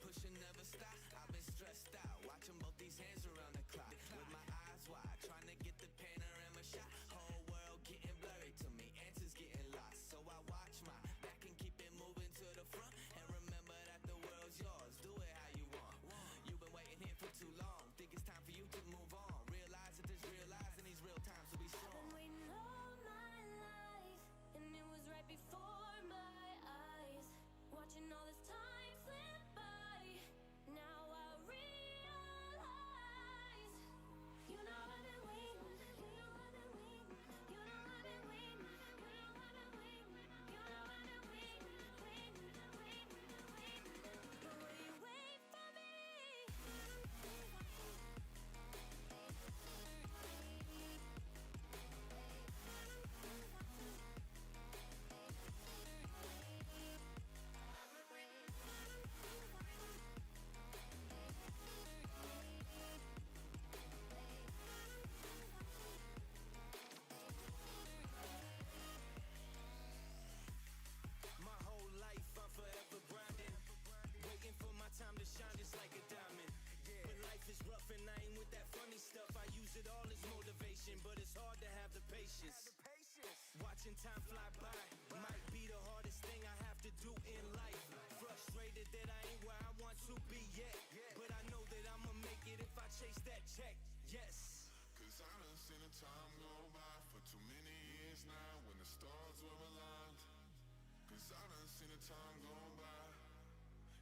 pushing never stop. I've been stressed out, watching both these hands around the clock. With my eyes wide, trying to get the panorama shot. Whole world getting blurry to me, answers getting lost. So I watch my back and keep it moving to the front. And remember that the world's yours, do it how you want. You've been waiting here for too long, think it's time for you to move on. Realize that there's real lies in these real times, so be strong. I've been waiting all my life, and it was right before my eyes. Watching all this time slip by, now I realize. You know I've been waiting, you know I've been waiting, you know I've been waiting, you know I've been waiting, you know I've been waiting, waiting, waiting, waiting. But will you wait for me? My whole life I'm forever grinding, waiting for my time to shine just like a diamond. When life is rough and I ain't with that funny stuff, I use it all as motivation, but it's hard to have the patience. Watching time fly by might be the hardest thing I have to do in life. Frustrated that I ain't where I want to be yet, but I know that I'ma make it if I chase that check. Yes. Cause I done seen the time go by for too many years now when the stars were aligned. Cause I done seen the time go by.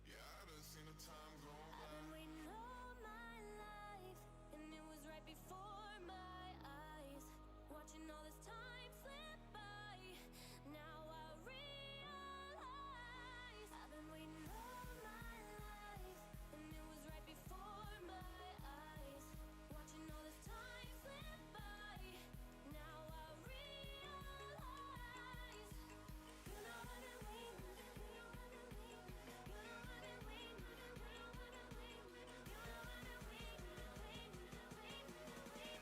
Yeah, I done seen the time go by. I've been waiting all my life, and it was right before my eyes. Watching all this time slip by, now I realize. I've been waiting all my life, and it was right before my eyes. Watching all this time slip by, now I realize. You know I've been waiting, you know I've been waiting, you know I've been waiting, you know I've been waiting, you know I've been waiting, waiting, waiting, waiting.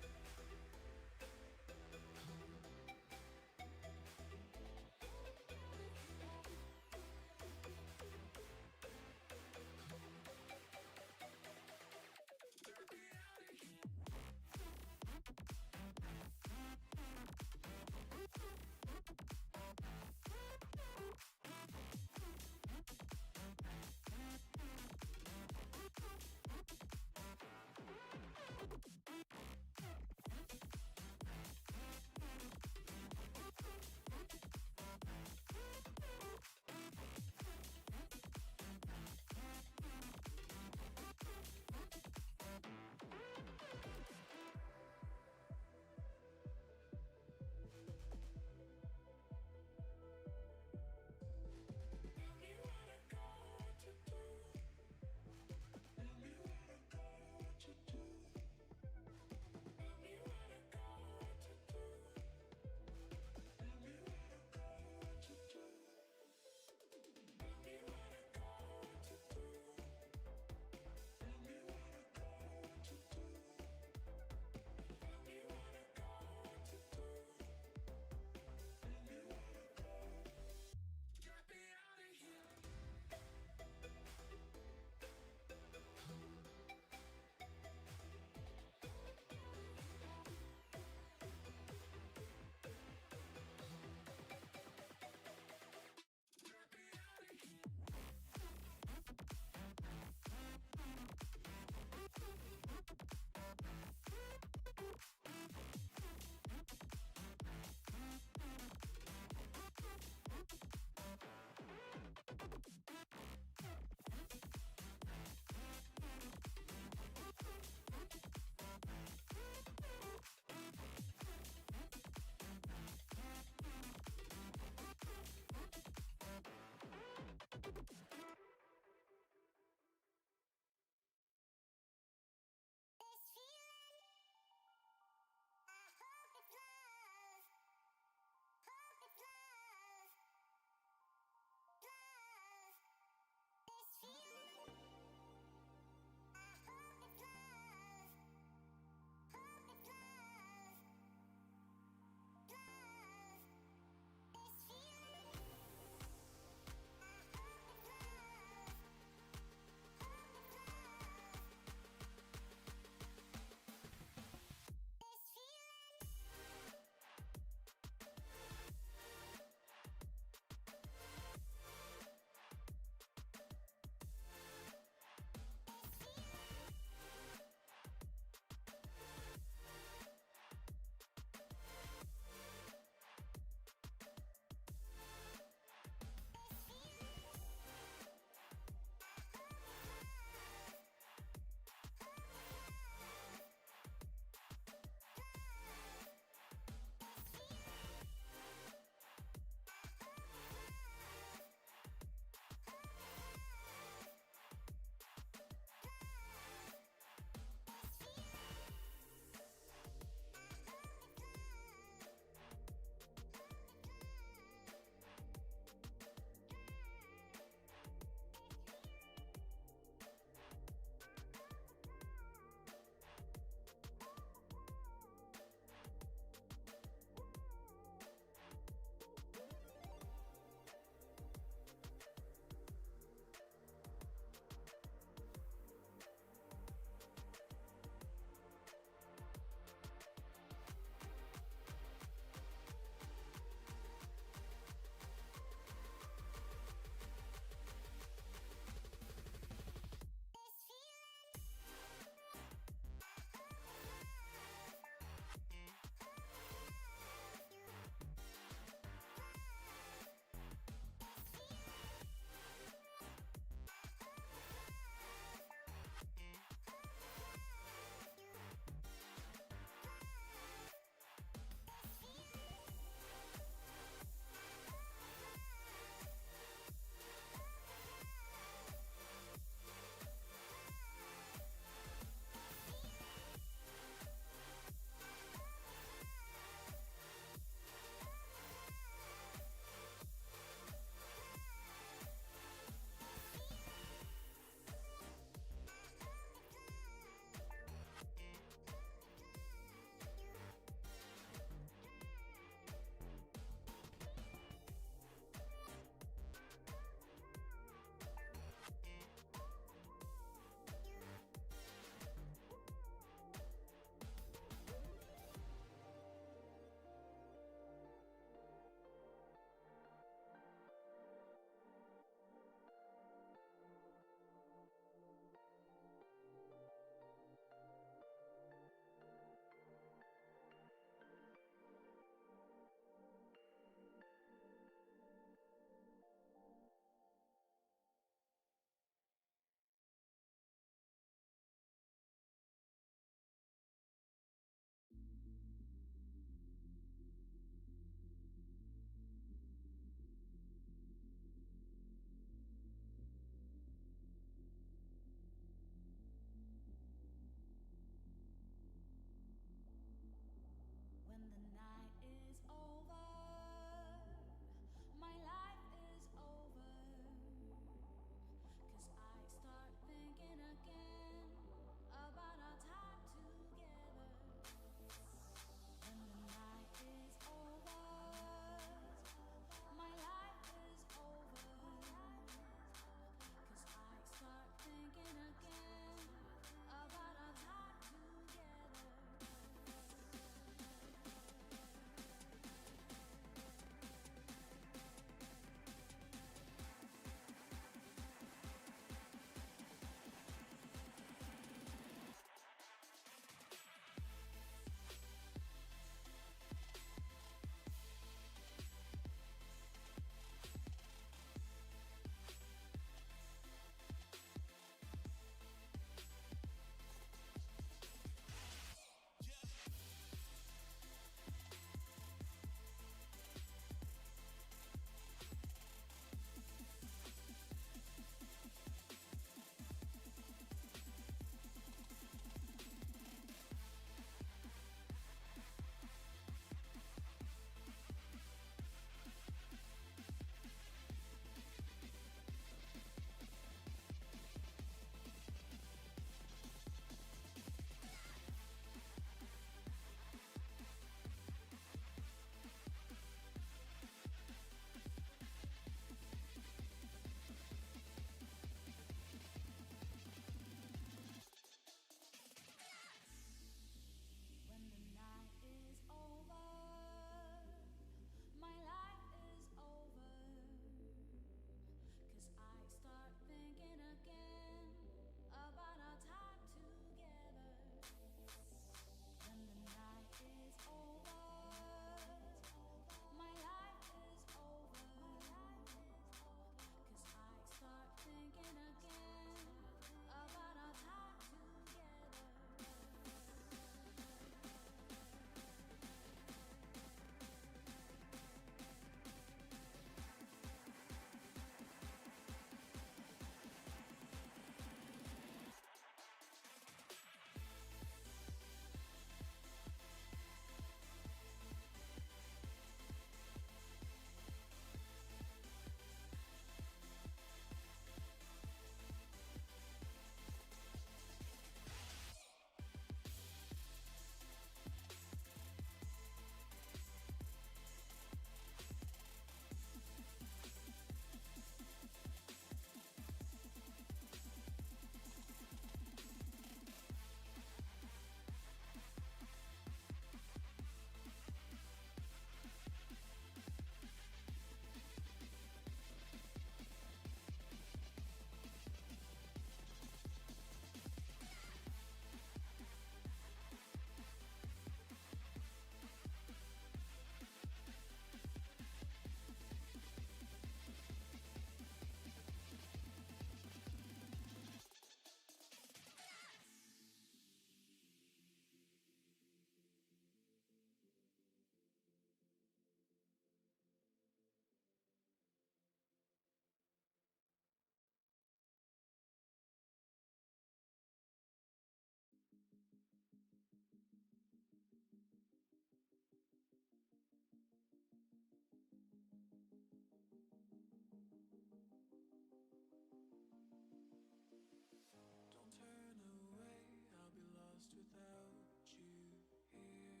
Don't turn away, I'll be lost without you here.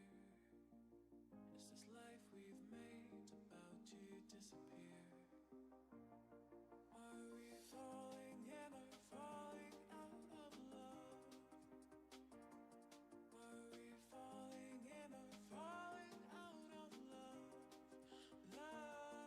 Is this life we've made about to disappear? Are we falling in or falling out of love? Are we falling in or falling out of love? Loves.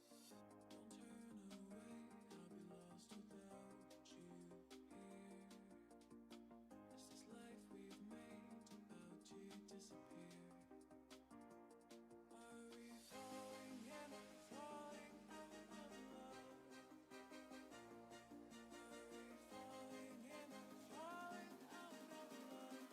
Don't turn away, I'll be lost without you here. Is this life we've made about to disappear? Are we falling in or falling out of love? Are we falling in or falling out of love?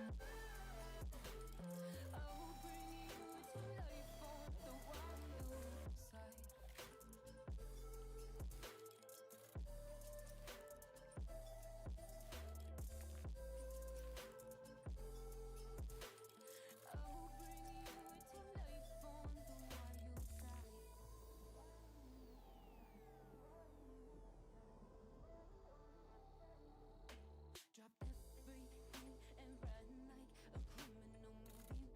I will bring you to life on the wild side. I will bring you to life on the wild side. Drop everything and run like a criminal, moving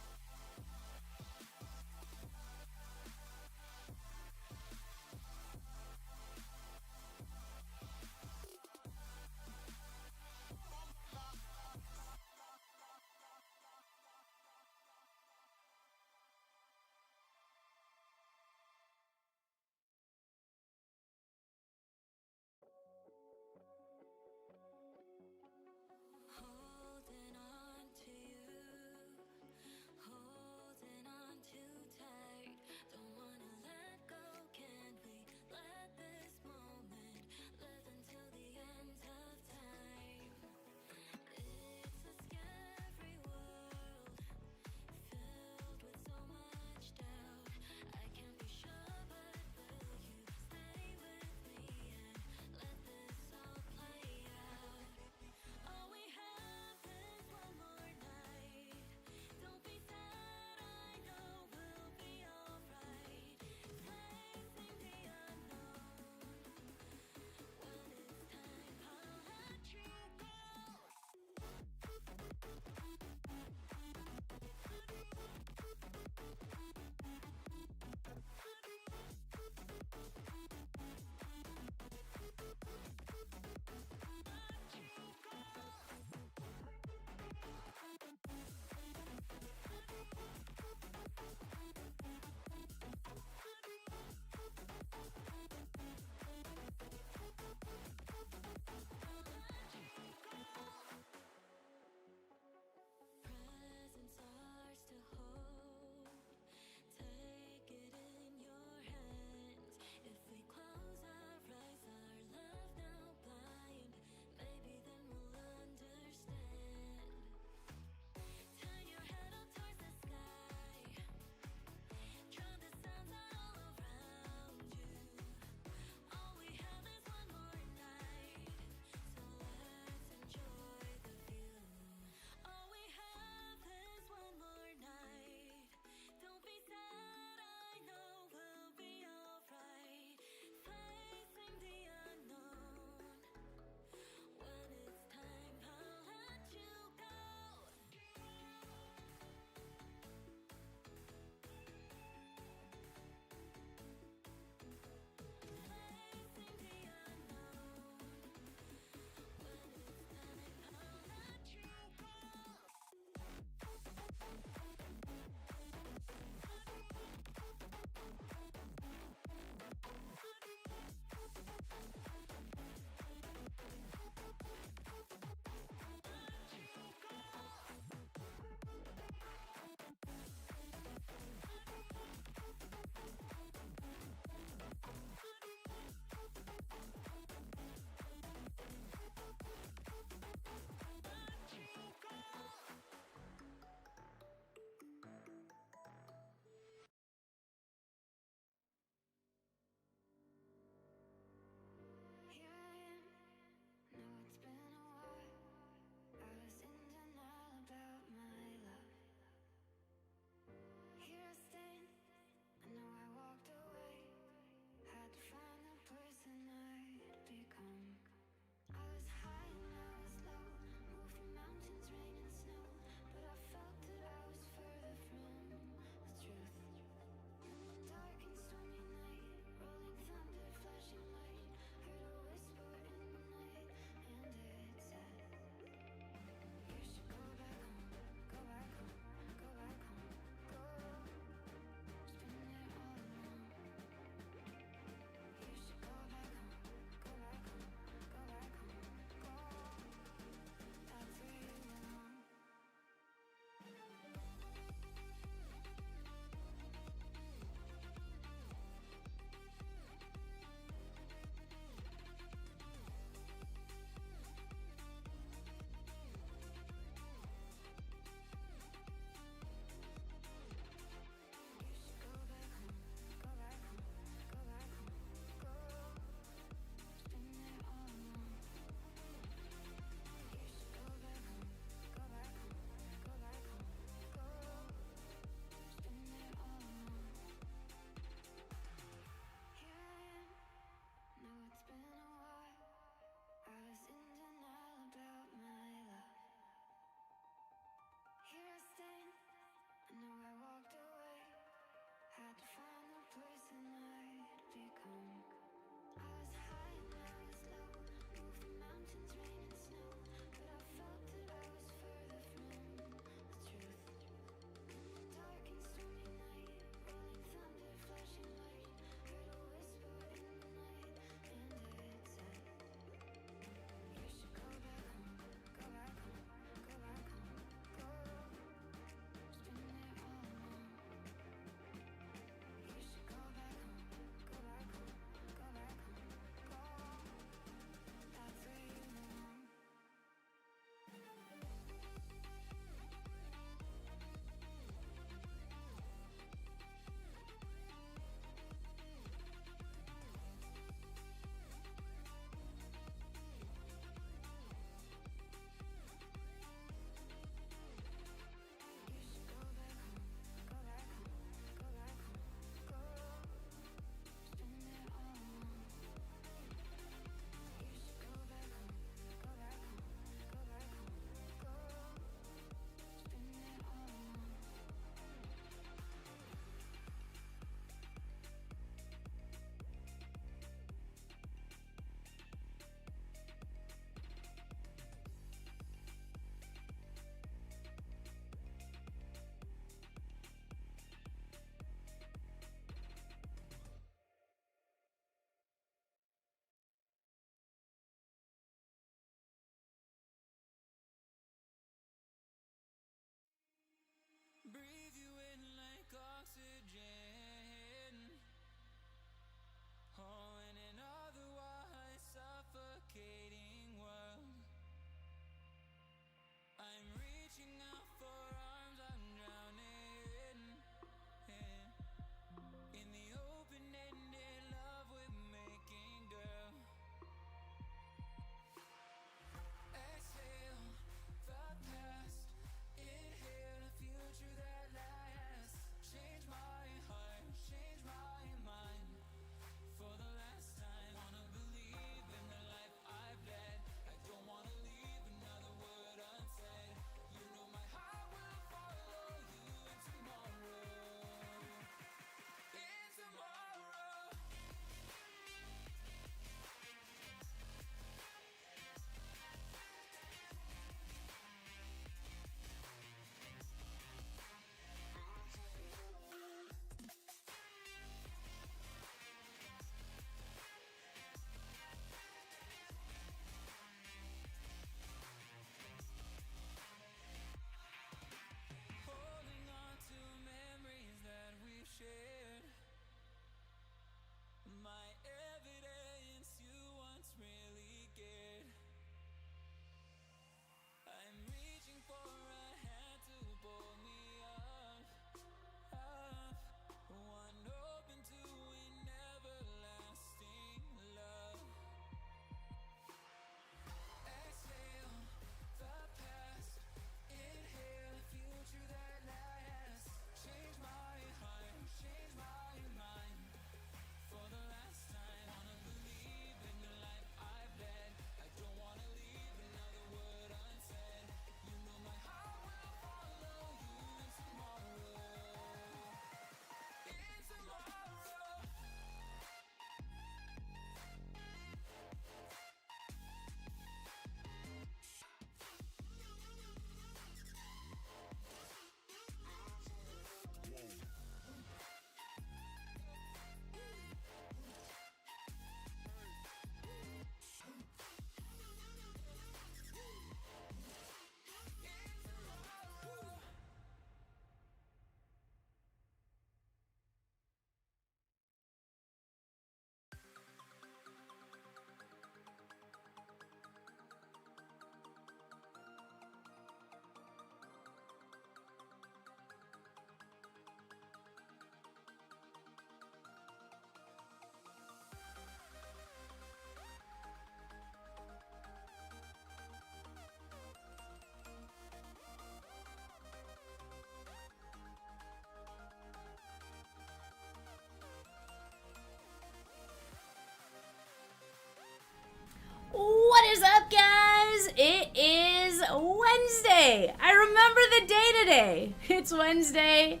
today. I remember the day today. It's Wednesday,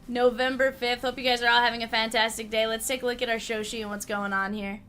November 5th. Hope you guys are all having a fantastic day. Let's take a look at our show sheet and what's going on here.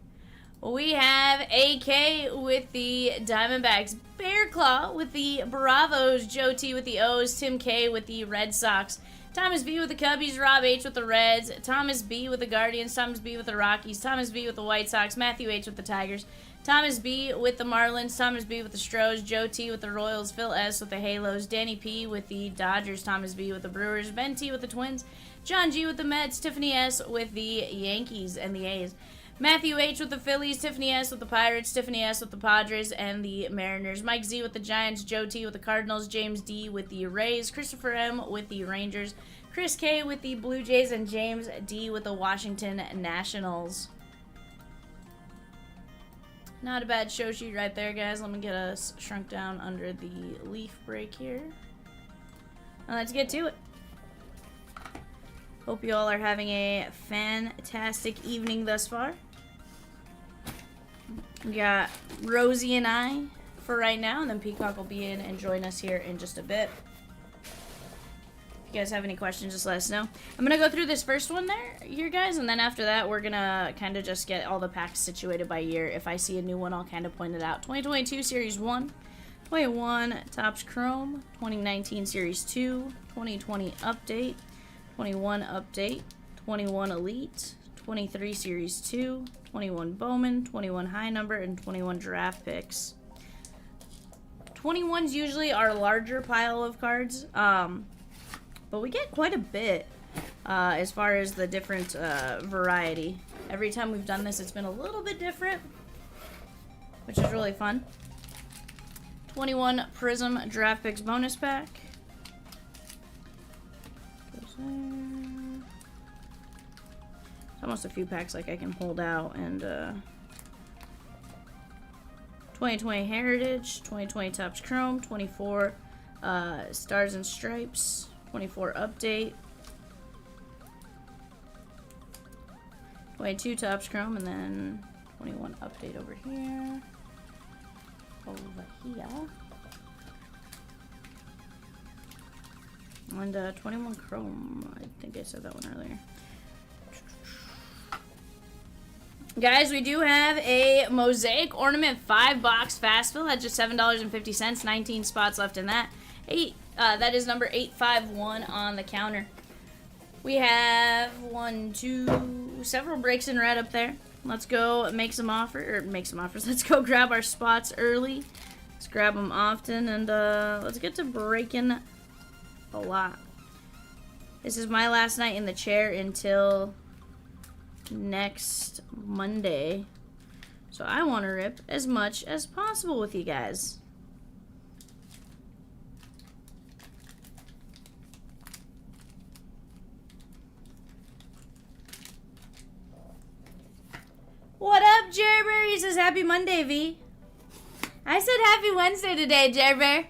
We have AK with the Diamondbacks, Bear Claw with the Bravos, Joe T with the O's, Tim K with the Red Sox, Thomas B with the Cubbies, Rob H with the Reds, Thomas B with the Guardians, Thomas B with the Rockies, Thomas B with the White Sox, Matthew H with the Tigers, Thomas B with the Marlins, Thomas B with the Stros, Joe T with the Royals, Phil S with the Halos, Danny P with the Dodgers, Thomas B with the Brewers, Ben T with the Twins, John G with the Mets, Tiffany S with the Yankees and the A's, Matthew H with the Phillies, Tiffany S with the Pirates, Tiffany S with the Padres and the Mariners, Mike Z with the Giants, Joe T with the Cardinals, James D with the Rays, Christopher M with the Rangers, Chris K with the Blue Jays, and James D with the Washington Nationals. Not a bad show sheet right there, guys. Let me get us shrunk down under the leaf break here. And let's get to it. Hope you all are having a fantastic evening thus far. We got Rosie and I for right now, and then Peacock will be in and join us here in just a bit. If you guys have any questions, just let us know. I'm going to go through this first one here, guys, and then after that, we're going to kind of just get all the packs situated by year. If I see a new one, I'll kind of point it out. 2022 Series 1, 21 Topps Chrome, 2019 Series 2, 2020 Update, 21 Update, 21 Elite, 23 Series 2, 21 Bowman, 21 High Number, and 21 Draft Picks. 21's usually our larger pile of cards, but we get quite a bit as far as the different variety. Every time we've done this, it's been a little bit different, which is really fun. 21 Prizm Draft Picks Bonus Pack. Goes there. Almost a few packs like I can hold out, and 2020 Heritage, 2020 Topps Chrome, 24 Stars and Stripes, 24 Update, 22 Topps Chrome, and then 21 Update over here. And 21 Chrome. I think I said that one earlier. Guys, we do have a Mosaic Ornament 5-box fast fill at just $7.50. 19 spots left in that. That is number 851 on the counter. We have several breaks in red up there. Let's go make some offers. Let's go grab our spots early. Let's grab them often, and let's get to breaking a lot. This is my last night in the chair until next Monday, so I want to rip as much as possible with you guys. What up, Jerry Bear? He says happy Monday, V. I said happy Wednesday today, Jerry Bear.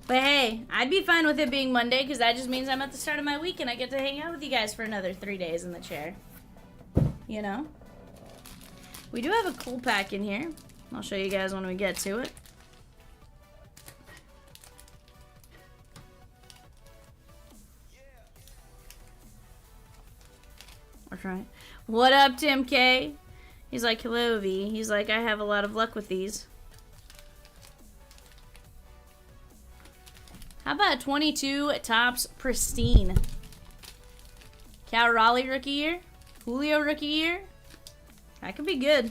But hey, I'd be fine with it being Monday because that just means I'm at the start of my week and I get to hang out with you guys for another 3 days in the chair. You know? We do have a cool pack in here. I'll show you guys when we get to it. Alright. What up, Tim K? He's like, hello, V. He's like, I have a lot of luck with these. How about 22 Topps Pristine? Cal Raleigh rookie year? Julio rookie year? That could be good.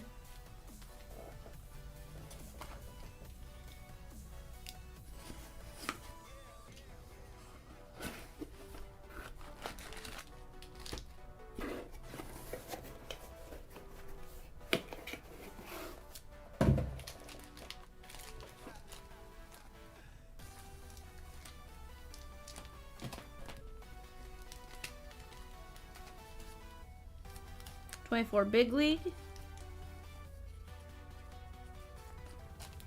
'24 Big League,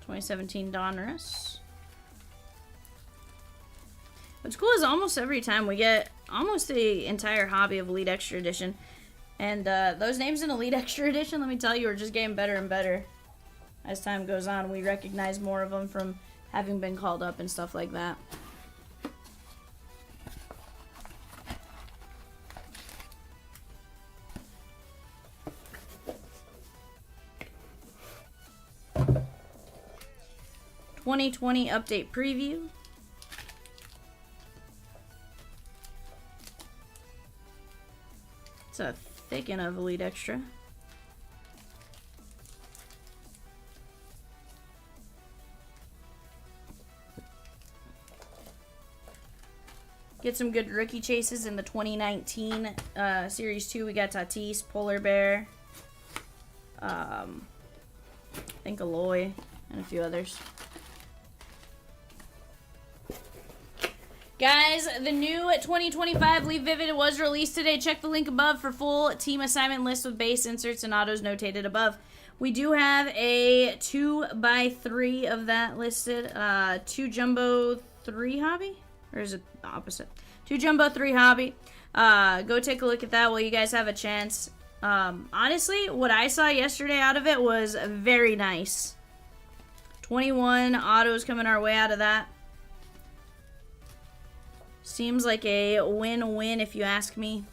2017 Donruss. What's cool is almost every time we get almost the entire hobby of Elite Extra Edition. And those names in Elite Extra Edition, let me tell you, are just getting better and better. as time goes on, we recognize more of them from having been called up and stuff like that. '20 update preview. It's a thick and of Elite Extra. Get some good rookie chases in the 2019 Series 2. We got Tatis, Polar Bear, I think Aloy, and a few others. Guys, the new 2025 Leave Vivid was released today. Check the link above for full team assignment list with base inserts and autos notated above. We do have a 2x3 of that listed. 2 Jumbo 3 Hobby? Or is it the opposite? 2 Jumbo 3 Hobby. Go take a look at that while you guys have a chance. Honestly, what I saw yesterday out of it was very nice. 21 autos coming our way out of that. Seems like a win-win if you ask me.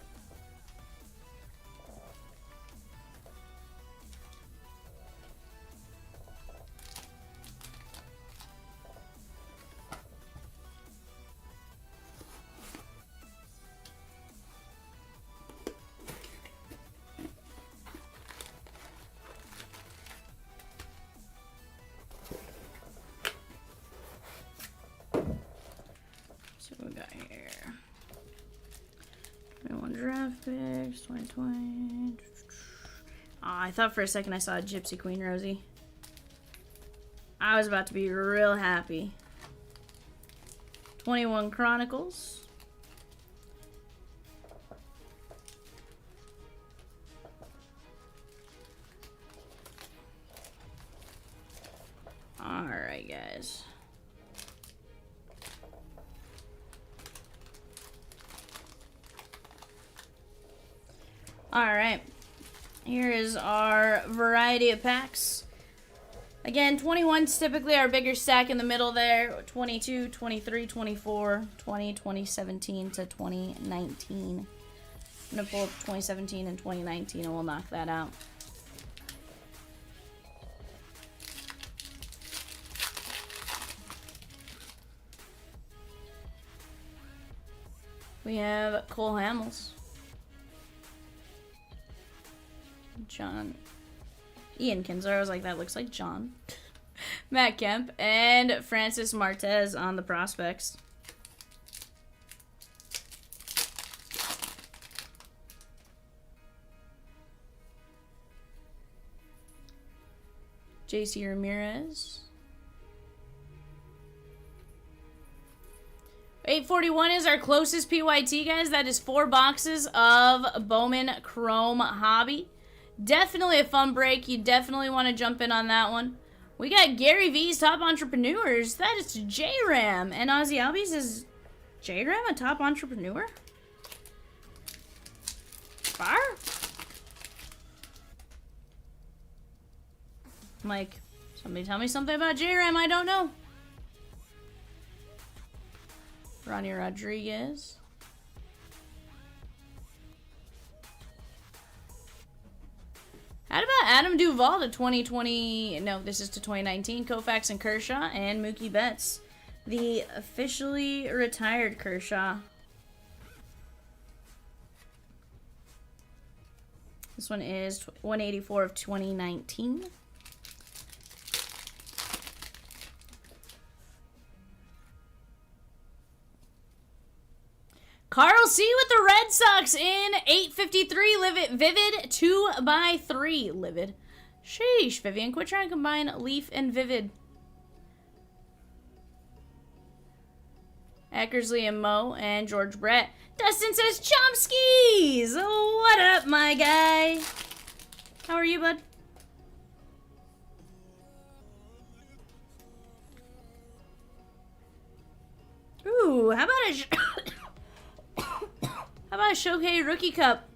What we got here? 21 draft picks, 2020. I thought for a second I saw a Gypsy Queen Rosie. I was about to be real happy. 21 Chronicles. Alright, guys. Alright, here is our variety of packs. Again, 21's typically our bigger stack in the middle there. 22, 23, 24, 20, 2017 to 2019. I'm going to pull up 2017 and 2019 and we'll knock that out. We have Cole Hamels. John. Ian Kinsler. I was like, that looks like John. Matt Kemp. And Francis Martez on the prospects. JC Ramirez. 841 is our closest PYT, guys. That is 4 boxes of Bowman Chrome Hobby. Definitely a fun break. You definitely want to jump in on that one. We got Gary V's Top Entrepreneurs. That is J-Ram. And Ozzy Albies, is J-Ram a top entrepreneur? Fire? Like, somebody tell me something about J-Ram I don't know. Ronnie Rodriguez. How about Adam Duvall to 2020? No, this is to 2019. Koufax and Kershaw and Mookie Betts. The officially retired Kershaw. This one is 184 of 2019. Carl C with the Red Sox in 853 Vivid 2x3 Livid. Sheesh, Vivian, quit trying to combine Leaf and Vivid. Eckersley and Mo and George Brett. Dustin says Chomskis. What up, my guy? How are you, bud? Ooh, how about a how about a Shohei Rookie Cup?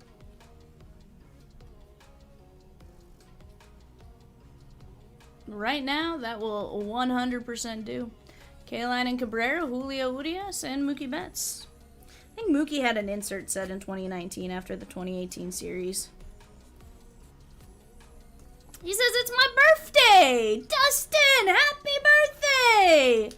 right now, that will 100% do. Kaline and Cabrera, Julio Urias, and Mookie Betts. I think Mookie had an insert set in 2019 after the 2018 series. He says it's my birthday! Dustin, happy birthday!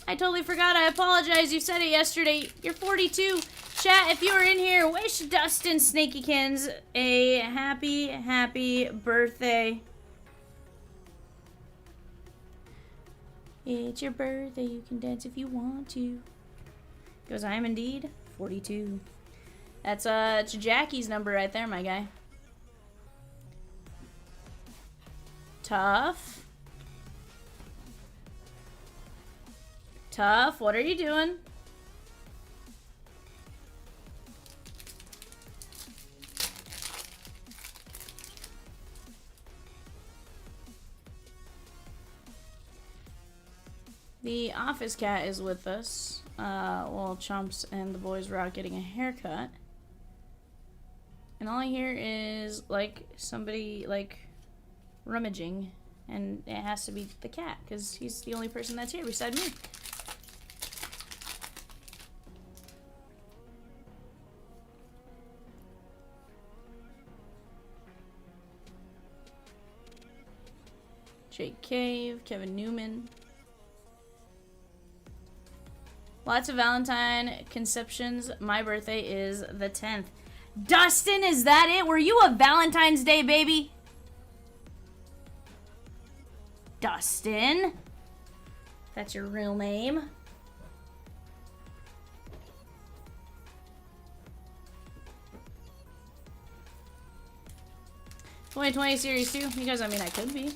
I totally forgot. I apologize. You said it yesterday. You're 42. Chat, if you were in here, wish Dustin Snakykins a happy birthday. It's your birthday. You can dance if you want to. Goes, I am indeed 42. That's it's Jackie's number right there, my guy. Tough. Tough, what are you doing? The office cat is with us. While Chomps and the boys were out getting a haircut. And all I hear is, like, somebody, like, rummaging. And it has to be the cat, because he's the only person that's here beside me. Jake Cave, Kevin Newman. Lots of Valentine conceptions. My birthday is the 10th. Dustin, is that it? Were you a Valentine's Day baby? Dustin. That's your real name. '20 Series 2. You guys, I mean, I could be.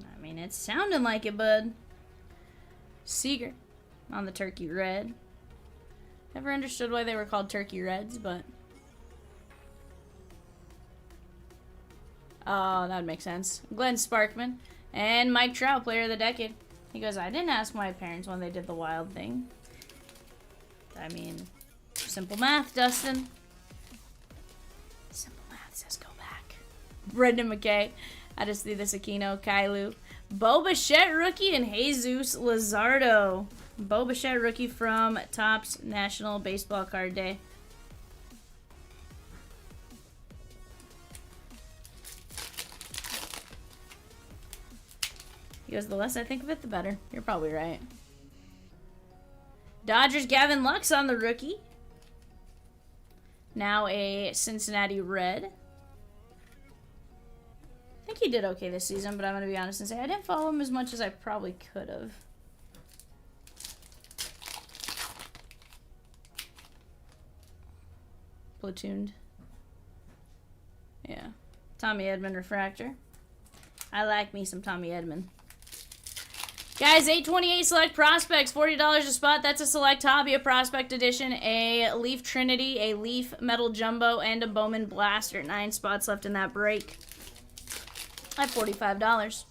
I mean, it's sounding like it, bud. Seager on the Turkey Red. Never understood why they were called Turkey Reds, but... Oh, that would make sense. Glenn Sparkman. And Mike Trout, Player of the Decade. He goes, I didn't ask my parents when they did the wild thing. I mean, simple math, Dustin. Simple math says go back. Brendan McKay. I just see this Aquino, Kailu. Bo Bichette rookie and Jesus Luzardo. Bo Bichette rookie from Topps National Baseball Card Day. He goes, the less I think of it, the better. You're probably right. Dodgers Gavin Lux on the rookie. Now a Cincinnati Red. I think he did okay this season, but I'm going to be honest and say I didn't follow him as much as I probably could have. Platooned. Yeah. Tommy Edman Refractor. I like me some Tommy Edman. Guys, 828 Select Prospects, $40 a spot. That's a Select Hobby, a Prospect Edition, a Leaf Trinity, a Leaf Metal Jumbo, and a Bowman Blaster. 9 spots left in that break. At $45.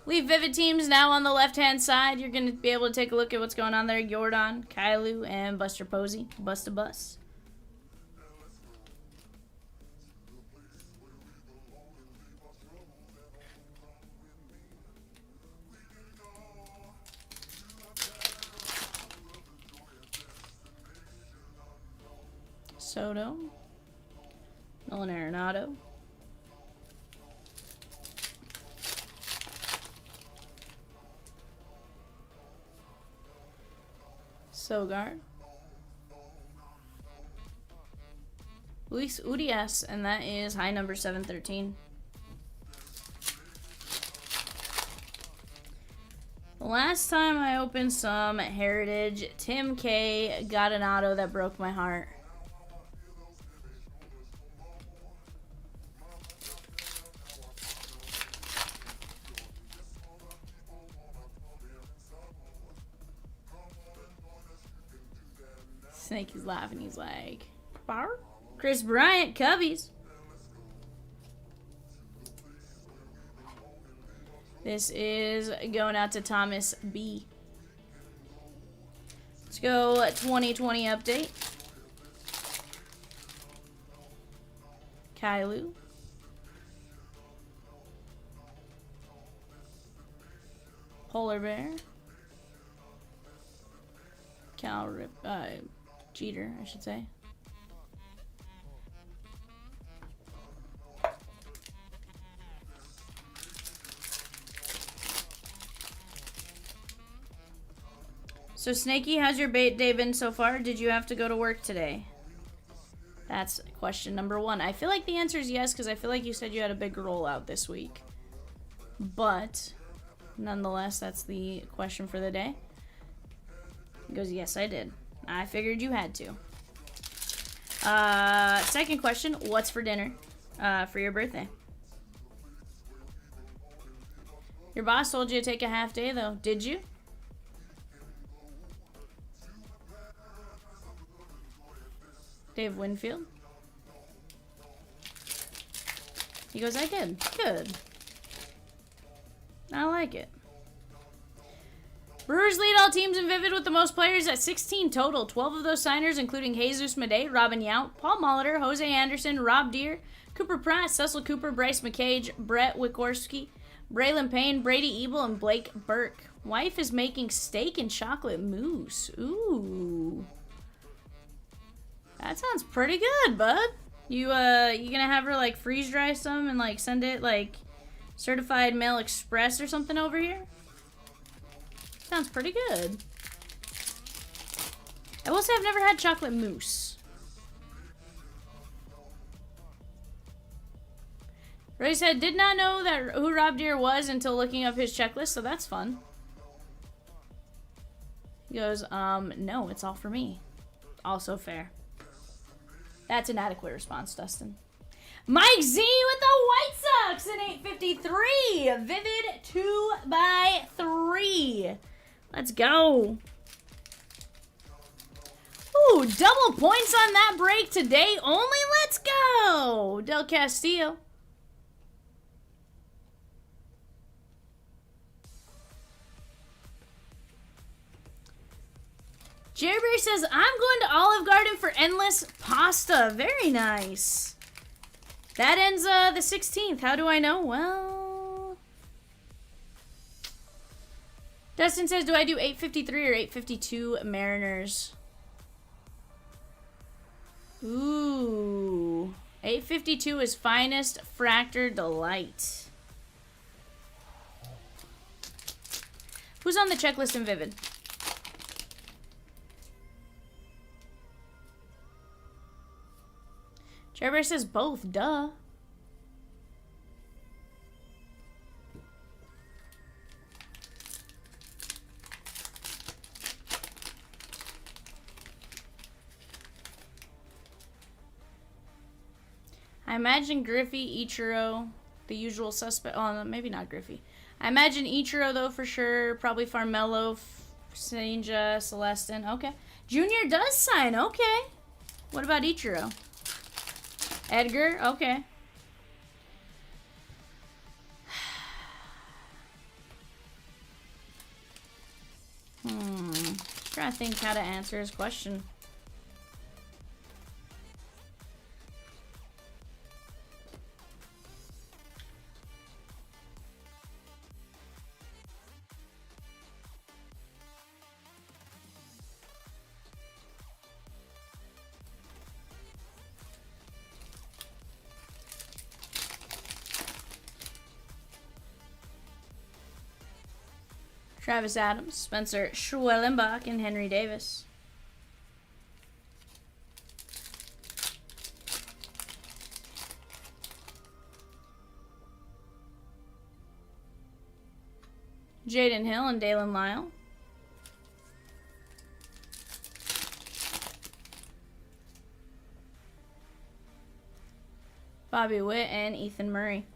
Leaf Vivid teams now on the left-hand side. You're going to be able to take a look at what's going on there. Jordan, Kailu, and Buster Posey. Bust a bus. Soto. Nolan Arenado. Sogard. Luis Urias, and that is high number 713. Last time I opened some Heritage, Tim K got an auto that broke my heart. Snake is laughing. He's like, Bar? Chris Bryant, Cubbies. This is going out to Thomas B. Let's go 2020 update. Kailu. Polar Bear. Jeter, I should say. So, Snakey, how's your day been so far? Did you have to go to work today? That's question number 1. I feel like the answer is yes, because I feel like you said you had a big rollout this week. But, nonetheless, that's the question for the day. He goes, yes, I did. I figured you had to. Second question, what's for dinner for your birthday? Your boss told you to take a half day, though. Did you? Dave Winfield. He goes, I did. Good. I like it. Brewers lead all teams in Vivid with the most players at 16 total. 12 of those signers, including Jesus Madej, Robin Yount, Paul Molitor, Jose Anderson, Rob Deere, Cooper Pratt, Cecil Cooper, Bryce McCage, Brett Wikorski, Braylon Payne, Brady Ebel, and Blake Burke. Wife is making steak and chocolate mousse. Ooh. That sounds pretty good, bud. You gonna have her like freeze dry some and like send it like certified mail express or something over here? Sounds pretty good. I will say I've never had chocolate mousse. Roy said, did not know that who Rob Deere was until looking up his checklist, so that's fun. He goes, no, it's all for me. Also fair. That's an adequate response, Dustin. Mike Z with the White Sox in 853. Vivid 2x3. Let's go. Ooh, double points on that break today only. Let's go. Del Castillo. Jerry says, I'm going to Olive Garden for endless pasta. Very nice. That ends the 16th. How do I know? Well, Dustin says, do I do 853 or 852 Mariners? Ooh. 852 is Finest Fractor Delight. Who's on the checklist in Vivid? Trevor says both, duh. I imagine Griffey, Ichiro, the usual suspect. Oh, maybe not Griffey. I imagine Ichiro, though, for sure. Probably Farmello, Senja, Celestin. Okay. Junior does sign. Okay. What about Ichiro? Edgar? Okay. Trying to think how to answer his question. Travis Adams, Spencer Schwellenbach, and Henry Davis. Jaden Hill and Dalen Lyle. Bobby Witt and Ethan Murray.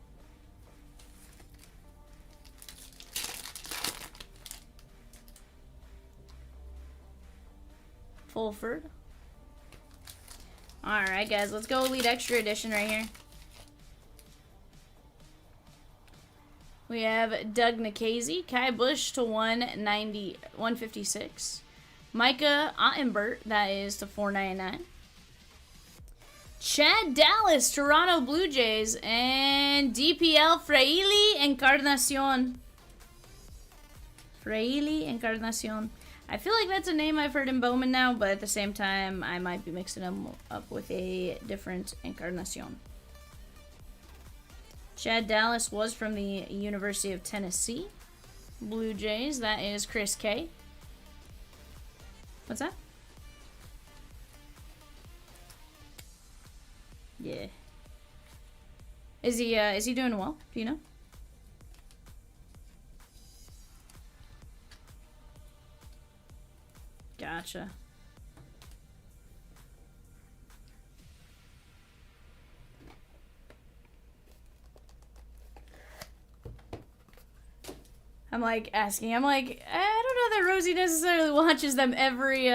Fulford. Alright, guys, let's go Elite Extra Edition right here. We have Doug Nikhazy, Kai Bush to 156. Micah Ottenbert, that is to 499. Chad Dallas, Toronto Blue Jays, and DPL Fraile Encarnacion. Fraile Encarnacion. I feel like that's a name I've heard in Bowman now, but at the same time, I might be mixing them up with a different Encarnacion. Chad Dallas was from the University of Tennessee. Blue Jays, that is Chris K. What's that? Yeah. Is he doing well? Do you know? Gotcha. I'm like asking. I'm like, I don't know that Rosie necessarily watches them every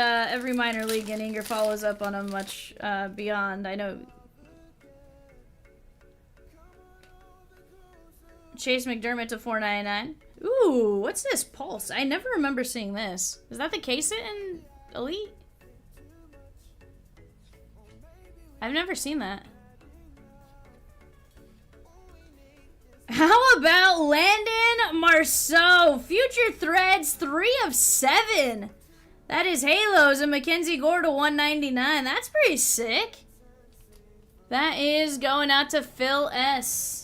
minor league inning or follows up on them much beyond. I know Chase McDermott to 499. Ooh, what's this Pulse? I never remember seeing this. Is that the case in Elite? I've never seen that. How about Landon Marceau? Future Threads, 3 of 7. That is Halos and Mackenzie Gore to 199. That's pretty sick. That is going out to Phil S.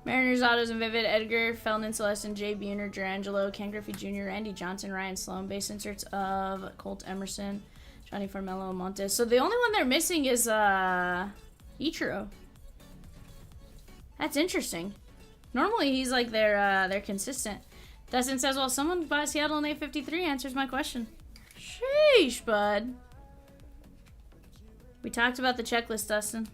Mariners, Autos, and Vivid, Edgar, Feldman, Celestin, Jay Buhner, Durangelo, Ken Griffey Jr., Randy Johnson, Ryan Sloan. Base inserts of Colt Emerson, Johnny Formello, Montes. So the only one they're missing is Ichiro. That's interesting. Normally he's like they're consistent. Dustin says, well, someone bought Seattle in 853 answers my question. Sheesh, bud. We talked about the checklist, Dustin.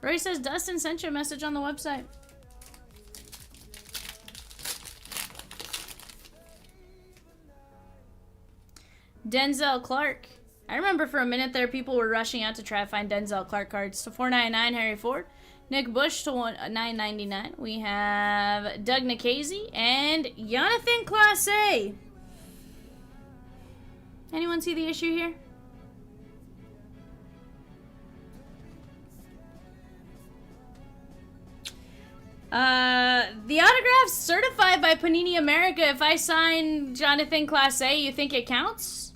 Roy says, Dustin sent you a message on the website. Denzel Clark. I remember for a minute there, people were rushing out to try to find Denzel Clark cards. To 499, Harry Ford. Nick Bush to 999. We have Doug Nikhazy and Jonathan Clase. Anyone see the issue here? The autograph's certified by Panini America. If I sign Jonathan Clase, you think it counts?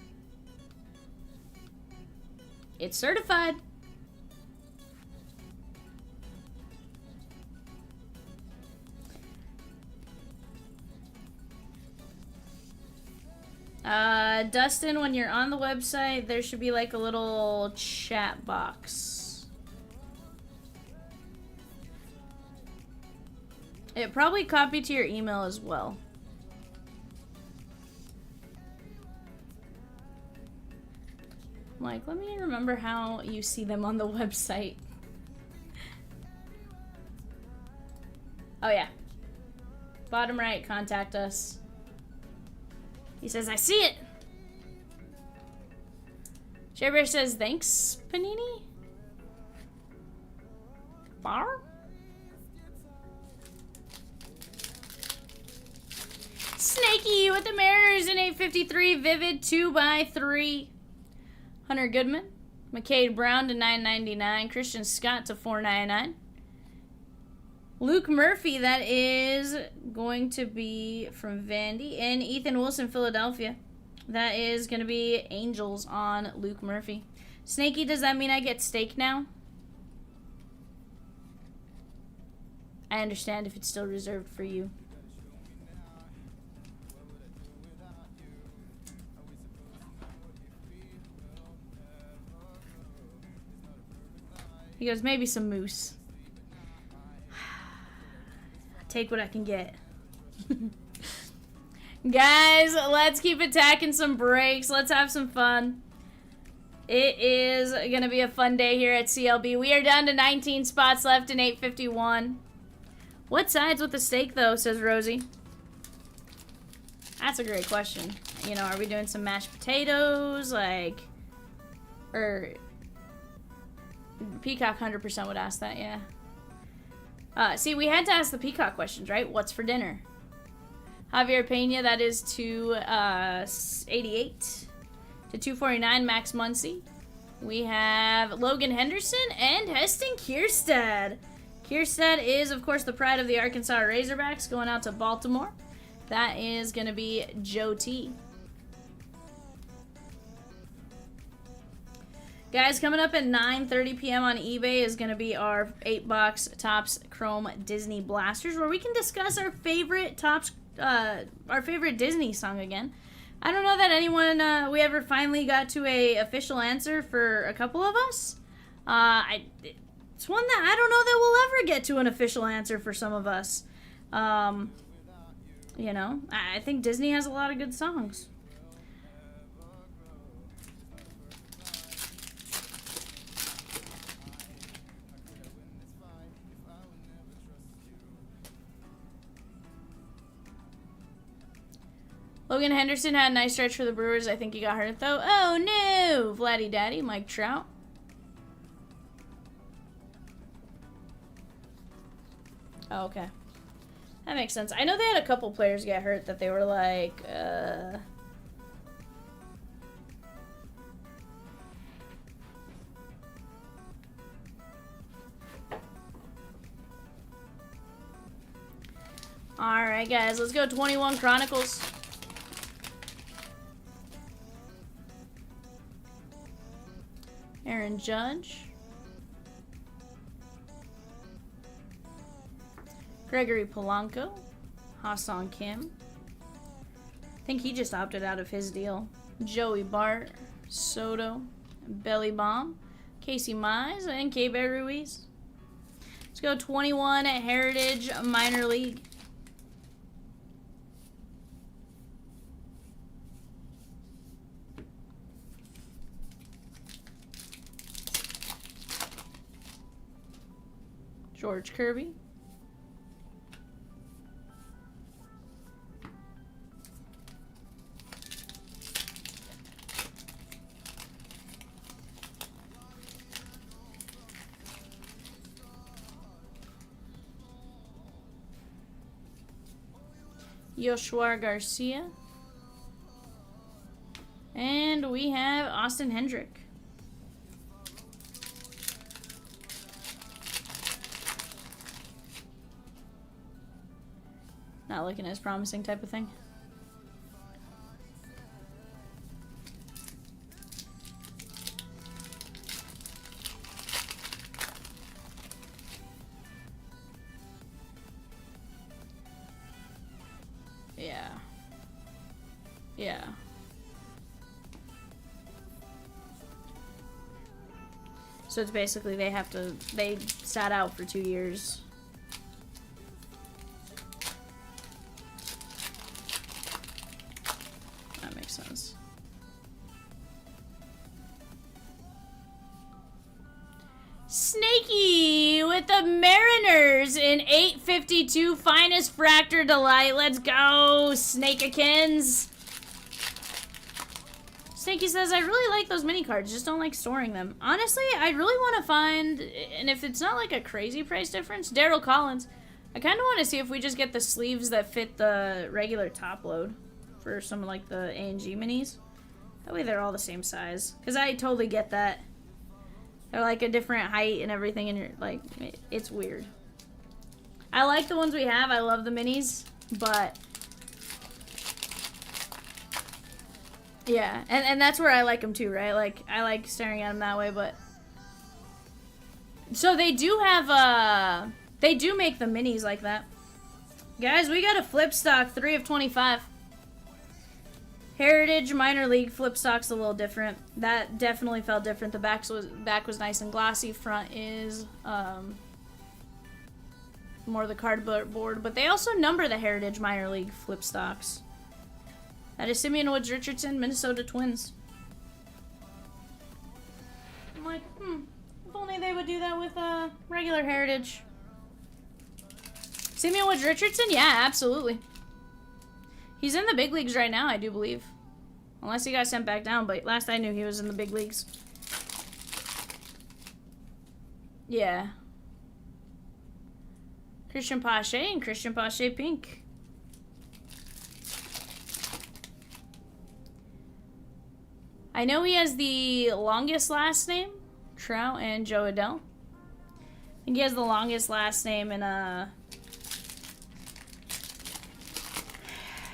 It's certified. Dustin, when you're on the website, there should be like a little chat box. It probably copied to your email as well. Like, let me remember how you see them on the website. Oh yeah. Bottom right, contact us. He says, I see it. Shabear says, thanks, Panini. Bar? Snakey with the Mariners in 853. Vivid 2x3. Hunter Goodman. McCade Brown to 999. Christian Scott to 499. Luke Murphy, that is going to be from Vandy. And Ethan Wilson, Philadelphia. That is going to be Angels on Luke Murphy. Snakey, does that mean I get steak now? I understand if it's still reserved for you. He goes, maybe some moose. Take what I can get. Guys, let's keep attacking some breaks. Let's have some fun. It is going to be a fun day here at CLB. We are down to 19 spots left in 851. What sides with the steak, though, says Rosie. That's a great question. You know, are we doing some mashed potatoes? Like, or... Peacock 100% would ask that, yeah. See, we had to ask the Peacock questions, right? What's for dinner? Javier Pena, that is to 88. To 249, Max Muncy. We have Logan Henderson and Heston Kierstad. Kierstad is, of course, the pride of the Arkansas Razorbacks, going out to Baltimore. That is going to be Joe T. Guys, coming up at 9:30 p.m. on eBay is going to be our 8-box Topps Chrome Disney Blasters, where we can discuss our favorite our favorite Disney song again. I don't know that anyone we ever finally got to a official answer for a couple of us. It's one that I don't know that we'll ever get to an official answer for some of us. You know, I think Disney has a lot of good songs. Logan Henderson had a nice stretch for the Brewers. I think he got hurt, though. Oh, no! Vladdy Daddy, Mike Trout. Oh, okay. That makes sense. I know they had a couple players get hurt that they were like, Alright, guys. Let's go 21 Chronicles. Aaron Judge. Gregory Polanco. Ha-Sung Kim. I think he just opted out of his deal. Joey Bart. Soto. Belly Bomb. Casey Mize. And K-Bear Ruiz. Let's go 21 at Heritage Minor League. George Kirby. Yoshua Garcia. And we have Austin Hendrick. Not looking as promising type of thing. Yeah. Yeah. So it's basically they sat out for 2 years. That makes sense. Snakey with the Mariners in 852 finest Fractor Delight. Let's go, Snakeikins. Snakey says, I really like those mini cards, just don't like storing them. Honestly, I really want to find, and if it's not like a crazy price difference, Daryl Collins. I kind of want to see if we just get the sleeves that fit the regular top load for some of like the A&G minis. That way they're all the same size. Because I totally get that. They're like a different height and everything, and you're like, it's weird. I like the ones we have. I love the minis, but yeah, and that's where I like them too, right? Like, I like staring at them that way, but so they do have they do make the minis like that. Guys, we got a flip stock 3 of 25. Heritage Minor League flip stock's a little different. That definitely felt different. The back was nice and glossy. Front is more the cardboard, but they also number the Heritage Minor League flip stocks. That is Simeon Woods Richardson, Minnesota Twins. I'm like, if only they would do that with regular Heritage. Simeon Woods Richardson? Yeah, absolutely. He's in the big leagues right now, I do believe. Unless he got sent back down, but last I knew he was in the big leagues. Yeah. Christian Pache and Christian Pache pink. I know he has the longest last name, Trout and Joe Adele. I think he has the longest last name in I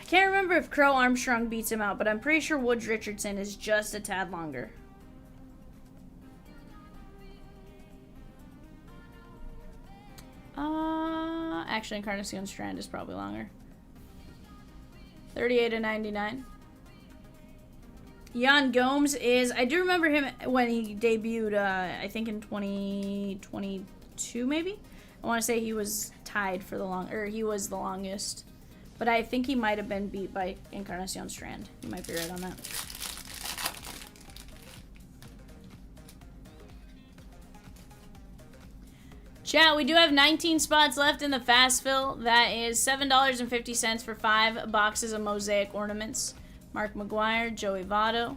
can't remember if Crow Armstrong beats him out, but I'm pretty sure Woods Richardson is just a tad longer. Actually, Encarnacion Strand is probably longer. 38 and 99. Jan Gomes is, I do remember him when he debuted, I think in 2022 maybe? I want to say he was tied for the he was the longest. But I think he might have been beat by Encarnacion Strand. You might be right on that. Chat, we do have 19 spots left in the fast fill. That is $7.50 for 5 boxes of Mosaic ornaments. Mark McGuire, Joey Votto.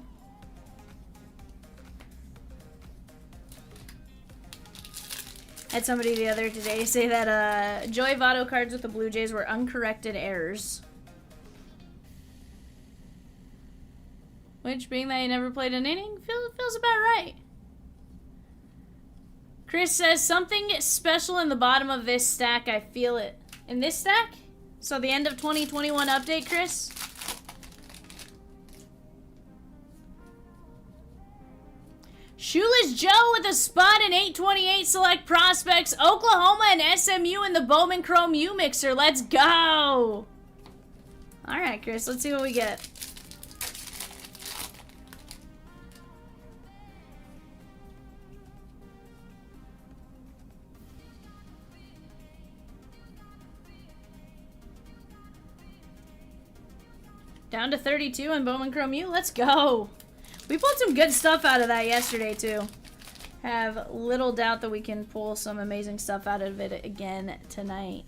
Had somebody the other day say that Joey Votto cards with the Blue Jays were uncorrected errors. Which, being that he never played an inning, feels about right. Chris says, something special in the bottom of this stack. I feel it. In this stack? So the end of 2021 update, Chris? Shoeless Joe with a spot in 828 select prospects. Oklahoma and SMU in the Bowman Chrome U mixer. Let's go. All right, Chris. Let's see what we get. Down to 32 in Bowman Chrome U. Let's go. We pulled some good stuff out of that yesterday, too. Have little doubt that we can pull some amazing stuff out of it again tonight.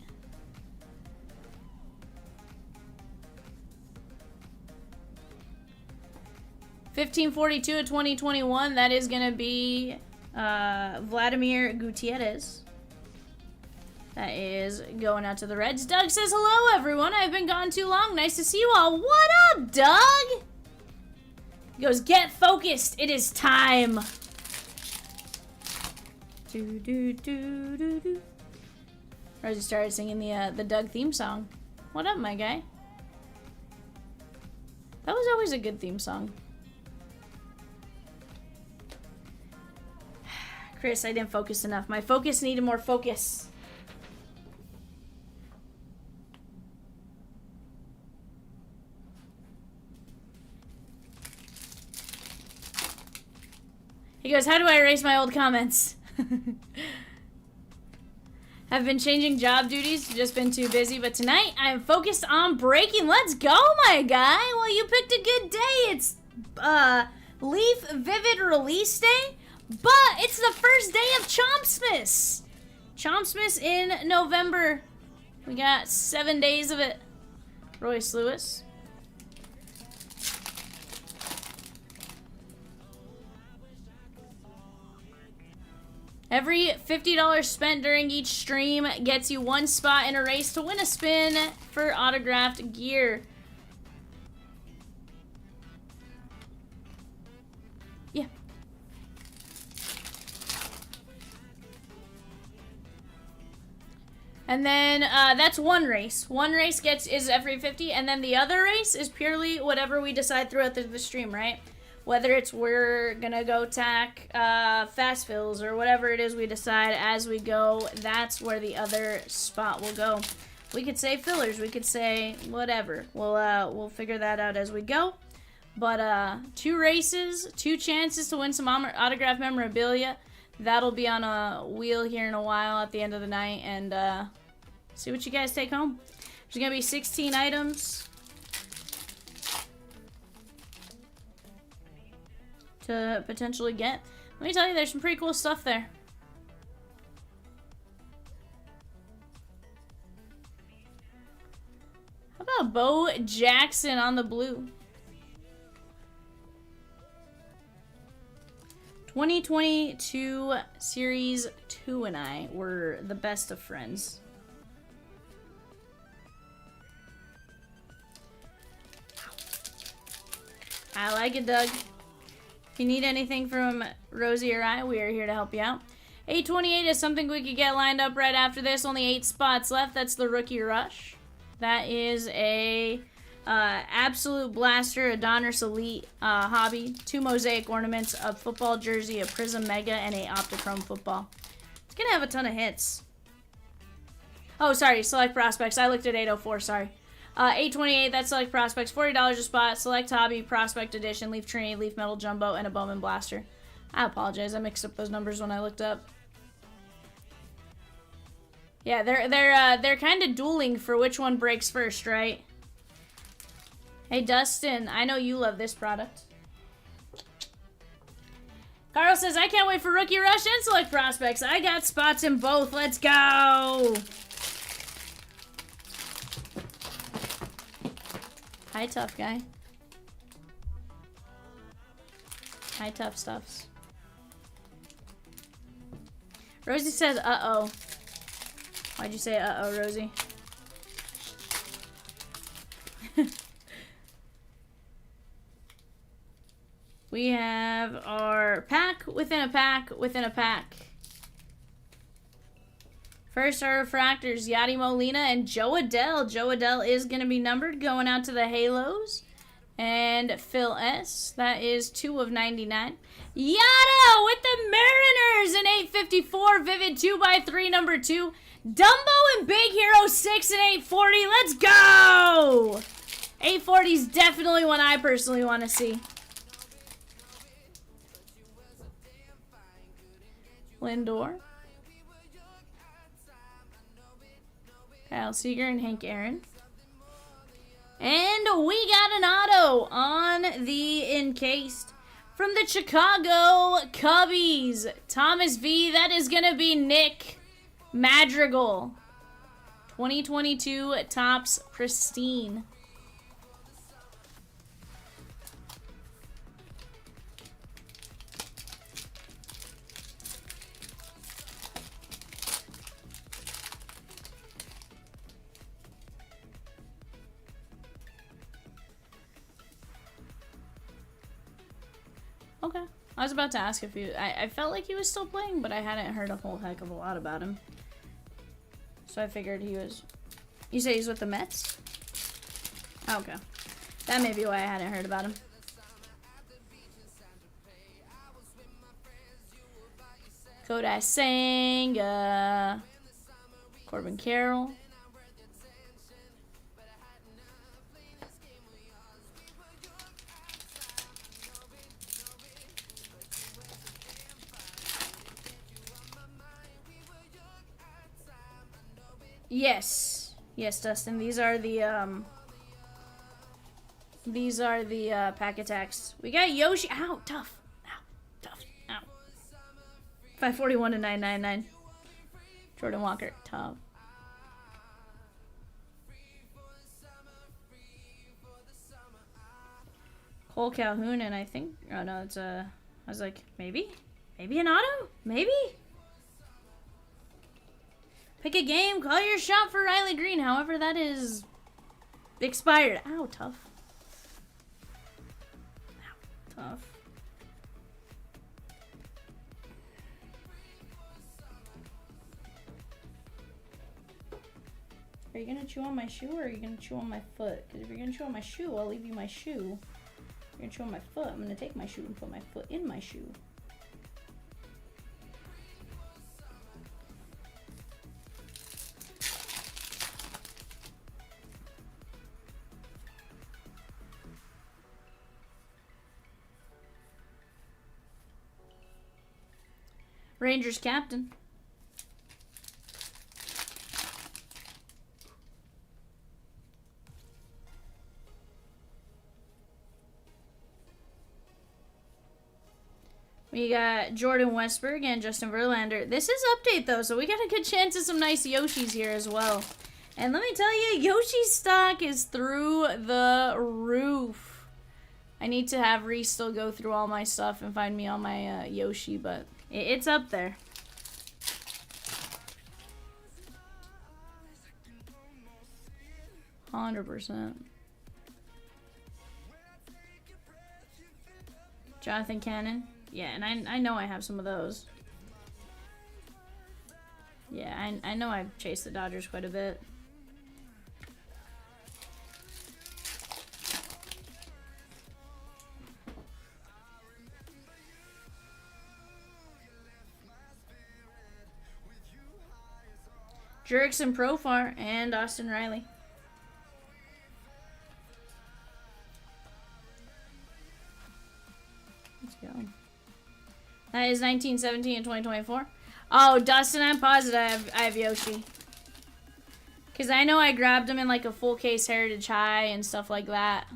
$15.42 of 2021. That is going to be Vladimir Gutierrez. That is going out to the Reds. Doug says, hello, everyone. I've been gone too long. Nice to see you all. What up, Doug? He goes, get focused. It is time. Do, do, do, do, do. Rosie started singing the Doug theme song. What up, my guy? That was always a good theme song. Chris, I didn't focus enough. My focus needed more focus. He goes, how do I erase my old comments? Have been changing job duties, just been too busy, but tonight I am focused on breaking. Let's go, my guy. Well, you picked a good day. It's Leaf Vivid release day, but it's the first day of Chompsmas. Chompsmas in November. We got 7 days of it. Royce Lewis. Every $50 spent during each stream gets you 1 spot in a race to win a spin for autographed gear. Yeah. And then that's one race. One race is every 50, and then the other race is purely whatever we decide throughout the stream, right? Whether it's we're gonna go tack fast fills or whatever it is we decide as we go, that's where the other spot will go. We could say fillers, we could say whatever. We'll figure that out as we go. But 2 races, 2 chances to win some autograph memorabilia. That'll be on a wheel here in a while at the end of the night, and see what you guys take home. There's gonna be 16 items to potentially get. Let me tell you, there's some pretty cool stuff there. How about Bo Jackson on the blue? 2022 Series 2 and I were the best of friends. I like it, Doug. If you need anything from Rosie or I, we are here to help you out. 828 is something we could get lined up right after this. Only 8 spots left. That's the Rookie Rush. That is a absolute blaster, a Donruss Elite hobby. 2 Mosaic ornaments, a football jersey, a Prizm Mega, and a Optichrome football. It's going to have a ton of hits. Oh, sorry. Select Prospects. I looked at 804. Sorry. 828, that's Select Prospects. $40 a spot. Select Hobby, Prospect Edition, Leaf Trinity, Leaf Metal Jumbo, and a Bowman Blaster. I apologize. I mixed up those numbers when I looked up. Yeah, they're kind of dueling for which one breaks first, right? Hey, Dustin, I know you love this product. Carl says, I can't wait for Rookie Rush and Select Prospects. I got spots in both. Let's go! Hi, tough guy. Hi, tough stuffs. Rosie says, uh-oh. Why'd you say uh-oh, Rosie? We have our pack within a pack within a pack. First, our refractors, Yadi Molina and Joe Adell. Joe Adell is going to be numbered, going out to the Halos. And Phil S. That is 2 of 99. Yada with the Mariners in 854. Vivid 2x3, number 2. Dumbo and Big Hero 6 and 840. Let's go! 840 is definitely one I personally want to see. Lindor. Kyle Seager and Hank Aaron. And we got an auto on the encased from the Chicago Cubbies. Thomas V. That is going to be Nick Madrigal. 2022 Topps Pristine. Okay. I was about to ask if he... I felt like he was still playing, but I hadn't heard a whole heck of a lot about him. So I figured he was... You say he's with the Mets? Oh, okay. That may be why I hadn't heard about him. Kodai Senga. Corbin Carroll. Yes. Yes, Dustin. These are the pack attacks. We got Yoshi. Ow, tough. Ow, tough. Ow. 541 to 999. Jordan Walker, tough. Cole Calhoun, and I think, oh no, it's I was like, maybe an auto? Maybe? Pick a game, call your shot for Riley Green. However, that is expired. Ow, tough. Ow, tough. Are you gonna chew on my shoe or are you gonna chew on my foot? Because if you're gonna chew on my shoe, I'll leave you my shoe. If you're gonna chew on my foot, I'm gonna take my shoe and put my foot in my shoe. Rangers captain. We got Jordan Westberg and Justin Verlander. This is update though, so we got a good chance of some nice Yoshis here as well. And let me tell you, Yoshi's stock is through the roof. I need to have Reese still go through all my stuff and find me all my Yoshi, but it's up there. Jonathan Cannon. Yeah, and I know I have some of those. Yeah, I know I've chased the Dodgers quite a bit. Jurickson Profar and Austin Riley. Let's go. That is 1917 and 2024. Oh, Dustin, I'm positive I have Yoshi. Because I know I grabbed him in like a full case Heritage High and stuff like that.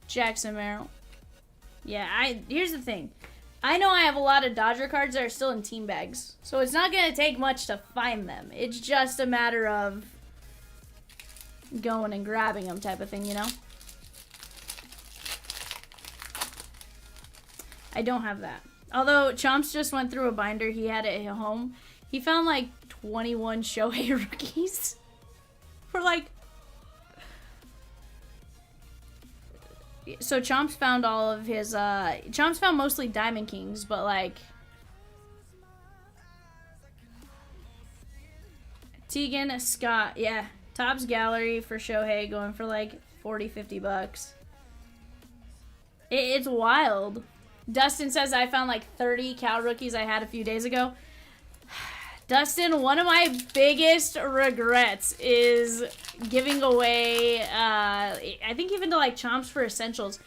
Jackson Merrill. Yeah, here's the thing. I know I have a lot of Dodger cards that are still in team bags. So it's not going to take much to find them. It's just a matter of going and grabbing them type of thing, you know? I don't have that. Although Chomps just went through a binder he had at home. He found like 21 Shohei rookies. For like... So Chomps found all of his, Chomps found mostly Diamond Kings, but like... Tegan, Scott, yeah. Topps Gallery for Shohei going for like 40, 50 bucks. It's wild. Dustin says I found like 30 Cal rookies I had a few days ago. Dustin, one of my biggest regrets is giving away, I think even to like Chomps for Essentials,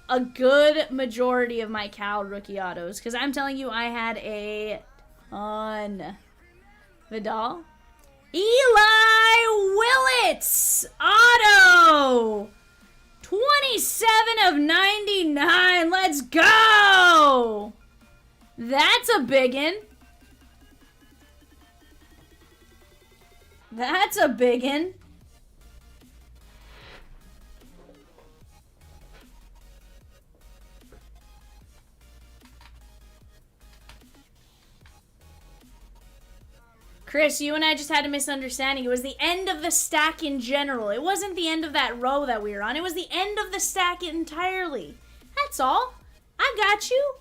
a good majority of my Cal rookie autos. Because I'm telling you, I had a ton. Vidal. Eli Willits auto. 27 of 99. Let's go. That's a biggin. That's a biggin. Chris, you and I just had a misunderstanding. It was the end of the stack in general. It wasn't the end of that row that we were on. It was the end of the stack entirely. That's all. I got you.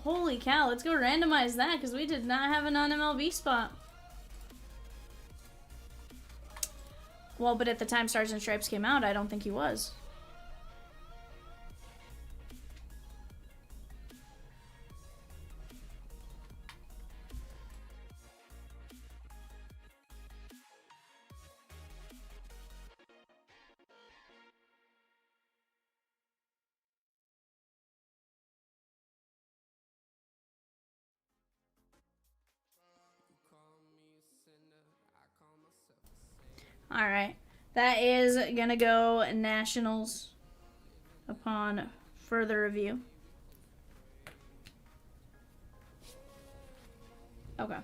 Holy cow, let's go randomize that because we did not have a non-MLB spot. Well, but at the time Stars and Stripes came out, I don't think he was. All right, that is gonna go Nationals upon further review. Okay.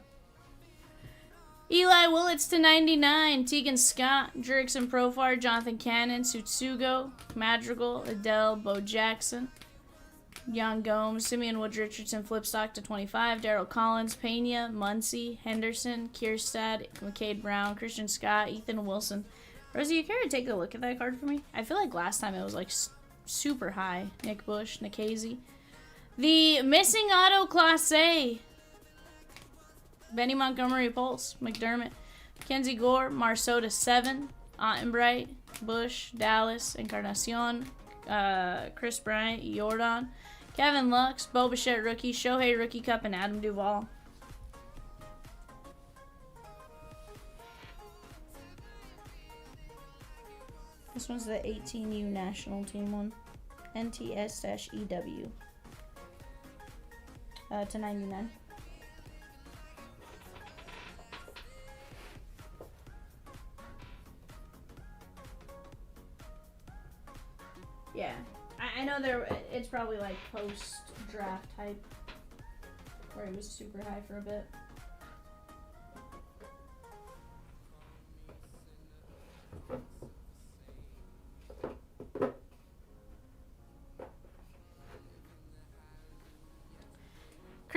Eli Willits to 99, Tegan Scott, Jurickson Profar, Jonathan Cannon, Sutsugo, Madrigal, Adele, Bo Jackson, Jan Gomes, Simeon Woods Richardson, Flipstock to 25, Darryl Collins, Pena, Muncy, Henderson, Kierstad, McCade Brown, Christian Scott, Ethan Wilson. Rosie, you care to take a look at that card for me? I feel like last time it was like super high. Nick Bush, Nikhazy. The missing auto Class A. Benny Montgomery Pulse, McDermott, Kenzie Gore, Marceau to 7, Ottenbright, Bush, Dallas, Encarnacion, Chris Bryant, Jordan, Kevin Lux, Bo Bichette rookie, Shohei rookie cup, and Adam Duvall. This one's the 18U national team one. NTS-EW. To 99. Yeah, I know it's probably like post-draft type, where it was super high for a bit.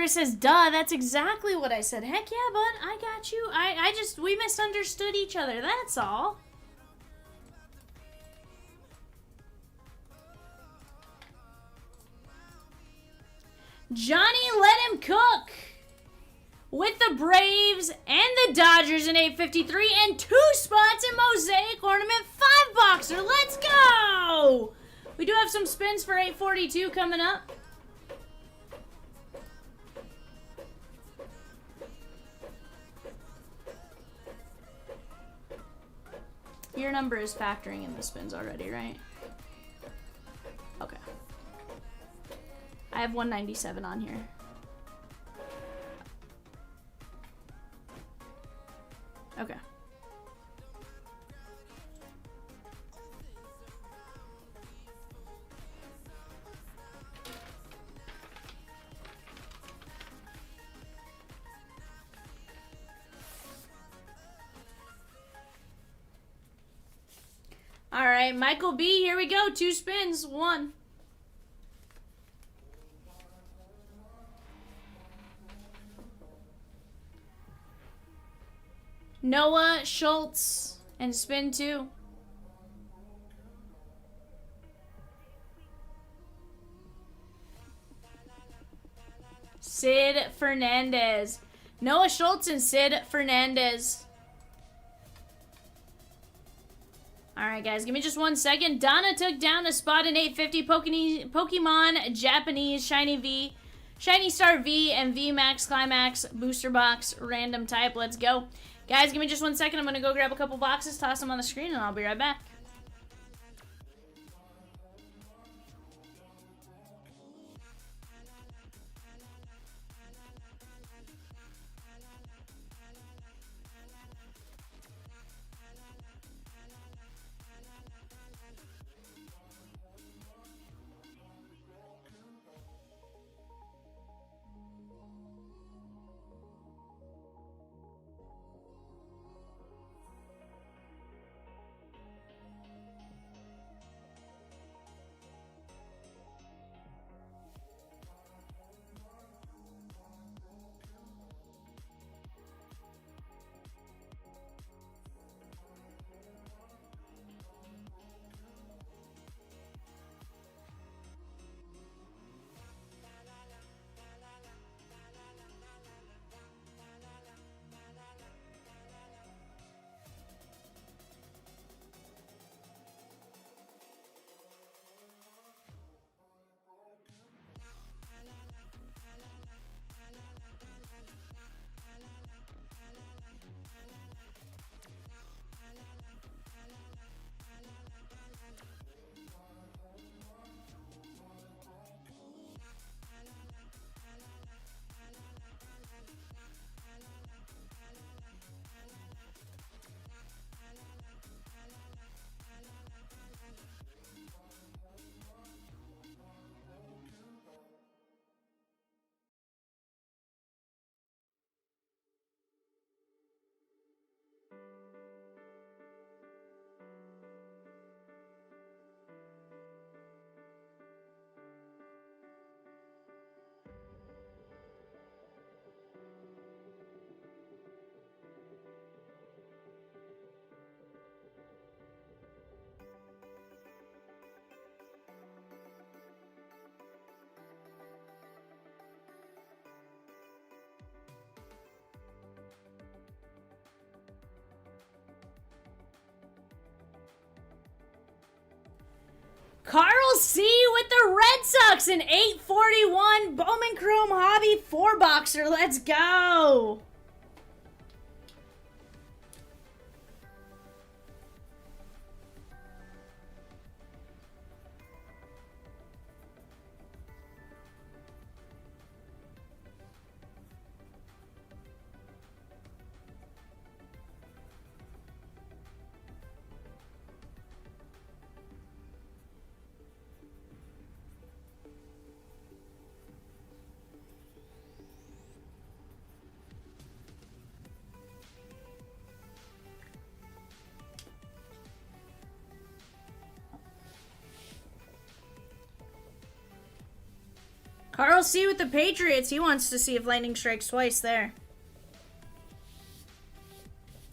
Chris says, duh, that's exactly what I said. Heck yeah, bud, I got you. We misunderstood each other, that's all. Johnny Let Him Cook with the Braves and the Dodgers in 853 and 2 spots in Mosaic Ornament 5-boxer. Let's go! We do have some spins for 842 coming up. Your number is factoring in the spins already, right? Okay. I have 197 on here. Okay. All right, Michael B, here we go. 2 spins, 1. Noah Schultz and spin 2. Sid Fernandez. Noah Schultz and Sid Fernandez. Alright, guys, give me just 1 second. Donna took down a spot in 850. Pokemon Japanese Shiny V, Shiny Star V, and V Max Climax Booster Box Random Type. Let's go. Guys, give me just 1 second. I'm going to go grab a couple boxes, toss them on the screen, and I'll be right back. Carl C with the Red Sox in 841. Bowman Chrome Hobby 4-boxer. Let's go. Carl C with the Patriots. He wants to see if lightning strikes twice there.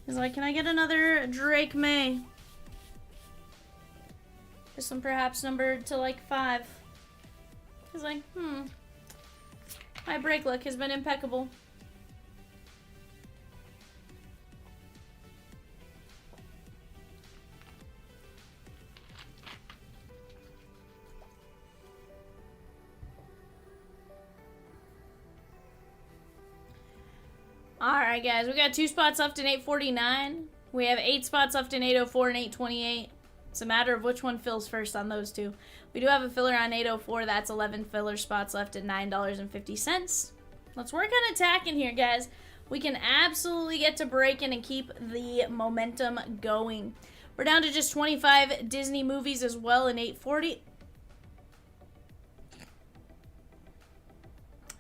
He's like, can I get another Drake May? This one perhaps numbered to like 5. He's like, my break luck has been impeccable. Alright guys, we got 2 spots left in 849. We have 8 spots left in 804 and 828. It's a matter of which one fills first on those two. We do have a filler on 804. That's 11 filler spots left at $9.50. Let's work on attacking here, guys. We can absolutely get to breaking and keep the momentum going. We're down to just 25 Disney movies as well in 840.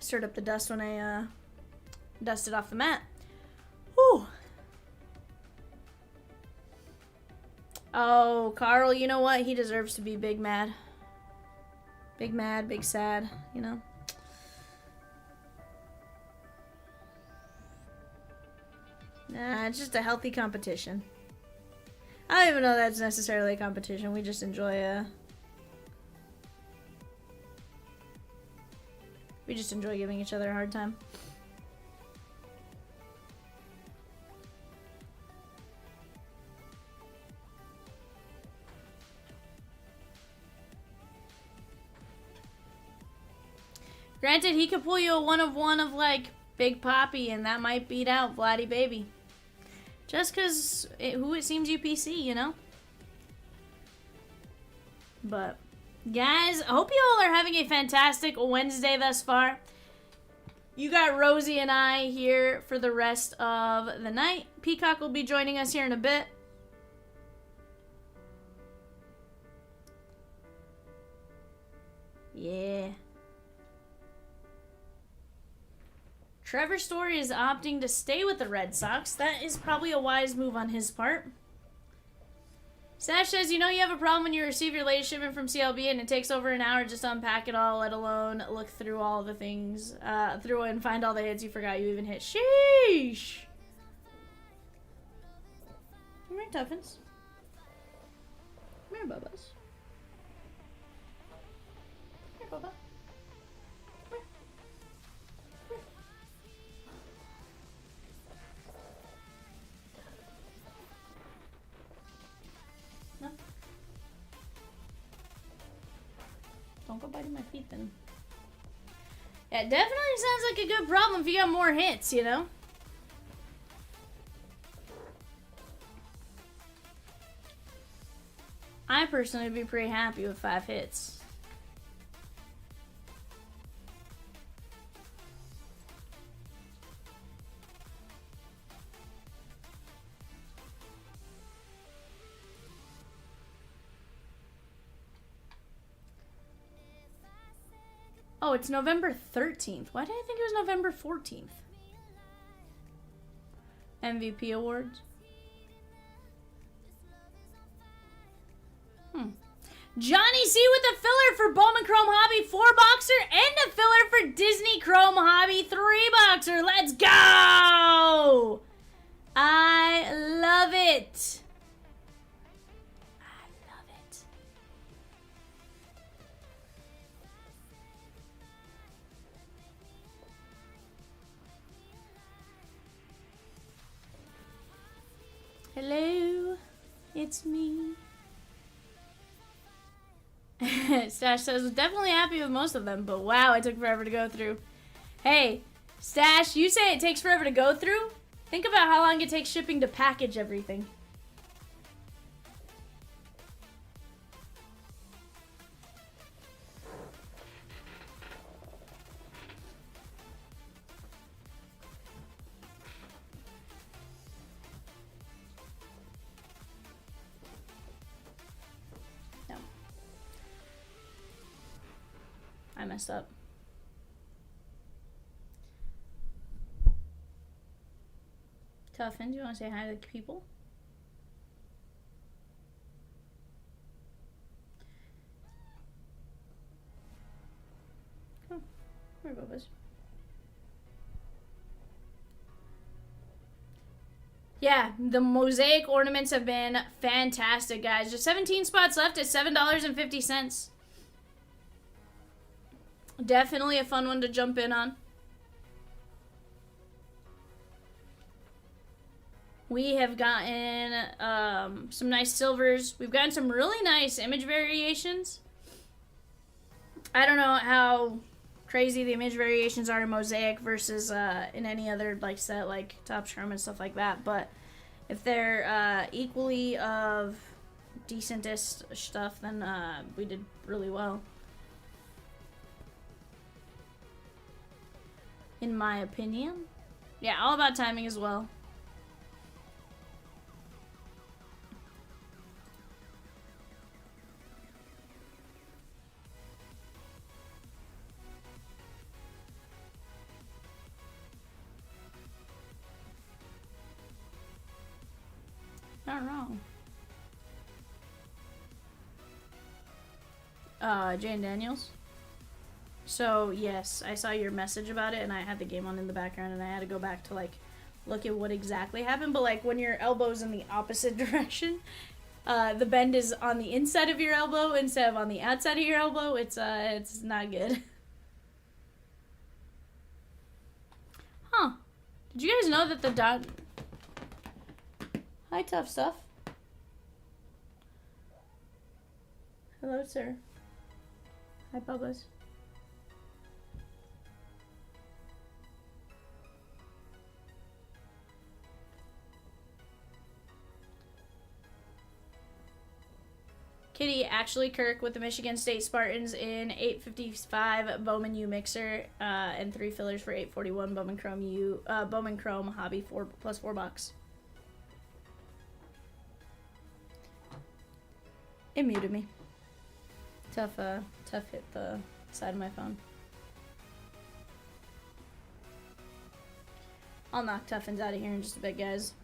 Stirred up the dust when I dusted off the mat. Whew. Oh, Carl, you know what? He deserves to be big mad. Big mad, big sad, you know? Nah, it's just a healthy competition. I don't even know that's necessarily a competition. We just enjoy, we just enjoy giving each other a hard time. Granted, he could pull you a 1 of 1 of, like, Big Poppy, and that might beat out Vladdy Baby. Just because who it seems UPC, you know? But, guys, I hope you all are having a fantastic Wednesday thus far. You got Rosie and I here for the rest of the night. Peacock will be joining us here in a bit. Yeah. Trevor Story is opting to stay with the Red Sox. That is probably a wise move on his part. Sash says, you know you have a problem when you receive your latest shipment from CLB and it takes over an hour just to unpack it all, let alone look through all the things, through and find all the hits you forgot you even hit. Sheesh! Come here, Tuffins. Come here, Bubbas. Come here, Bubba. No. Don't go biting my feet then. Yeah, it definitely sounds like a good problem if you got more hits, you know? I personally would be pretty happy with 5 hits. Oh, it's November 13th. Why did I think it was November 14th? MVP awards. Johnny C with the filler for Bowman Chrome Hobby 4-boxer and a filler for Disney Chrome Hobby 3-boxer. Let's go! I love it. Hello, it's me. Stash says, was definitely happy with most of them, but wow, it took forever to go through. Hey, Stash, you say it takes forever to go through? Think about how long it takes shipping to package everything. I messed up. Tuffin, do you want to say hi to the people? Cool. Where Bubba's? Yeah, the Mosaic ornaments have been fantastic, guys. Just 17 spots left at $7.50. Definitely a fun one to jump in on. We have gotten some nice silvers. We've gotten some really nice image variations. I don't know how crazy the image variations are in Mosaic versus in any other like set like Top Shroom and stuff like that, but if they're equally of decentest stuff, then we did really well, in my opinion. Yeah, all about timing as well. Not wrong. Jane Daniels. So, yes, I saw your message about it, and I had the game on in the background, and I had to go back to, like, look at what exactly happened. But, like, when your elbow's in the opposite direction, the bend is on the inside of your elbow instead of on the outside of your elbow. It's not good. Huh. Did you guys know that the dog... Hi, Tough Stuff. Hello, sir. Hi, Bubba's. Kitty Ashley Kirk with the Michigan State Spartans in 855 Bowman U mixer and 3 fillers for 841 Bowman Chrome Hobby 4+4 box. It muted me. Tough hit the side of my phone. I'll knock Tuffins out of here in just a bit, guys.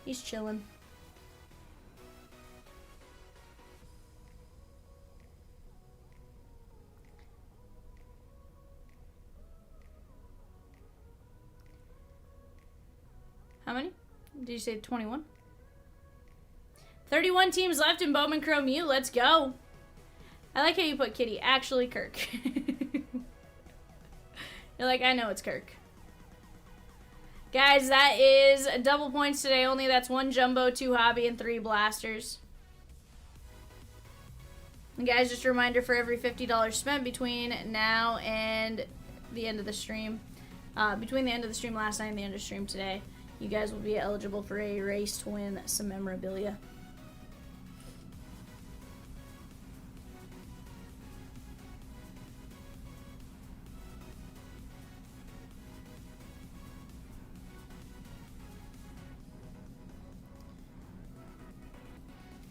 He's chilling. How many? Did you say 21? 31 teams left in Bowman Chrome U. Let's go. I like how you put Kitty Ashley Kirk. You're like, I know it's Kirk. Guys, that is double points today only. That's 1 jumbo, 2 hobby, and 3 blasters. And guys, just a reminder, for every $50 spent between now and the end of the stream, between the end of the stream last night and the end of the stream today, you guys will be eligible for a race to win some memorabilia.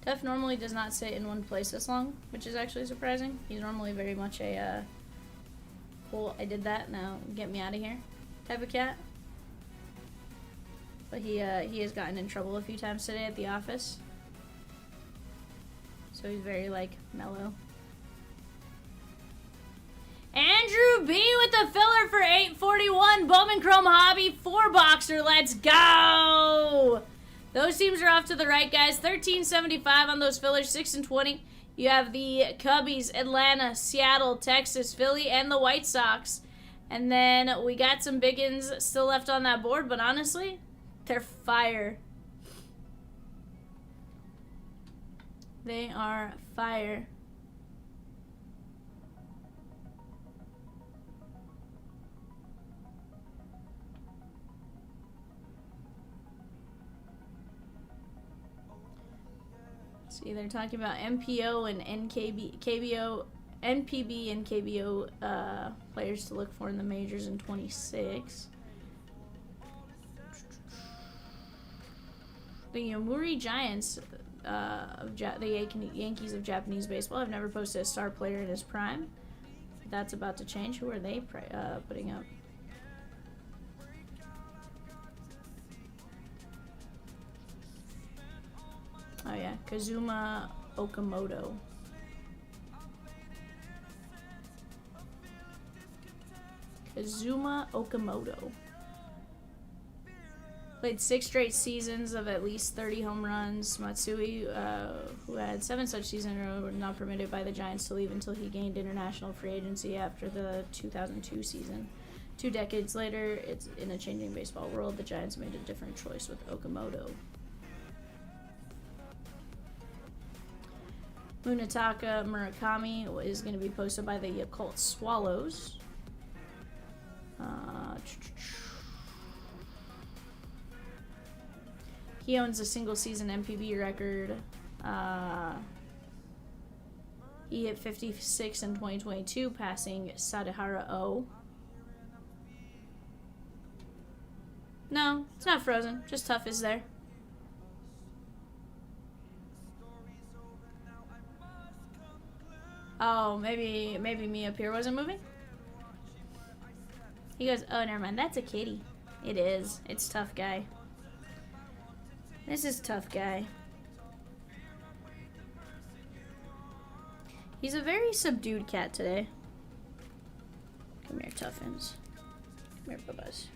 Tuff normally does not sit in one place this long, which is actually surprising. He's normally very much a cool, I did that, now get me out of here type of cat. But he has gotten in trouble a few times today at the office. So he's very, like, mellow. Andrew B with the filler for 841. Bowman Chrome Hobby 4-boxer. Let's go! Those teams are off to the right, guys. 13.75 on those fillers, 6 and 20. You have the Cubbies, Atlanta, Seattle, Texas, Philly, and the White Sox. And then we got some big ins still left on that board, but honestly, they're fire. They are fire. See, they're talking about MPO and KBO, NPB and KBO players to look for in the majors in 26. The Yomiuri Giants of the Yankees of Japanese baseball have never posted a star player in his prime. That's about to change. Who are they putting up? Oh yeah, Kazuma Okamoto. Kazuma Okamoto. Played 6 straight seasons of at least 30 home runs. Matsui, who had 7 such seasons in a row, were not permitted by the Giants to leave until he gained international free agency after the 2002 season. 2 decades later, it's in a changing baseball world, the Giants made a different choice with Okamoto. Munetaka Murakami is going to be posted by the Yakult Swallows. He owns a single season MPB record. He hit 56 in 2022, passing Sadahara O. No, it's not frozen. Just Tough is there. Oh, maybe me up here wasn't moving? He goes, oh, never mind. That's a kitty. It is. It's Tough Guy. This is Tough Guy. He's a very subdued cat today. Come here, Tuffins. Come here, Bubba's.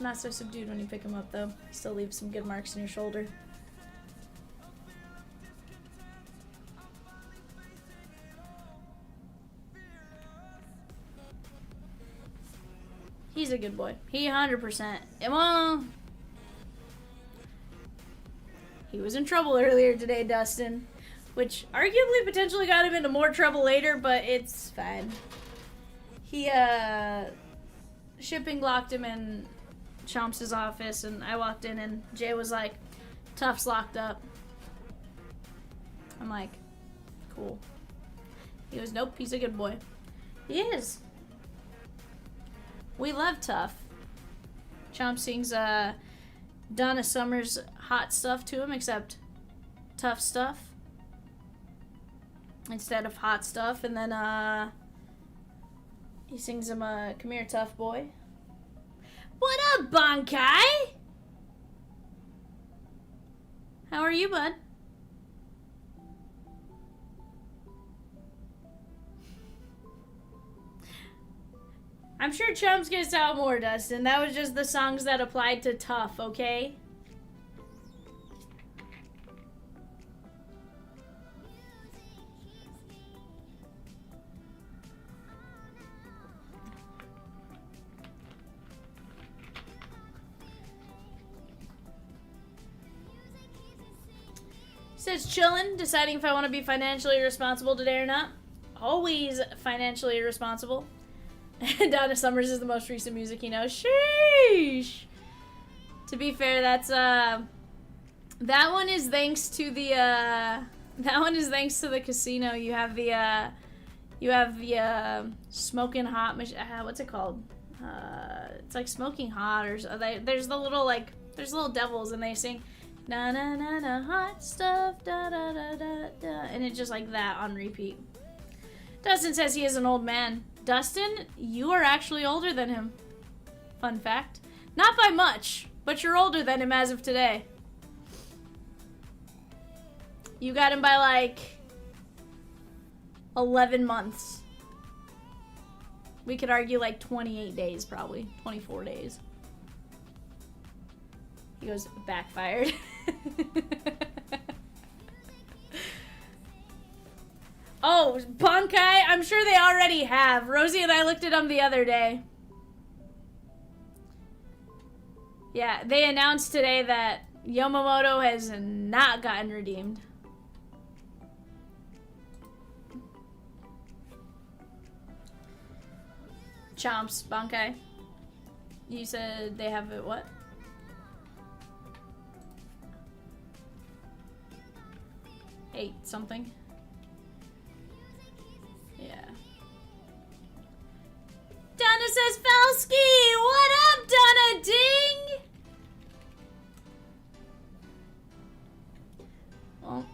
Not so subdued when you pick him up, though. He still leaves some good marks in your shoulder. He's a good boy. He 100%. Well, he was in trouble earlier today, Dustin, which arguably potentially got him into more trouble later, but it's fine. He, shipping locked him in Chomps' office, and I walked in, and Jay was like, Tough's locked up. I'm like, cool. He goes, nope, he's a good boy. He is. We love Tough. Chomp sings Donna Summer's hot stuff to him, except Tough Stuff instead of hot stuff. And then he sings him Come Here, Tough Boy. What up, Bankai? How are you, bud? I'm sure Chumps gets out more, Dustin. That was just the songs that applied to Tough, okay? Says chillin', deciding if I want to be financially irresponsible today or not. Always financially irresponsible. Donna Summers is the most recent music he knows. Sheesh. To be fair, that's that one is thanks to the casino. You have the smoking hot what's it called? It's like smoking hot or there's the little there's little devils and they sing na na na na hot stuff da da da da da, and it's just like that on repeat. Dustin says he is an old man. Dustin, you are actually older than him. Fun fact. Not by much, but you're older than him as of today. You got him by like 11 months. We could argue like 28 days probably. 24 days. He goes, backfired. Oh, Bankai, I'm sure they already have. Rosie and I looked at them the other day. Yeah, they announced today that Yamamoto has not gotten redeemed. Chomps, Bankai. You said they have it, what? Eight something. Yeah. Donna says, Falski! What up, Donna Ding? Well,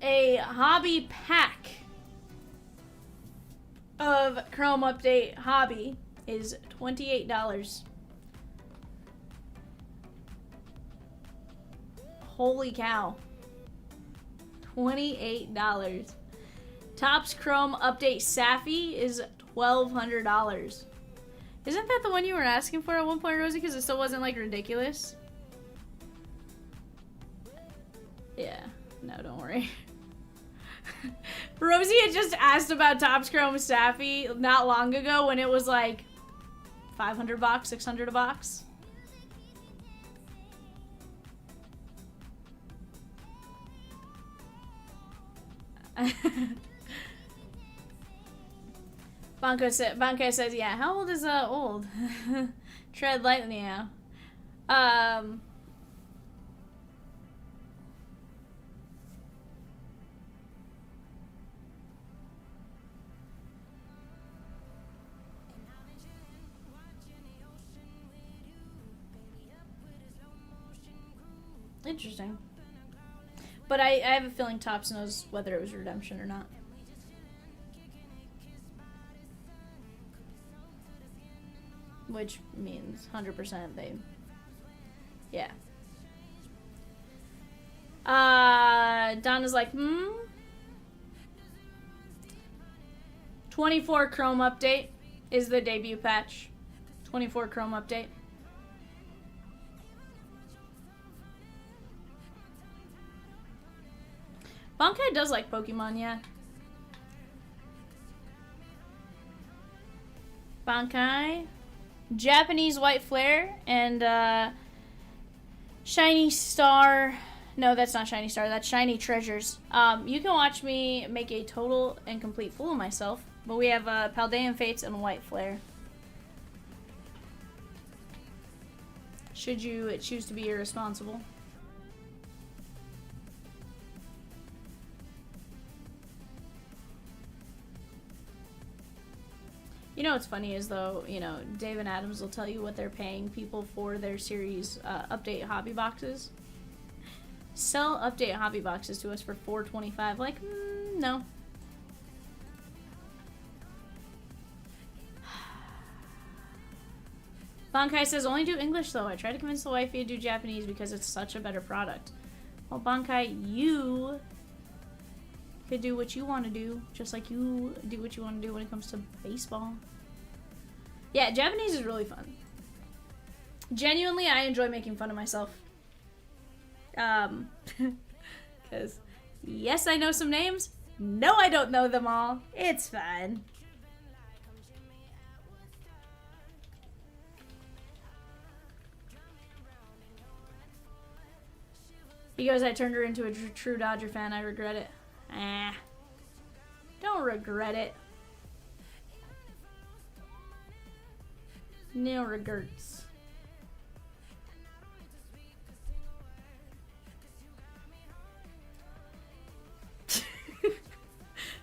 a hobby pack of Chrome Update Hobby is $28. Holy cow. $28. Topps Chrome Update Safi is $1,200. Isn't that the one you were asking for at one point, Rosie? Because it still wasn't like ridiculous. Yeah, no, don't worry. Rosie had just asked about Topps Chrome Safi not long ago when it was like $500, $600 a box. Bankai says, yeah, how old is old? Tread lightly now. Interesting. But I have a feeling Topps knows whether it was redemption or not. Which means 100% they... Yeah. Donna's like, 24 Chrome update is the debut patch. 24 Chrome update. Bankai does like Pokemon, yeah. Bankai. Japanese White Flare and Shiny Star. No, that's not Shiny Star. That's Shiny Treasures. You can watch me make a total and complete fool of myself. But we have Paldean Fates and White Flare. Should you choose to be irresponsible. You know what's funny is, though, you know, Dave and Adams will tell you what they're paying people for their series update hobby boxes. Sell update hobby boxes to us for $4.25. Like, no. Bankai says, only do English, though. I try to convince the wifey to do Japanese because it's such a better product. Well, Bankai, you could do what you want to do, just like you do what you want to do when it comes to baseball. Yeah, Japanese is really fun. Genuinely, I enjoy making fun of myself. Because, yes, I know some names. No, I don't know them all. It's fun. He goes, I turned her into a true Dodger fan. I regret it. Don't regret it. No regrets.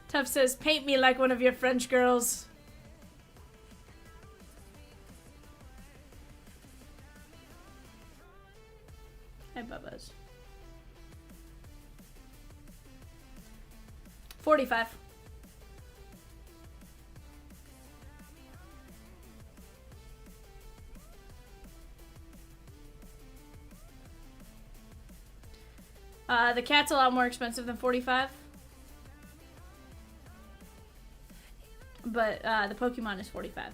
Tough says, paint me like one of your French girls. Hi, Bubba's. 45. The cat's a lot more expensive than 45. But the Pokemon is 45.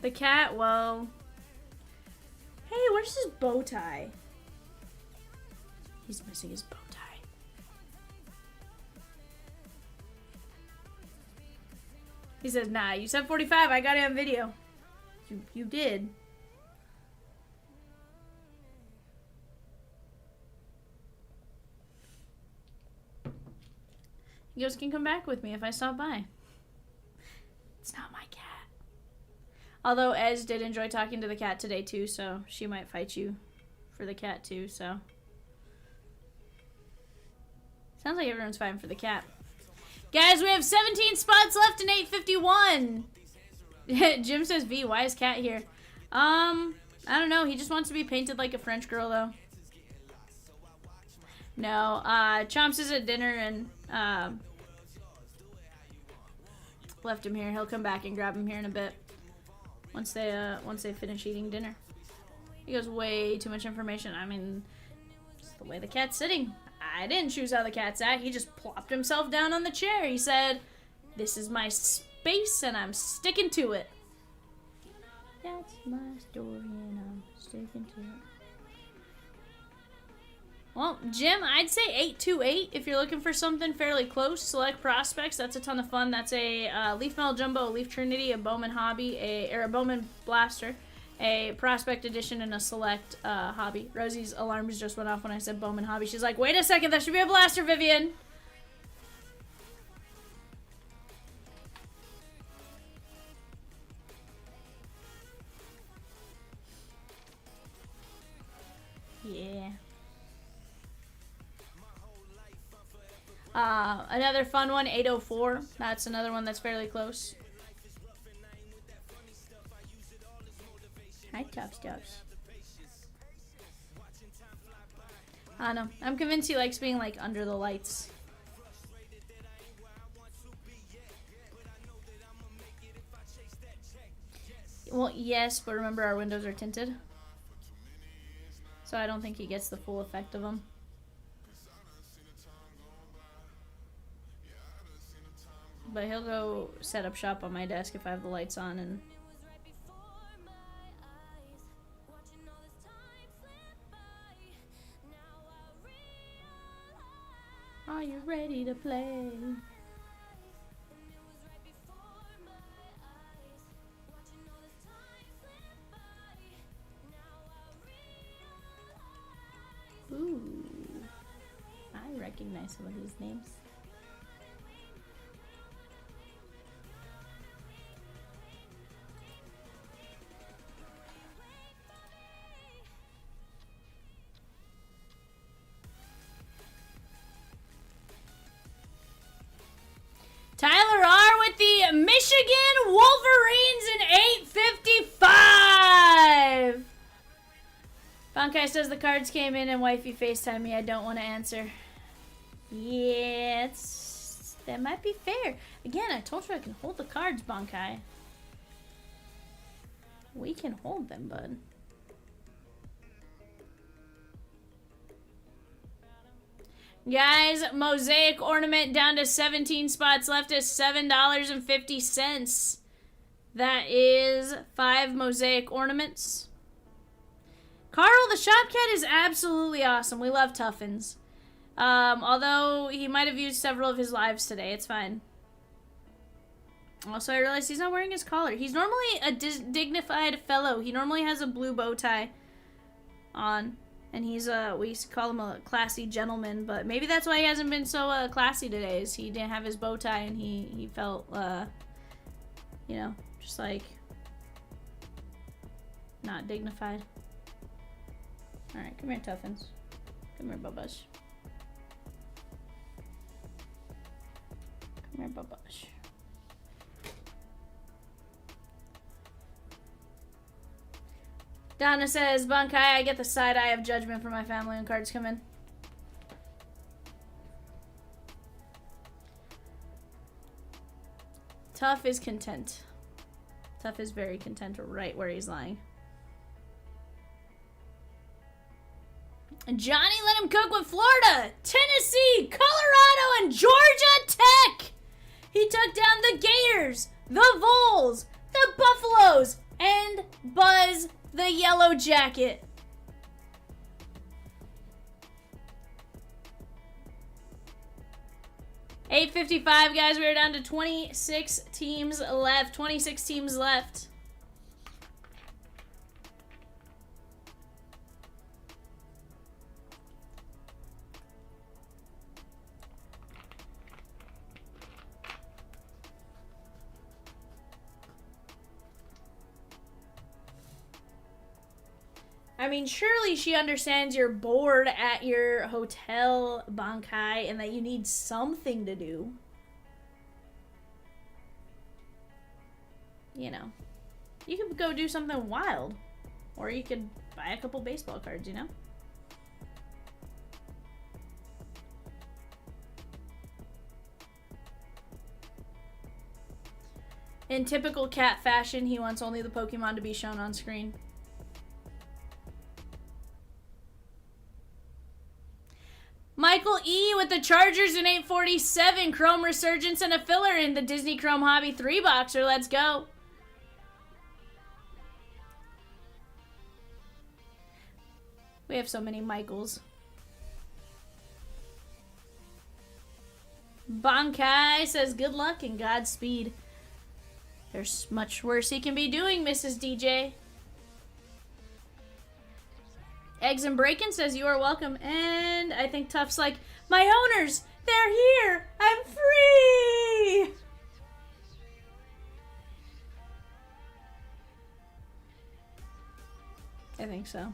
The cat, well... Hey, where's his bow tie? He's missing his bow tie. He says, nah, you said 45. I got it on video. You did. You guys can come back with me if I stop by. It's not my cat. Although Ez did enjoy talking to the cat today too, so she might fight you for the cat too, so. Sounds like everyone's fighting for the cat. Guys, we have 17 spots left in 851. Jim says, V, why is Cat here? I don't know. He just wants to be painted like a French girl, though. No, Chomps is at dinner and left him here. He'll come back and grab him here in a bit once they finish eating dinner. He goes, way too much information. I mean, The way the cat's sitting. I didn't choose how the cat sat. He just plopped himself down on the chair. He said, "This is my space and I'm sticking to it." That's my story and I'm sticking to it. Well, Jim, I'd say 828 if you're looking for something fairly close. Select prospects. That's a ton of fun. That's a Leaf Metal Jumbo, a Leaf Trinity, a Bowman Hobby, or a Bowman Blaster, a Prospect Edition, and a Select Hobby. Rosie's alarms just went off when I said Bowman Hobby. She's like, "Wait a second, that should be a Blaster, Vivian." Yeah. Another fun one, 804. That's another one that's fairly close. Hi, Top Stuffs. I don't know. I'm convinced he likes being, like, under the lights. Well, yes, but remember our windows are tinted. So I don't think he gets the full effect of them. But he'll go set up shop on my desk if I have the lights on and... Are you ready to play? Ooh. I recognize some of these names. Tyler R with the Michigan Wolverines in 855. Bankai says the cards came in and wifey FaceTime me. I don't want to answer. Yeah, that might be fair. Again, I told you I can hold the cards, Bankai. We can hold them, bud. Guys, Mosaic Ornament down to 17 spots left is $7.50. That is 5 Mosaic Ornaments. Carl, the Shop Cat is absolutely awesome. We love Tuffins. Although he might have used several of his lives today. It's fine. Also, I realized he's not wearing his collar. He's normally a dignified fellow. He normally has a blue bow tie on. And he's, we used to call him a classy gentleman, but maybe that's why he hasn't been so, classy today, is he didn't have his bow tie and he felt, you know, just like, not dignified. Alright, come here, Tuffins. Come here, Bubbash. Come here, Bubbash. Donna says, Bankai, I get the side eye of judgment from my family when cards come in. Tough is content. Tough is very content right where he's lying. And Johnny let him cook with Florida, Tennessee, Colorado, and Georgia Tech. He took down the Gators, the Vols, the Buffaloes, and Buzz the Yellow Jacket. $8.55, guys. We're down to 26 teams left. 26 teams left. I mean, surely she understands you're bored at your hotel, Bankai, and that you need something to do. You know. You could go do something wild. Or you could buy a couple baseball cards, you know? In typical cat fashion, he wants only the Pokemon to be shown on screen. Michael E. with the Chargers in 847. Chrome Resurgence and a filler in the Disney Chrome Hobby 3-boxer. Let's go. We have so many Michaels. Bankai says good luck and Godspeed. There's much worse he can be doing, Mrs. DJ. Eggs and Breakin' says you are welcome. And I think Tuff's like, my owners, they're here. I'm free. I think so.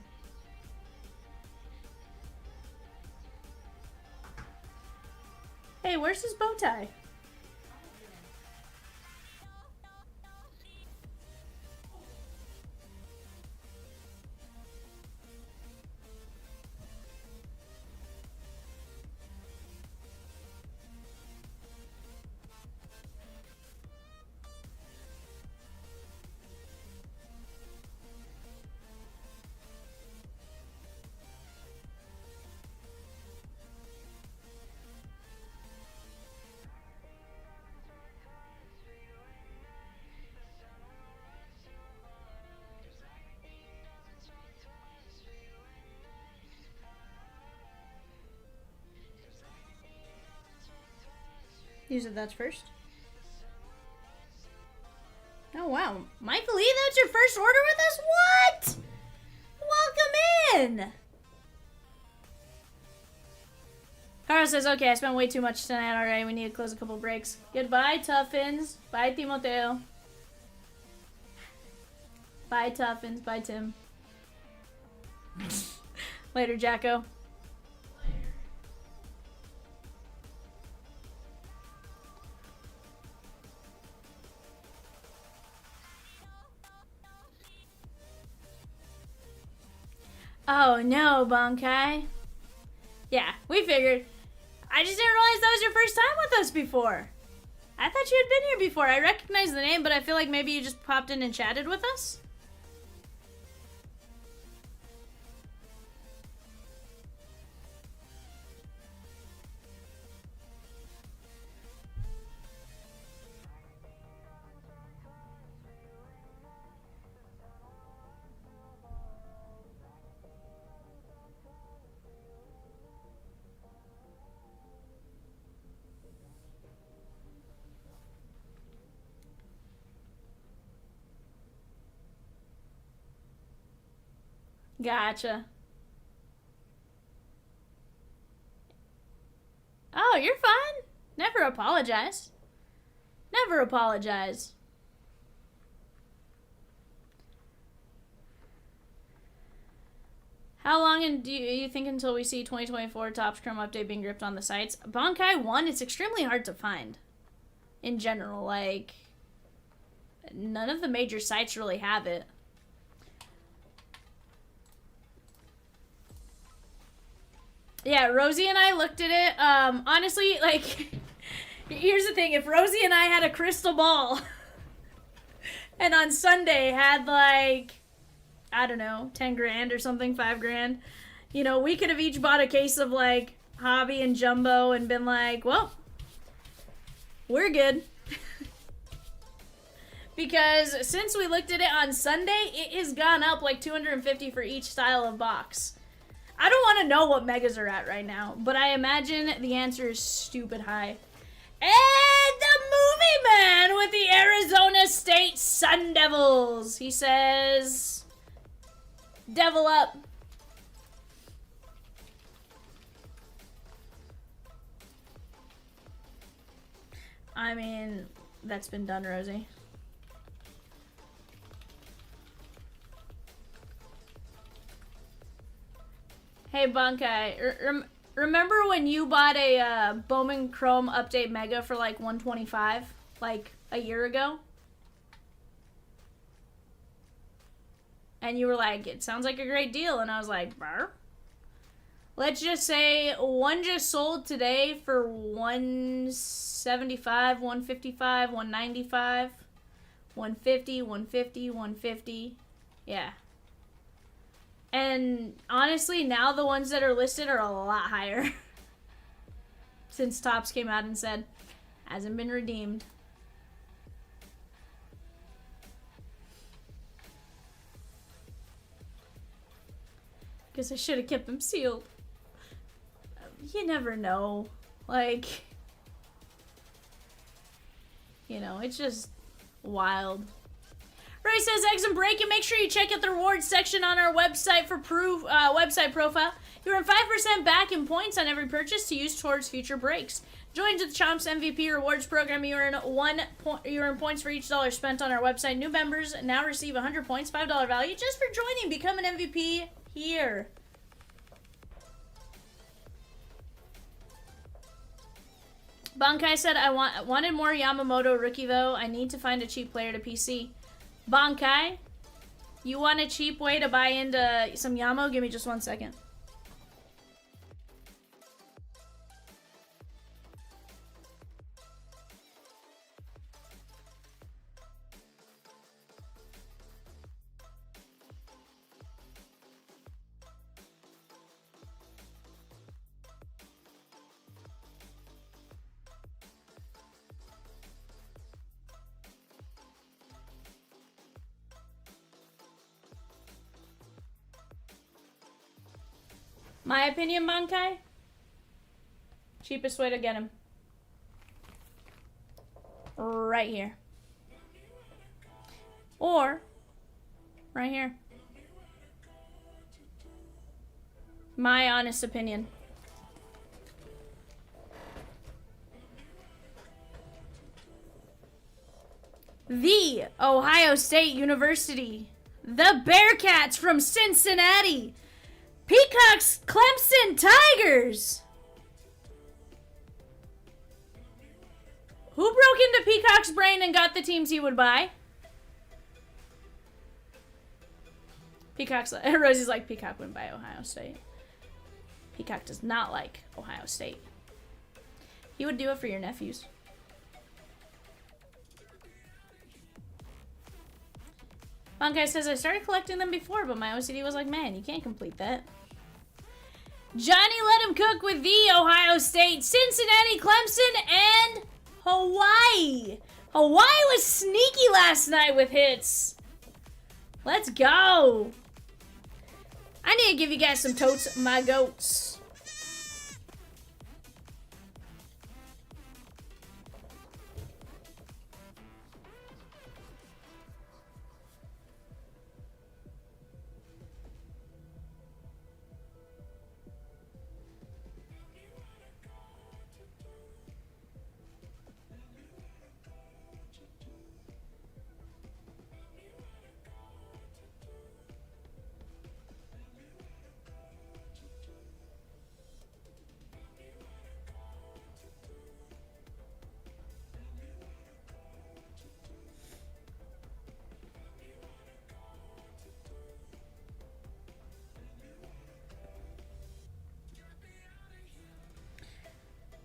Hey, where's his bow tie? You said that's first? Oh, wow. Michael E., that's your first order with us? What? Welcome in. Carl says, okay, I spent way too much tonight already. We need to close a couple breaks. Goodbye, Tuffins. Bye, Timoteo. Bye, Tuffins. Bye, Tim. Later, Jacko. Oh no, Bankai. Yeah, we figured. I just didn't realize that was your first time with us before. I thought you had been here before. I recognize the name, but I feel like maybe you just popped in and chatted with us. Gotcha. Oh, you're fine. Never apologize. Never apologize. How long do you think until we see 2024 Topps Chrome update being gripped on the sites? Bankai 1, it's extremely hard to find. In general, like, none of the major sites really have it. Yeah, Rosie and I looked at it. Honestly, like, here's the thing. If Rosie and I had a crystal ball and on Sunday had, like, I don't know, 10 grand or something, 5 grand, you know, we could have each bought a case of, like, Hobby and Jumbo and been like, well, we're good. Because since we looked at it on Sunday, it has gone up like 250 for each style of box. I don't want to know what megas are at right now, but I imagine the answer is stupid high. And the movie man with the Arizona State Sun Devils. He says, devil up. I mean, that's been done, Rosie. Hey, Bankai, remember when you bought a Bowman Chrome Update Mega for like 125, like a year ago? And you were like, it sounds like a great deal. And I was like, brr. Let's just say one just sold today for 175, 155, 195, 150, 150, 150. Yeah. And honestly, now the ones that are listed are a lot higher. since Topps came out and said, hasn't been redeemed. Guess I should have kept them sealed. You never know. Like, you know, it's just wild. Ray says, eggs and break, and make sure you check out the rewards section on our website for website profile. You earn 5% back in points on every purchase to use towards future breaks. Join the Chomps MVP rewards program. You earn points for each dollar spent on our website. New members now receive 100 points, $5 value just for joining. Become an MVP here. Bankai said, I wanted more Yamamoto rookie though. I need to find a cheap player to PC. Bankai, you want a cheap way to buy into some Yamo? Give me just 1 second. My opinion, Bankai? Cheapest way to get him. Right here. Or, right here. My honest opinion. The Ohio State University. The Bearcats from Cincinnati. Peacock's Clemson Tigers. Who broke into Peacock's brain and got the teams he would buy? Rosie's like, Peacock wouldn't buy Ohio State. Peacock does not like Ohio State. He would do it for your nephews. Bankai says, I started collecting them before, but my OCD was like, man, you can't complete that. Johnny let him cook with the Ohio State, Cincinnati, Clemson, and Hawaii. Hawaii was sneaky last night with hits. Let's go. I need to give you guys some totes, my goats.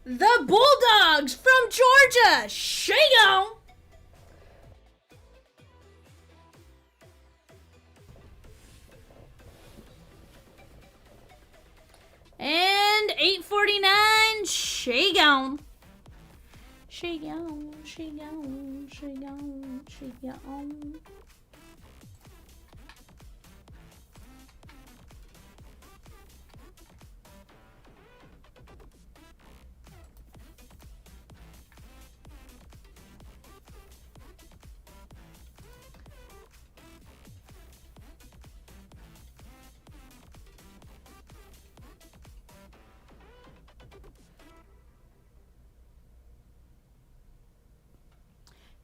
The Bulldogs from Georgia. Shake on. And 849. Shake on. Shake on. Shake on. Shake on. Shake on.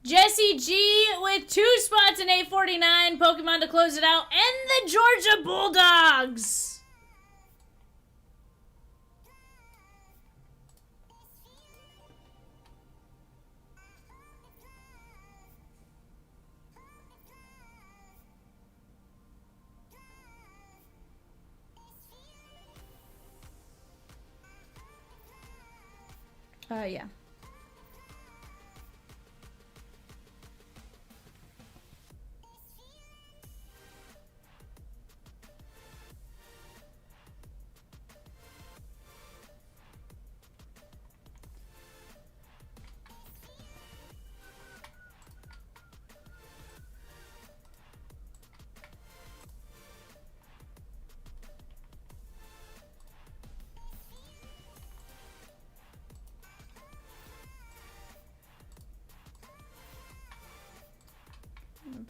Jesse G with 2 spots in 849. Pokemon to close it out. And the Georgia Bulldogs. Yeah.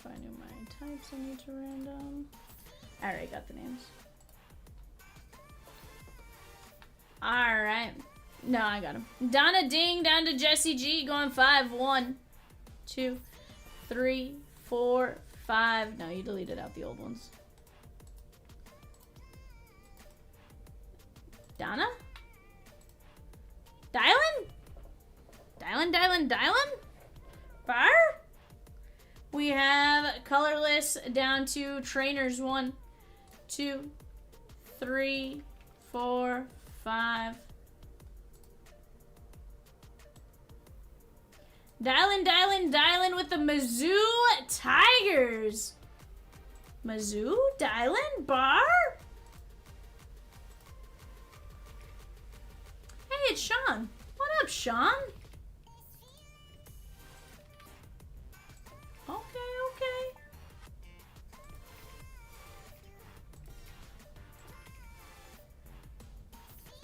if I knew my types, I need to random. Alright, got the names. Alright. No, I got him. Donna Ding down to Jesse G going 5. 1, 2, 3, 4, 5. No, you deleted out the old ones. Donna? Dylan? Dylan? Bar? We have colorless down to trainers. 1, 2, 3, 4, 5. Dylan with the Mizzou Tigers. Mizzou? Dylan? Bar? Hey, it's Sean. What up, Sean? Okay.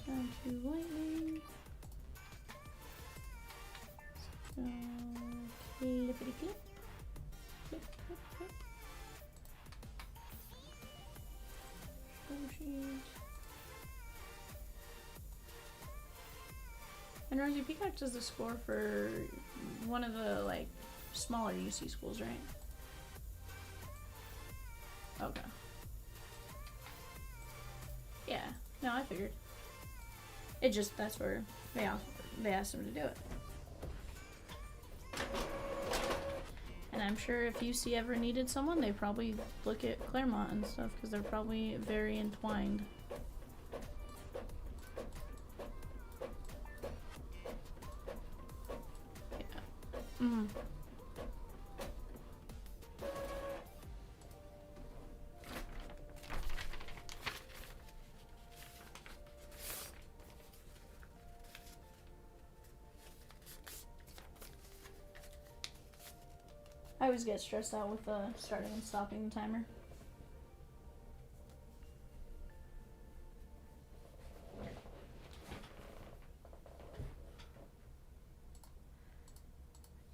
Down to lightning. So, clippity clip. Clip. And Rosie Peacock does the score for one of the like smaller UC schools, right? Okay. Yeah. No, I figured. It just that's where they asked him to do it. And I'm sure if UC ever needed someone, they probably look at Claremont and stuff because they're probably very entwined. Yeah. I always get stressed out with starting and stopping the timer.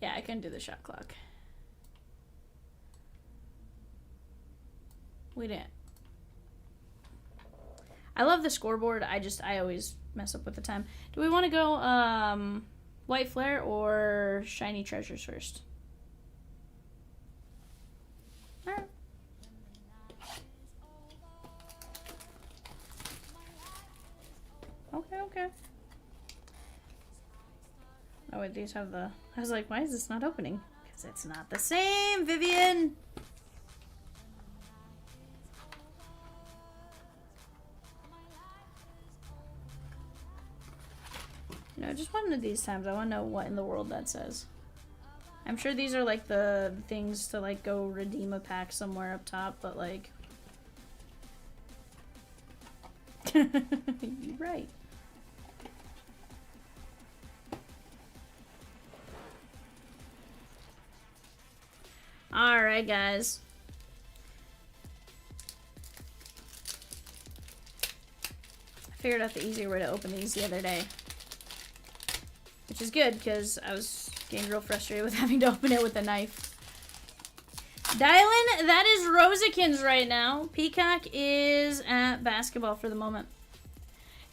Yeah, I can do the shot clock. We didn't. I love the scoreboard. I always mess up with the time. Do we want to go White Flare or Shiny Treasures first? Alright. Okay. Oh wait, these have the... I was like, why is this not opening? Because it's not the same, Vivian! You know, just one of these times, I want to know what in the world that says. I'm sure these are like the things to like go redeem a pack somewhere up top, but like... You're right. Alright, guys. I figured out the easier way to open these the other day. Which is good, because I was getting real frustrated with having to open it with a knife. Dylan, that is Rosikins right now. Peacock is at basketball for the moment.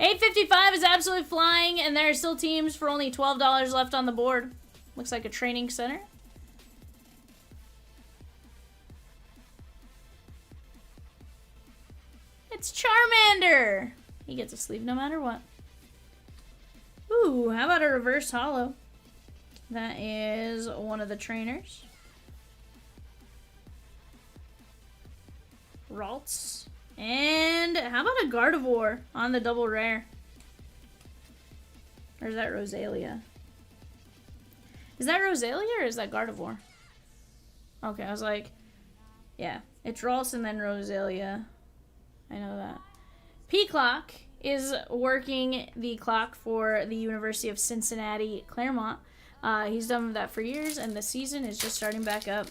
855 is absolutely flying, and there are still teams for only $12 left on the board. Looks like a training center. It's Charmander. He gets a sleeve no matter what. Ooh, how about a reverse holo? That is one of the trainers. Ralts. And how about a Gardevoir on the double rare? Or is that Rosalia? Is that Rosalia or is that Gardevoir? Okay, I was like, yeah, it's Ralts and then Rosalia. I know that. P-Clock is working the clock for the University of Cincinnati Claremont. He's done that for years, and the season is just starting back up.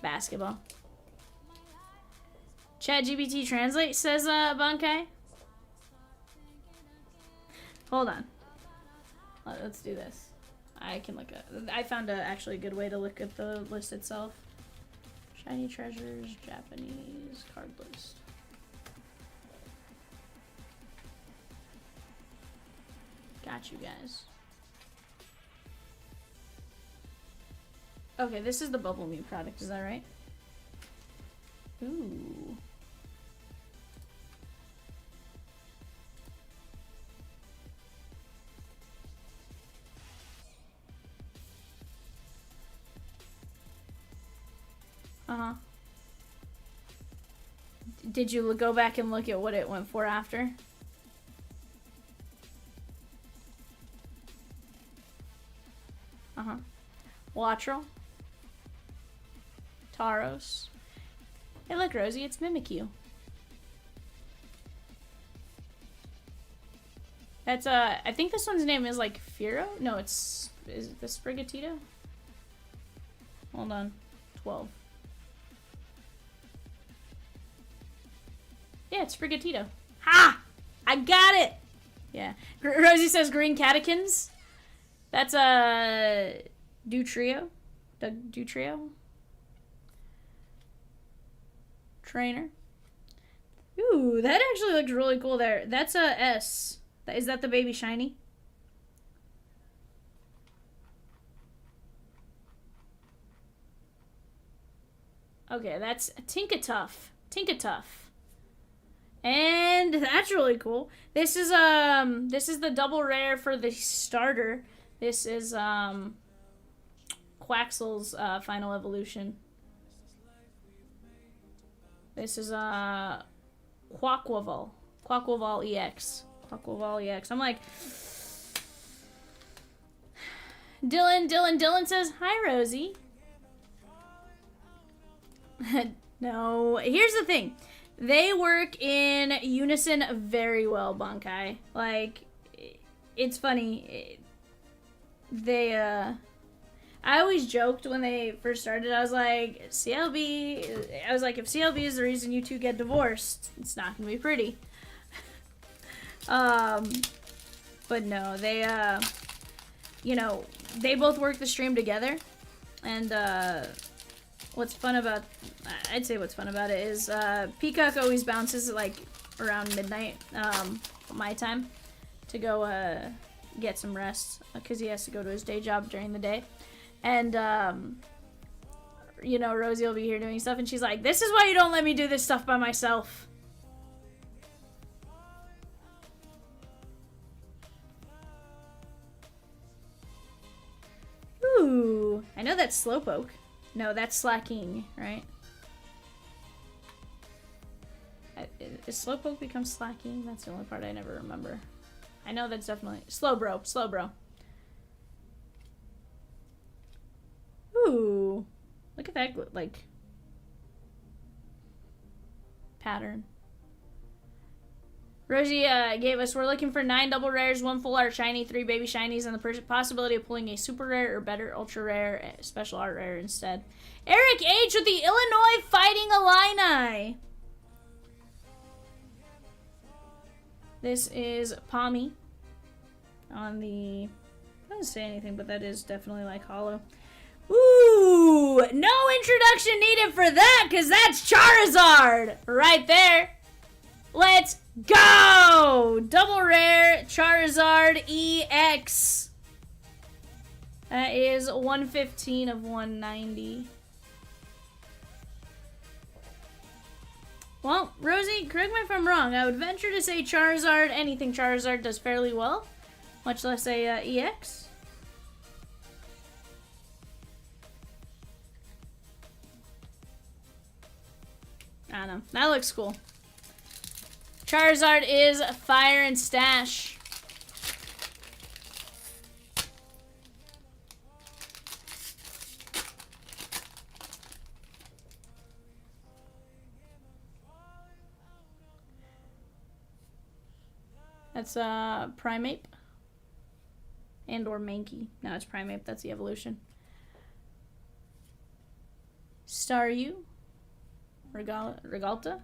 Basketball. ChatGPT translate, says Bankai. Hold on. Let's do this. I can look at. I found actually a good way to look at the list itself. Shiny treasures, Japanese card list. Got you guys. Okay, this is the Bubble Me product. Is that right? Ooh. Uh-huh. Did you go back and look at what it went for after? Uh-huh. Wattrel. Tauros. Hey, look, Rosie, it's Mimikyu. That's, I think this one's name is, like, Firo? No, is it the Sprigatito? Hold on. 12. Yeah, it's Sprigatito. Ha! I got it! Yeah. Rosie says green catechins. That's a Dutrio. Dutrio. Trainer. Ooh, that actually looks really cool there. That's a S. Is that the baby shiny? Okay, that's Tinkatuff. Tinkatuff. And that's really cool. This is the double rare for the starter. This is Quaxel's final evolution. This is Quaquaval. Quaquaval EX. Quaquaval EX. I'm like Dylan says, "Hi, Rosie." No, here's the thing. They work in unison very well, Bankai. Like, it's funny. I always joked when they first started. I was like, CLB. I was like, if CLB is the reason you two get divorced, it's not gonna be pretty. But no, they you know, they both work the stream together, and what's fun about it is Peacock always bounces at like around midnight my time to go get some rest because he has to go to his day job during the day. And you know, Rosie will be here doing stuff and she's like, "This is why you don't let me do this stuff by myself." Ooh, I know that's Slowpoke. No, that's Slacking, right? Is Slowpoke become Slacking? That's the only part I never remember. I know that's definitely Slowbro. Ooh, look at that, like, pattern. Rosie gave us, we're looking for 9 double rares, 1 full art shiny, 3 baby shinies, and the possibility of pulling a super rare or better ultra rare special art rare instead. Eric H with the Illinois Fighting Illini. This is Pommy on the, doesn't say anything, but that is definitely like hollow. Ooh, no introduction needed for that, because that's Charizard right there. Let's go! Double rare Charizard EX. That is 115 of 190. Well, Rosie, correct me if I'm wrong. I would venture to say Charizard, anything Charizard does fairly well. Much less a EX. I don't know. That looks cool. Charizard is Fire and Stash. That's Primeape. And or Mankey. No, it's Primeape. That's the evolution. Staryu. Regalta.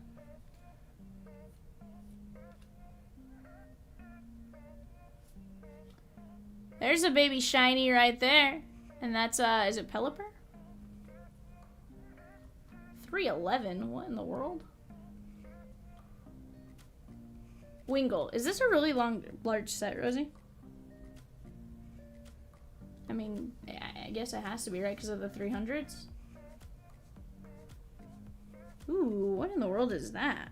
There's a baby shiny right there. And that's, is it Pelipper? 311? What in the world? Wingull. Is this a really large set, Rosie? I mean, I guess it has to be, right? Because of the 300s? Ooh, what in the world is that?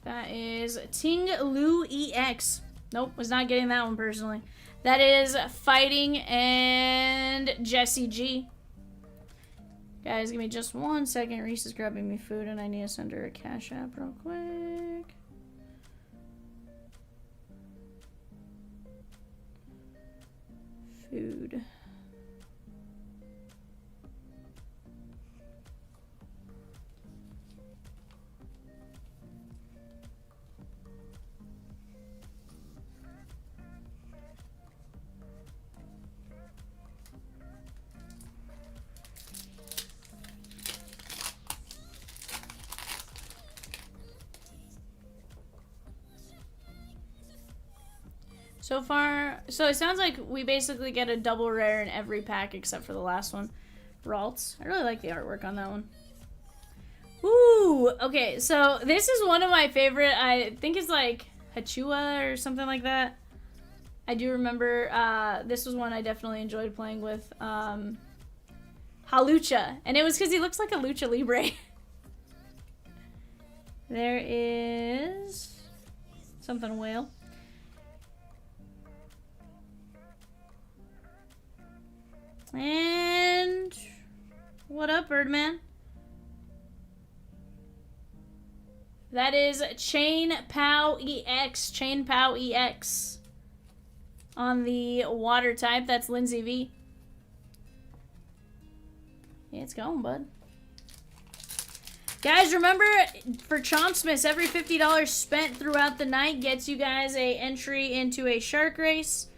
That is Ting Lu EX. Nope, was not getting that one personally. That is Fighting and Jesse G. Guys, give me just 1 second. Reese is grabbing me food and I need to send her a Cash App real quick. Food. So far, so it sounds like we basically get a double rare in every pack except for the last one. Ralts. I really like the artwork on that one. Ooh, okay, so this is one of my favorite, I think it's like Hachua or something like that. I do remember, this was one I definitely enjoyed playing with, Halucha. And it was because he looks like a Lucha Libre. There is something whale. And what up, Birdman? That is Chain Pow EX. Chain Pow EX. On the water type, that's Lindsay V. Yeah, it's going, bud. Guys, remember, for Chomps Miss, every $50 spent throughout the night gets you guys a entry into a shark race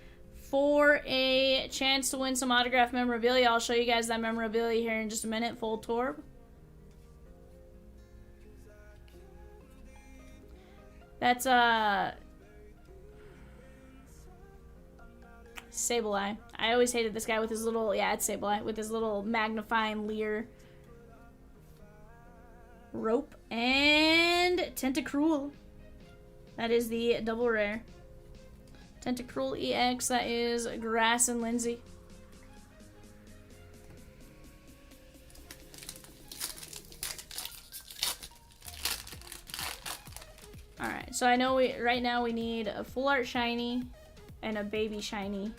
for a chance to win some autographed memorabilia. I'll show you guys that memorabilia here in just a minute. Full Torb. That's Sableye. I always hated this guy with his little, yeah, it's Sableye, with his little magnifying leer rope. And Tentacruel. That is the double rare. Tentacruel EX, that is Grass and Lindsay. Alright, so I know right now we need a full art shiny and a baby shiny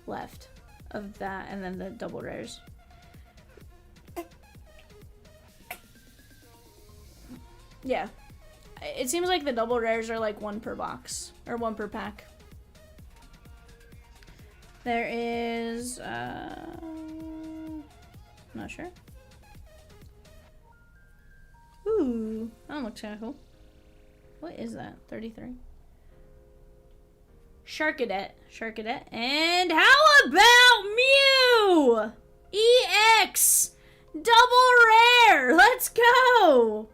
left of that, and then the double rares. Yeah. It seems like the double rares are like 1 per box, or 1 per pack. There is, not sure. Ooh, that looks kind of cool. What is that? 33. Sharkadet. And how about Mew? EX! Double rare! Let's go!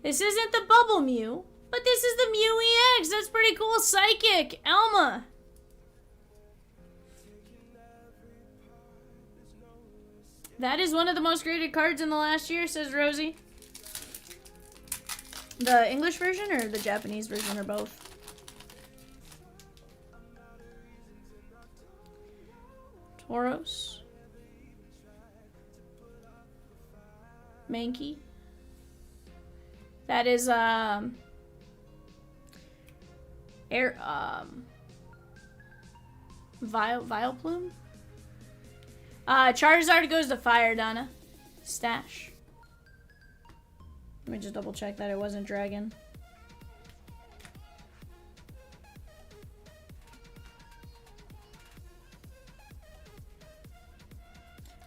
This isn't the Bubble Mew, but this is the Mew EX. That's pretty cool. Psychic. Elma. That is one of the most graded cards in the last year, says Rosie. The English version or the Japanese version, or both? Tauros. Mankey. That is, Vileplume? Charizard goes to fire, Donna. Stash. Let me just double check that it wasn't Dragon.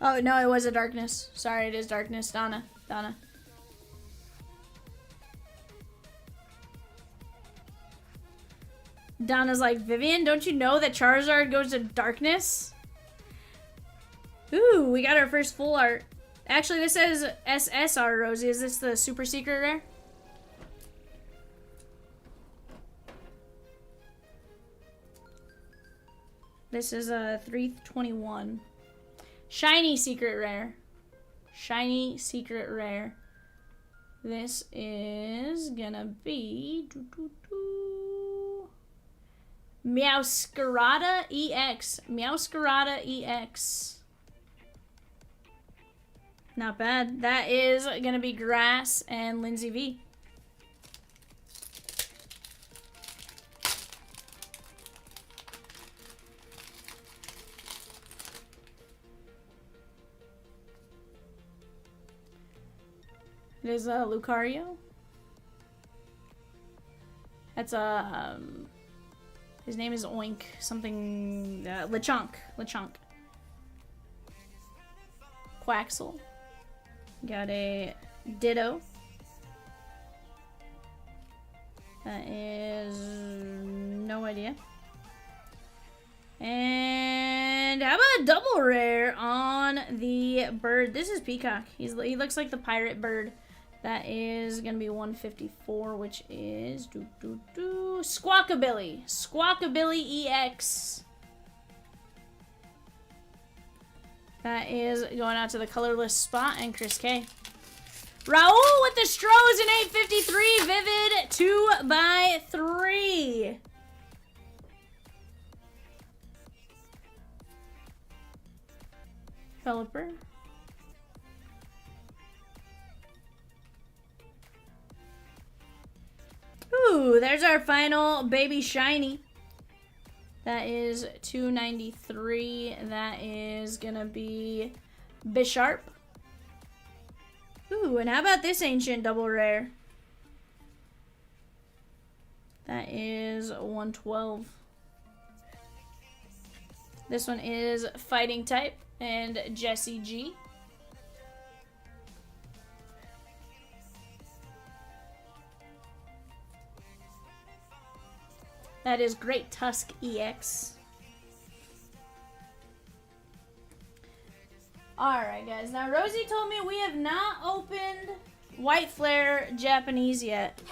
Oh, no, it was a Darkness. Sorry, it is Darkness, Donna. Donna's like, Vivian, don't you know that Charizard goes to Darkness? Ooh, we got our first full art. Actually, this says SSR, Rosie. Is this the super secret rare? This is a 321. Shiny secret rare. Shiny secret rare. This is gonna be Meowscarada EX. Meowscarada EX. Not bad. That is gonna be Grass and Lindsay V. It is Lucario. That's his name is Oink. Something, Lechonk. Lechonk. Quaxel. Got a Ditto. That is no idea. And how about a double rare on the bird? This is Peacock. He looks like the pirate bird. That is gonna be 154, which is Squawkabilly. Squawkabilly EX. That is going out to the colorless spot and Chris K. Raul with the Stros in 853 Vivid 2x3. Developer. Ooh, there's our final baby shiny. That is 293. That is gonna be Bisharp. Ooh, and how about this ancient double rare? That is 112. This one is fighting type and Jessie G. That is Great Tusk EX. Alright, guys. Now, Rosie told me we have not opened White Flare Japanese yet.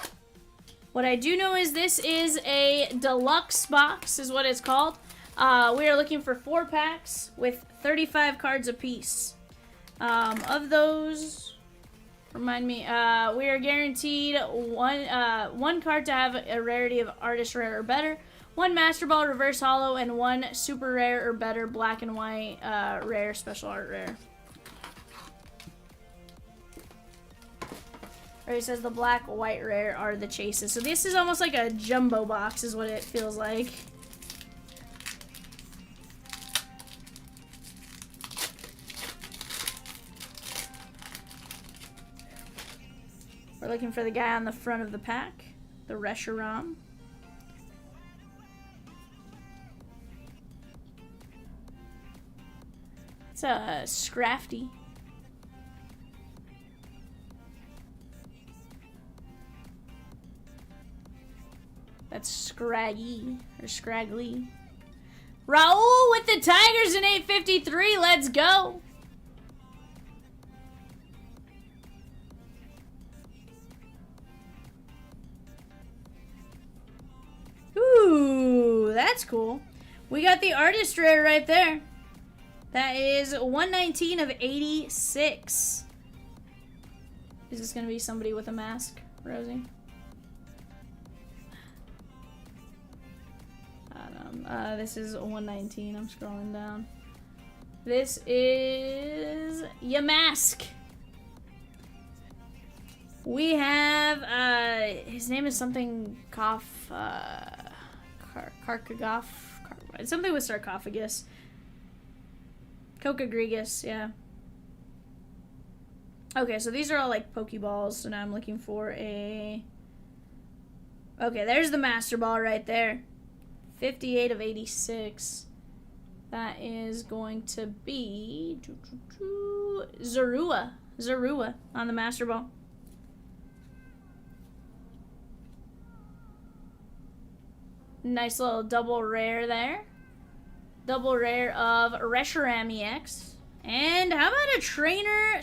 What I do know is this is a deluxe box, is what it's called. We are looking for 4 packs with 35 cards apiece. Of those... Remind me, we are guaranteed one card to have a rarity of Artist Rare or better, 1 Master Ball Reverse Holo, and 1 Super Rare or better Black and White Rare Special Art Rare. Or he says the Black, White Rare are the chases. So this is almost like a jumbo box is what it feels like. We're looking for the guy on the front of the pack, the Reshiram. It's a Scrafty. That's Scraggy, or Scraggly. Raul with the Tigers in 853, let's go! Ooh, that's cool. We got the Artist Rare right there. That is 119 of 86. Is this going to be somebody with a mask, Rosie? This is 119. I'm scrolling down. This is Yamask. We have, his name is something something with sarcophagus. Cocagrigus, yeah. Okay, so these are all like Pokeballs, so now I'm looking for a... Okay, there's the Master Ball right there. 58 of 86. That is going to be... Zorua. Zorua on the Master Ball. Nice little double rare there. Double rare of Reshiram EX. And how about a trainer?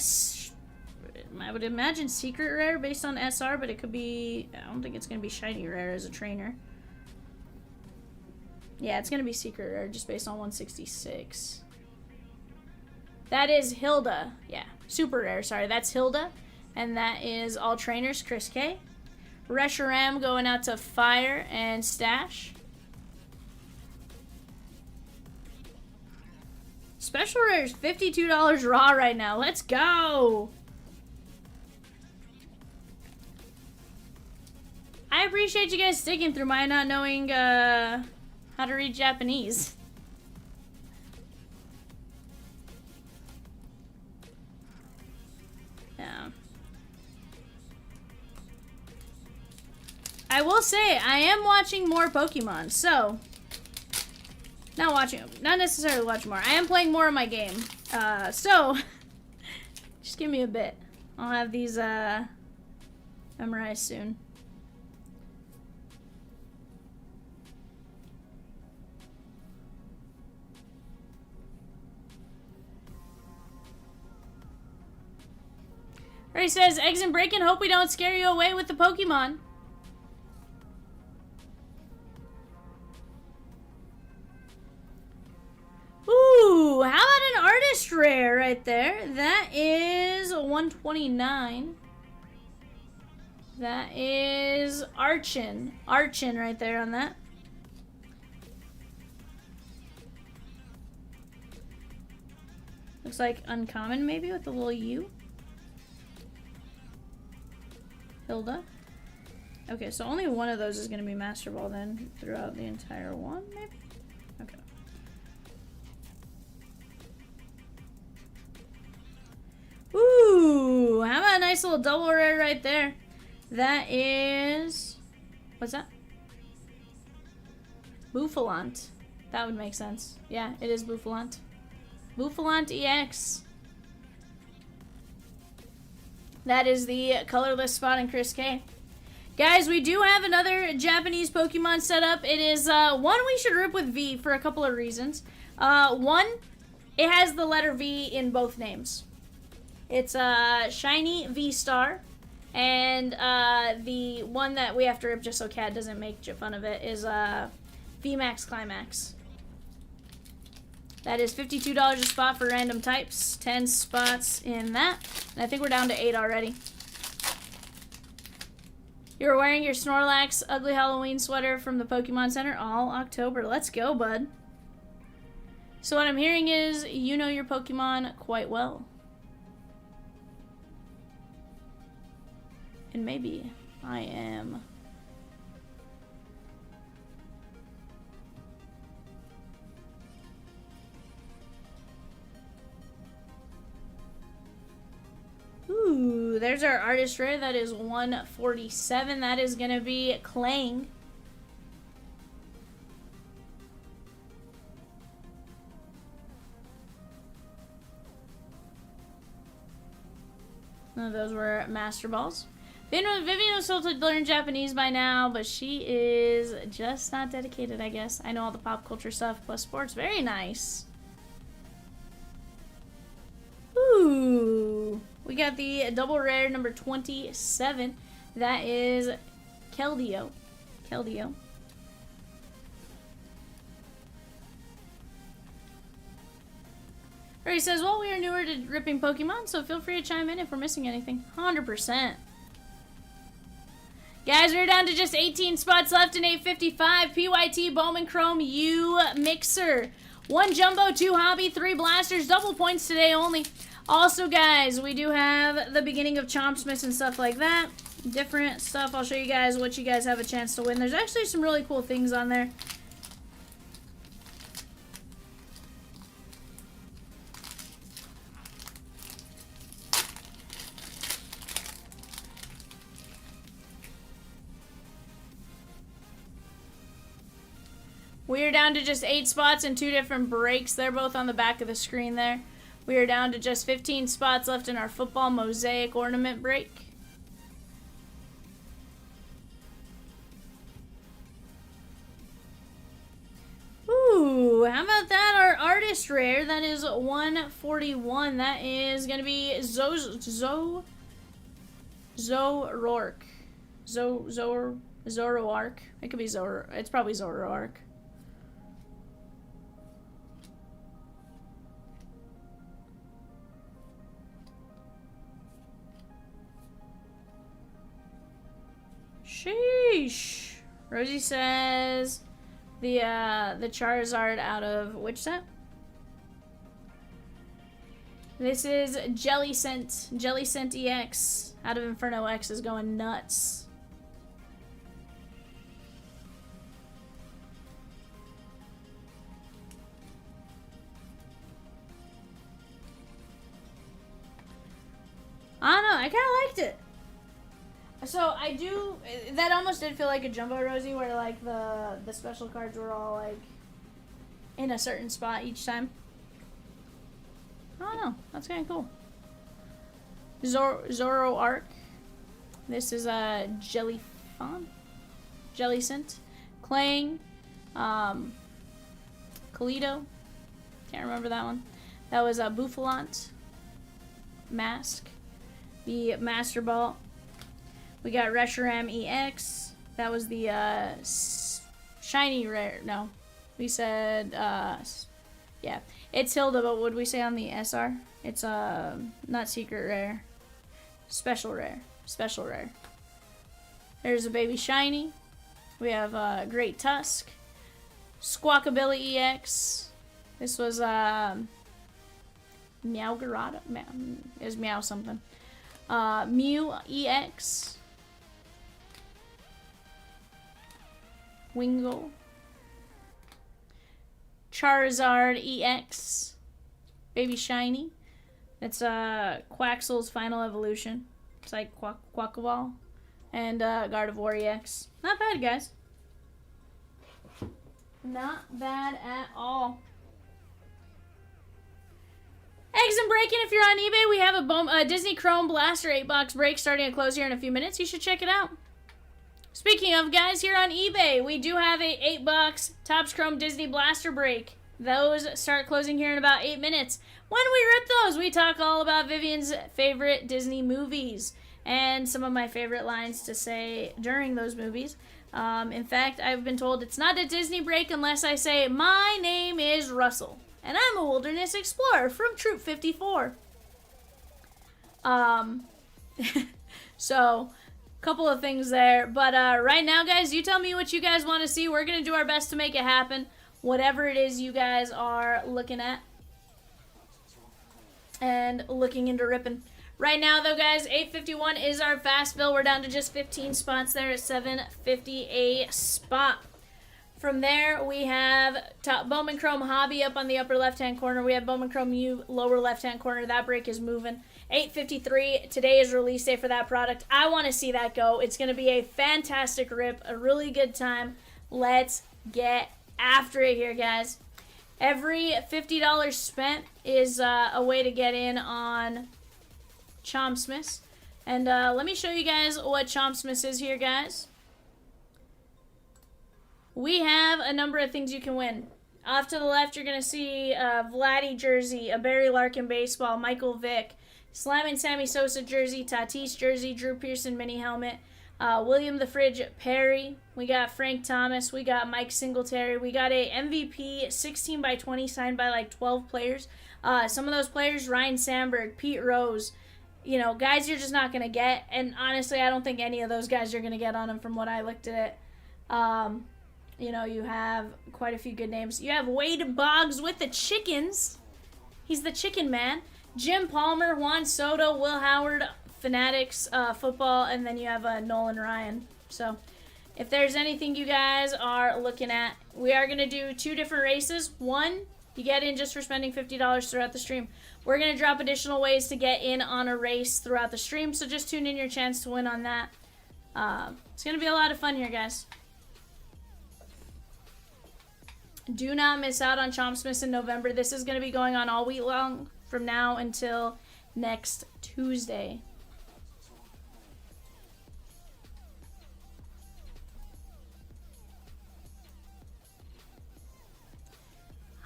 I would imagine secret rare based on SR, but it could be... I don't think it's going to be shiny rare as a trainer. Yeah, it's going to be secret rare just based on 166. That is Hilda. Yeah, super rare. Sorry, that's Hilda. And that is all trainers, Chris K. Reshiram going out to Fire and Stash. Special rare is $52 raw right now. Let's go. I appreciate you guys sticking through my not knowing how to read Japanese. Yeah. I will say, I am watching more Pokemon, so... not necessarily watching more. I am playing more of my game. So... just give me a bit. I'll have these, memorized soon. Ray says, eggs and bacon, hope we don't scare you away with the Pokemon. Ooh, how about an artist rare right there? That is 129. That is Archon. Archon right there on that. Looks like uncommon maybe with a little U. Hilda. Okay, so only one of those is going to be Master Ball then throughout the entire one, maybe? Okay. Ooh, how about a nice little double rare right there? That is... what's that? Bouffalant. That would make sense. Yeah, it is Bouffalant. Bouffalant EX. That is the colorless spot in Chris K. Guys, we do have another Japanese Pokemon set up. It is one we should rip with V for a couple of reasons. One, it has the letter V in both names. It's Shiny V-Star. And the one that we have to rip just so Cat doesn't make fun of it is VMAX Climax. That is $52 a spot for random types. 10 spots in that. And I think we're down to 8 already. You were wearing your Snorlax ugly Halloween sweater from the Pokemon Center all October. Let's go, bud. So what I'm hearing is you know your Pokemon quite well. And maybe I am... Ooh, there's our artist rare. That is 147. That is going to be Clang. No, those were Master Balls. Vivian was told to learn Japanese by now, but she is just not dedicated, I guess. I know all the pop culture stuff plus sports. Very nice. Ooh. We got the double rare number 27. That is Keldeo. Keldeo. Ray says, well, we are newer to ripping Pokemon, so feel free to chime in if we're missing anything. 100%. Guys, we're down to just 18 spots left in 855. PYT Bowman Chrome U Mixer. 1 Jumbo, 2 Hobby, 3 Blasters. Double points today only. Also, guys, we do have the beginning of Chomps and stuff like that. Different stuff. I'll show you guys what you guys have a chance to win. There's actually some really cool things on there. We are down to just 8 spots and 2 different breaks. They're both on the back of the screen there. We are down to just 15 spots left in our football Mosaic ornament break. Ooh, how about that? Our artist rarest rare. That is 141. That is going to be Zoroark. Zoroark. It could be Zoro. It's probably Zoroark. Sheesh. Rosie says the Charizard out of which set? This is Jellicent. Jellicent EX out of Inferno X is going nuts. I don't know. I kind of liked it. So I do. That almost did feel like a Jumbo Rosie, where like the special cards were all like in a certain spot each time. I don't know. That's kind of cool. Zoroark. This is a Jellicent. Clang. Kalido. Can't remember that one. That was a Bouffalant. Mask. The Master Ball. We got Reshiram EX. That was the shiny rare. No. We said, yeah. It's Hilda, but what would we say on the SR? It's not secret rare. Special rare. Special rare. There's a baby shiny. We have Great Tusk. Squawkabilly EX. This was Meowgarada. It was Meow something. Mew EX. Wingull. Charizard EX. Baby shiny. It's Quaxel's final evolution. It's like Quackaball. And Gardevoir EX. Not bad, guys. Not bad at all. Eggs and breaking. If you're on eBay, we have a Disney Chrome Blaster 8-box break starting to close here in a few minutes. You should check it out. Speaking of, guys, here on eBay, we do have a 8-box Topps Chrome Disney Blaster break. Those start closing here in about 8 minutes. When we rip those, we talk all about Vivian's favorite Disney movies and some of my favorite lines to say during those movies. In fact, I've been told it's not a Disney break unless I say, "My name is Russell, and I'm a wilderness explorer from Troop 54. So, couple of things there. But right now, guys, you tell me what you guys want to see. We're going to do our best to make it happen. Whatever it is you guys are looking at and looking into ripping. Right now, though, guys, 851 is our fast fill. We're down to just 15 spots there at 750 a spot. From there, we have Bowman Chrome Hobby up on the upper left-hand corner. We have Bowman Chrome U lower left-hand corner. That break is moving. 853, today is release day for that product. I want to see that go. It's going to be a fantastic rip, a really good time. Let's get after it here, guys. Every $50 spent is a way to get in on Chomps. And let me show you guys what Chomps is here, guys. We have a number of things you can win. Off to the left, you're going to see a Vladdy jersey, a Barry Larkin baseball, Michael Vick, Slam and Sammy Sosa jersey, Tatis jersey, Drew Pearson mini helmet, William the Fridge Perry. We got Frank Thomas. We got Mike Singletary. We got a MVP 16x20 signed by like 12 players. Some of those players, Ryan Sandberg, Pete Rose, you know, guys you're just not going to get. And honestly, I don't think any of those guys you're going to get on them from what I looked at. You know, you have quite a few good names. You have Wade Boggs with the Chickens. He's the chicken man. Jim Palmer, Juan Soto, Will Howard, Fanatics, football, and then you have Nolan Ryan. So, if there's anything you guys are looking at, we are going to do 2 different races. One, you get in just for spending $50 throughout the stream. We're going to drop additional ways to get in on a race throughout the stream, so just tune in your chance to win on that. It's going to be a lot of fun here, guys. Do not miss out on Chomps in November. This is going to be going on all week long from now until next Tuesday.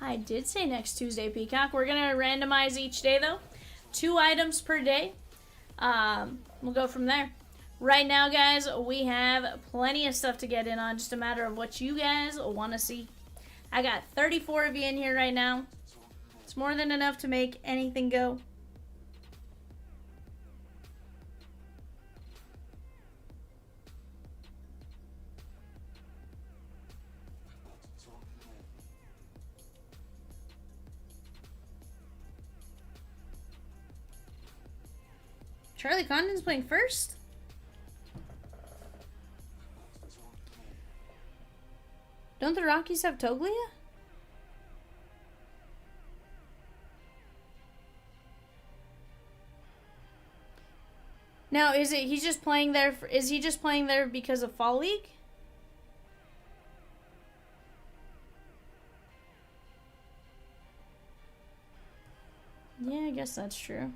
I did say next Tuesday, Peacock. We're going to randomize each day, though. 2 items per day. We'll go from there. Right now, guys, we have plenty of stuff to get in on. Just a matter of what you guys want to see. I got 34 of you in here right now. It's more than enough to make anything go. Charlie Condon's playing first? Don't the Rockies have Toglia? Now, is he just playing there because of Fall League? Yeah, I guess that's true.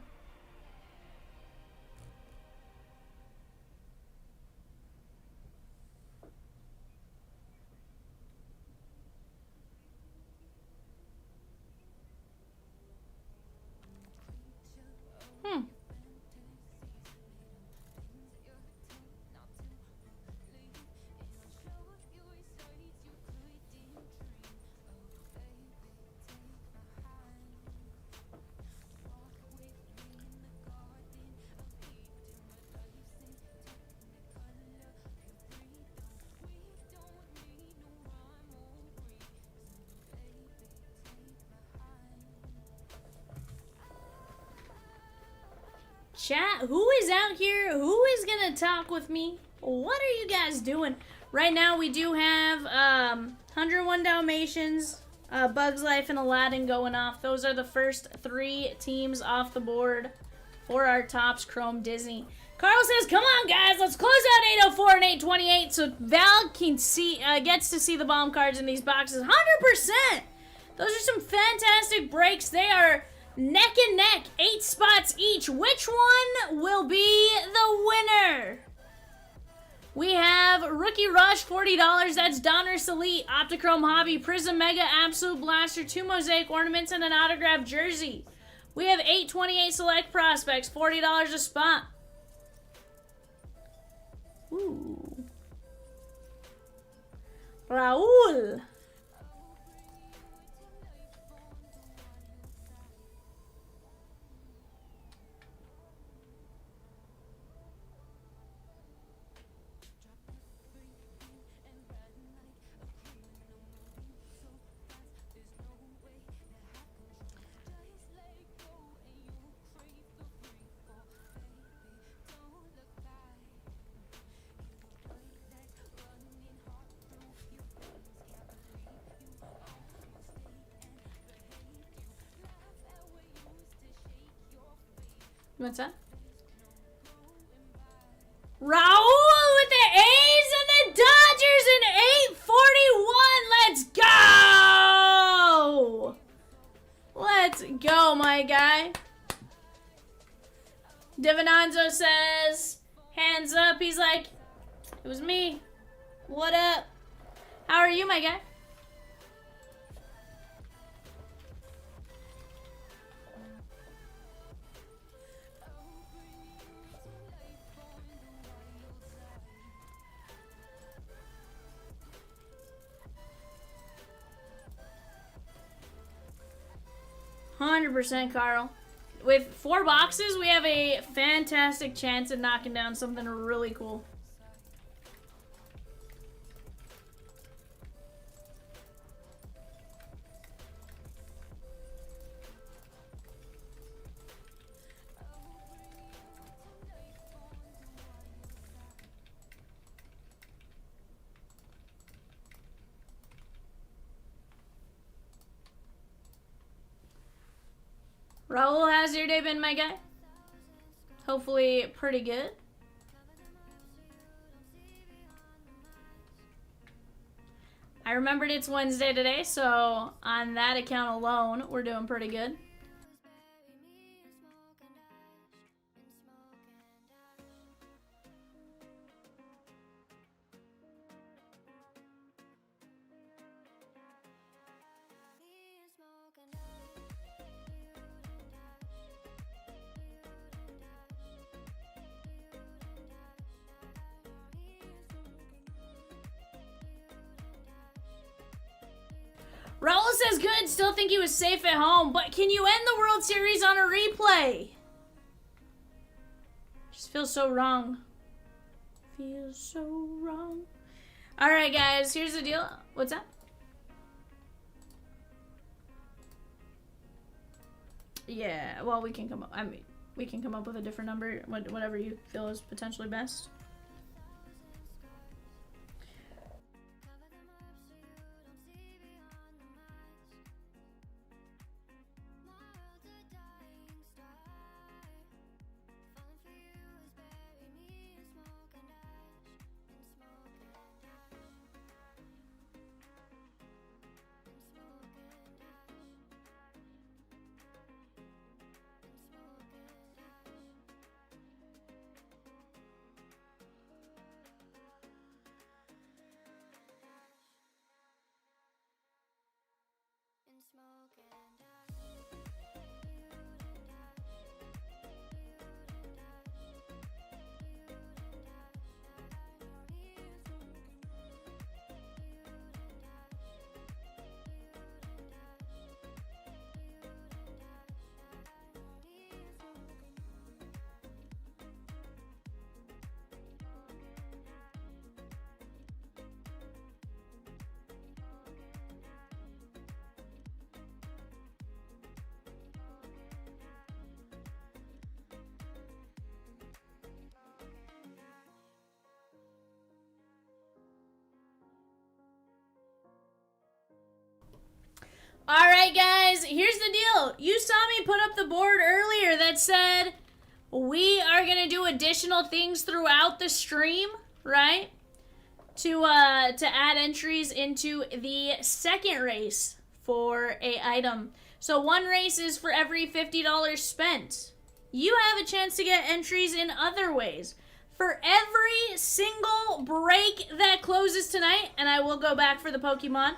Chat, who is out here? Who is gonna talk with me? What are you guys doing? Right now we do have 101 Dalmatians, Bugs Life, and Aladdin going off. Those are the first 3 teams off the board for our Topps Chrome Disney. Carl says, come on guys, let's close out 804 and 828 so Val can see, gets to see the bomb cards in these boxes. 100%! Those are some fantastic breaks. They are neck and neck, 8 spots each. Which one will be the winner? We have Rookie Rush, $40. That's Donruss Elite, Optichrome Hobby, Prizm Mega, Absolute Blaster, 2 Mosaic Ornaments, and an autographed jersey. We have 828 Select Prospects, $40 a spot. Ooh. Raul. 'What's that? Raul with the A's and the Dodgers in 841. Let's go. Let's go, my guy. Divinanzo says, hands up. He's like, it was me. What up? How are you, my guy? 100%, Carl. With 4 boxes, we have a fantastic chance at knocking down something really cool. Raul, how's your day been, my guy? Hopefully pretty good. I remembered it's Wednesday today, so on that account alone, we're doing pretty good. says good, still think he was safe at home, but can you end the World Series on a replay? Just feels so wrong. Feels so wrong. Alright guys, here's the deal. What's that? Yeah, well we can come up, we can come up with a different number, whatever you feel is potentially best. Alright guys, here's the deal. You saw me put up the board earlier that said we are going to do additional things throughout the stream, right? To add entries into the second race for a item. So one race is for every $50 spent. You have a chance to get entries in other ways. For every single break that closes tonight, and I will go back for the Pokemon,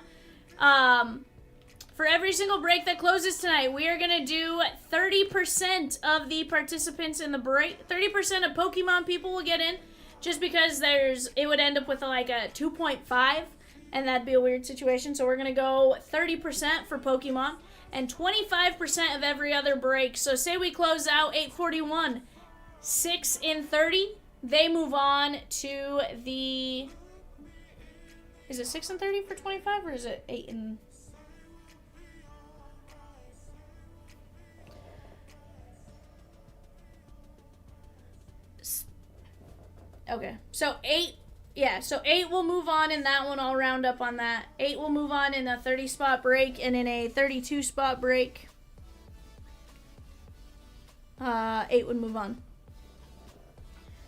for every single break that closes tonight, we are going to do 30% of the participants in the break. 30% of Pokemon people will get in, just because it would end up with like a 2.5, and that'd be a weird situation. So we're going to go 30% for Pokemon, and 25% of every other break. So say we close out 841, 6 in 30, they move on to the... Is it 6 and 30 for 25, or is it 8 and... Okay, so 8, yeah, so 8 will move on in that one. I'll round up on that. 8 will move on in a 30-spot break, and in a 32-spot break, 8 would move on.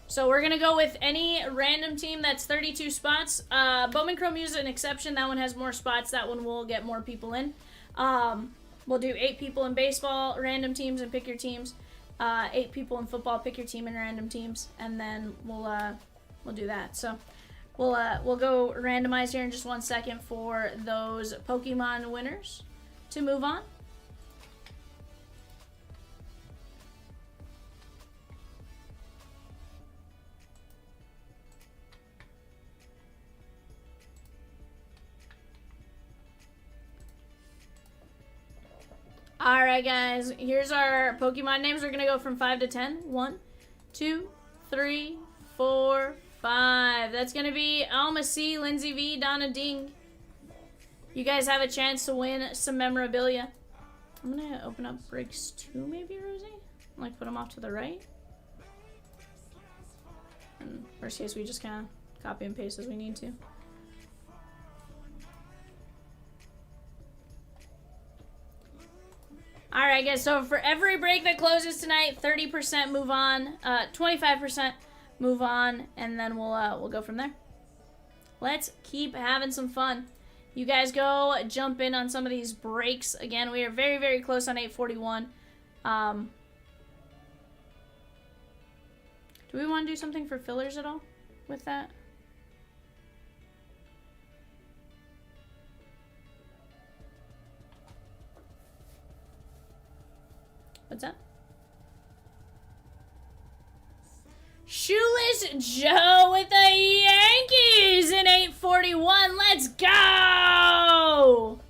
So we're going to go with any random team that's 32 spots. Bowman Chrome is an exception. That one has more spots. That one will get more people in. We'll do 8 people in baseball, random teams, and pick your teams. 8 people in football, pick your team in random teams, and then we'll do that. So we'll go randomize here in just 1 second for those Pokemon winners to move on. Alright guys, here's our Pokemon names. We're going to go from 5 to 10. 1, 2, 3, 4, 5. That's going to be Alma C, Lindsay V, Donna Ding. You guys have a chance to win some memorabilia. I'm going to open up breaks 2 maybe, Rosie? Like put them off to the right. And worst case, we just kind of copy and paste as we need to. Alright guys, so for every break that closes tonight, 30% move on, 25% move on, and then we'll go from there. Let's keep having some fun. You guys go jump in on some of these breaks. Again, we are very, very close on 841. Do we want to do something for fillers at all with that? What's up? Shoeless Joe with the Yankees in 841. Let's go!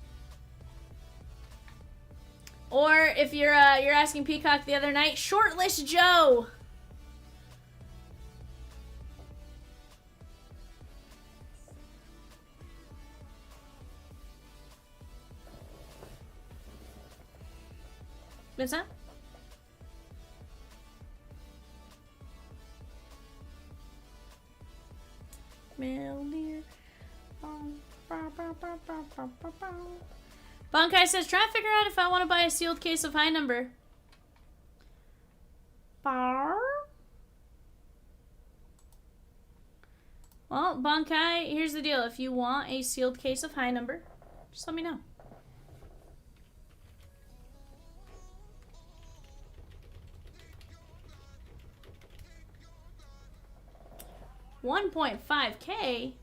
Or if you're asking Peacock the other night, Shortlist Joe. What's that? Mildeer. Bankai says, try to figure out if I want to buy a sealed case of high number. Well, Bankai, here's the deal. If you want a sealed case of high number, just let me know. $1.5K.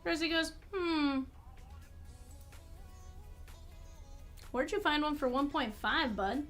Rosie goes, Where'd you find one for 1.5, bud?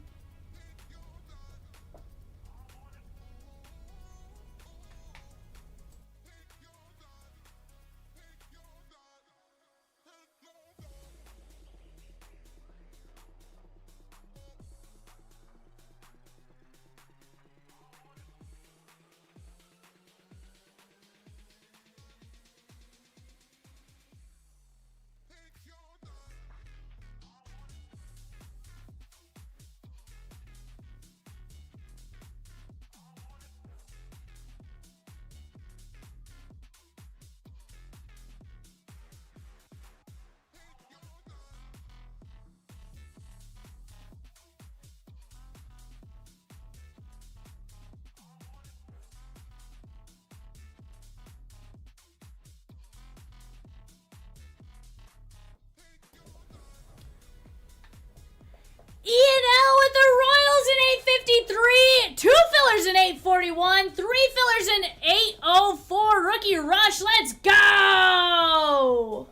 E&L with the Royals in 853, 2 fillers in 841, 3 fillers in 804. Rookie Rush, let's go!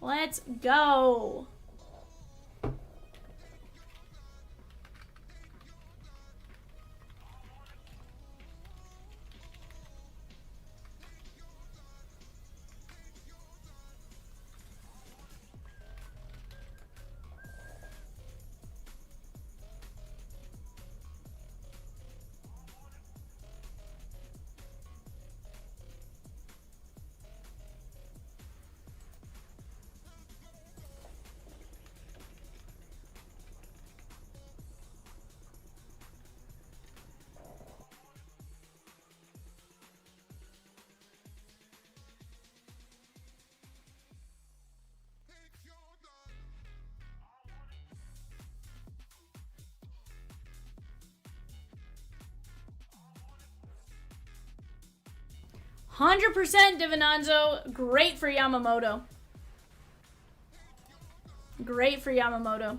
Let's go. 100% Divinanzo. Great for Yamamoto. Great for Yamamoto.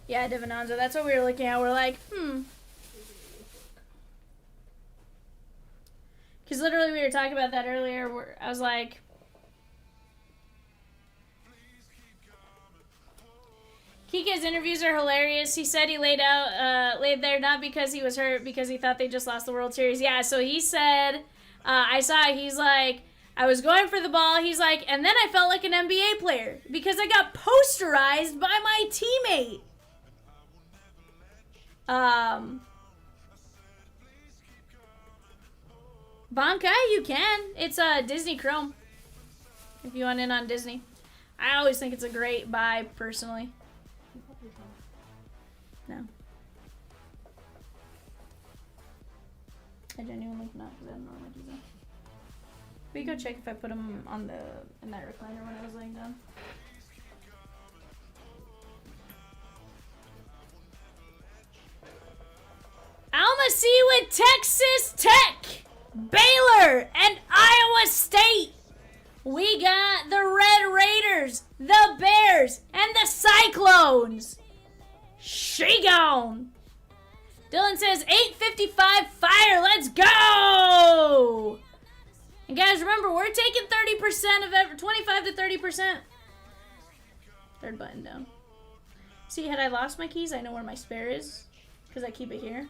Yeah, Divinanzo, that's what we were looking at. We're like, Because literally we were talking about that earlier. I was like, Kike's interviews are hilarious. He said he laid there not because he was hurt, because he thought they just lost the World Series. Yeah, so he said, he's like, I was going for the ball. He's like, and then I felt like an NBA player because I got posterized by my teammate. Bankai, you can. It's Disney Chrome. If you want in on Disney. I always think it's a great buy, personally. No. I genuinely cannot, because I don't know what he's on. We go check if I put him on in that recliner when I was laying down. Alma C with Texas Tech, Baylor, and Iowa State. We got the Red Raiders, the Bears, and the Cyclones. She gone. Dylan says 8:55 fire. Let's go. And guys, remember, we're taking 30% of every 25 to 30%. Third button down. See, had I lost my keys, I know where my spare is because I keep it here.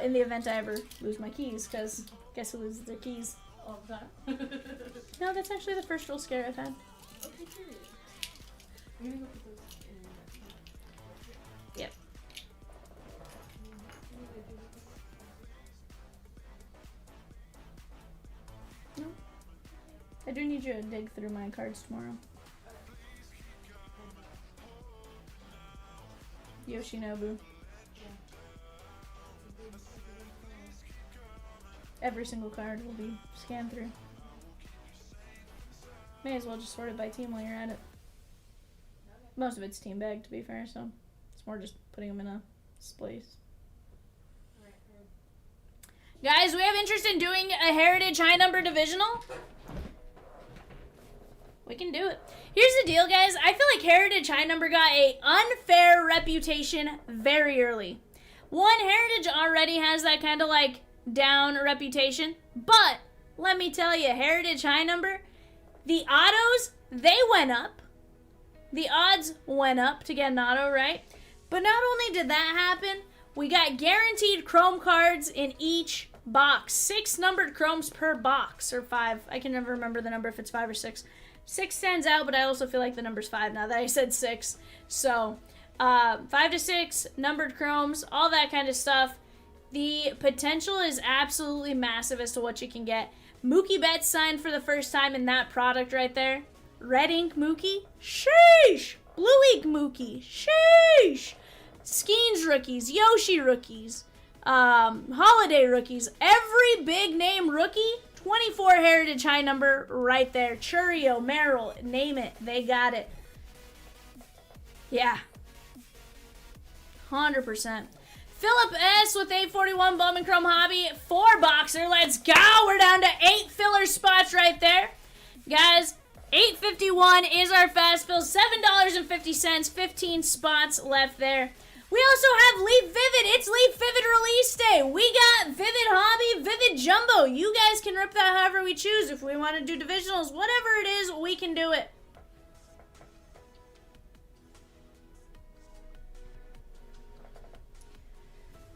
In the event I ever lose my keys, because guess who loses their keys? All the time. No, that's actually the first real scare I've had. Okay, period. I'm gonna go put those in that. Yep. No. I do need you to dig through my cards tomorrow. Yoshinobu. Every single card will be scanned through. May as well just sort it by team while you're at it. Most of it's team bag, to be fair, so it's more just putting them in a place. Guys, we have interest in doing a Heritage high number divisional. We can do it. Here's the deal, guys. I feel like Heritage high number got a unfair reputation very early. One, Heritage already has that kind of like down reputation, but let me tell you, Heritage high number, the autos, they went up. The odds went up to get an auto, right? But not only did that happen, we got guaranteed chrome cards in each box. 6 numbered chromes per box, or 5. I can never remember the number if it's 5 or 6. 6 stands out, but I also feel like the number's 5 now that I said 6. So, 5 to 6 numbered chromes, all that kind of stuff. The potential is absolutely massive as to what you can get. Mookie Betts signed for the first time in that product right there. Red Ink Mookie? Sheesh! Blue Ink Mookie? Sheesh! Skeens rookies, Yoshi rookies, Holiday rookies, every big name rookie, 24 Heritage high number right there. Churio, Merrill, name it, they got it. Yeah. 100%. Philip S. with 841 Bowman Chrome Hobby, 4 boxer. Let's go. We're down to 8 filler spots right there. Guys, 851 is our fast fill. $7.50, 15 spots left there. We also have Leaf Vivid. It's Leaf Vivid release day. We got Vivid Hobby, Vivid Jumbo. You guys can rip that however we choose. If we want to do divisionals, whatever it is, we can do it.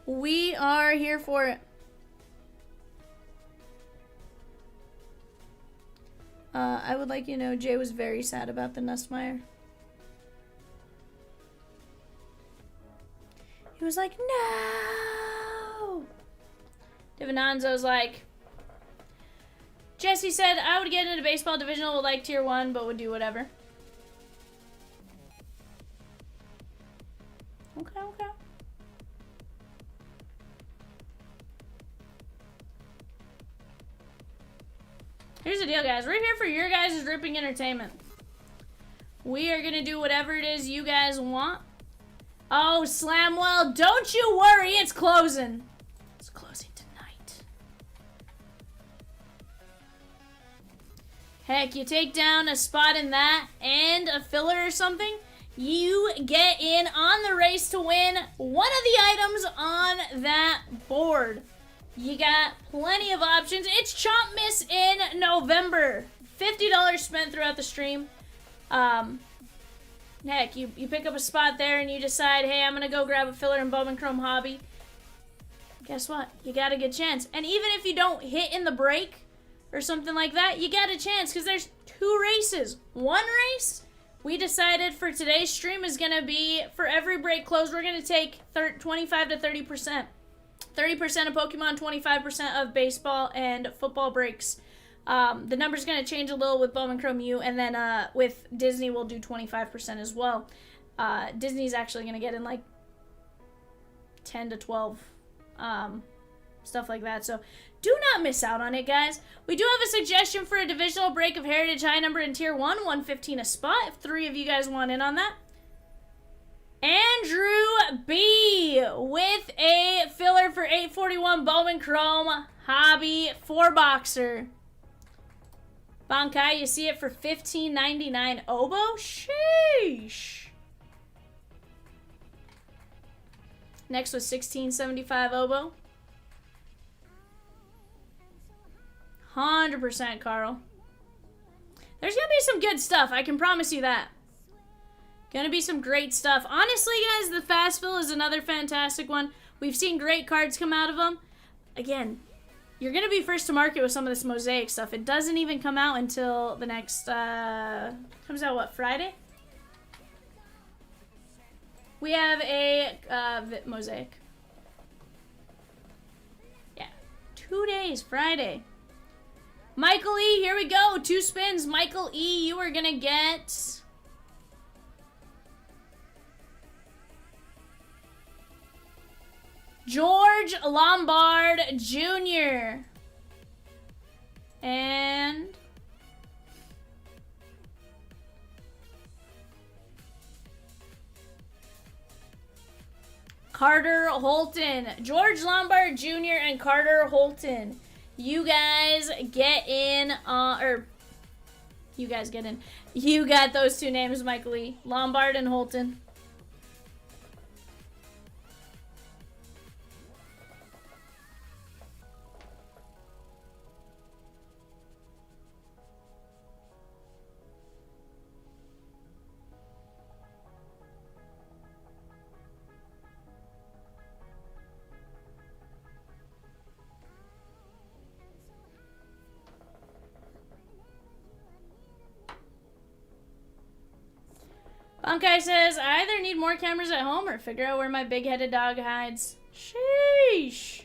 We are here for it. I would like you to know Jay was very sad about the Nussmeier. He was like, no! Divinanzo's like, Jesse said, I would get into baseball divisional with like tier 1, but would do whatever. Okay, okay. Here's the deal, guys. We're here for your guys' ripping entertainment. We are going to do whatever it is you guys want. Oh, Slamwell, don't you worry. It's closing. It's closing tonight. Heck, you take down a spot in that and a filler or something, you get in on the race to win one of the items on that board. You got plenty of options. It's Chomp Miss in November. $50 spent throughout the stream. Heck, you pick up a spot there and you decide, hey, I'm going to go grab a filler in Bowman Chrome Hobby. Guess what? You got a good chance. And even if you don't hit in the break or something like that, you got a chance because there's 2 races. One race, we decided for today's stream is going to be, for every break close, we're going to take 25 to 30%. 30% of Pokemon, 25% of baseball and football breaks. The number's going to change a little with Bowman Chrome U, and then with Disney, we'll do 25% as well. Disney's actually going to get in like 10 to 12, stuff like that. So do not miss out on it, guys. We do have a suggestion for a divisional break of Heritage high number in Tier 1, 115 a spot, if 3 of you guys want in on that. Andrew B. with a filler for 841 Bowman Chrome Hobby 4 boxer. Bankai, you see it for $15.99 oboe? Sheesh. Next was $16.75 oboe. 100% Carl. There's gonna be some good stuff, I can promise you that. Gonna be some great stuff. Honestly, guys, the fast fill is another fantastic one. We've seen great cards come out of them. Again, you're gonna be first to market with some of this Mosaic stuff. It doesn't even come out until the next, comes out what, Friday? We have a, Mosaic. Yeah, 2 days, Friday. Michael E, here we go. 2 spins. Michael E, you are gonna get... George Lombard Jr. And Carter Holton. George Lombard Jr. and Carter Holton. You guys get in, you guys get in. You got those 2 names, Michael Lee. Lombard and Holton. Bunkai says, I either need more cameras at home or figure out where my big-headed dog hides. Sheesh.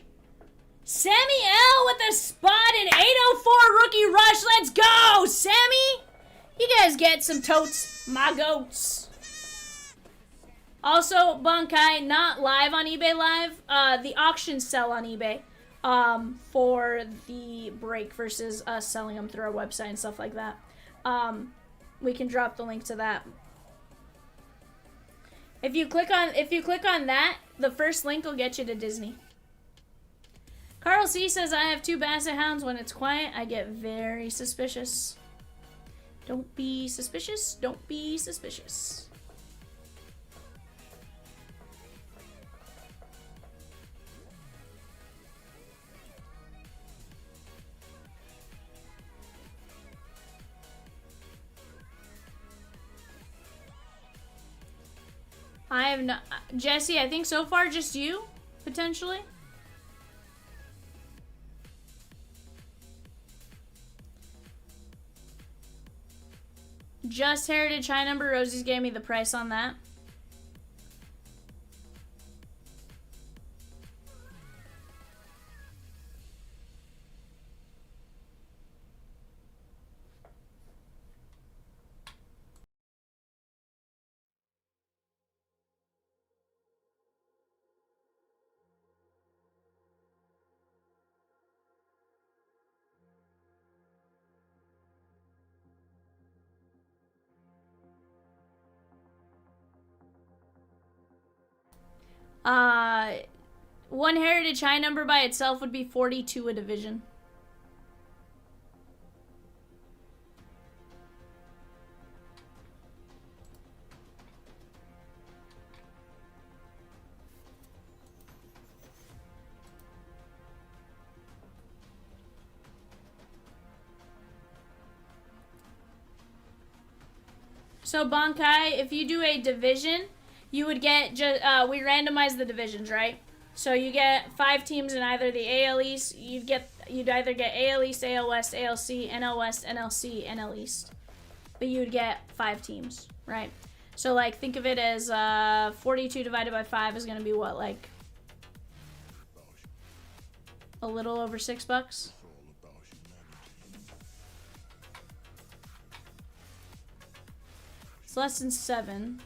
Sammy L with a spot in 804 rookie rush. Let's go, Sammy. You guys get some totes, my goats. Also, Bunkai, not live on eBay Live. The auctions sell on eBay for the break versus us selling them through our website and stuff like that. We can drop the link to that. If you click on that, the first link will get you to Disney. Carl C says, I have 2 basset hounds. When it's quiet, I get very suspicious. Don't be suspicious. Don't be suspicious. I have no... Jesse, I think so far just you, potentially. Just Heritage High Number. Rosie's gave me the price on that. One Heritage High Number by itself would be 42 a division. So Bankai, if you do a division, you would get we randomize the divisions, right? So you get 5 teams in either the AL East. You'd either get AL East, AL West, ALC, NL West, NLC, NL East. But you would get 5 teams, right? So like think of it as 42 divided by 5 is gonna be what, like a little over $6. It's less than 7.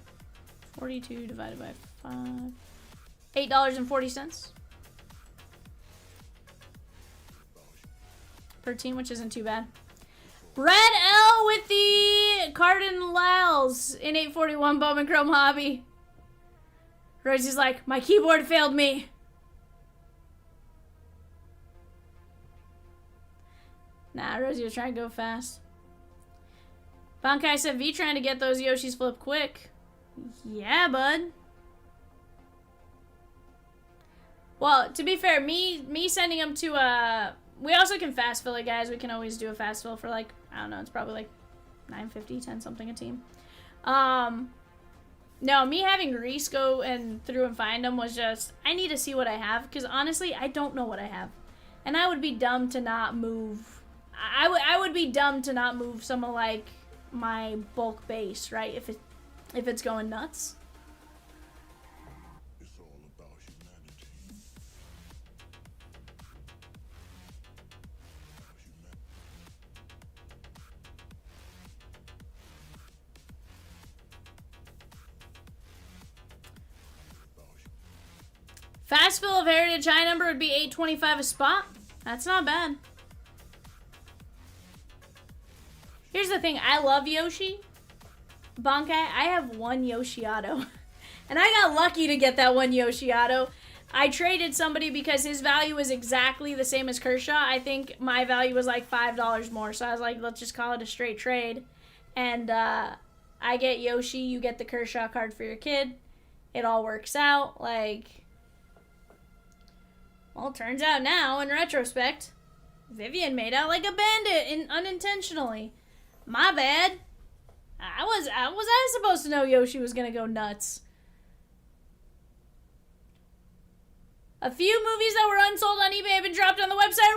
42 divided by 5. $8.40 per team, which isn't too bad. Brad L with the Cardinals in 841 Bowman Chrome Hobby. Rosie's like, my keyboard failed me. Nah, Rosie was trying to go fast. Bankai said V trying to get those Yoshis flipped quick. Yeah, bud. Well, to be fair, me sending them to we also can fast fill it, guys. We can always do a fast fill for like, I don't know, it's probably like 950, 10 something a team. No, me having Reese go and through and find them was just, I need to see what I have, because honestly, I don't know what I have. And I would be dumb to not move. I would be dumb to not move some of like my bulk base, right? If it's going nuts. It's all about humanity. Fast fill of Heritage high number would be 825 a spot. That's not bad. Here's the thing, I love Yoshi. Bankai, I have one Yoshi auto. And I got lucky to get that one Yoshi auto. I traded somebody because his value was exactly the same as Kershaw. I think my value was like $5 more. So I was like, let's just call it a straight trade. And I get Yoshi, you get the Kershaw card for your kid. It all works out. Like, well, turns out now, in retrospect, Vivian made out like a bandit unintentionally. My bad. Was I supposed to know Yoshi was gonna go nuts? A few movies that were unsold on eBay have been dropped on the website.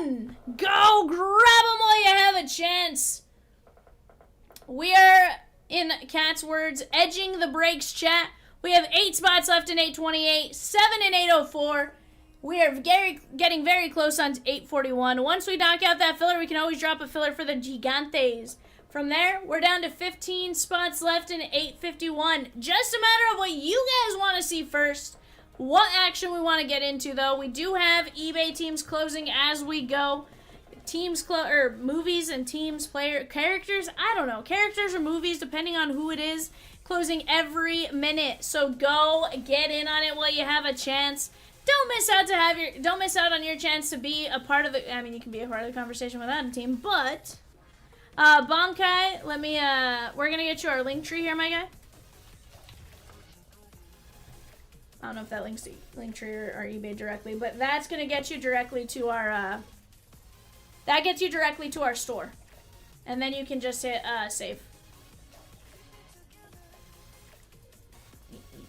Run! Go grab them while you have a chance. We are, in Cat's words, edging the breaks, chat. We have 8 spots left in 828, 7 in 804. We are getting very close on 841. Once we knock out that filler, we can always drop a filler for the Gigantes. From there, we're down to 15 spots left in 851. Just a matter of what you guys want to see first. What action we want to get into, though. We do have eBay teams closing as we go. Teams or movies and teams, characters, I don't know. Characters or movies, depending on who it is, closing every minute. So go get in on it while you have a chance. Don't miss out on your chance to be a part of the, I mean, you can be a part of the conversation without a team, but Bankai, let me we're going to get you our link tree here, my guy. I don't know if that links to Linktree or eBay directly, but that's going to get you directly to our that gets you directly to our store. And then you can just hit save.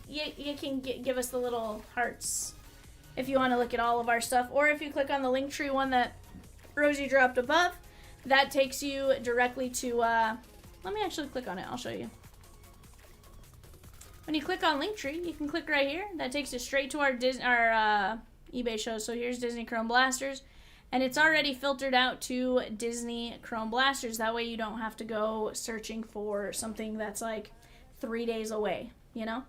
You can give us the little hearts if you want to look at all of our stuff, or if you click on the Linktree one that Rosie dropped above, that takes you directly to let me actually click on it. I'll show you. When you click on Linktree, you can click right here. That takes you straight to our eBay shows. So here's Disney Chrome Blasters, and it's already filtered out to Disney Chrome Blasters. That way you don't have to go searching for something that's like 3 days away, you know?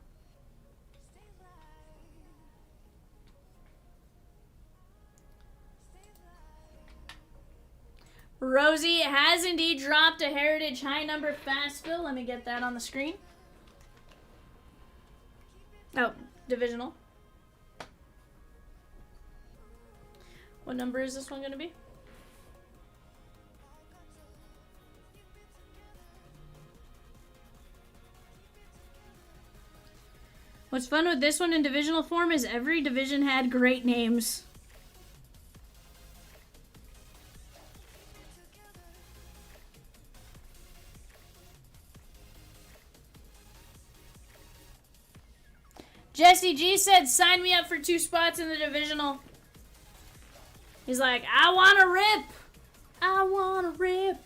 Rosie has indeed dropped a Heritage high number fast fill. Let me get that on the screen. Oh, divisional. What number is this one going to be? What's fun with this one in divisional form is every division had great names. Jesse G said, sign me up for 2 spots in the divisional. He's like, I want to rip. I want to rip.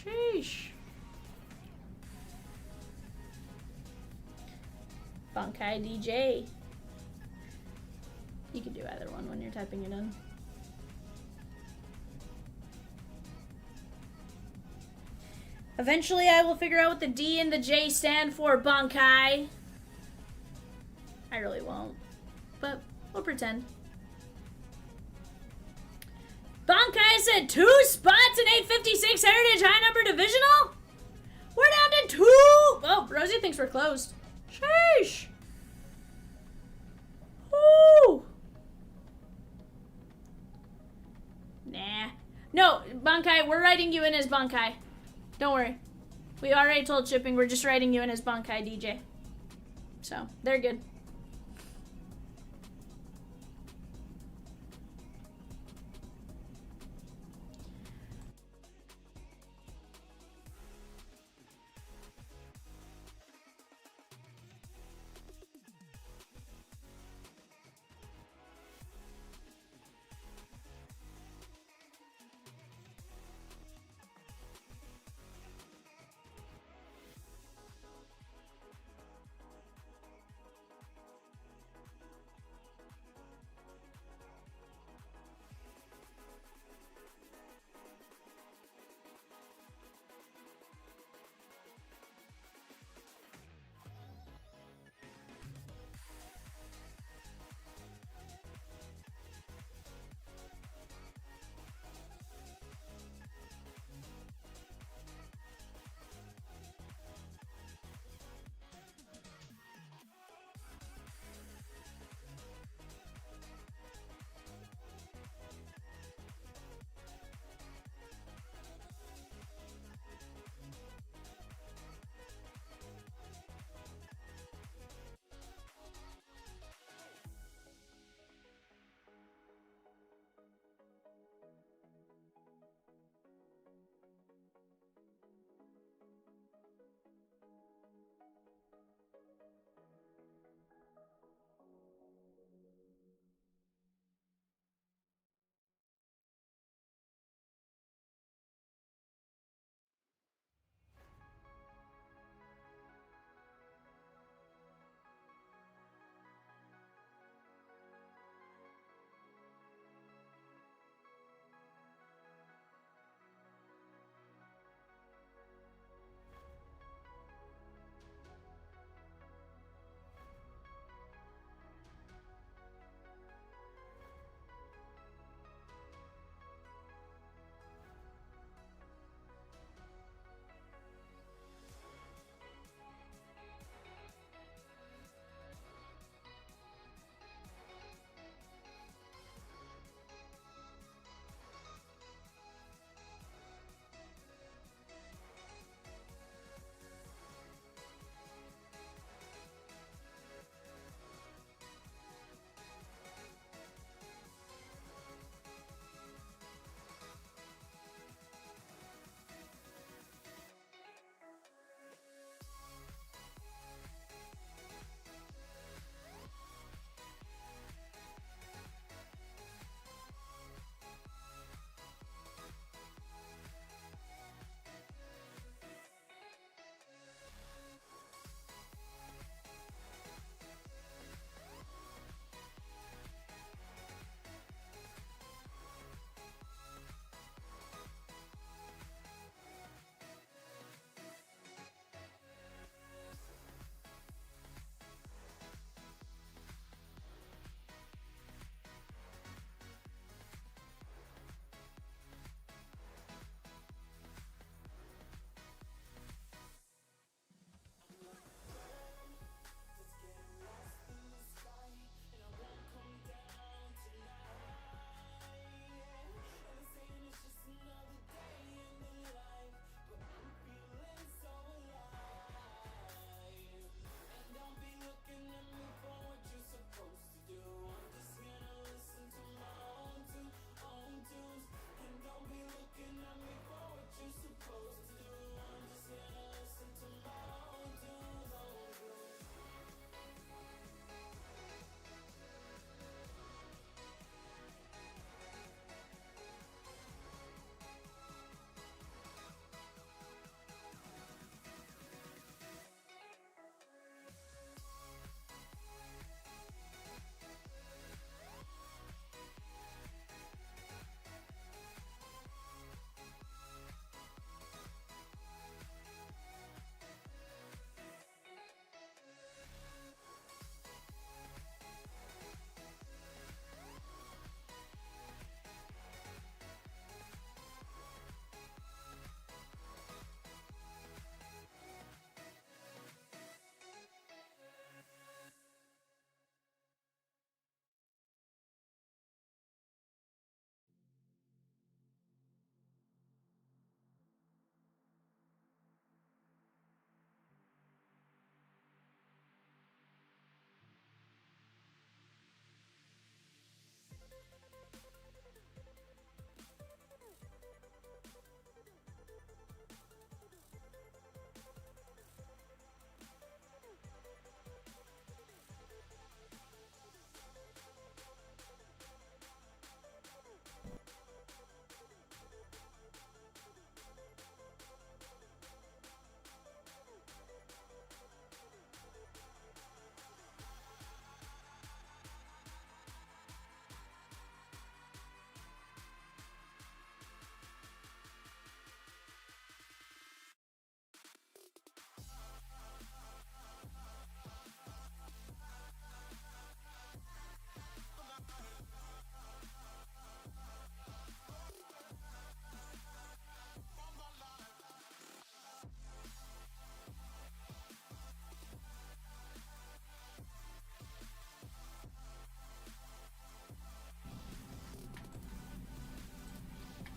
Sheesh. Bankai DJ. You can do either one when you're typing it in. Eventually I will figure out what the D and the J stand for, Bankai. I really won't, but we'll pretend. Bankai said 2 spots in 856 Heritage High Number Divisional? We're down to 2! Oh, Rosie thinks we're closed. Sheesh! Woo! Nah. No, Bankai, we're writing you in as Bankai. Don't worry. We already told shipping, we're just writing you in as Bankai DJ. So, they're good.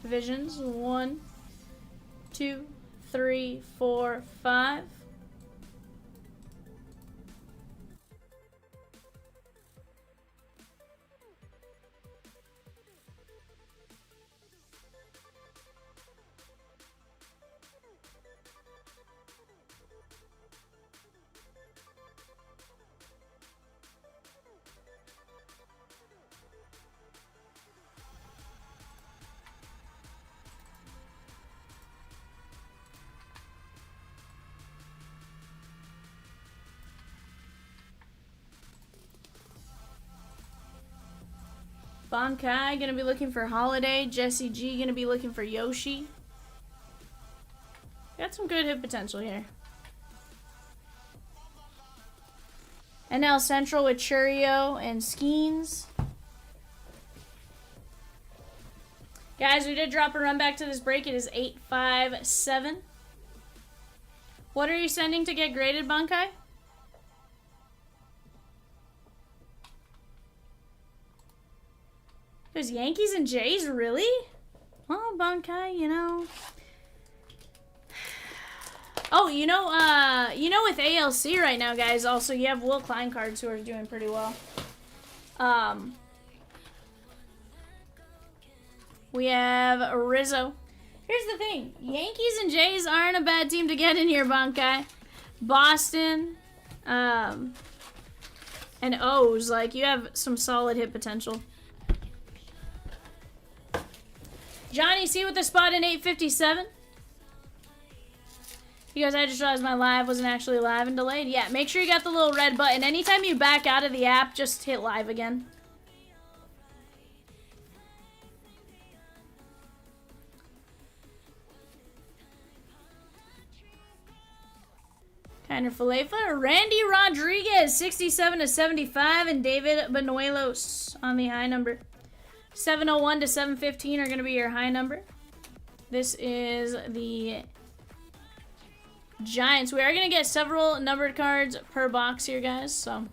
Divisions. 1, 2, 3, 4, 5. Bankai gonna be looking for Holiday. Jesse G gonna be looking for Yoshi. Got some good hit potential here. NL Central with Churio and Skeens. Guys, we did drop a run back to this break. It is 857. What are you sending to get graded, Bankai? There's Yankees and Jays, really? Well, Bankai, you know. Oh, you know with ALC right now, guys, also you have Will Klein cards who are doing pretty well. We have Rizzo. Here's the thing. Yankees and Jays aren't a bad team to get in here, Bankai. Boston, and O's. Like, you have some solid hit potential. Johnny C with the spot in 857. You guys, I just realized my live wasn't actually live and delayed. Yeah, make sure you got the little red button. Anytime you back out of the app, just hit live again. Kiner Falefa, Randy Rodriguez, 67 to 75, and David Benuelos on the high number. 701 to 715 are going to be your high number. This is the Giants. We are going to get several numbered cards per box here, guys. So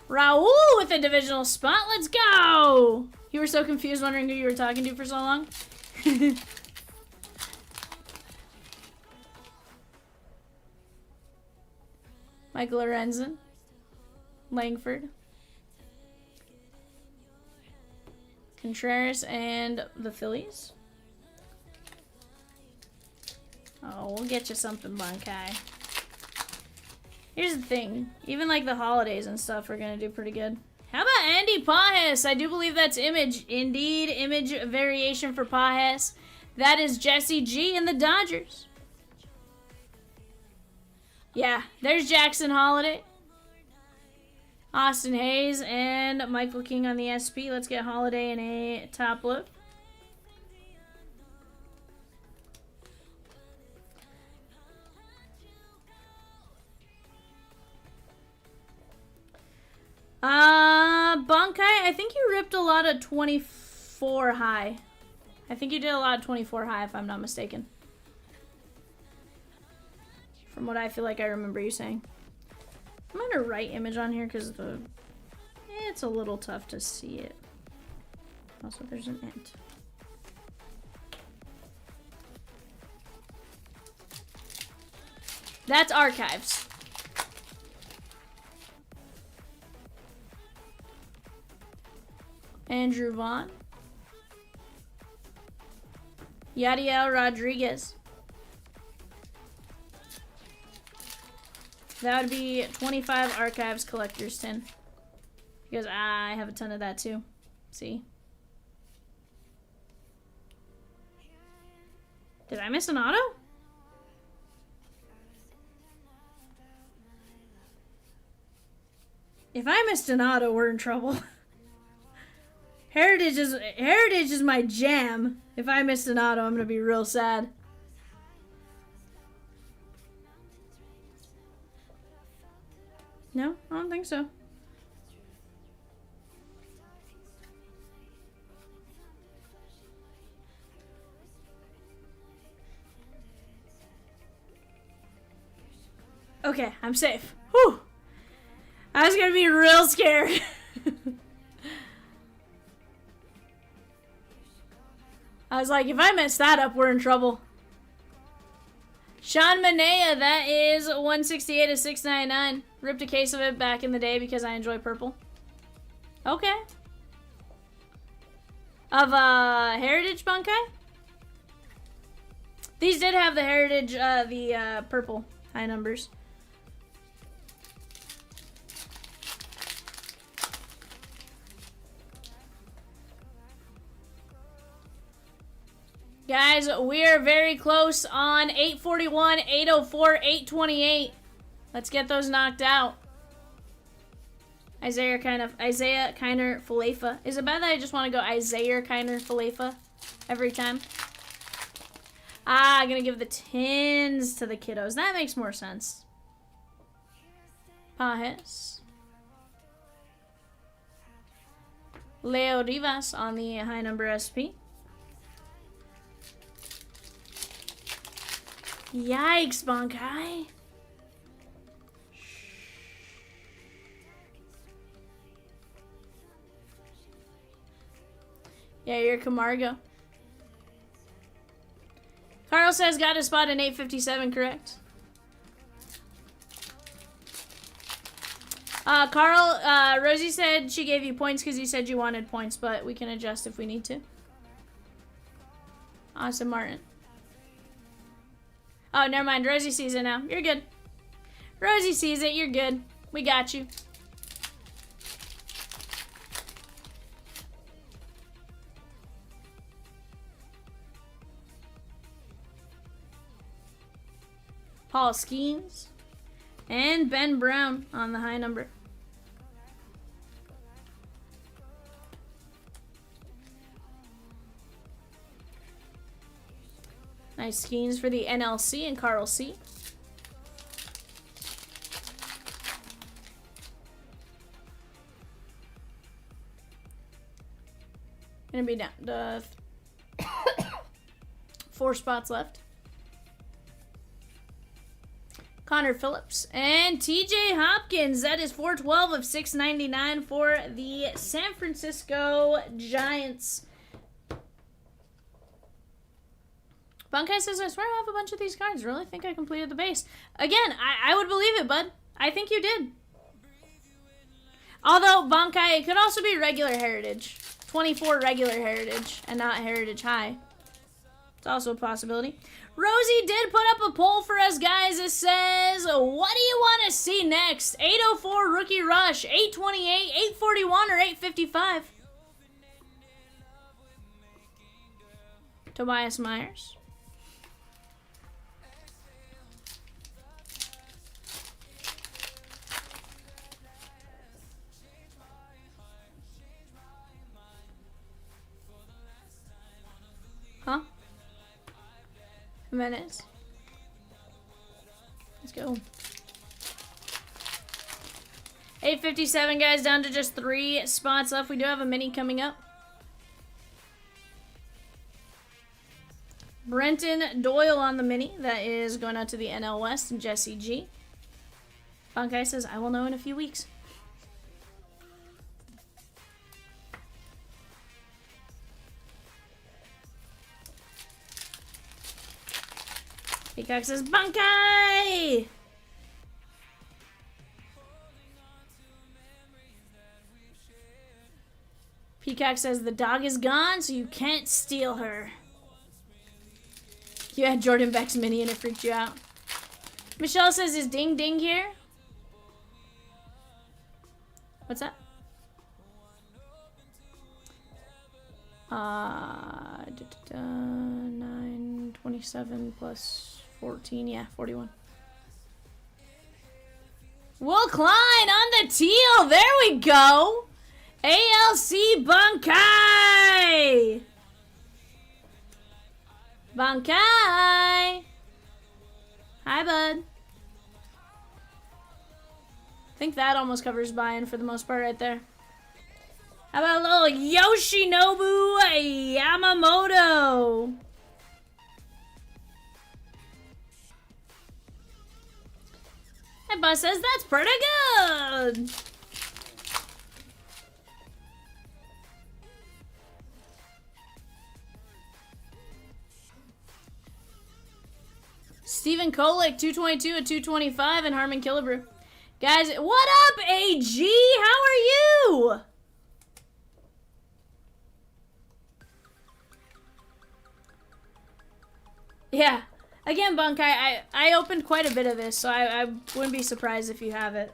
Raul with a divisional spot. Let's go! You were so confused wondering who you were talking to for so long. Michael Lorenzen, Langford, Contreras, and the Phillies. Oh, we'll get you something, Bankai. Here's the thing. Even like the holidays and stuff are going to do pretty good. How about Andy Pajes? I do believe that's image. Indeed, image variation for Pajes. That is Jesse G and the Dodgers. Yeah, there's Jackson Holiday. Austin Hayes and Michael King on the SP. Let's get Holiday in a top look. Bankai, I think you ripped a lot of 24 high. I think you did a lot of 24 high, if I'm not mistaken. From what I feel like I remember you saying. I'm gonna write image on here because it's a little tough to see it. Also, there's an int. That's archives. Andrew Vaughn. Yadiel Rodriguez. That would be 25 archives collector's tin. Because I have a ton of that too. See? Did I miss an auto? If I missed an auto, we're in trouble. Heritage is my jam. If I missed an auto, I'm gonna be real sad. No, I don't think so. Okay, I'm safe. Whew. I was gonna be real scared. was like, if I mess that up, we're in trouble. Sean Manea, that is 168 of 699. Ripped a case of it back in the day because I enjoy purple. Okay. Of Heritage Bunkai? These did have the Heritage, the purple high numbers. Guys, we are very close on 841, 804, 828. Let's get those knocked out. Isaiah Kiner Falefa. Is it bad that I just want to go Isaiah Kiner Falefa every time? I'm gonna give the tins to the kiddos. That makes more sense. Pajes. Leo Rivas on the high number SP. Yikes, Bunkai. Yeah, you're Camargo. Carl says got a spot in 857, correct? Carl, Rosie said she gave you points because you said you wanted points, but we can adjust if we need to. Awesome, Martin. Oh, never mind. Rosie sees it now. You're good. Rosie sees it. You're good. We got you. Paul Skeens. And Ben Brown on the high number. Nice Skeens for the NLC and Carl C. Gonna be down to 4 spots left. Connor Phillips and TJ Hopkins. That is 412 of 699 for the San Francisco Giants. Bunkai says, I swear I have a bunch of these cards. Really think I completed the base. Again, I would believe it, bud. I think you did. Although, Bunkai, it could also be regular Heritage. 24 regular Heritage and not Heritage High. It's also a possibility. Rosie did put up a poll for us, guys. It says, what do you want to see next? 804 Rookie Rush, 828, 841, or 855? Tobias Myers. Huh? Jimenez. Let's go. 857, guys, down to just 3 spots left. We do have a mini coming up. Brenton Doyle on the mini. That is going out to the NL West and Jesse G. Bunkai says, I will know in a few weeks. Peacock says, Bunkai! Peacock says, the dog is gone, so you can't steal her. You had Jordan Beck's mini and it freaked you out. Michelle says, is Ding Ding here? What's that? 927 plus 14, yeah, 41. Will Klein on the teal. There we go. ALC Bunkai. Bunkai. Hi, bud. I think that almost covers buy-in for the most part right there. How about a little Yoshinobu Yamamoto? And Buzz says that's pretty good. Stephen Kolek, 222 at 225, and Harmon Killebrew. Guys, what up, AG? How are you? Yeah. Again, Bunkai, I opened quite a bit of this, so I wouldn't be surprised if you have it.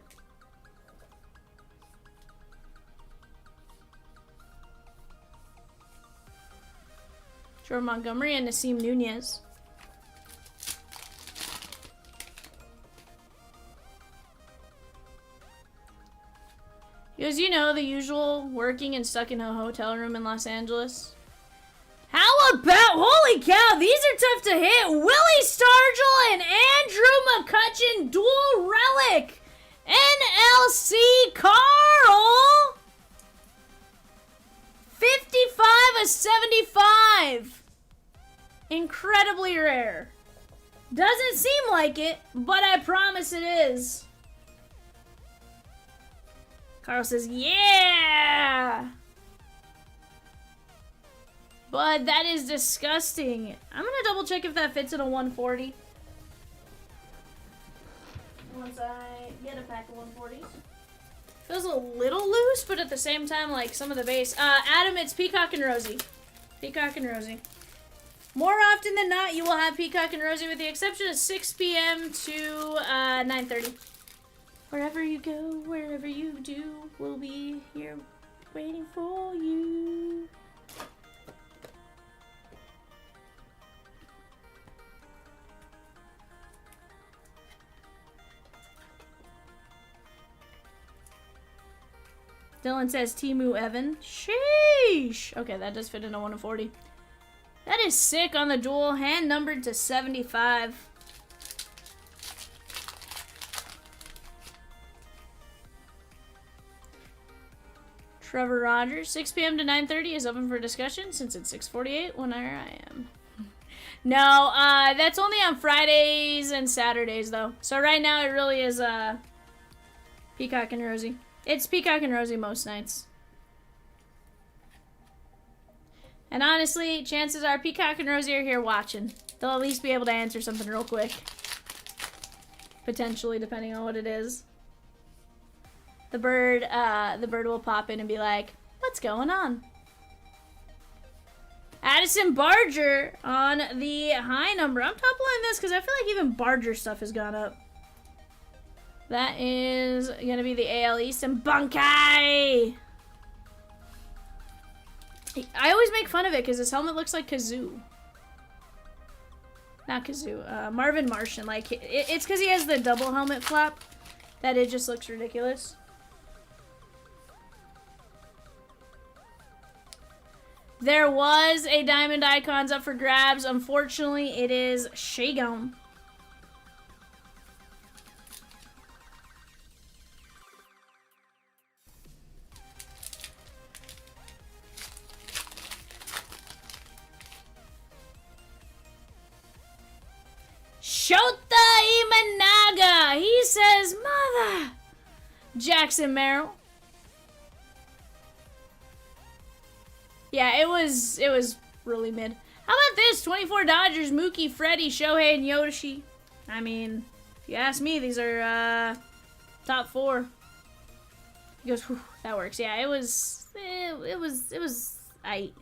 Jordan Montgomery and Nassim Nunez. Because you know, the usual working and stuck in a hotel room in Los Angeles. How about, holy cow, these are tough to hit. Willie Stargell and Andrew McCutchen, dual relic. NLC Carl. 55 of 75. Incredibly rare. Doesn't seem like it, but I promise it is. Carl says, yeah! But that is disgusting. I'm gonna double check if that fits in a 140. Once I get a pack of 140s. Feels a little loose, but at the same time, like some of the base. Adam, it's Peacock and Rosie. Peacock and Rosie. More often than not, you will have Peacock and Rosie with the exception of 6 p.m. to 9:30. Wherever you go, wherever you do, we'll be here waiting for you. Dylan says Timu Evan. Sheesh! Okay, that does fit in a 140. That is sick on the dual, hand numbered to 75. Trevor Rogers, 6 p.m. to 9:30 is open for discussion since it's 6:48 when I am. No, that's only on Fridays and Saturdays though. So right now it really is Peacock and Rosie. It's Peacock and Rosie most nights. And honestly, chances are Peacock and Rosie are here watching. They'll at least be able to answer something real quick. Potentially, depending on what it is. The bird will pop in and be like, what's going on? Addison Barger on the high number. I'm top lining this because I feel like even Barger stuff has gone up. That is going to be the AL East and Bunkai! I always make fun of it because his helmet looks like Kazoo. Not Kazoo. Marvin Martian. Like, it's because he has the double helmet flap that it just looks ridiculous. There was a Diamond Icons up for grabs. Unfortunately, it is Shagon. Shota Imanaga. He says, mother. Jackson Merrill. Yeah, it was really mid. How about this? 24 Dodgers, Mookie, Freddie, Shohei, and Yoshi. I mean, if you ask me, these are top 4. He goes, whew, that works. Yeah, it was aight.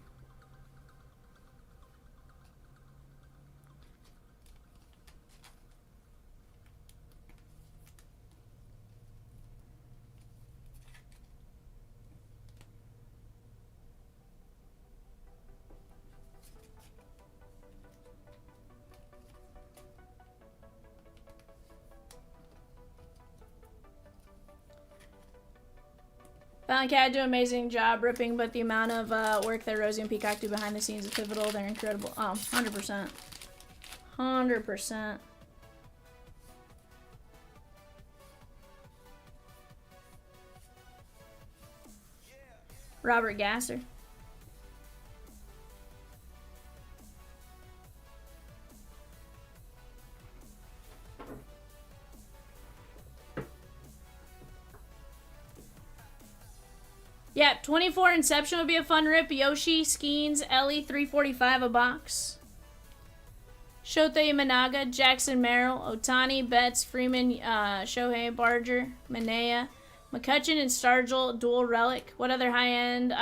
Bound Cat do an amazing job ripping, but the amount of work that Rosie and Peacock do behind the scenes is pivotal. They're incredible. Oh, 100%. 100%. Robert Gasser. Yeah, 24 Inception would be a fun rip. Yoshi, Skeens, Ellie, 345 a box. Shota Imanaga, Jackson Merrill, Otani, Betts, Freeman, Shohei, Barger, Manea, McCutcheon, and Stargell, dual relic. What other high-end?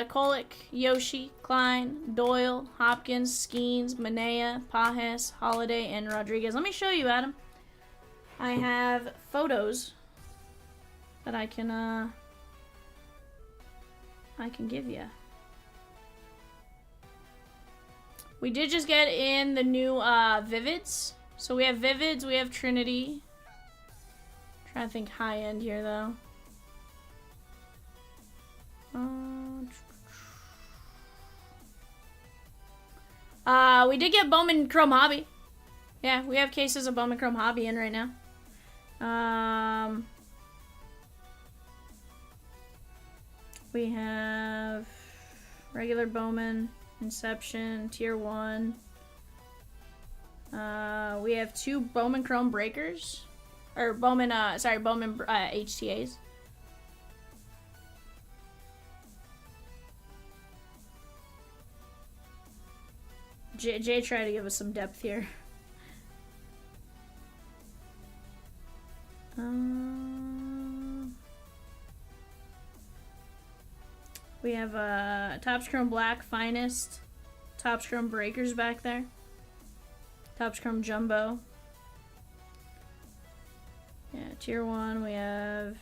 Kolick, Yoshi, Klein, Doyle, Hopkins, Skeens, Manea, Pajes, Holiday, and Rodriguez. Let me show you, Adam. I have photos that I can give you. We did just get in the new Vivids. So we have Vivids, we have Trinity. Trying to think high end here though. We did get Bowman Chrome Hobby. Yeah, we have cases of Bowman Chrome Hobby in right now. We have regular Bowman, Inception, Tier 1. We have 2 Bowman Chrome Breakers. Or Bowman, Bowman HTAs. Jay tried to give us some depth here. We have Topps Chrome Black Finest, Topps Chrome Breakers back there, Topps Chrome Jumbo. Yeah, Tier 1 we have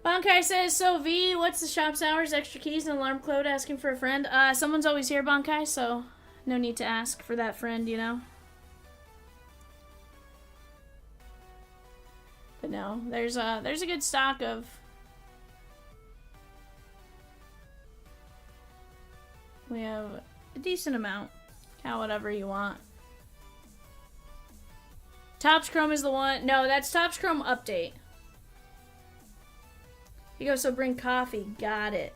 Bonkai says, so V, what's the shop's hours, extra keys, and alarm code, asking for a friend? Someone's always here, Bonkai, so no need to ask for that friend, you know? But no, there's a good stock of... We have a decent amount. Count whatever you want. Topps Chrome is the one... No, that's Topps Chrome Update. You go, so bring coffee. Got it.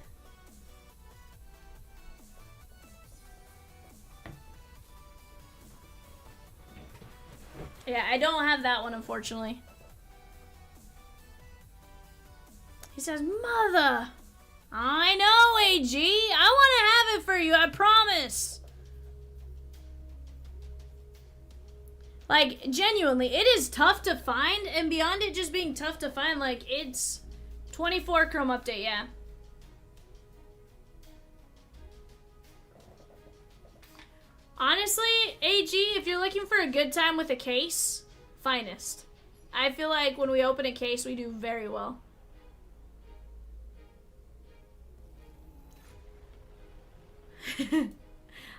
Yeah, I don't have that one, unfortunately. He says, Mother! I know, AG. I want to have it for you, I promise. Like, genuinely, it is tough to find, and beyond it just being tough to find, like, it's... 24 Chrome Update, yeah. Honestly, AG, if you're looking for a good time with a case, Finest. I feel like when we open a case, we do very well. I don't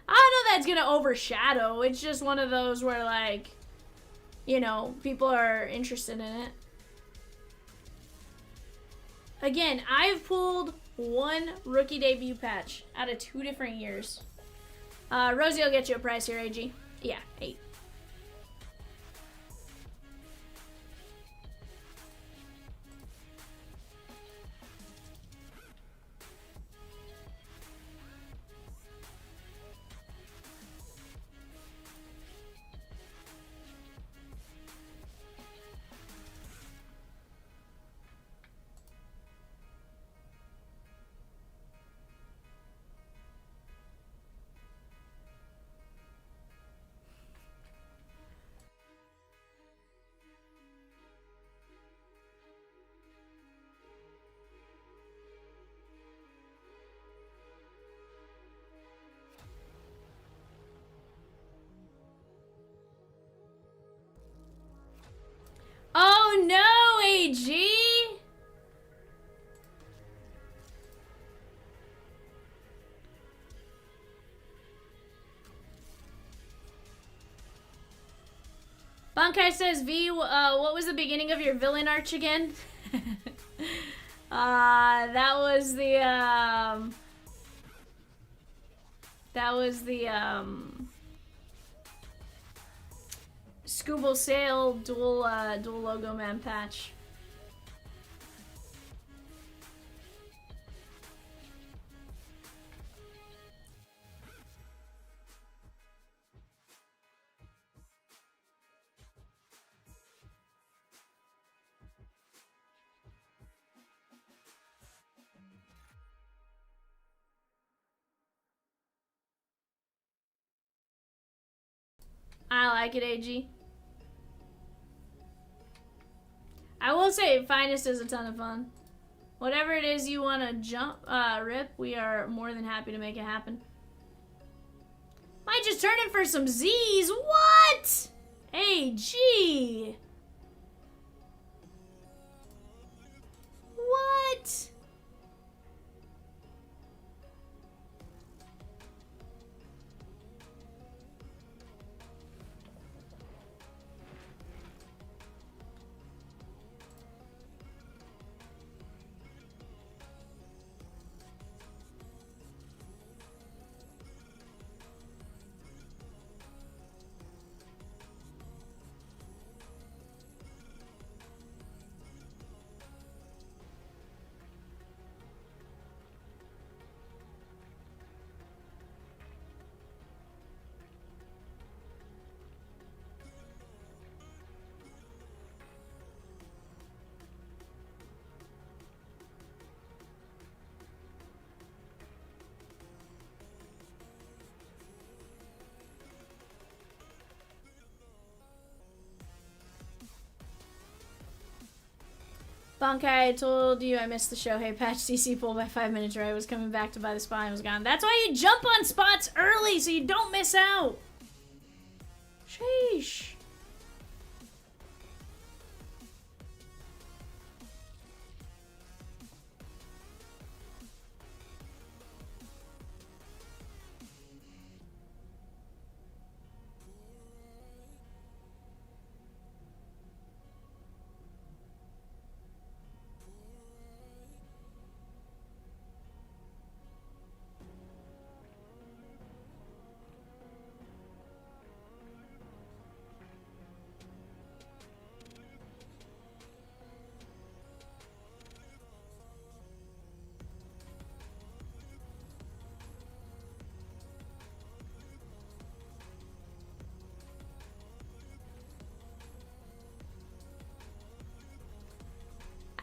know that's gonna overshadow. It's just one of those where, like, you know, people are interested in it. Again, I've pulled 1 rookie debut patch out of 2 different years. Rosie will get you a price here, AG. Yeah, 8. Oh no, AG! Bankai says, V, what was the beginning of your villain arch again? That was the Scooble Sail dual logo man patch. I like it, AG. I will say, Finest is a ton of fun. Whatever it is you want to jump, rip, we are more than happy to make it happen. Might just turn in for some Z's. What? AG. What? Bonkai, I told you I missed the show. Hey, patch CC pulled by 5 minutes right. I was coming back to buy the spot and was gone. That's why you jump on spots early so you don't miss out. Sheesh.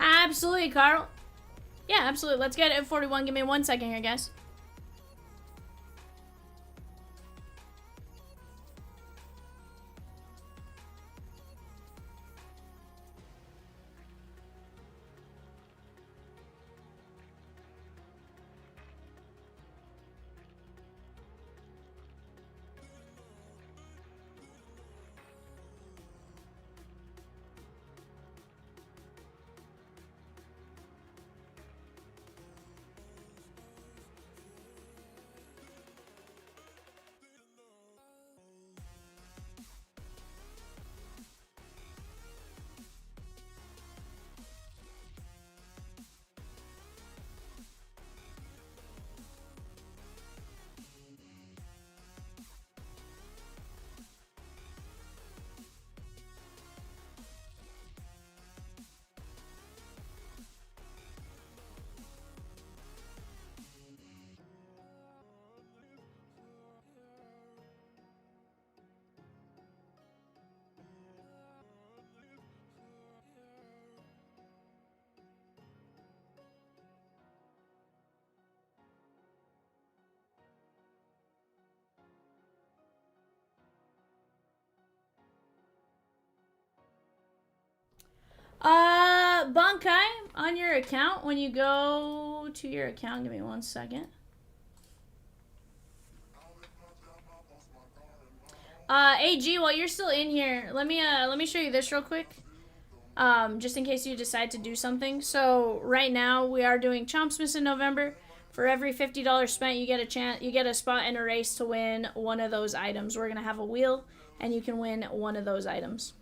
Absolutely, Carl. Yeah, absolutely. Let's get it at 41. Give me 1 second here, guys. Bonkai, on your account, when you go to your account, give me 1 second. AG, while you're still in here, let me show you this real quick. Just in case you decide to do something. So right now we are doing Chomps Miss in November. For every $50 spent, you get a spot in a race to win one of those items. We're gonna have a wheel, and you can win one of those items.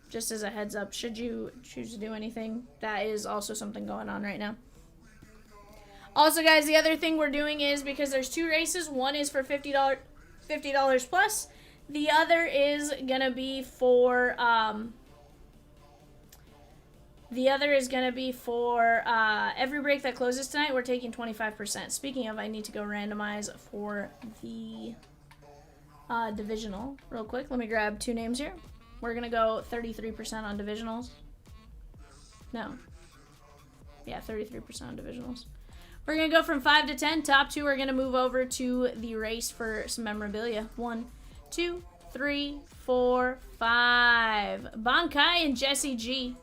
Just as a heads up, should you choose to do anything, that is also something going on right now. Also, guys, the other thing we're doing is, because there's 2 races, one is for $50 plus. The other is gonna be for every break that closes tonight, we're taking 25%. Speaking of, I need to go randomize for the divisional real quick. Let me grab 2 names here. We're gonna go 33% on divisionals. No. Yeah, 33% on divisionals. We're gonna go from 5 to 10. Top 2 are gonna move over to the race for some memorabilia. 1, 2, 3, 4, 5. Bankai and Jesse G.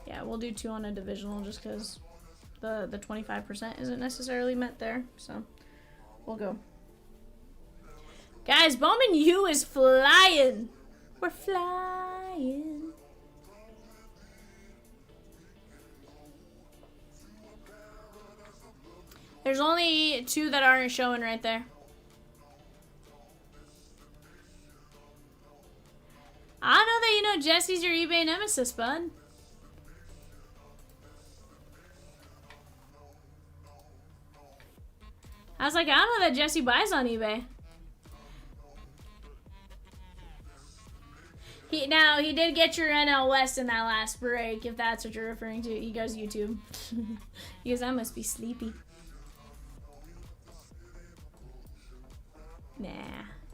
Yeah, we'll do 2 on a divisional just because the 25% isn't necessarily met there. So we'll go. Guys, Bowman U is flying. We're flying. There's only 2 that aren't showing right there. I know that you know Jesse's your eBay nemesis, bud. I was like, I don't know that Jesse buys on eBay. He did get your NL West in that last break, if that's what you're referring to. He goes YouTube. He goes, I must be sleepy. Nah,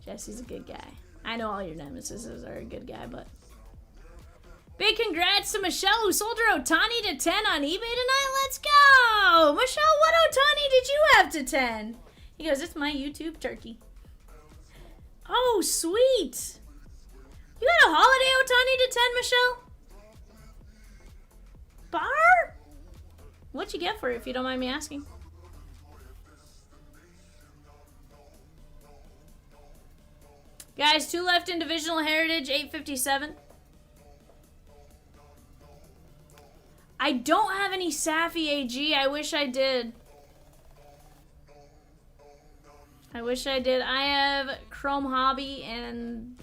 Jesse's a good guy. I know all your nemesis are a good guy, but... Big congrats to Michelle, who sold her Otani to 10 on eBay tonight. Let's go! Michelle, what Otani did you have to 10? He goes, it's my YouTube turkey. Oh, sweet! You got a holiday Otani to 10, Michelle? Bar? What'd you get for it, if you don't mind me asking? Guys, 2 left in Divisional Heritage, 857. I don't have any Safi AG. I wish I did. I wish I did. I have Chrome Hobby and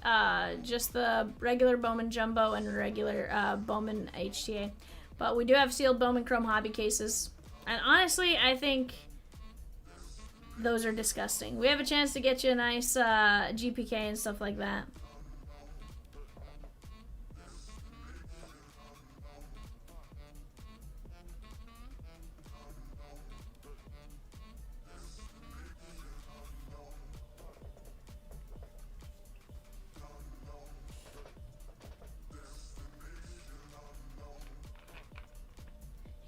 just the regular Bowman Jumbo and regular Bowman HTA. But we do have sealed Bowman Chrome Hobby cases. And honestly, I think those are disgusting. We have a chance to get you a nice GPK and stuff like that.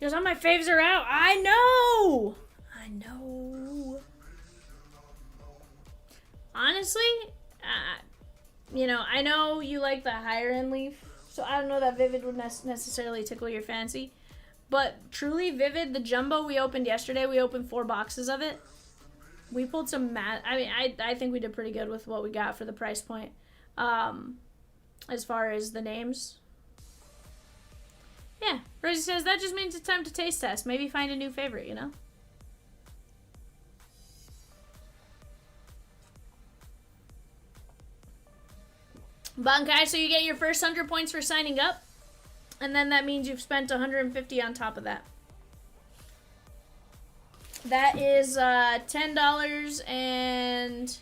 He goes, all my faves are out. I know! I know. Honestly, you know, I know you like the higher end leaf, so I don't know that Vivid would necessarily tickle your fancy. But truly, Vivid, the jumbo we opened yesterday, we opened 4 boxes of it. We pulled some I mean, I think we did pretty good with what we got for the price point. As far as the names. Yeah, Rosie says, that just means it's time to taste test. Maybe find a new favorite, you know? Bankai, so you get your first 100 points for signing up. And then that means you've spent 150 on top of that. That is $10 and...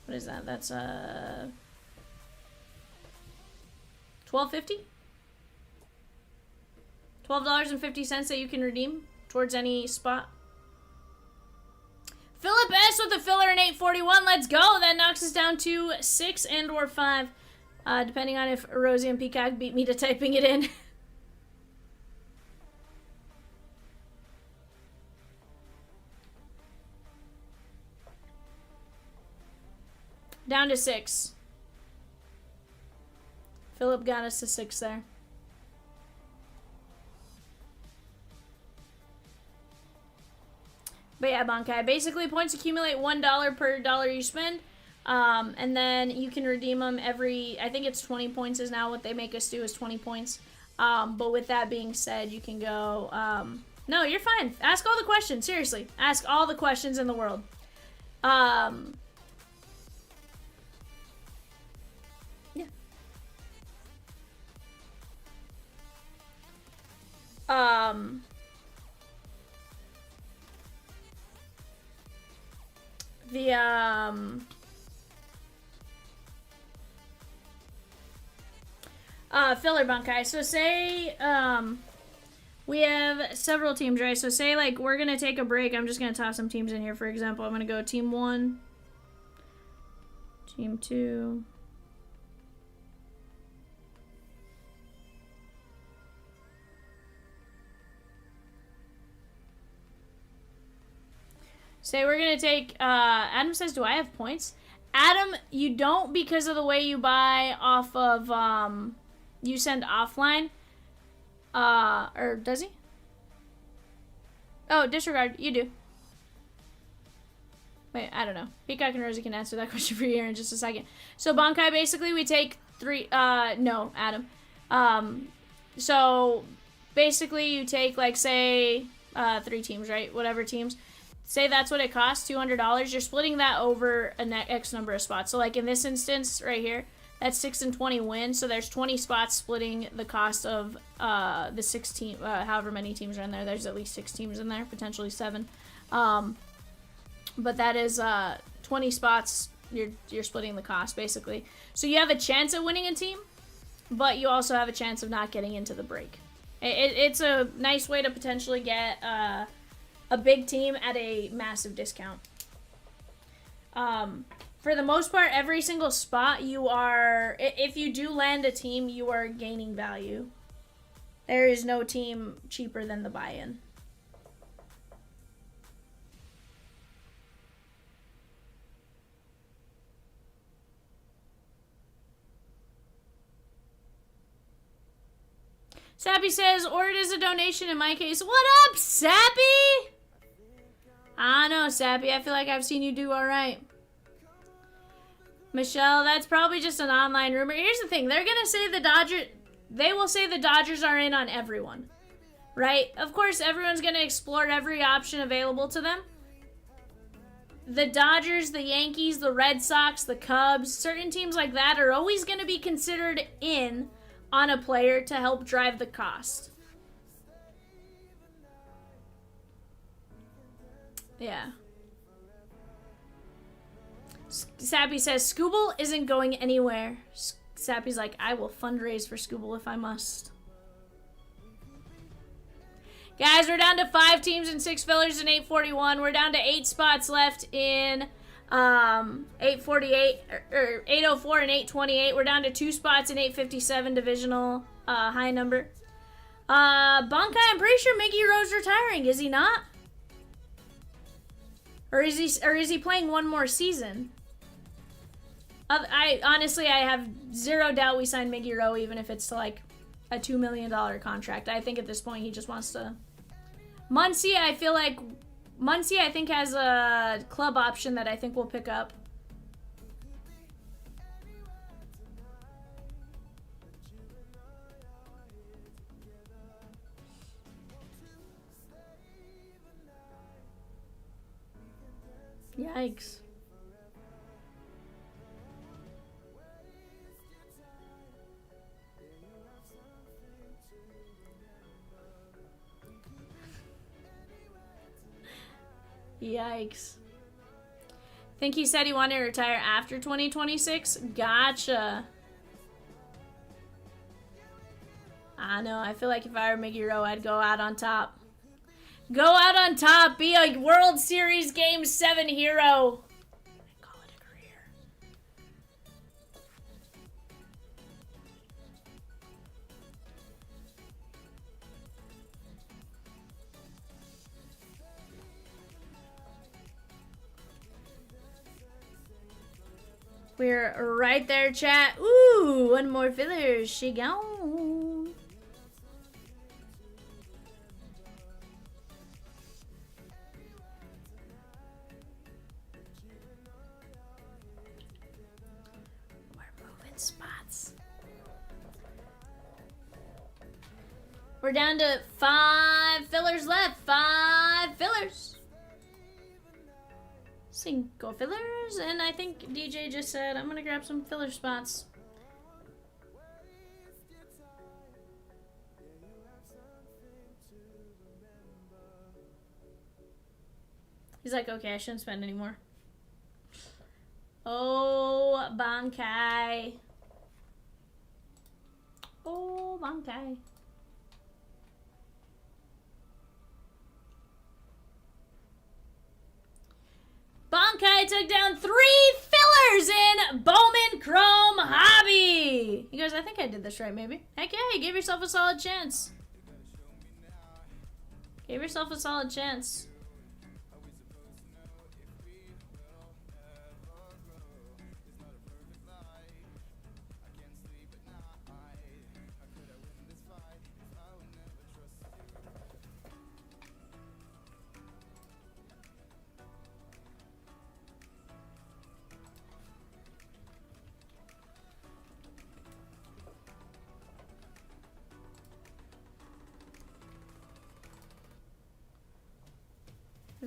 What is that? That's $12.50? $12.50 that you can redeem towards any spot. Philip S with a filler in 841. Let's go. That knocks us down to 6 and or 5. Depending on if Rosie and Peacock beat me to typing it in. Down to 6. Philip got us to 6 there. But yeah, Bankai, basically points accumulate $1 per dollar you spend. And then you can redeem them every, I think it's 20 points is now what they make us do is 20 points. But with that being said, you can go, no, you're fine. Ask all the questions, seriously. Ask all the questions in the world. Yeah. Filler Bankai. So say, we have several teams, right? So say, like, we're going to take a break. I'm just going to toss some teams in here. For example, I'm going to go Team 1, Team 2, Say we're gonna take, Adam says, do I have points? Adam, you don't because of the way you buy off of, you send offline. Or does he? Oh, disregard, you do. Wait, I don't know. Peacock and Rosie can answer that question for you here in just a second. So Bankai, basically we take 3, no, Adam. So basically you take, like, say, 3 teams, right? Whatever teams. Say that's what it costs, $200. You're splitting that over a X number of spots. So, like, in this instance right here, that's 6 and 20 wins. So there's 20 spots splitting the cost of the 16, however many teams are in there. There's at least 6 teams in there, potentially 7. But that is 20 spots. You're splitting the cost, basically. So you have a chance of winning a team, but you also have a chance of not getting into the break. It's a nice way to potentially get a big team at a massive discount. For the most part, every single spot you are, if you do land a team, you are gaining value. There is no team cheaper than the buy-in. Sappy says, or it is a donation in my case. What up, Sappy? I know, Sappy. I feel like I've seen you do all right. Michelle, that's probably just an online rumor. Here's the thing. They're going to say the Dodgers... They will say the Dodgers are in on everyone. Right? Of course, everyone's going to explore every option available to them. The Dodgers, the Yankees, the Red Sox, the Cubs, certain teams like that are always going to be considered in on a player to help drive the cost. Yeah. Sappy says, Scooble isn't going anywhere. Sappy's like, I will fundraise for Scooble if I must. Guys, we're down to 5 teams and 6 fillers in 841. We're down to 8 spots left in 848 or 804 and 828. We're down to 2 spots in 857 divisional high number. Bankai, I'm pretty sure Miggy Rowe's retiring, is he not? Or is he playing one more season? I honestly have zero doubt we sign Miggy Rowe, even if it's to like a $2 million contract. I think at this point he just wants to. Muncie, I think has a club option that I think we'll pick up. Yikes. Yikes. Think he said he wanted to retire after 2026? Gotcha. I know. I feel like if I were Miggy Rowe, I'd go out on top. Go out on top. Be a World Series Game 7 hero. Call it a career. We're right there, chat. Ooh, one more filler. She gone. We're moving spots. We're down to 5 fillers left. 5 fillers. Single fillers, and I think DJ just said I'm gonna grab some filler spots. He's like, okay, I shouldn't spend anymore. Oh, Bankai. Oh, Bankai. Bankai took down 3 fillers in Bowman Chrome Hobby. You guys, I think I did this right, maybe. Heck yeah, give yourself a solid chance. Give yourself a solid chance.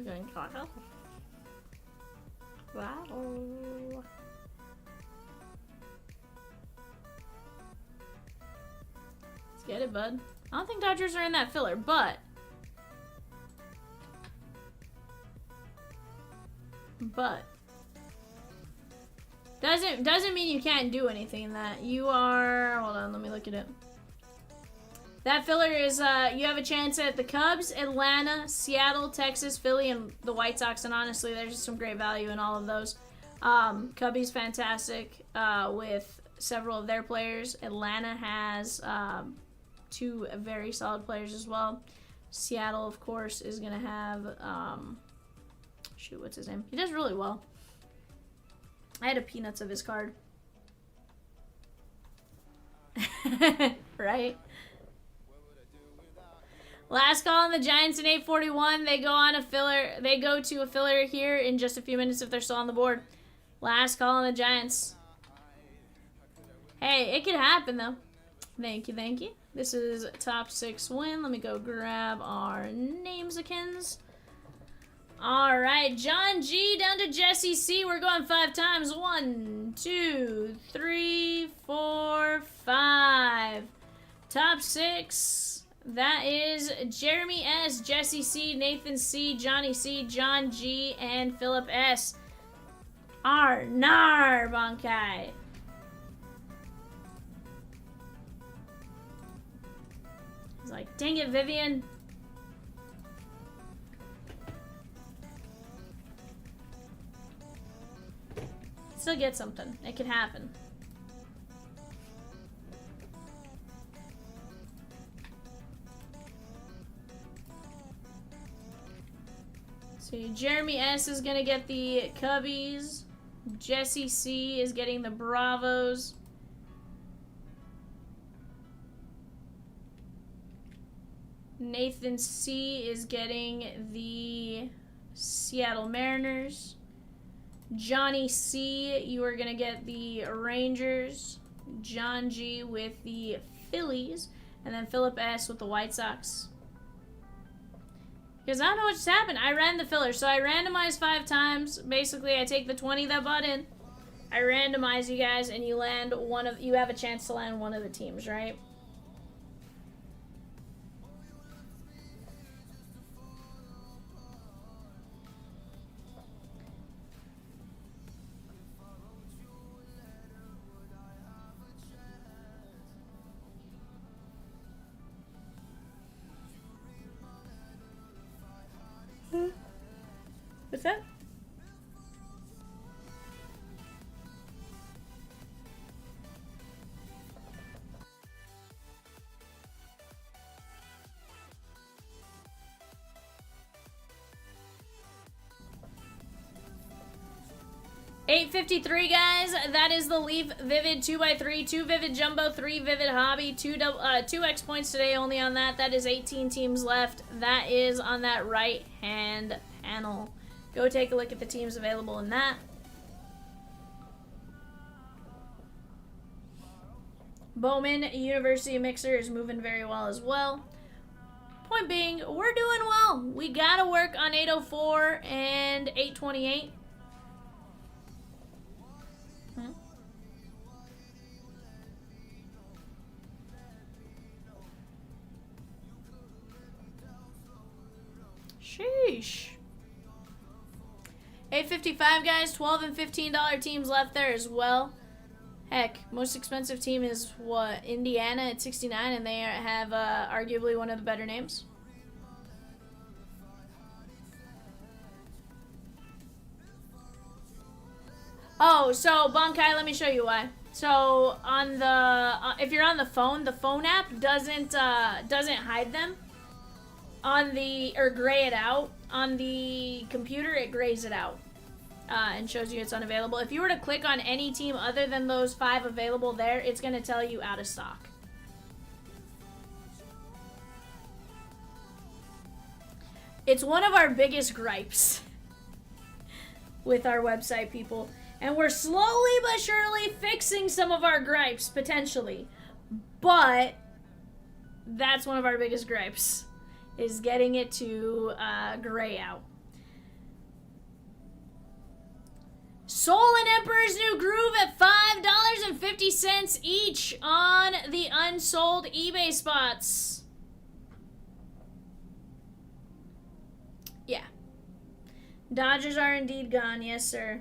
We're going caca. Wow. Let's get it, bud. I don't think Dodgers are in that filler, but doesn't mean you can't do anything in that. You are, hold on, let me look at it. That filler is, you have a chance at the Cubs, Atlanta, Seattle, Texas, Philly, and the White Sox, and honestly, there's just some great value in all of those. Cubby's fantastic with several of their players. Atlanta has two very solid players as well. Seattle, of course, is going to have, shoot, what's his name? He does really well. I had a Peanuts of his card. Right? Last call on the Giants in 841. They go on a filler. They go to a filler here in just a few minutes if they're still on the board. Last call on the Giants. Hey, it could happen though. Thank you, thank you. This is top 6 win. Let me go grab our names-akins. All right, John G down to Jesse C. We're going 5 times. 1, 2, 3, 4, 5. Top 6. That is Jeremy S, Jesse C, Nathan C, Johnny C, John G, and Philip S. Nar Bankai. He's like, dang it, Vivian. Still get something. It could happen. So Jeremy S is gonna get the Cubbies. Jesse C is getting the Bravos. Nathan C is getting the Seattle Mariners. Johnny C, you are gonna get the Rangers. John G with the Phillies. And then Philip S with the White Sox. Because I don't know what just happened. I ran the filler. So I randomized 5 times. Basically, I take the 20 that bought in. I randomize you guys, and you land one of... You have a chance to land one of the teams, right? What's that? $8.53, guys. That is the Leaf Vivid 2x3, 2 Vivid Jumbo, 3 Vivid Hobby, 2x points today only on that. That is 18 teams left. That is on that right-hand panel. Go take a look at the teams available in that. Bowman University Mixer is moving very well as well. Point being, we're doing well. We gotta work on 804 and 828. Sheesh. $8.55, guys. $12 and $15 teams left there as well. Heck, most expensive team is what? Indiana at 69, and they have arguably one of the better names. Oh, so Bankai, let me show you why. So on the if you're on the phone app doesn't hide them. On the, or gray it out. On the computer, it grays it out and shows you it's unavailable. If you were to click on any team other than those 5 available there, it's going to tell you out of stock. It's one of our biggest gripes with our website, people. And we're slowly but surely fixing some of our gripes, potentially. But that's one of our biggest gripes, is getting it to gray out. Soul and Emperor's New Groove at $5.50 each on the unsold eBay spots. Yeah. Dodgers are indeed gone, yes, sir.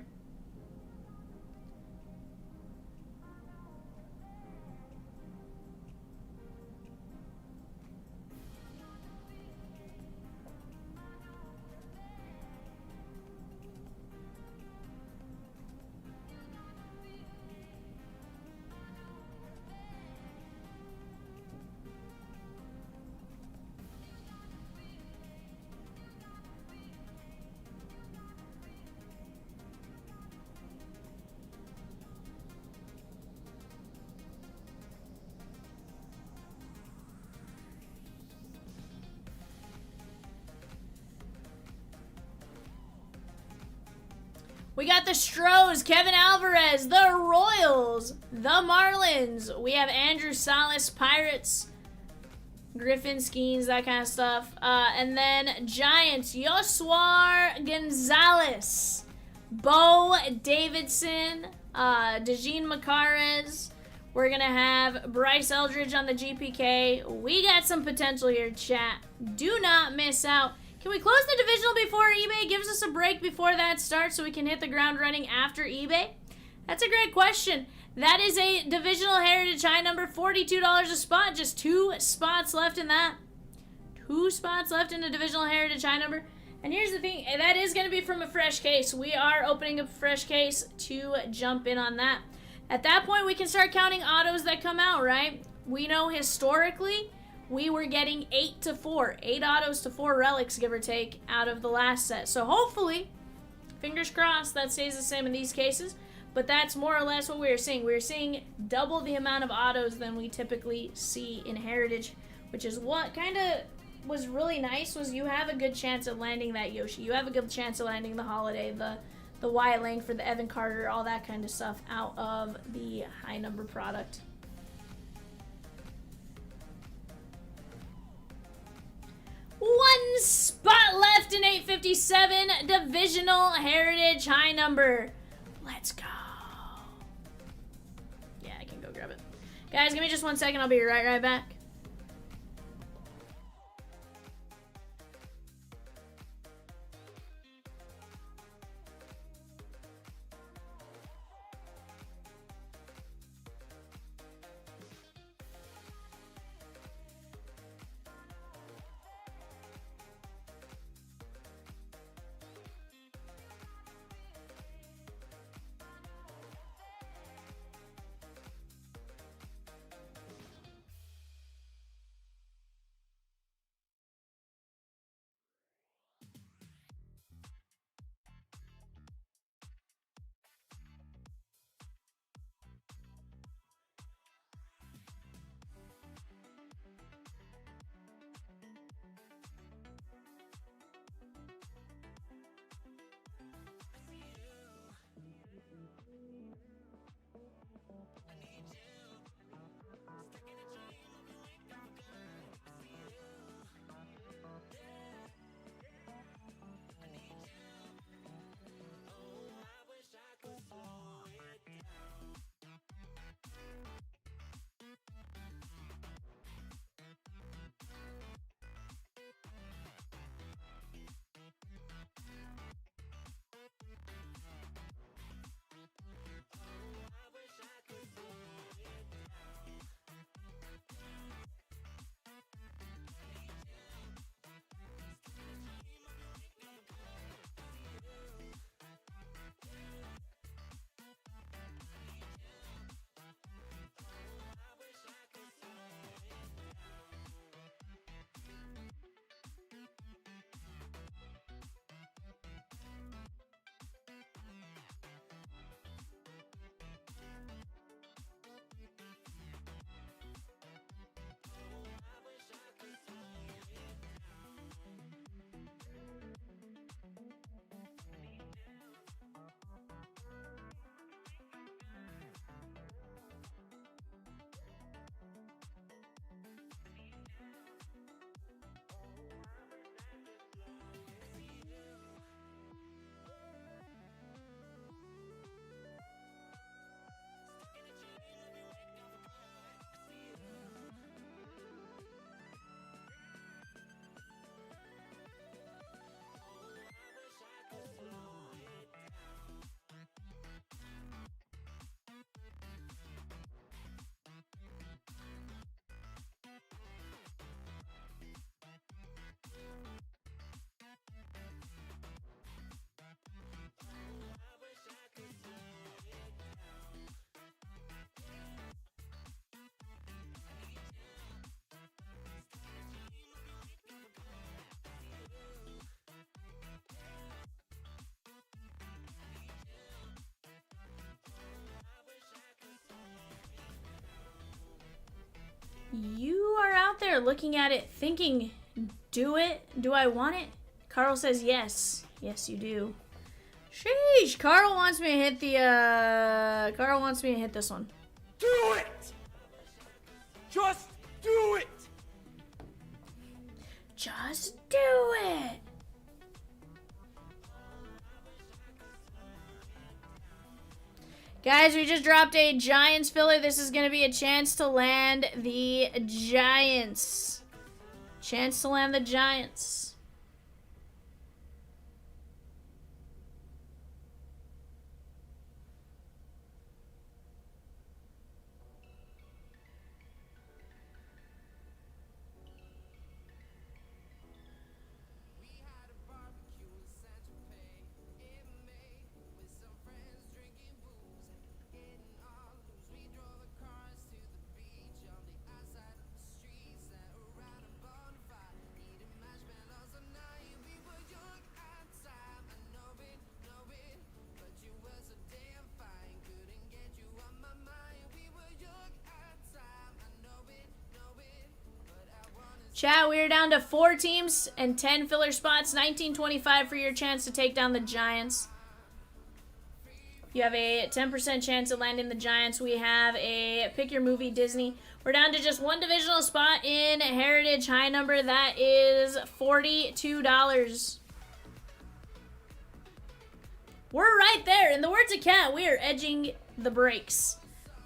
We got the Stros, Kevin Alvarez, the Royals, the Marlins. We have Andrew Salas, Pirates, Griffin, Skeens, that kind of stuff. And then Giants, Yoswar Gonzalez, Bo Davidson, Dejin Macarez. We're going to have Bryce Eldridge on the GPK. We got some potential here, chat. Do not miss out. Can we close the divisional before eBay gives us a break before that starts so we can hit the ground running after eBay? That's a great question. That is a divisional heritage high number, $42 a spot. Just 2 spots left in that. 2 spots left in the divisional heritage high number. And here's the thing, that is going to be from a fresh case. We are opening a fresh case to jump in on that. At that point, we can start counting autos that come out, right? We know historically we were getting 8 to 4. 8 autos to 4 relics, give or take, out of the last set. So hopefully, fingers crossed, that stays the same in these cases. But that's more or less what we're seeing. We're seeing double the amount of autos than we typically see in Heritage, which is what kind of was really nice, was you have a good chance of landing that Yoshi. You have a good chance of landing the Holiday, the Wyatt Langford, the Evan Carter, all that kind of stuff out of the high number product. One spot left in 857 divisional heritage high number. Let's go. Yeah, I can go grab it. Guys, give me just 1 second. I'll be right back. You are out there looking at it, thinking, do it? Do I want it? Carl says yes. Yes, you do. Sheesh. Carl wants me to hit the, Carl wants me to hit this one. Do it! Just do it! Just do it. Guys, we just dropped a Giants filler. This is going to be a chance to land the Giants. Chance to land the Giants. Chat, we are down to 4 teams and 10 filler spots. 1925 for your chance to take down the Giants. You have a 10% chance of landing the Giants. We have a pick your movie Disney. We're down to just 1 divisional spot in Heritage. High number, that is $42. We're right there. In the words of Kat, we are edging the breaks.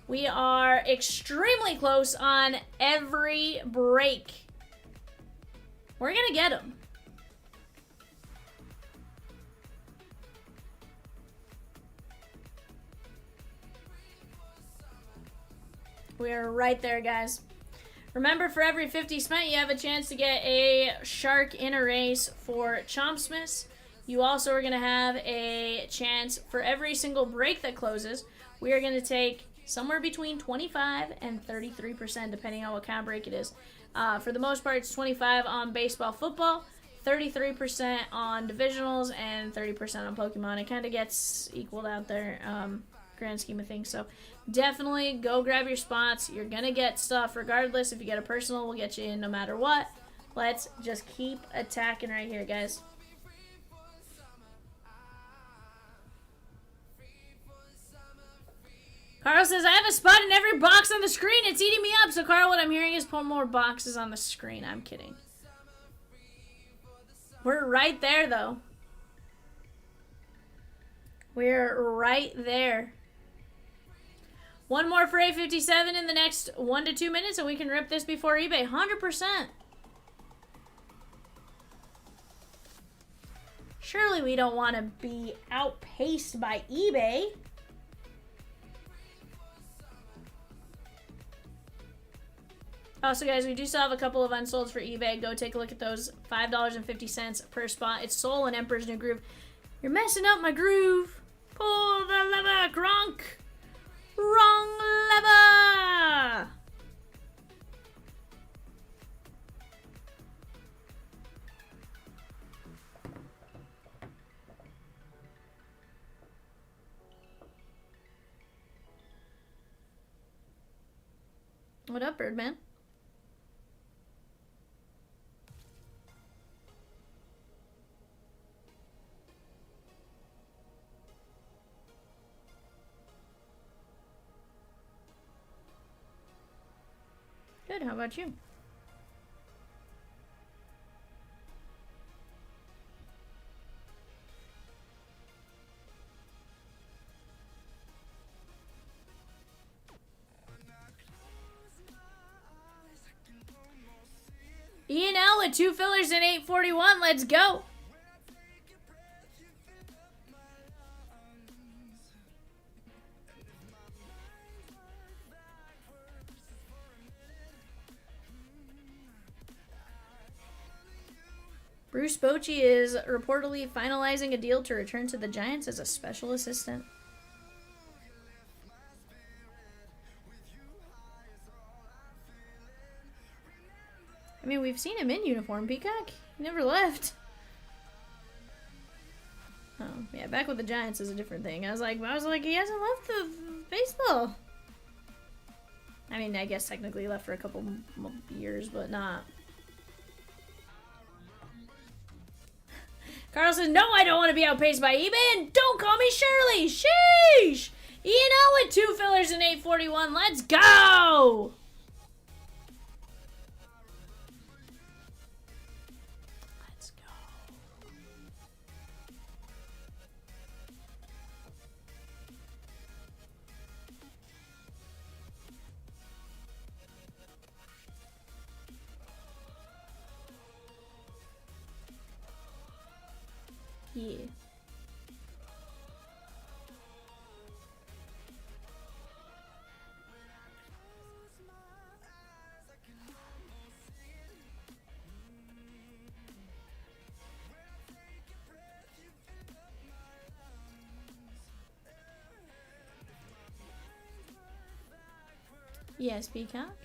We are extremely close on every break. We're going to get them. We are right there, guys. Remember, for every 50 spent, you have a chance to get a shark in a race for Chomps. You also are going to have a chance for every single break that closes. We are going to take somewhere between 25 and 33%, depending on what kind of break it is. For the most part, it's 25 on baseball, football, 33% on divisionals, and 30% on Pokemon. It kind of gets equaled out there, grand scheme of things. So definitely go grab your spots. You're going to get stuff regardless. If you get a personal, we'll get you in no matter what. Let's just keep attacking right here, guys. Carl says, I have a spot in every box on the screen. It's eating me up. So, Carl, what I'm hearing is put more boxes on the screen. I'm kidding. We're right there, though. We're right there. One more for 857 in the next 1 to 2 minutes, and we can rip this before eBay. 100%. Surely we don't want to be outpaced by eBay. Also, guys, we do still have a couple of unsolds for eBay. Go take a look at those. $5.50 per spot. It's Soul and Emperor's New Groove. You're messing up my groove. Pull the lever, Gronk. Wrong lever. What up, Birdman? Good, how about you? Ian L with 2 fillers in 841. Let's go. Bruce Bochy is reportedly finalizing a deal to return to the Giants as a special assistant. I mean, we've seen him in uniform, Peacock. He never left. Oh, yeah, back with the Giants is a different thing. I was like, he hasn't left the baseball. I mean, I guess technically he left for a couple years, but not. Carl says, no, I don't want to be outpaced by eBay, and don't call me Shirley. Sheesh. E&O with 2 fillers and 841. Let's go. Let's go. Yeah. Yes, Peacock.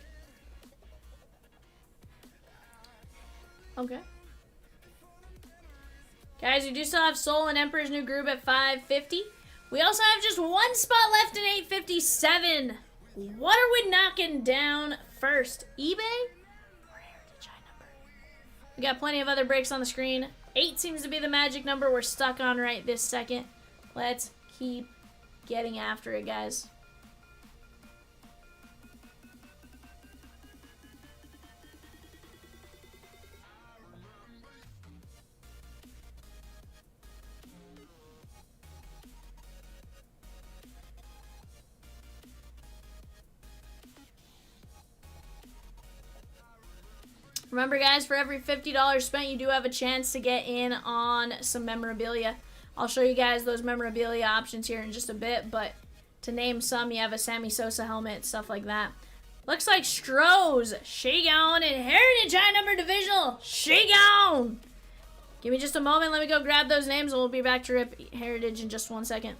Okay. Guys, we do still have Soul and Emperor's New Groove at 550. We also have just 1 spot left in 857. What are we knocking down first? eBay or Heritage High number? We got plenty of other breaks on the screen. 8 seems to be the magic number we're stuck on right this second. Let's keep getting after it, guys. Remember, guys, for every $50 spent, you do have a chance to get in on some memorabilia. I'll show you guys those memorabilia options here in just a bit, but to name some, you have a Sammy Sosa helmet, stuff like that. Looks like Strohs, she gone, and Heritage High number divisional, she gone. Give me just a moment, let me go grab those names, and we'll be back to rip Heritage in just 1 second.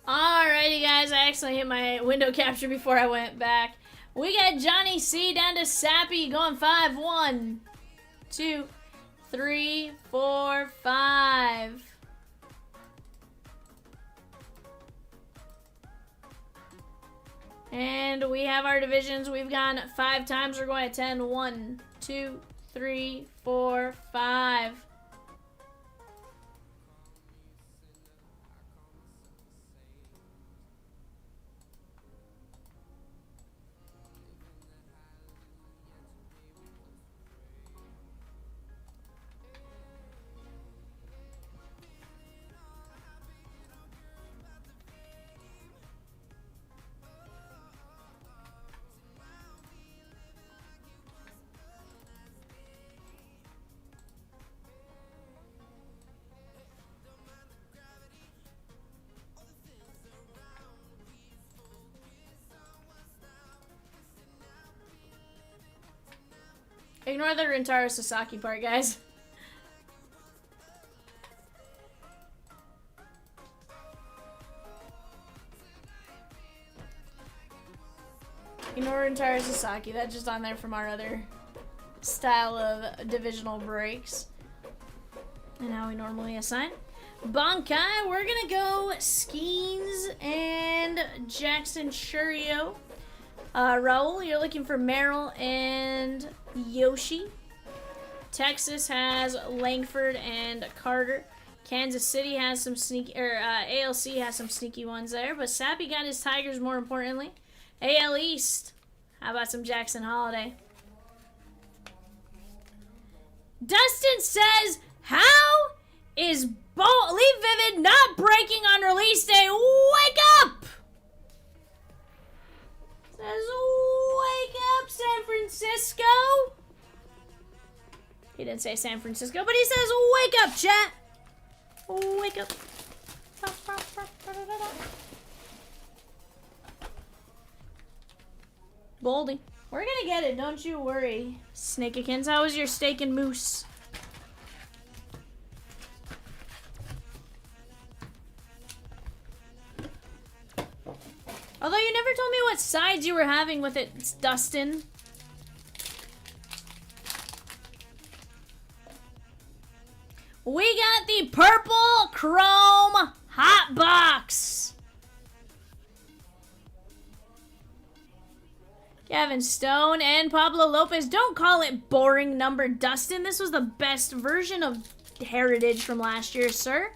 Alrighty, guys, I accidentally hit my window capture before I went back. We got Johnny C down to Sappy going 5. 1, 2, 3, 4, 5. And we have our divisions. We've gone 5 times. We're going at 10. 1, 2, 3, 4, 5. Ignore the Rintaro Sasaki part, guys. Ignore entire Sasaki. That's just on there from our other style of divisional breaks. And how we normally assign. Bankai, we're gonna go Skeens and Jackson Churio. Raul, you're looking for Merrill and Yoshi. Texas has Langford and Carter. Kansas City has some sneaky, ALC has some sneaky ones there, but Sappy got his Tigers more importantly. AL East, how about some Jackson Holiday? Dustin says, how is Leave Vivid not breaking on release day? Wake up! Says, wake up, San Francisco. He didn't say San Francisco, but he says, wake up, chat. Wake up. Boldy. We're gonna get it, don't you worry. Snakeikins, how was your steak and moose? Although you never told me what sides you were having with it, Dustin. We got the purple chrome hot box. Gavin Stone and Pablo Lopez. Don't call it boring number, Dustin. This was the best version of Heritage from last year, sir.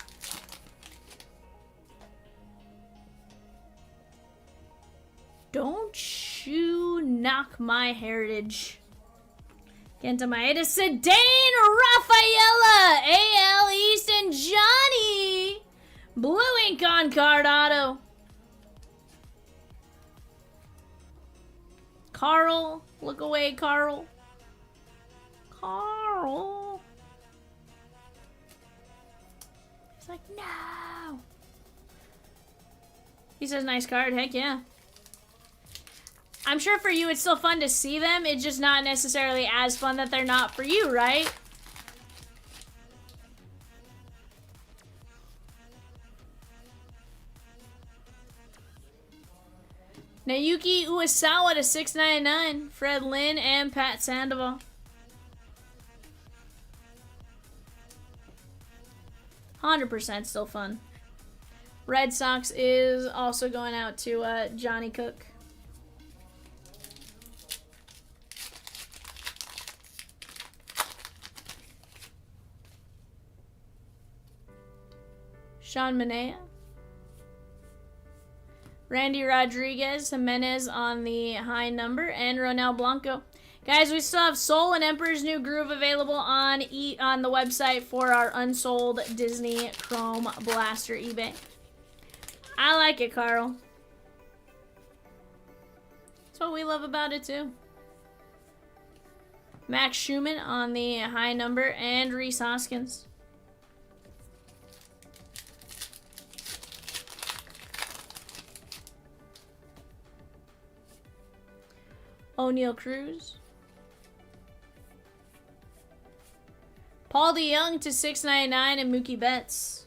Don't you knock my Heritage. Kenta Maeda, Sedain, Rafaela, AL East, and Johnny. Blue ink on card auto. Carl, look away, Carl. Carl. He's like, no. He says, nice card. Heck yeah. I'm sure for you it's still fun to see them. It's just not necessarily as fun that they're not for you, right? Nayuki Uesawa to 6.99. Fred Lynn and Pat Sandoval. %100% still fun. Red Sox is also going out to Johnny Cook. Sean Manea. Randy Rodriguez, Jimenez on the high number, and Ronel Blanco. Guys, we still have Soul and Emperor's New Groove available on the website for our unsold Disney Chrome Blaster eBay. I like it, Carl. That's what we love about it, too. Max Schumann on the high number, and Reese Hoskins. O'Neal Cruz. Paul DeYoung to 6.99 and Mookie Betts.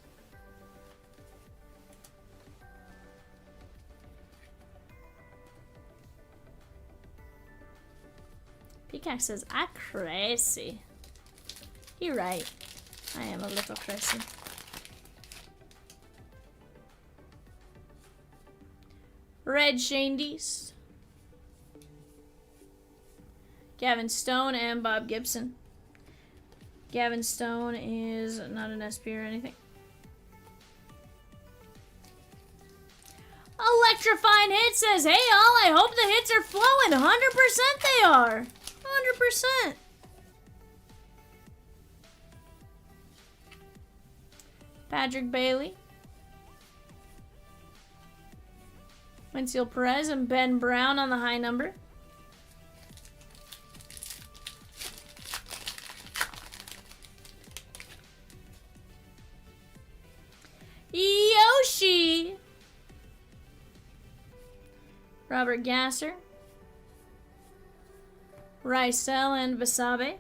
Peacock says, I'm crazy. You're right. I am a little crazy. Red Shane Dees. Gavin Stone and Bob Gibson. Gavin Stone is not an SP or anything. Electrifying Hit says, hey all, I hope the hits are flowing. 100% they are. 100%. Patrick Bailey. Winfield Perez and Ben Brown on the high number. Yoshi. Robert Gasser. Rysel and Basabe.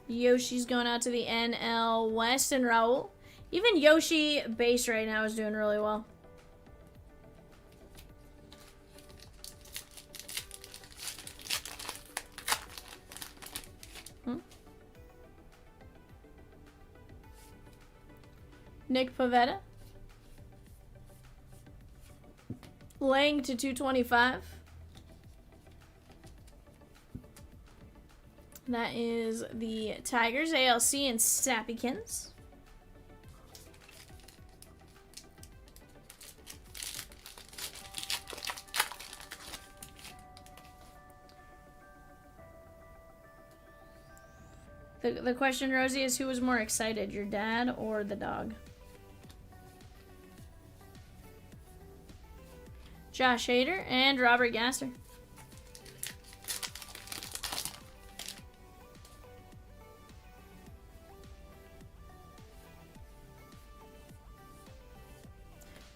Yoshi's going out to the NL West and Raul. Even Yoshi base right now is doing really well. Nick Pavetta. Lang to 225. That is the Tigers, ALC, and Sappykins. The question, Rosie, is who was more excited, your dad or the dog? Josh Hader and Robert Gasser.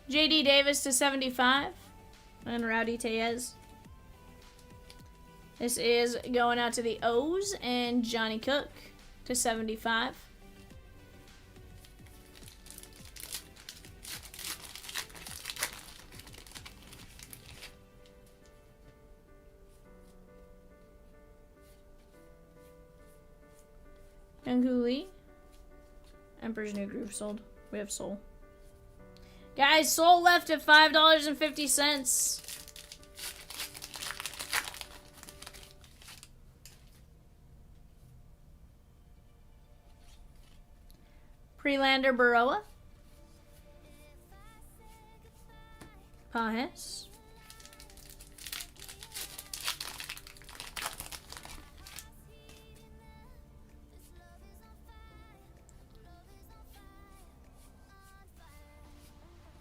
JD Davis to 75 and Rowdy Tellez. This is going out to the O's and Johnny Cook to 75. Young-Hoo Lee. Emperor's New Groove sold. We have Soul. Guys, Soul left at $5.50. Prelander Baroa. Pajes.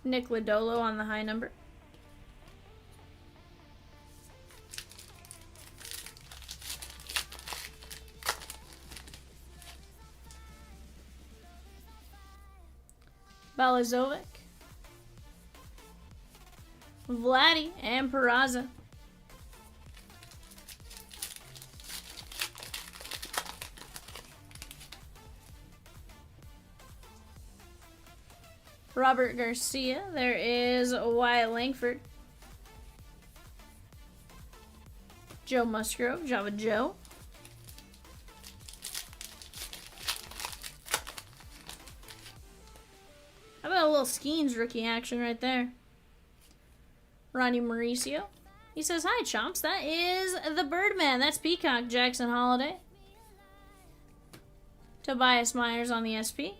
Nick Lodolo on the high number. Balazovic. Vladdy and Peraza. Robert Garcia. There is Wyatt Langford. Joe Musgrove. Java Joe. How about a little Skeens rookie action right there? Ronnie Mauricio. He says, hi, Chomps. That is the Birdman. That's Peacock. Jackson Holiday. Tobias Myers on the SP.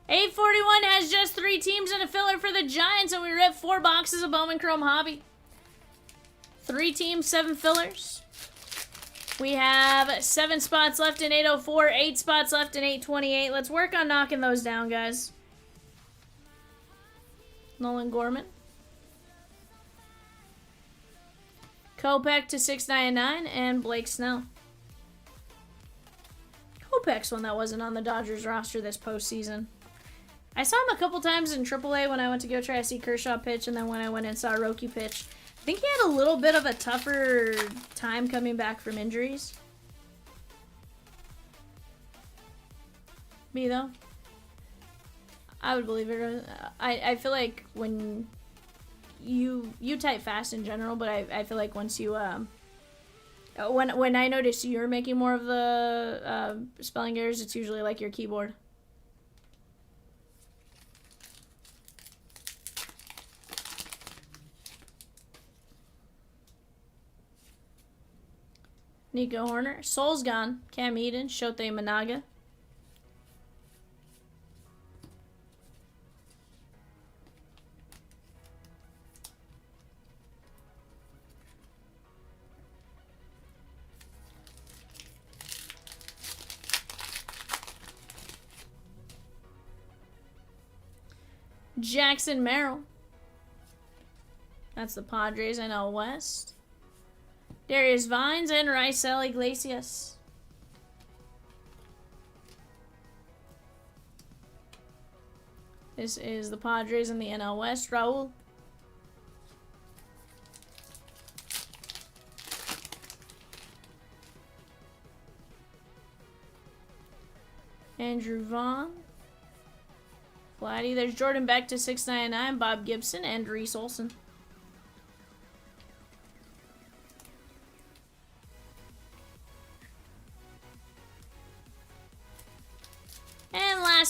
$841 has just 3 teams and a filler for the Giants, and we ripped 4 boxes of Bowman Chrome Hobby. 3 teams, 7 fillers. We have 7 spots left in 804, 8 spots left in 828. Let's work on knocking those down, guys. Nolan Gorman. Kopech to 699 and Blake Snell. Kopech's one that wasn't on the Dodgers roster this postseason. I saw him a couple times in AAA when I went to go try to see Kershaw pitch, and then when I went and saw Roki pitch. I think he had a little bit of a tougher time coming back from injuries. Me, though. I would believe it. I feel like when you type fast in general, but I feel like once you when I notice you're making more of the spelling errors, it's usually like your keyboard. Nico Horner. Soul's gone. Cam Eden. Shotei Managa. Jackson Merrill. That's the Padres NL West. Darius Vines and Raisel Iglesias. This is the Padres in the NL West. Raul. Andrew Vaughn. Vladdy. There's Jordan Beck to 699. Bob Gibson and Reese Olson.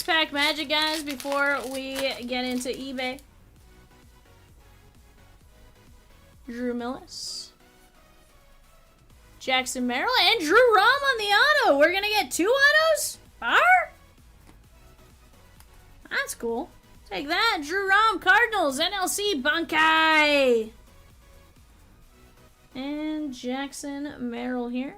Last pack magic, guys, before we get into eBay. Drew Millis. Jackson Merrill and Drew Rom on the auto. We're going to get 2 autos? That's cool. Take that. Drew Rom, Cardinals, NLC, Bunkai. And Jackson Merrill here.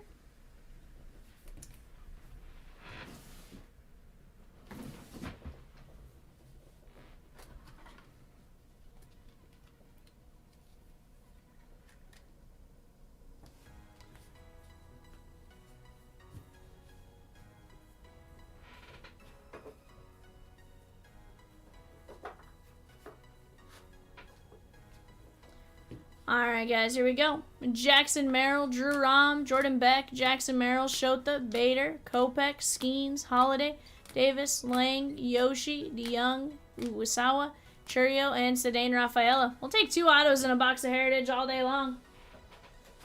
Alright, guys, here we go. Jackson Merrill, Drew Rom, Jordan Beck, Jackson Merrill, Shota, Bader, Kopech, Skeens, Holiday, Davis, Lang, Yoshi, DeYoung, Uwasawa, Churio, and Sedane Rafaela. We'll take 2 autos in a box of Heritage all day long.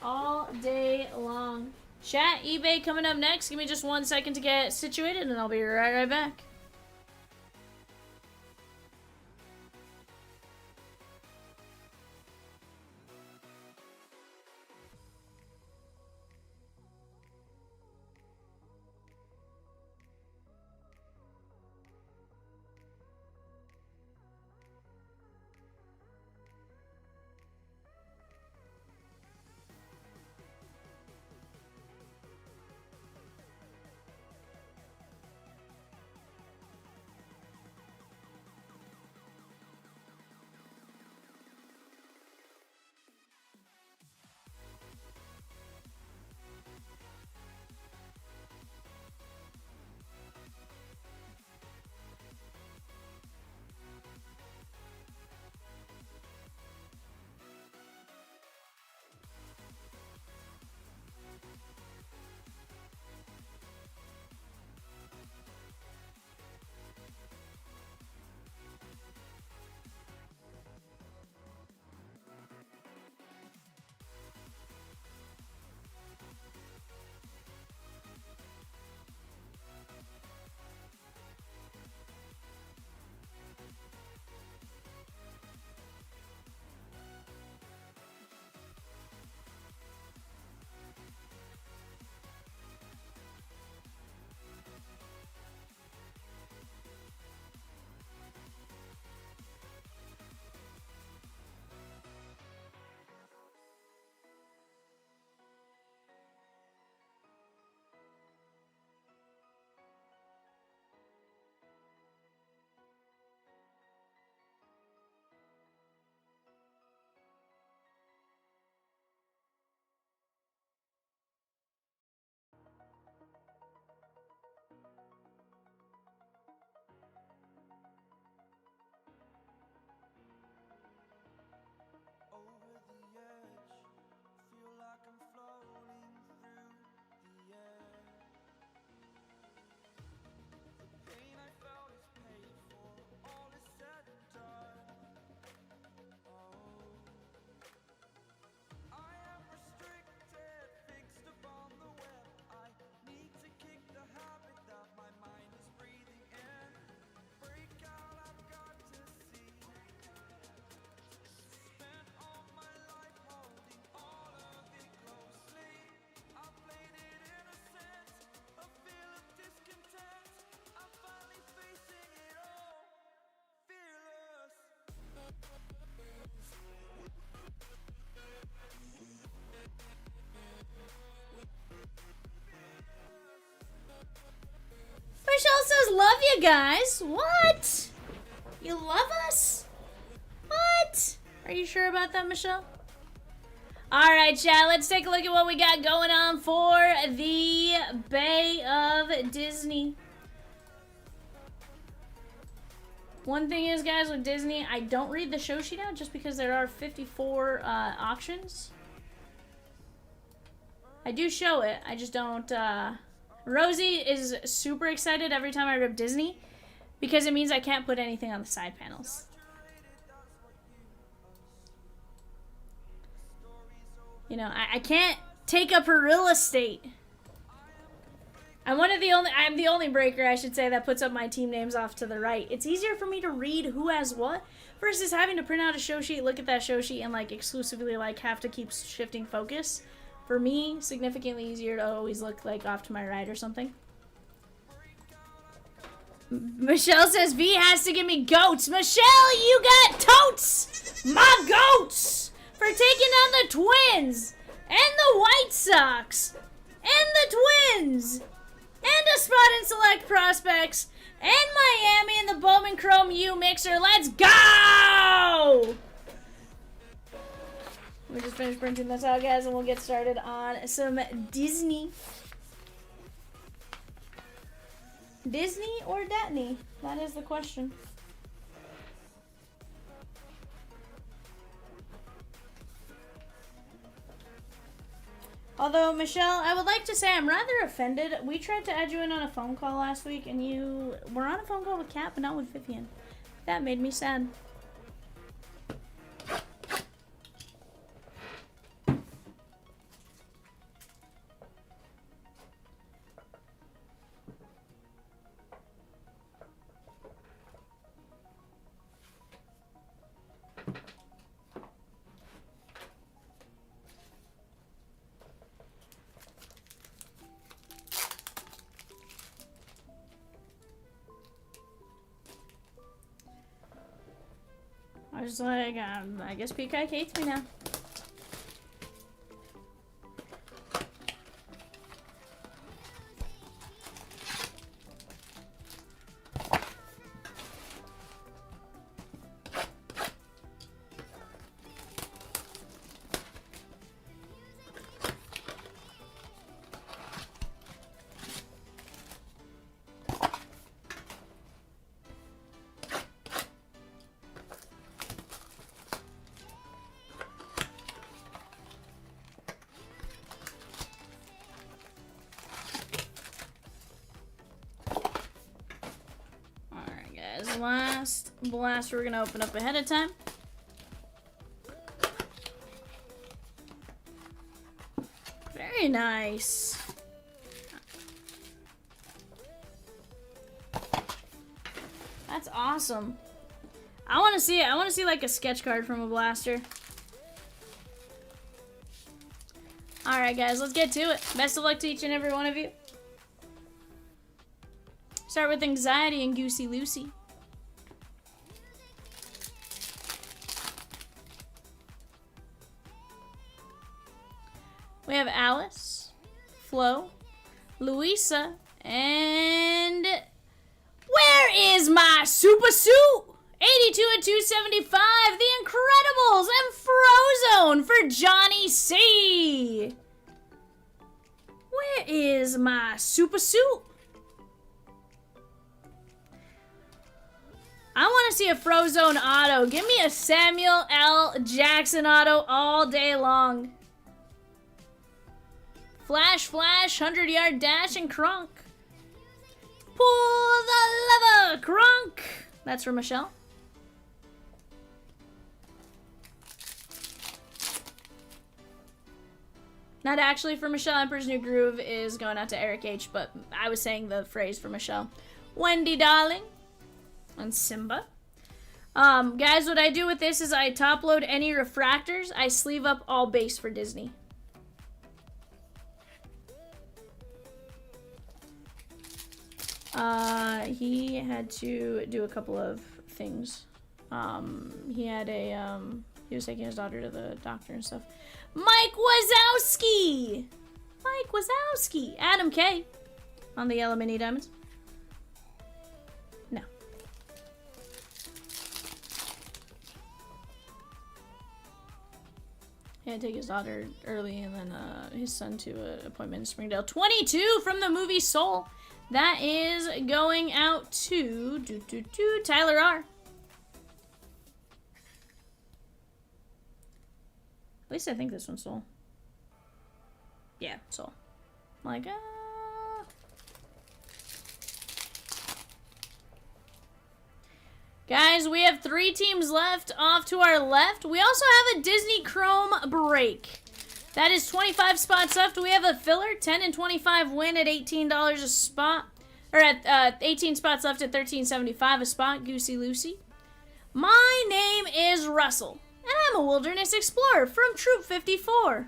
All day long. Chat, eBay coming up next. Give me just 1 second to get situated, and I'll be right back. Michelle says, love you guys. What? You love us? What? Are you sure about that, Michelle? Alright, chat, let's take a look at what we got going on for the Bay of Disney. One thing is, guys, with Disney, I don't read the show sheet out just because there are 54 auctions. I do show it, I just don't, Rosie is super excited every time I rip Disney because it means I can't put anything on the side panels. You know, I can't take up her real estate. I'm the only breaker, I should say, that puts up my team names off to the right. It's easier for me to read who has what versus having to print out a show sheet, look at that show sheet, and like exclusively like have to keep shifting focus. For me, significantly easier to always look like off to my right or something. Michelle says V has to give me goats. Michelle, you got totes! My goats! For taking on the Twins! And the White Sox! And the Twins! And a spot in select prospects! And Miami and the Bowman Chrome U mixer. Let's go! We just finished printing this out, guys, and we'll get started on some Disney. Disney or Datney? That is the question. Although, Michelle, I would like to say I'm rather offended. We tried to add you in on a phone call last week, and you were on a phone call with Kat, but not with Vivian. That made me sad. I was like, I guess Peacock hates me now. Last blast we're gonna open up ahead of time. Very nice. That's awesome. I want to see it. I want to see like a sketch card from a blaster. All right, guys, let's get to it. Best of luck to each and every one of you. Start with Anxiety and Goosey Lucy. We have Alice, Flo, Louisa, and where is my super suit? 82 and 275, The Incredibles and Frozone for Johnny C. Where is my super suit? I want to see a Frozone auto. Give me a Samuel L. Jackson auto all day long. Flash, flash, 100-yard dash, and Kronk. Pull the lever, Kronk. That's for Michelle. Not actually for Michelle. Emperor's New Groove is going out to Eric H, but I was saying the phrase for Michelle. Wendy Darling and Simba. Guys, what I do with this is I top load any refractors. I sleeve up all base for Disney. He had to do a couple of things. He had a, he was taking his daughter to the doctor and stuff. Mike Wazowski! Mike Wazowski! Adam K. On the yellow mini diamonds. No. He had to take his daughter early and then his son to an appointment in Springdale. 22 from the movie Soul. That is going out to Tyler R. At least I think this one's Soul. Yeah, Soul. Like, Guys, we have 3 teams left off to our left. We also have a Disney Chrome break. That is 25 spots left. We have a filler. 10 and 25 win at $18 a spot. Or at 18 spots left at $13.75 a spot. Goosey Lucy. My name is Russell, and I'm a wilderness explorer from Troop 54.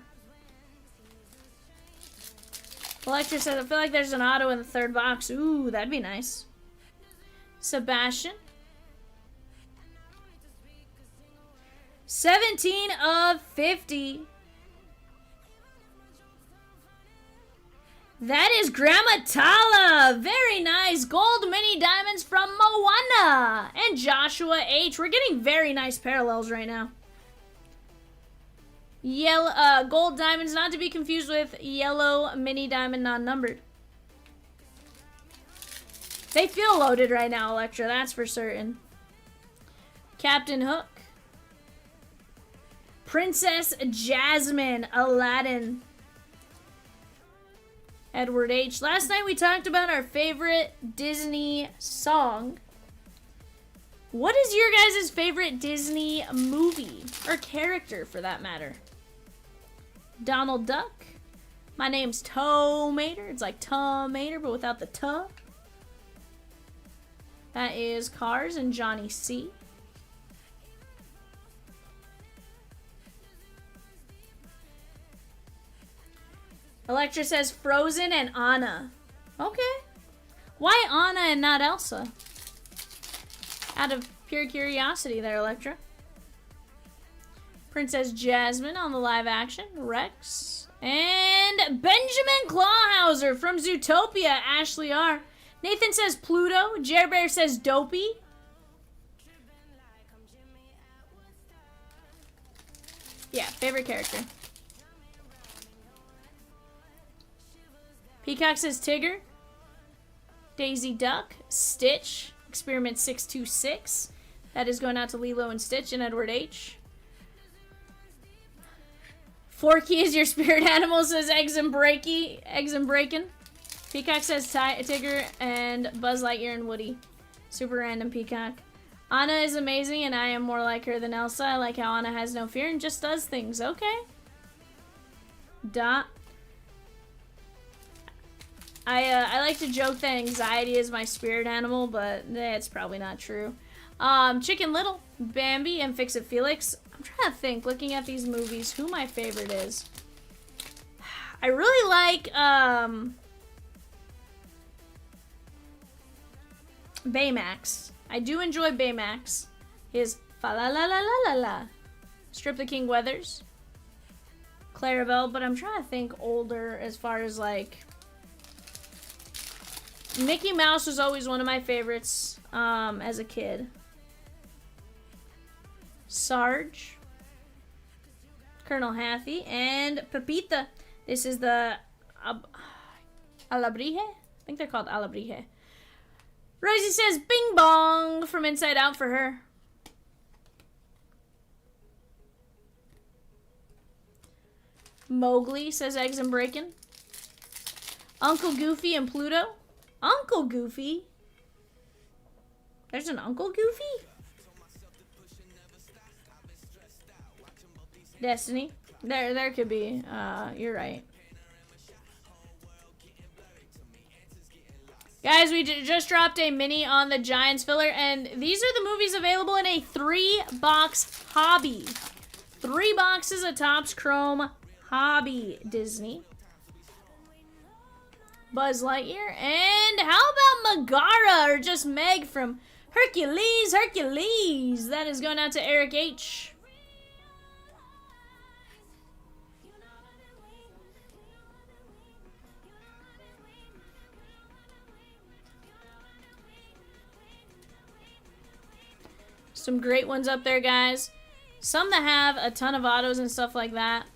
Electra says, I feel like there's an auto in the third box. Ooh, that'd be nice. Sebastian. 17 of 50. That is Grandma Tala. Very nice. Gold mini diamonds from Moana. And Joshua H. We're getting very nice parallels right now. Yellow, gold diamonds, not to be confused with yellow mini diamond non-numbered. They feel loaded right now, Electra. That's for certain. Captain Hook. Princess Jasmine. Aladdin. Edward H. Last night we talked about our favorite Disney song. What is your guys' favorite Disney movie? Or character, for that matter? Donald Duck. My name's Tomater. It's like tomater, but without the tuh. That is Cars and Johnny C. Electra says Frozen and Anna. Okay. Why Anna and not Elsa? Out of pure curiosity there, Electra. Princess Jasmine on the live action. Rex. And Benjamin Clawhauser from Zootopia. Ashley R. Nathan says Pluto. Jer Bear says Dopey. Yeah, favorite character. Peacock says Tigger. Daisy Duck. Stitch. Experiment 626. That is going out to Lilo and Stitch and Edward H. Forky is your spirit animal, says Eggs and Breakin'. Peacock says Tigger and Buzz Lightyear and Woody. Super random Peacock. Anna is amazing and I am more like her than Elsa. I like how Anna has no fear and just does things. Okay. Dot. I like to joke that anxiety is my spirit animal, but it's probably not true. Chicken Little, Bambi, and Fix It Felix. I'm trying to think, looking at these movies, who my favorite is. I really like Baymax. I do enjoy Baymax. His fa la la la la la la. Strip the King Weathers. Clarabelle, but I'm trying to think older as far as like Mickey Mouse was always one of my favorites as a kid. Sarge. Colonel Hathy. And Pepita. This is the Alabrije? I think they're called Alabrije. Rosie says Bing Bong from Inside Out for her. Mowgli says Eggs and Breakin'. Uncle Goofy and Pluto. Uncle Goofy? There's an Uncle Goofy? Destiny. There could be. You're right. Guys, we just dropped a mini on the Giants filler, and these are the movies available in a 3-box hobby. 3 boxes of Topps Chrome hobby Disney. Buzz Lightyear, and how about Megara, or just Meg from Hercules. That is going out to Eric H. Some great ones up there, guys. Some that have a ton of autos and stuff like that.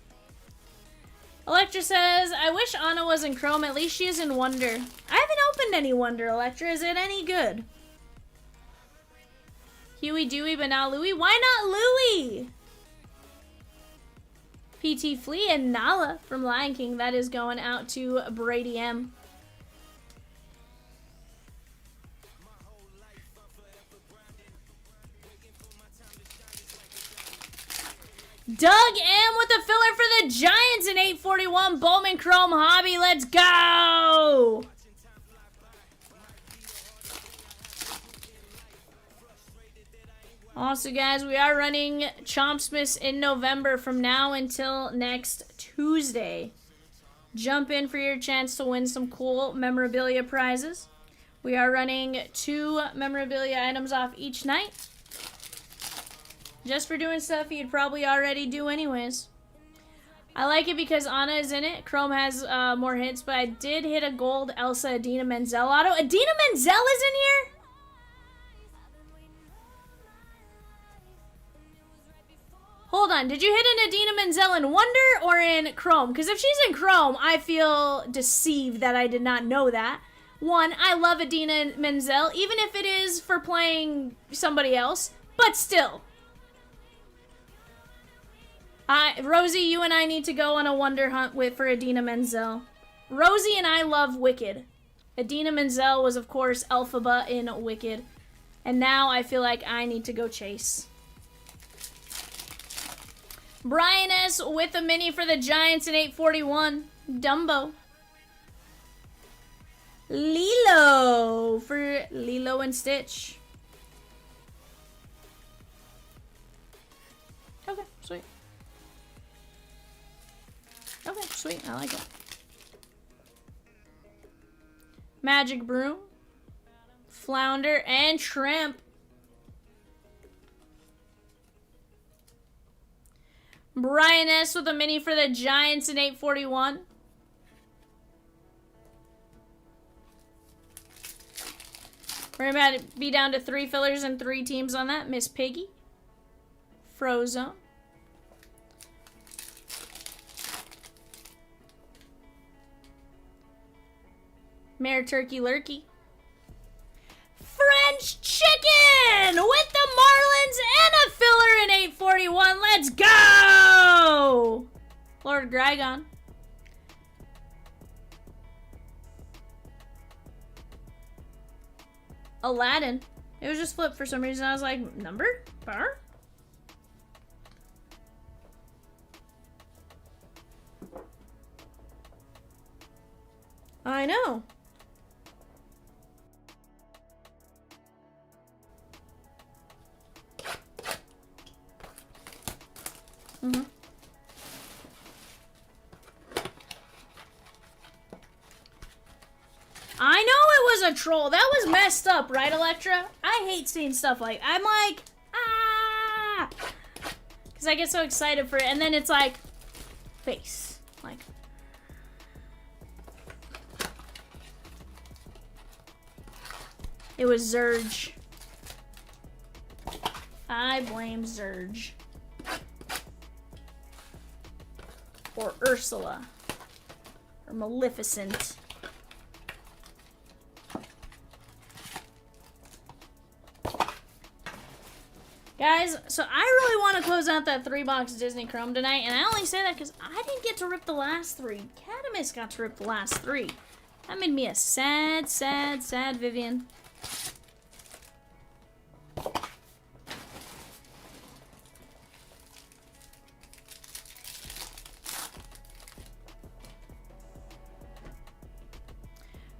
Electra says, I wish Anna was in Chrome. At least she is in Wonder. I haven't opened any Wonder, Electra. Is it any good? Huey, Dewey, but not Louie. Why not Louie? PT Flea and Nala from Lion King. That is going out to Brady M. Doug M with a filler for the Giants in 841. Bowman Chrome Hobby. Let's go! Also, guys, we are running Chomps in November from now until next Tuesday. Jump in for your chance to win some cool memorabilia prizes. We are running 2 memorabilia items off each night. Just for doing stuff you'd probably already do anyways. I like it because Anna is in it. Chrome has more hits, but I did hit a gold Elsa Adina Menzel auto. Adina Menzel is in here? Hold on, did you hit an Adina Menzel in Wonder or in Chrome? Because if she's in Chrome, I feel deceived that I did not know that. One, I love Adina Menzel, even if it is for playing somebody else, but still. Rosie, you and I need to go on a Wonder hunt for Adina Menzel. Rosie and I love Wicked. Adina Menzel was, of course, Elphaba in Wicked. And now I feel like I need to go chase. Brian S. with a mini for the Giants in 841. Dumbo. Lilo for Lilo and Stitch. Okay, sweet. Okay, sweet. I like it. Magic Broom. Flounder and Shrimp. Brian S. with a mini for the Giants in 841. We're about to be down to 3 fillers and 3 teams on that. Miss Piggy. Frozone. Mayor Turkey Lurkey. French Chicken with the Marlins and a filler in 841. Let's go! Lord Grygon. Aladdin. It was just flipped for some reason. I was like, number? Bar? I know. Mm-hmm. I know it was a troll. That was messed up, right, Electra? I hate seeing stuff like... I'm like, ah! Because I get so excited for it, and then it's like, face. Like... It was Zurge. I blame Zurge. Or Ursula. Or Maleficent. Guys, so I really want to close out that 3-box Disney Chrome tonight, and I only say that because I didn't get to rip the last 3. Catamus got to rip the last 3. That made me a sad, sad, sad Vivian.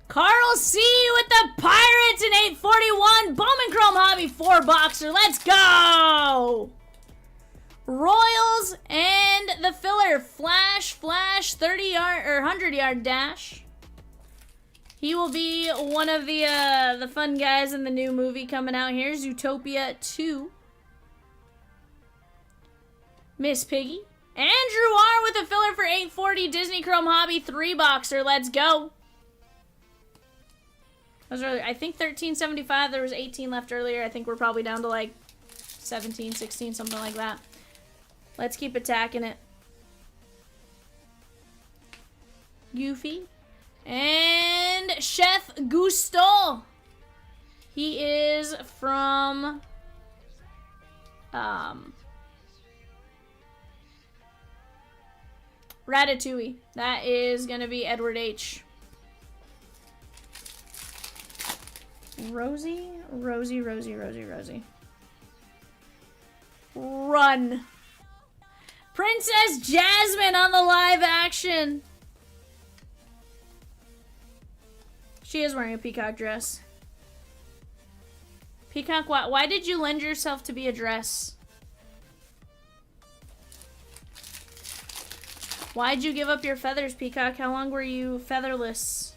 Carl C with the Pirates in 841. Bowman Chrome Hobby 4-boxer. Let's go! Royals and the filler. Flash 30-yard or 100-yard dash. He will be one of the fun guys in the new movie coming out here. Zootopia 2. Miss Piggy. Andrew R with a filler for 840. Disney Chrome Hobby 3-boxer. Let's go. Those are, I think, 13.75. There was 18 left earlier. I think we're probably down to like 17, 16, something like that. Let's keep attacking it. Goofy. And Chef Gusto. He is from Ratatouille. That is going to be Edward H. Rosie. Run. Princess Jasmine on the live action. She is wearing a peacock dress. Peacock, why did you lend yourself to be a dress? Why'd you give up your feathers, Peacock? How long were you featherless?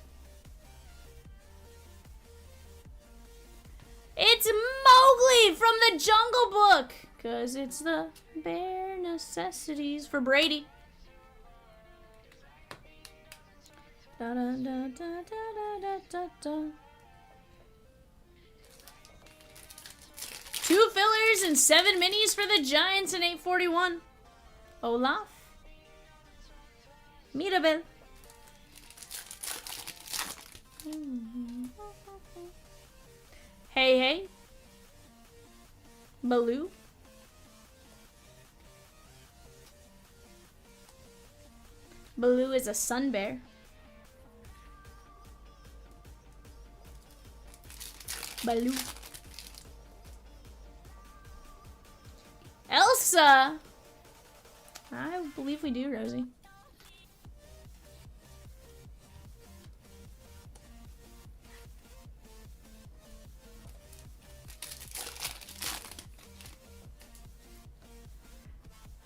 It's Mowgli from the Jungle Book! 'Cause it's the bare necessities for Brady. Da, da, da, da, da, da, da, da. 2 fillers and 7 minis for the Giants in 841. Olaf. Mirabel. Hey, hey. Baloo. Baloo is a sun bear. Baloo. Elsa! I believe we do, Rosie.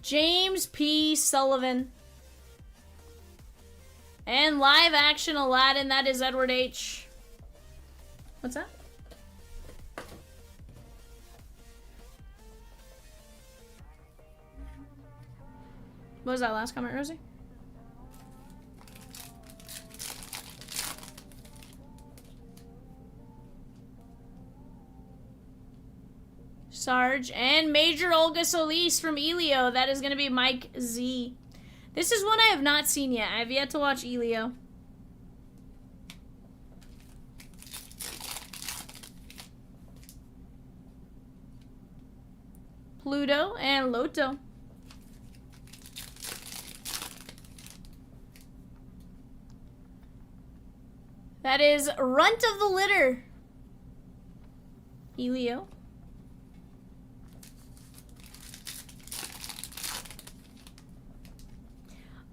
James P. Sullivan. And live action Aladdin, that is Edward H. What's that? What was that last comment, Rosie? Sarge and Major Olga Solis from Elio. That is going to be Mike Z. This is one I have not seen yet. I have yet to watch Elio. Pluto and Loto. That is Runt of the Litter. Elio.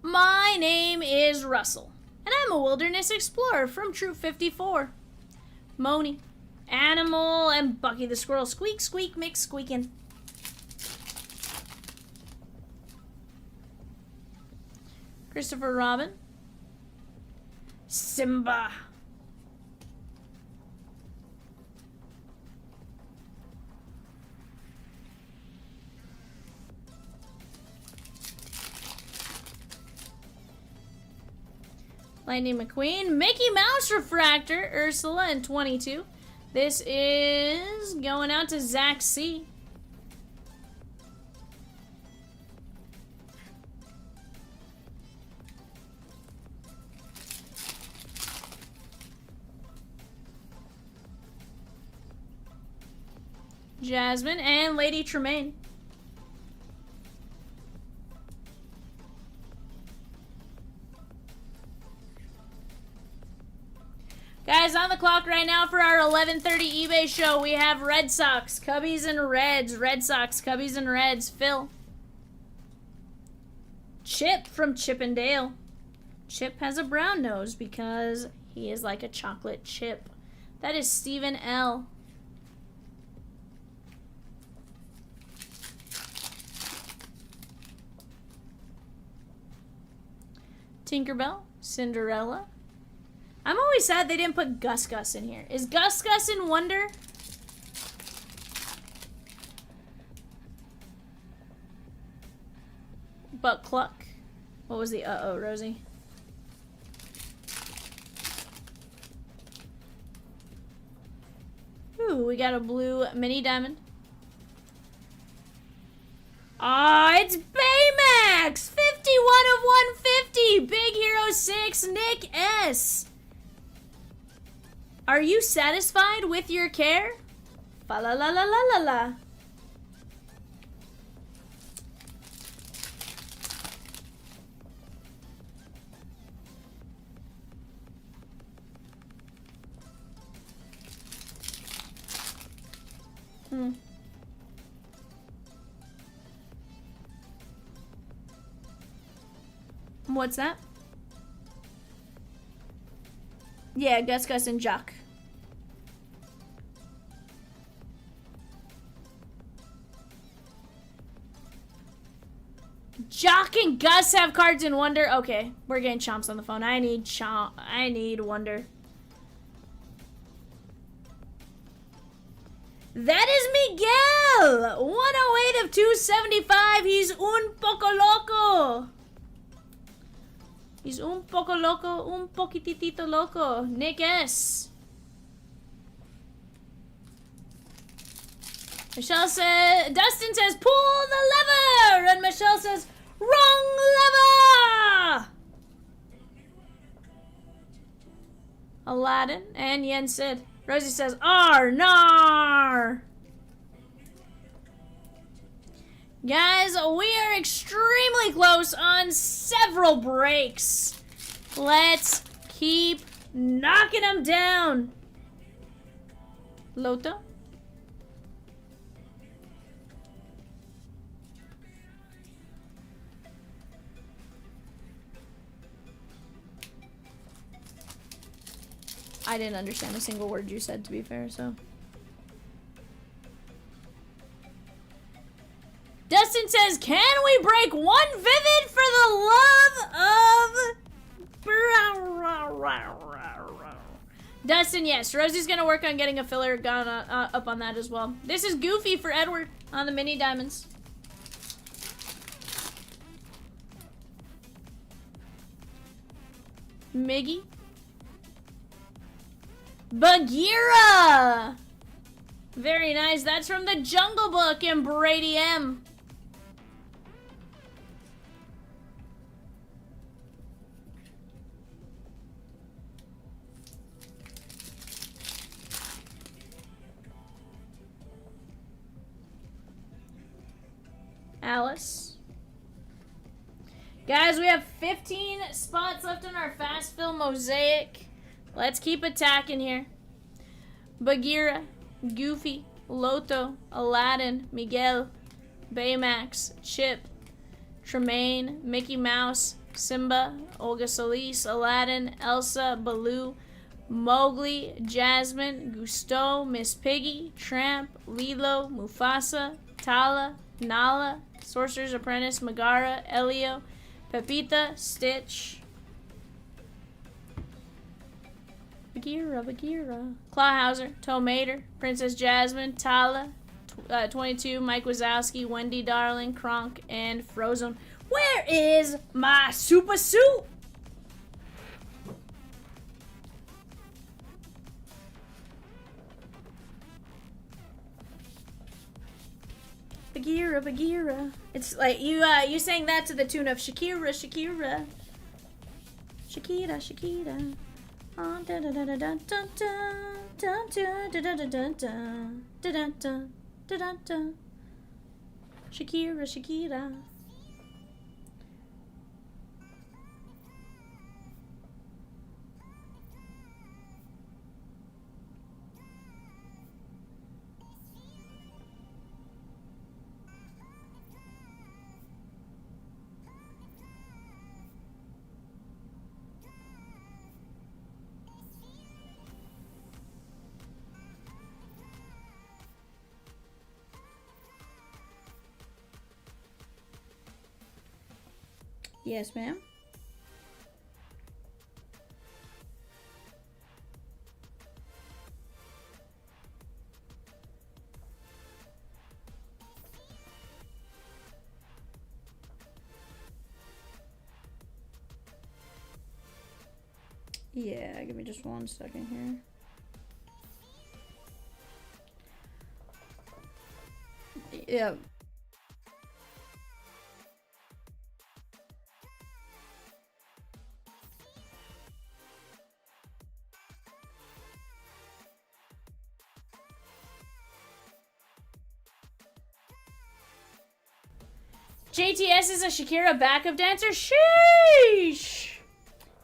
My name is Russell, and I'm a wilderness explorer from Troop 54. Moni, Animal, and Bucky the Squirrel. Squeak, squeak, mix, squeaking. Christopher Robin. Simba. Lightning McQueen, Mickey Mouse Refractor, Ursula, and 22. This is going out to Zach C. Jasmine and Lady Tremaine. Guys, on the clock right now for our 11:30 eBay show, we have Red Sox, Cubbies, and Reds. Red Sox, Cubbies, and Reds. Phil. Chip from Chippendale. Chip has a brown nose because he is like a chocolate chip. That is Stephen L. Tinkerbell, Cinderella. I'm always sad they didn't put Gus Gus in here. Is Gus Gus in Wonder? But Cluck. What was the uh-oh, Rosie? Ooh, we got a blue mini diamond. Ah, it's Baymax! 51 of 150! Big Hero 6, Nick S. Are you satisfied with your care? Fa la la la la la la. What's that? Yeah, Gus and Jock. Jock and Gus have cards in Wonder. Okay, we're getting Chomps on the phone. I need Wonder. That is Miguel! 108 of 275. He's un poco loco. He's un poco loco, un poquitito loco. Nick S. Michelle says, Dustin says, pull the lever! And Michelle says, wrong lever! Aladdin and Yen Sid. Rosie says, Arnar! Guys, we are extremely close on several breaks. Let's keep knocking them down. Loto? I didn't understand a single word you said, to be fair, so. Dustin says, can we break one Vivid for the love of... Dustin, yes. Rosie's gonna work on getting a filler gun up on that as well. This is Goofy for Edward on the mini diamonds. Miggy. Bagheera! Very nice. That's from the Jungle Book and Brady M. Alice. Guys, we have 15 spots left in our fast fill mosaic. Let's keep attacking here. Bagheera, Goofy, Loto, Aladdin, Miguel, Baymax, Chip, Tremaine, Mickey Mouse, Simba, Olga Solis, Aladdin, Elsa, Baloo, Mowgli, Jasmine, Gusteau, Miss Piggy, Tramp, Lilo, Mufasa, Tala, Nala, Sorcerer's Apprentice, Megara, Elio, Pepita, Stitch, Bagheera, Clawhauser, Tomater, Princess Jasmine, Tala, 22, Mike Wazowski, Wendy Darling, Kronk, and Frozen. Where is my super suit? Bagheera. It's like you sang that to the tune of Shakira. Shakira. Shakira. Yes, ma'am. Yeah, give me just 1 second here. Yeah. JTS is a Shakira backup dancer? Sheesh!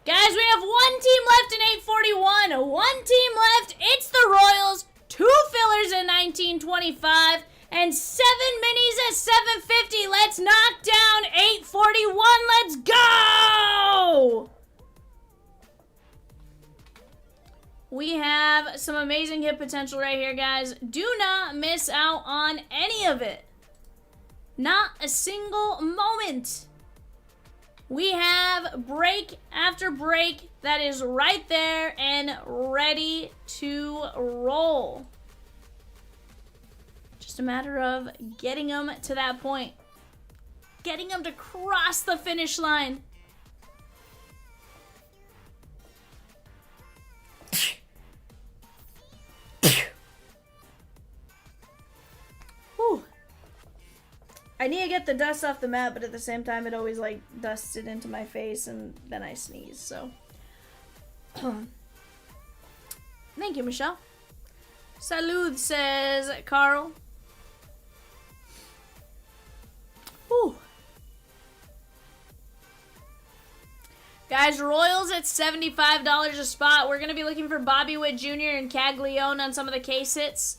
Guys, we have 1 team left in 841. 1 team left. It's the Royals. 2 fillers in 1925. And 7 minis at 750. Let's knock down 841. Let's go! We have some amazing hit potential right here, guys. Do not miss out on any of it. Not a single moment. We have break after break that is right there and ready to roll. Just a matter of getting them to that point. Getting them to cross the finish line. Whew. I need to get the dust off the mat, but at the same time, it always like dusts it into my face and then I sneeze, so. Thank you, Michelle. Salud, says Carl. Whew. Guys, Royals at $75 a spot. We're going to be looking for Bobby Witt Jr. and Caglione on some of the case hits.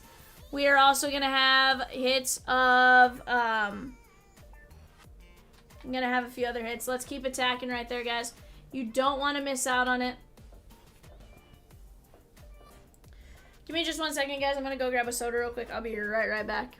We are also going to have hits of, I'm going to have a few other hits. Let's keep attacking right there, guys. You don't want to miss out on it. Give me just 1 second, guys. I'm going to go grab a soda real quick. I'll be right back.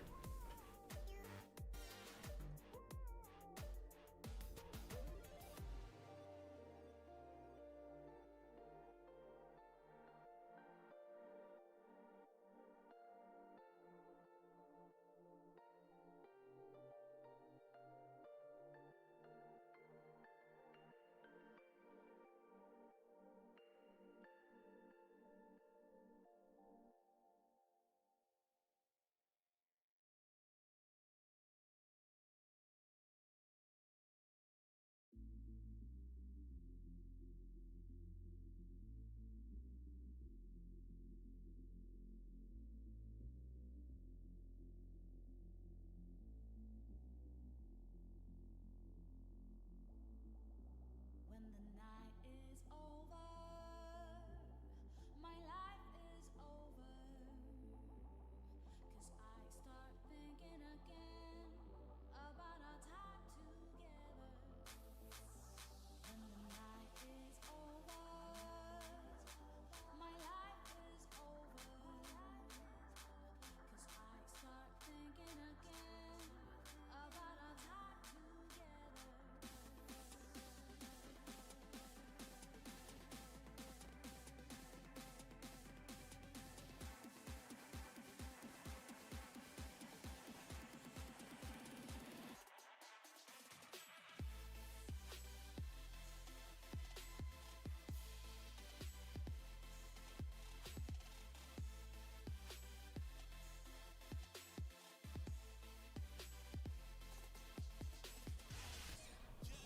When the night is over, my life is over. 'Cause I start thinking again about our time together. When the night is over, my life is over. 'Cause I start thinking again about our time together.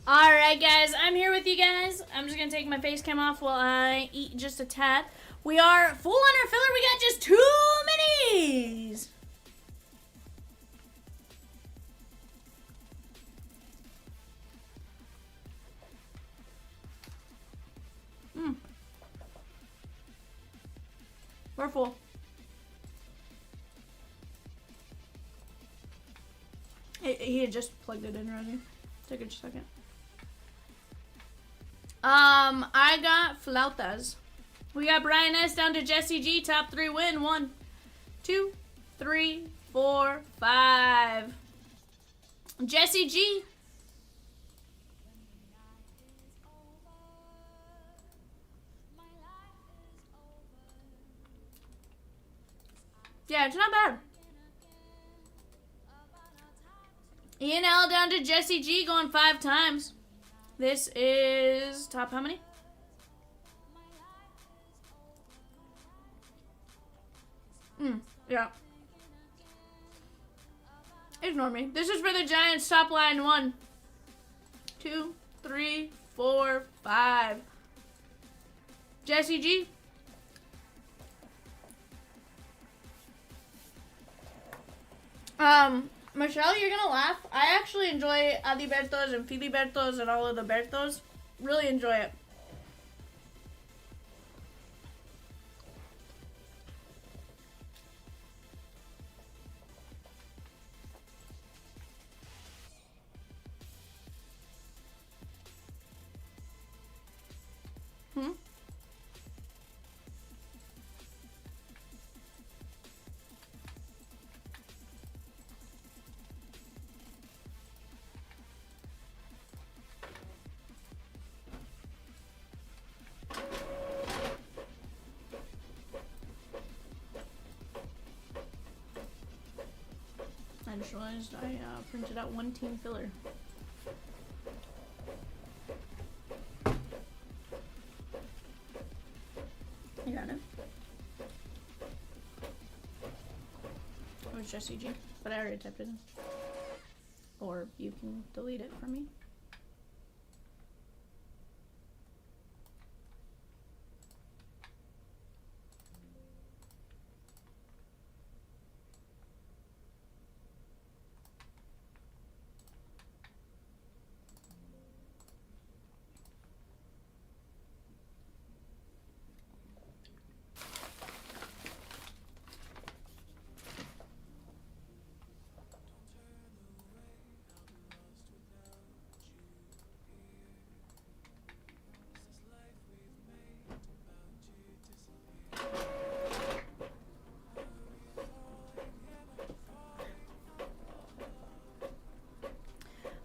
Alright, guys, I'm here with you guys. I'm just going to take my face cam off while I eat just a tad. We are full on our filler. We got just 2 minis. We're full. He had just plugged it in already. Took it just a second. I got flautas. We got Brian S down to Jesse G. Top 3 win. 1, 2, 3, 4, 5. Jesse G. Yeah, it's not bad. Ian L down to Jesse G, going 5 times. This is top how many? Yeah. Ignore me. This is for the Giants top line. 1, 2, 3, 4, 5. Jesse G. Michelle, you're gonna laugh. I actually enjoy Adibertos and Filibertos and all of the Bertos. Really enjoy it. just realized I printed out one team filler. You got it. It was Jesse G, but I already typed it in. Or you can delete it for me.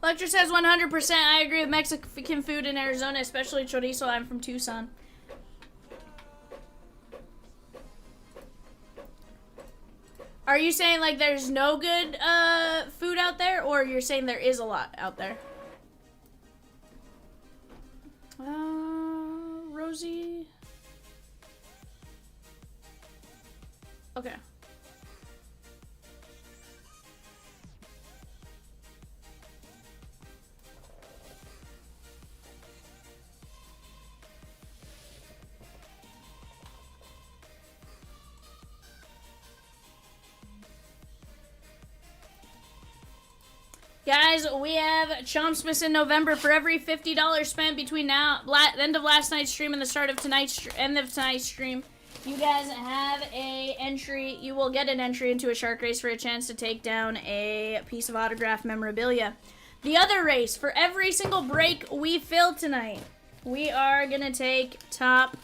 Lecture says 100%. I agree with Mexican food in Arizona, especially chorizo. I'm from Tucson. Are you saying like there's no good food out there, or you're saying there is a lot out there? Rosie. Okay. Guys, we have Chomps in November. For every $50 spent between now, end of last night's stream and the start of end of tonight's stream, you guys have a entry. You will get an entry into a shark race for a chance to take down a piece of autographed memorabilia. The other race, for every single break we fill tonight, we are gonna take top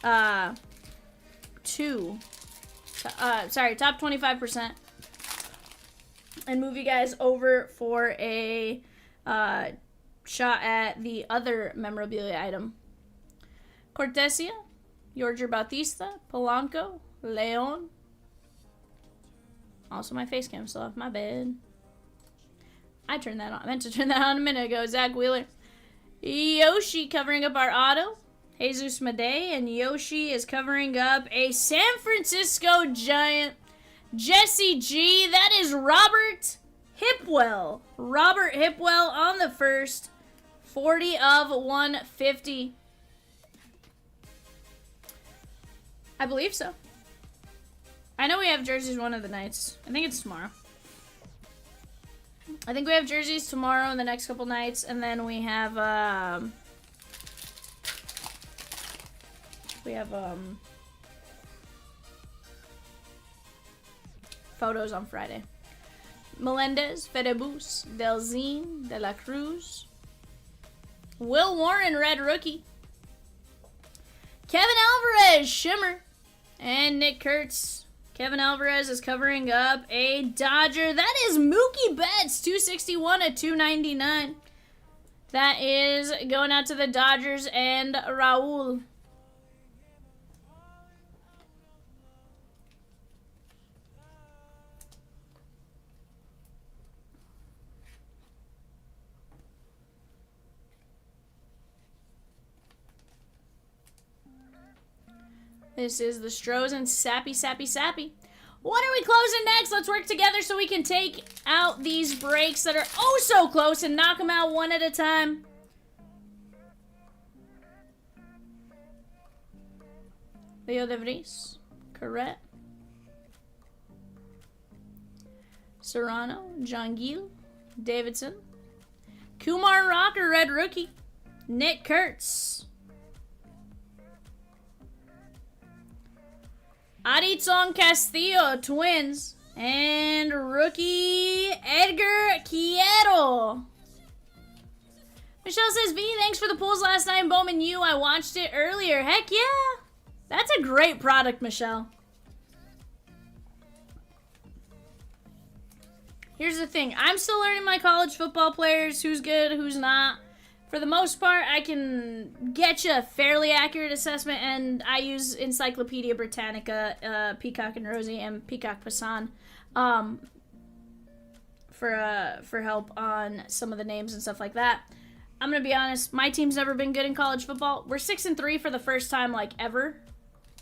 25%. And move you guys over for a shot at the other memorabilia item. Cortesia, Jorge Bautista, Polanco, Leon. Also my face cam still off my bed. I turned that on. I meant to turn that on a minute ago. Zach Wheeler. Yoshi covering up our auto. Jesus Madej. And Yoshi is covering up a San Francisco Giant. Jesse G, that is Robert Hipwell. Robert Hipwell on the first. 40 of 150. I believe so. I know we have jerseys one of the nights. I think it's tomorrow. I think we have jerseys tomorrow and the next couple nights. And then we have, photos on Friday. Melendez, Fedebus, Delzine, De La Cruz. Will Warren, red rookie. Kevin Alvarez, shimmer. And Nick Kurtz. Kevin Alvarez is covering up a Dodger. That is Mookie Betts, 261 of 299. That is going out to the Dodgers and Raul. This is the Strozen Sappy. What are we closing next? Let's work together so we can take out these breaks that are oh so close and knock them out one at a time. Leo De Vries, Correct. Serrano, John Gill, Davidson. Kumar Rocker, red rookie. Nick Kurtz. Arizon Castillo, Twins. And rookie Edgar Quiero. Michelle says, V, thanks for the pulls last night. Bowman U, I watched it earlier. Heck yeah. That's a great product, Michelle. Here's the thing. I'm still learning my college football players, who's good, who's not. For the most part, I can get you a fairly accurate assessment, and I use Encyclopedia Britannica, Peacock and Rosie, and Peacock Passan. for help on some of the names and stuff like that. I'm gonna be honest, my team's never been good in college football. We're 6-3 for the first time like ever.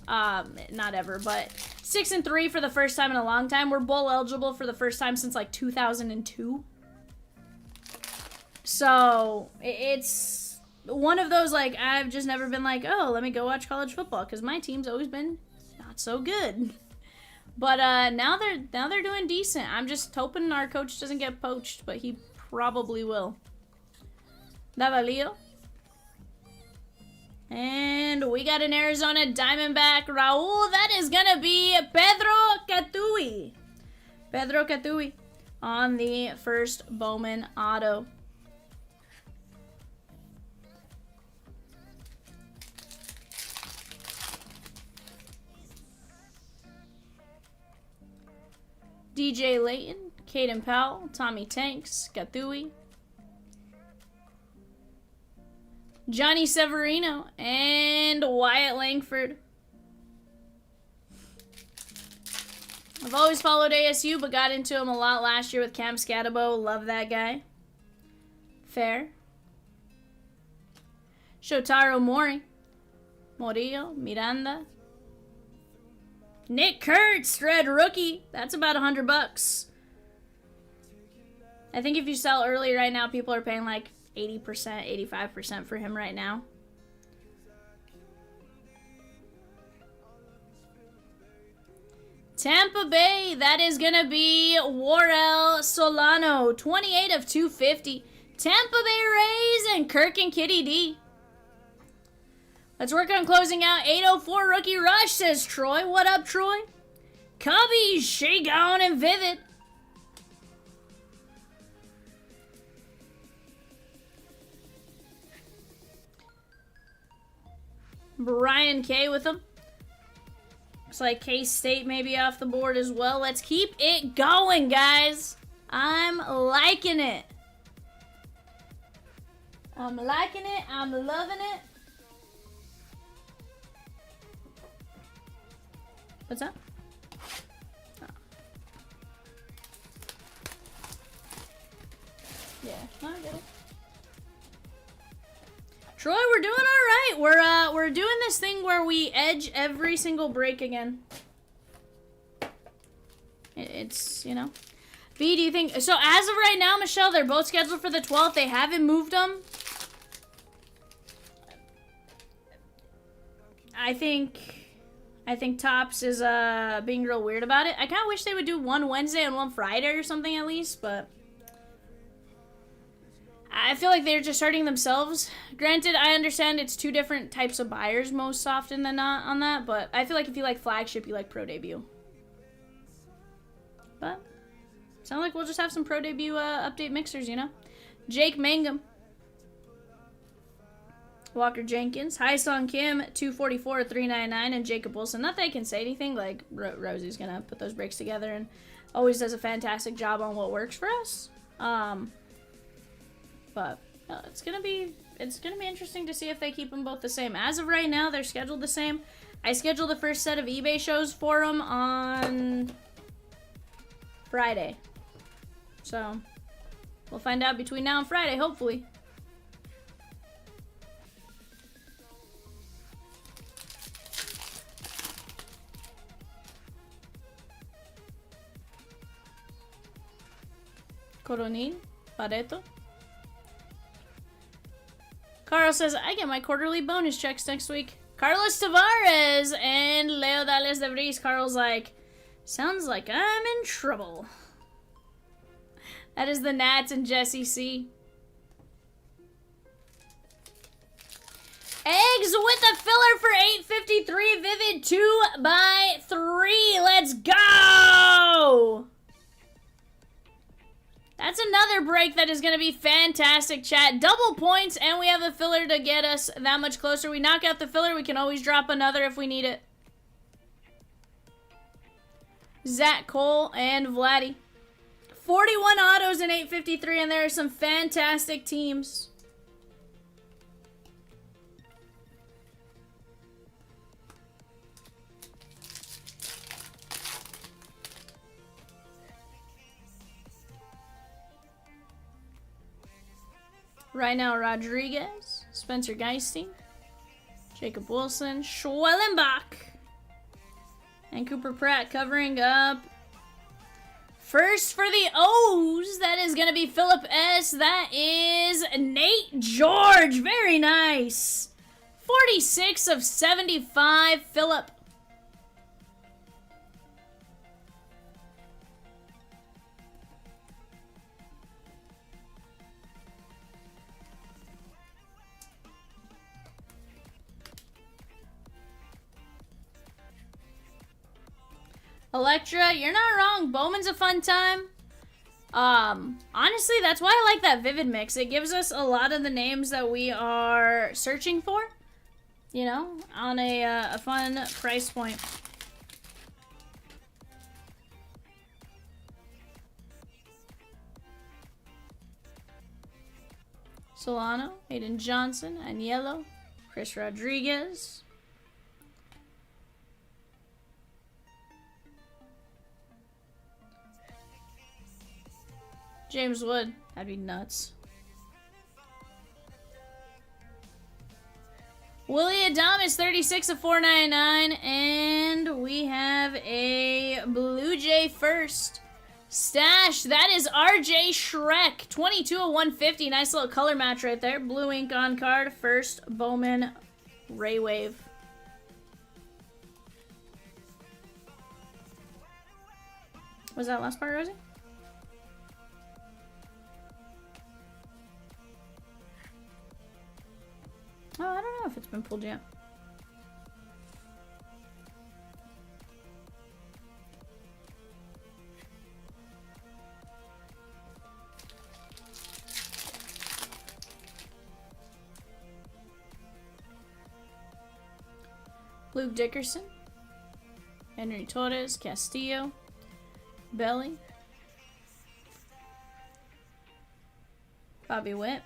Not ever, but 6-3 for the first time in a long time. We're bowl eligible for the first time since like 2002. So it's one of those, like, I've just never been like, oh, let me go watch college football, because my team's always been not so good. But now they're doing decent. I'm just hoping our coach doesn't get poached, but he probably will. Davalio. And we got an Arizona Diamondback, Raul. That is going to be Pedro Catui. Pedro Catui on the first Bowman auto. DJ Layton, Caden Powell, Tommy Tanks, Catui. Johnny Severino, and Wyatt Langford. I've always followed ASU, but got into him a lot last year with Cam Scatabo. Love that guy. Fair. Shotaro Mori. Morillo, Miranda. Nick Kurtz, red rookie. That's about $100. I think if you sell early right now, people are paying like 80%, 85% for him right now. Tampa Bay, that is going to be Warrell Solano, 28 of 250. Tampa Bay Rays and Kirk and Kitty D. Let's work on closing out 804 Rookie Rush, says Troy. What up, Troy? Cubbies, Shagon and Vivid. Brian K with them. Looks like K-State may be off the board as well. Let's keep it going, guys. I'm liking it. I'm liking it. I'm loving it. What's up? Oh. Yeah, no, I get it. Troy, we're doing all right. We're doing this thing where we edge every single break again. It's, you know. B, do you think... So, as of right now, Michelle, they're both scheduled for the 12th. They haven't moved them. I think Topps is being real weird about it. I kind of wish they would do one Wednesday and one Friday or something at least, but... I feel like they're just hurting themselves. Granted, I understand it's two different types of buyers most often than not on that, but I feel like if you like flagship, you like pro debut. But, sounds like we'll just have some pro debut update mixers, you know? Jake Mangum. Walker Jenkins. Hyesung Kim, 244, 399, and Jacob Wilson. Not that I can say anything, like, Rosie's gonna put those breaks together and always does a fantastic job on what works for us. But it's gonna be interesting to see if they keep them both the same. As of right now, they're scheduled the same. I scheduled the first set of eBay shows for them on Friday, so we'll find out between now and Friday, hopefully. Coronin, Pareto. Carl says, I get my quarterly bonus checks next week. Carlos Tavares and Leo Dales de Vries. Carl's like, sounds like I'm in trouble. That is the Nats and Jesse C. Eggs with a filler for 853 Vivid 2x3. Let's go! That's another break that is going to be fantastic, chat. Double points, and we have a filler to get us that much closer. We knock out the filler, we can always drop another if we need it. Zach Cole and Vladdy. 41 autos in 853, and there are some fantastic teams. Reinel Rodriguez, Spencer Geisting, Jacob Wilson, Schwellenbach, and Cooper Pratt covering up. First for the O's, that is going to be Philip S. That is Nate George. Very nice. 46 of 75, Philip. Electra, you're not wrong. Bowman's a fun time. Honestly, that's why I like that Vivid mix. It gives us a lot of the names that we are searching for, you know, on a fun price point. Solano, Aiden Johnson, Aniello, Chris Rodriguez. James Wood. That'd be nuts. Willie Adames, 36 of 499. And we have a Blue Jay first. Stash. That is RJ Shrek. 22 of 150. Nice little color match right there. Blue ink on card. First Bowman Ray Wave. Was that last part, Rosie? Oh, I don't know if it's been pulled yet. Luke Dickerson, Henry Torres, Castillo, Belly, Bobby Witt.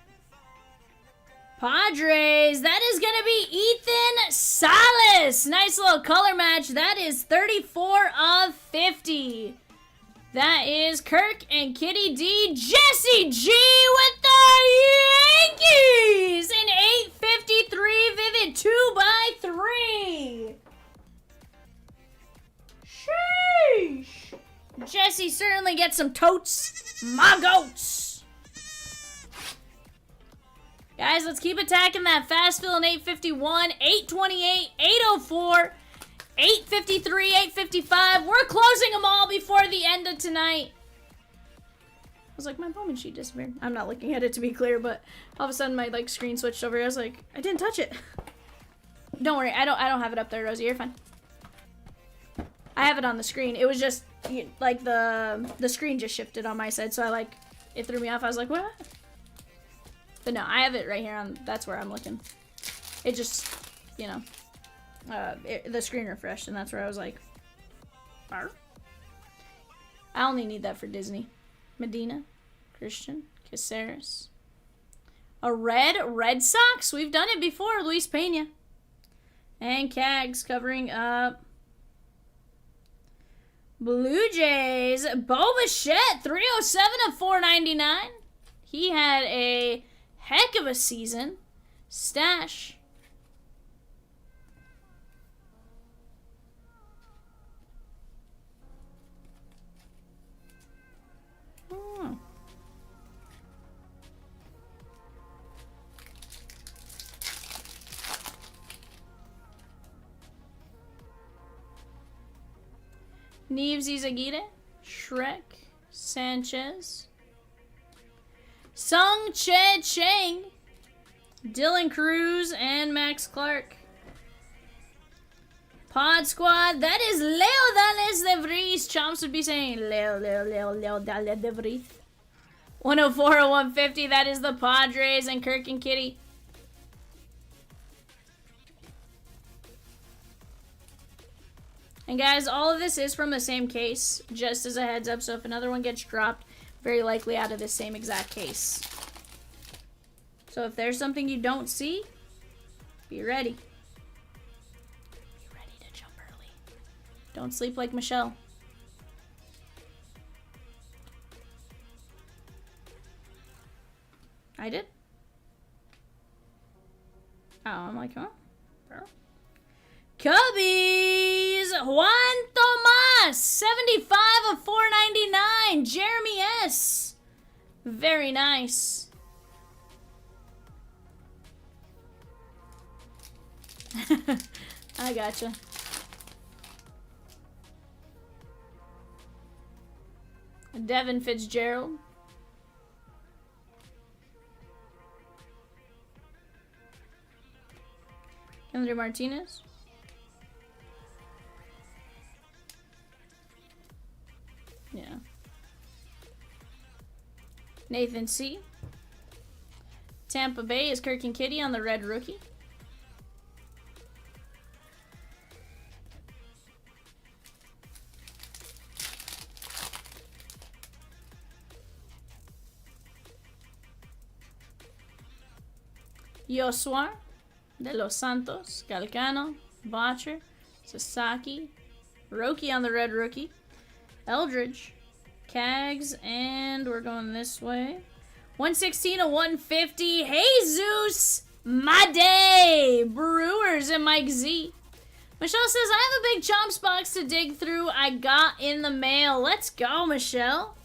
Padres, that is going to be Ethan Salas. Nice little color match. That is 34 of 50. That is Kirk and Kitty D. Jesse G with the Yankees. An 853 Vivid 2x3. Sheesh. Jesse certainly gets some totes. My goats. Guys, let's keep attacking that fast fill in 851, 828, 804, 853, 855. We're closing them all before the end of tonight. I was like, my Bowman sheet disappeared. I'm not looking at it to be clear, but all of a sudden my screen switched over. I was like, I didn't touch it. Don't worry, I don't have it up there, Rosie. You're fine. I have it on the screen. It was just like the screen just shifted on my side, so it threw me off. I was like, what? But no, I have it right here on, that's where I'm looking. It just, you know, the screen refreshed, and that's where I was like, Barf. I only need that for Disney. Medina, Christian, Caceres. A Red Sox? We've done it before, Luis Pena. And Cags covering up Blue Jays. Bo Bichette, 307 of 499. He had a heck of a season. Stash. Oh. Neves Izagirre, Shrek, Sanchez, Sung Che Chang, Dylan Cruz, and Max Clark. Pod Squad, that is Leo Dales de Vries. Chomps would be saying Leo Dales de Vries. 104 of 150, that is the Padres and Kirk and Kitty. And guys, all of this is from the same case, just as a heads up, so if another one gets dropped, very likely out of the same exact case. So if there's something you don't see, be ready. Be ready to jump early. Don't sleep like Michelle. I did? like, huh? Cubbies! Juan Tomas! 75 of 499. Jeremy S. Very nice. I gotcha. Devin Fitzgerald. Andre Martinez. Yeah. Nathan C. Tampa Bay is Kirk and Kitty on the red rookie. Yosua de Los Santos, Calcano, Botcher, Sasaki, Roki on the red rookie, Eldridge, Cags, and we're going this way. 116 of 150. Jesus, my day. Brewers and Mike Z. Michelle says, I have a big Chomps box to dig through. I got in the mail. Let's go, Michelle.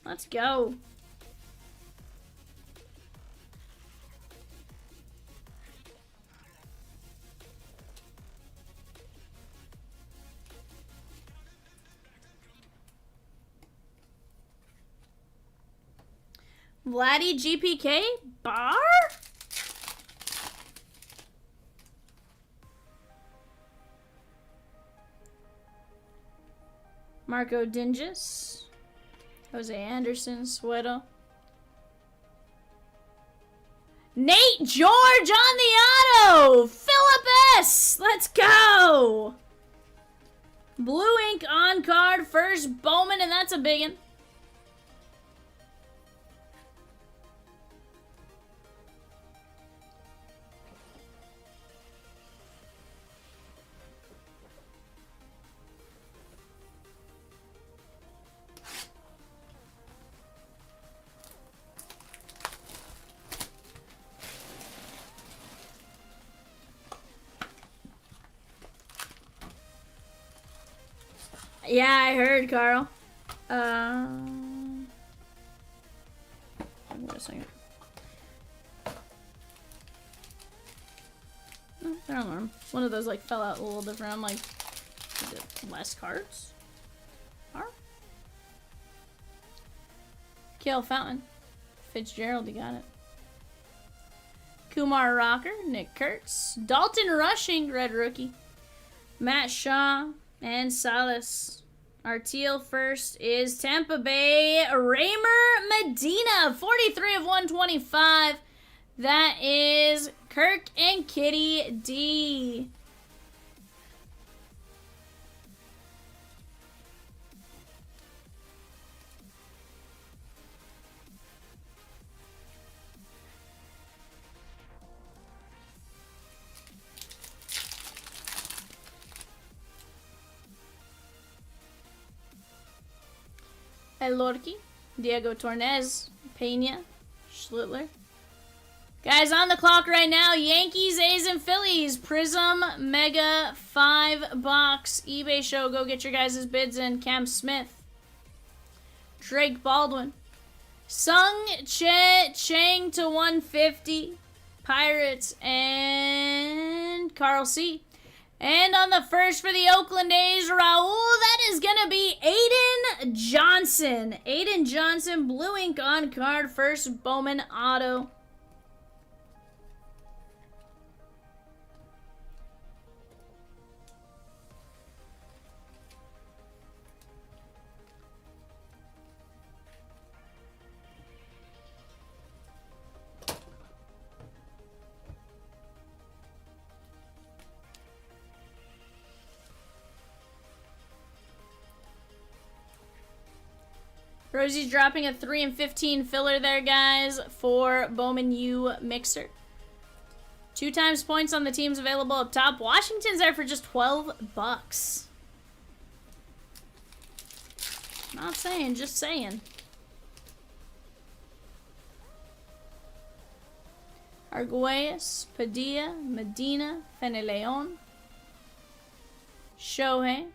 Let's go. Vladdy GPK bar? Marco Dinges. Jose Anderson, Sweato. Nate George on the auto! Philip S! Let's go! Blue ink on card, first Bowman, and that's a biggin'. Yeah, I heard, Carl. Wait a second. No, they're on arm. One of those like fell out a little different. I'm like, is it less cards? Arm? Kale Fountain. Fitzgerald, you got it. Kumar Rocker, Nick Kurtz. Dalton Rushing, red rookie. Matt Shaw. And Salas. Our teal first is Tampa Bay, Raymer Medina, 43 of 125. That is Kirk and Kitty D. Elorki, Diego Tornez, Pena, Schlittler. Guys, on the clock right now, Yankees, A's, and Phillies. Prizm Mega 5-box eBay show. Go get your guys' bids in. Cam Smith. Drake Baldwin. Sung Che Chang to 150. Pirates and Carl C. And on the first for the Oakland A's, Raul, that is going to be Aiden Johnson. Aiden Johnson, blue ink on card, first Bowman auto. Rosie's dropping a 3 and 15 filler there, guys, for Bowman U Mixer. 2 times points on the teams available up top. Washington's there for just 12 bucks. Not saying, just saying. Arguelles, Padilla, Medina, Feneleon, Shohei,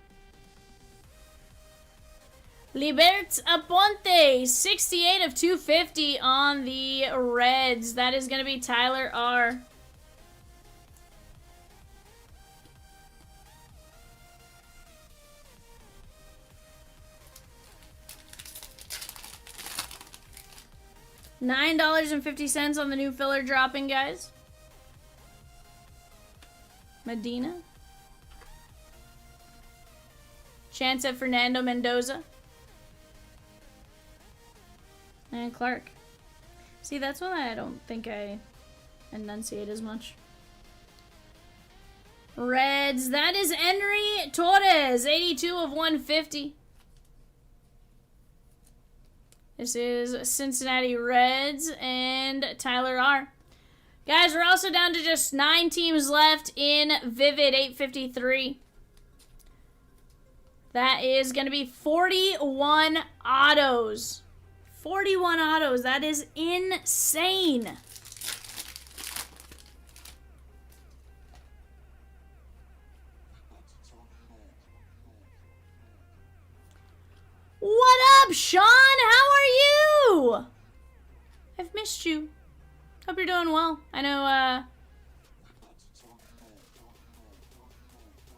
Libertz Aponte, 68 of 250 on the Reds. That is going to be Tyler R. $9.50 on the new filler dropping, guys. Medina. Chance at Fernando Mendoza. And Clark. See, that's one I don't think I enunciate as much. Reds. That is Henry Torres. 82 of 150. This is Cincinnati Reds and Tyler R. Guys, we're also down to just 9 teams left in Vivid 853. That is going to be 41 autos. 41 autos. That is insane. What up, Sean? How are you? I've missed you. Hope you're doing well. I know,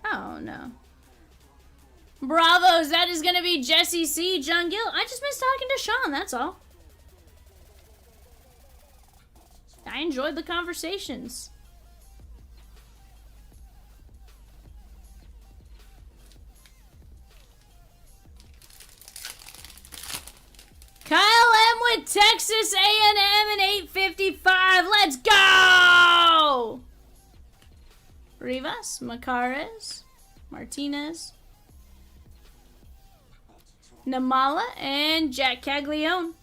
oh, no. Bravos, that is going to be Jesse C. John Gill. I just missed talking to Sean, that's all. I enjoyed the conversations. Kyle M with Texas A&M and 855. Let's go! Rivas, Macares, Martinez, Namala, and Jack Caglione.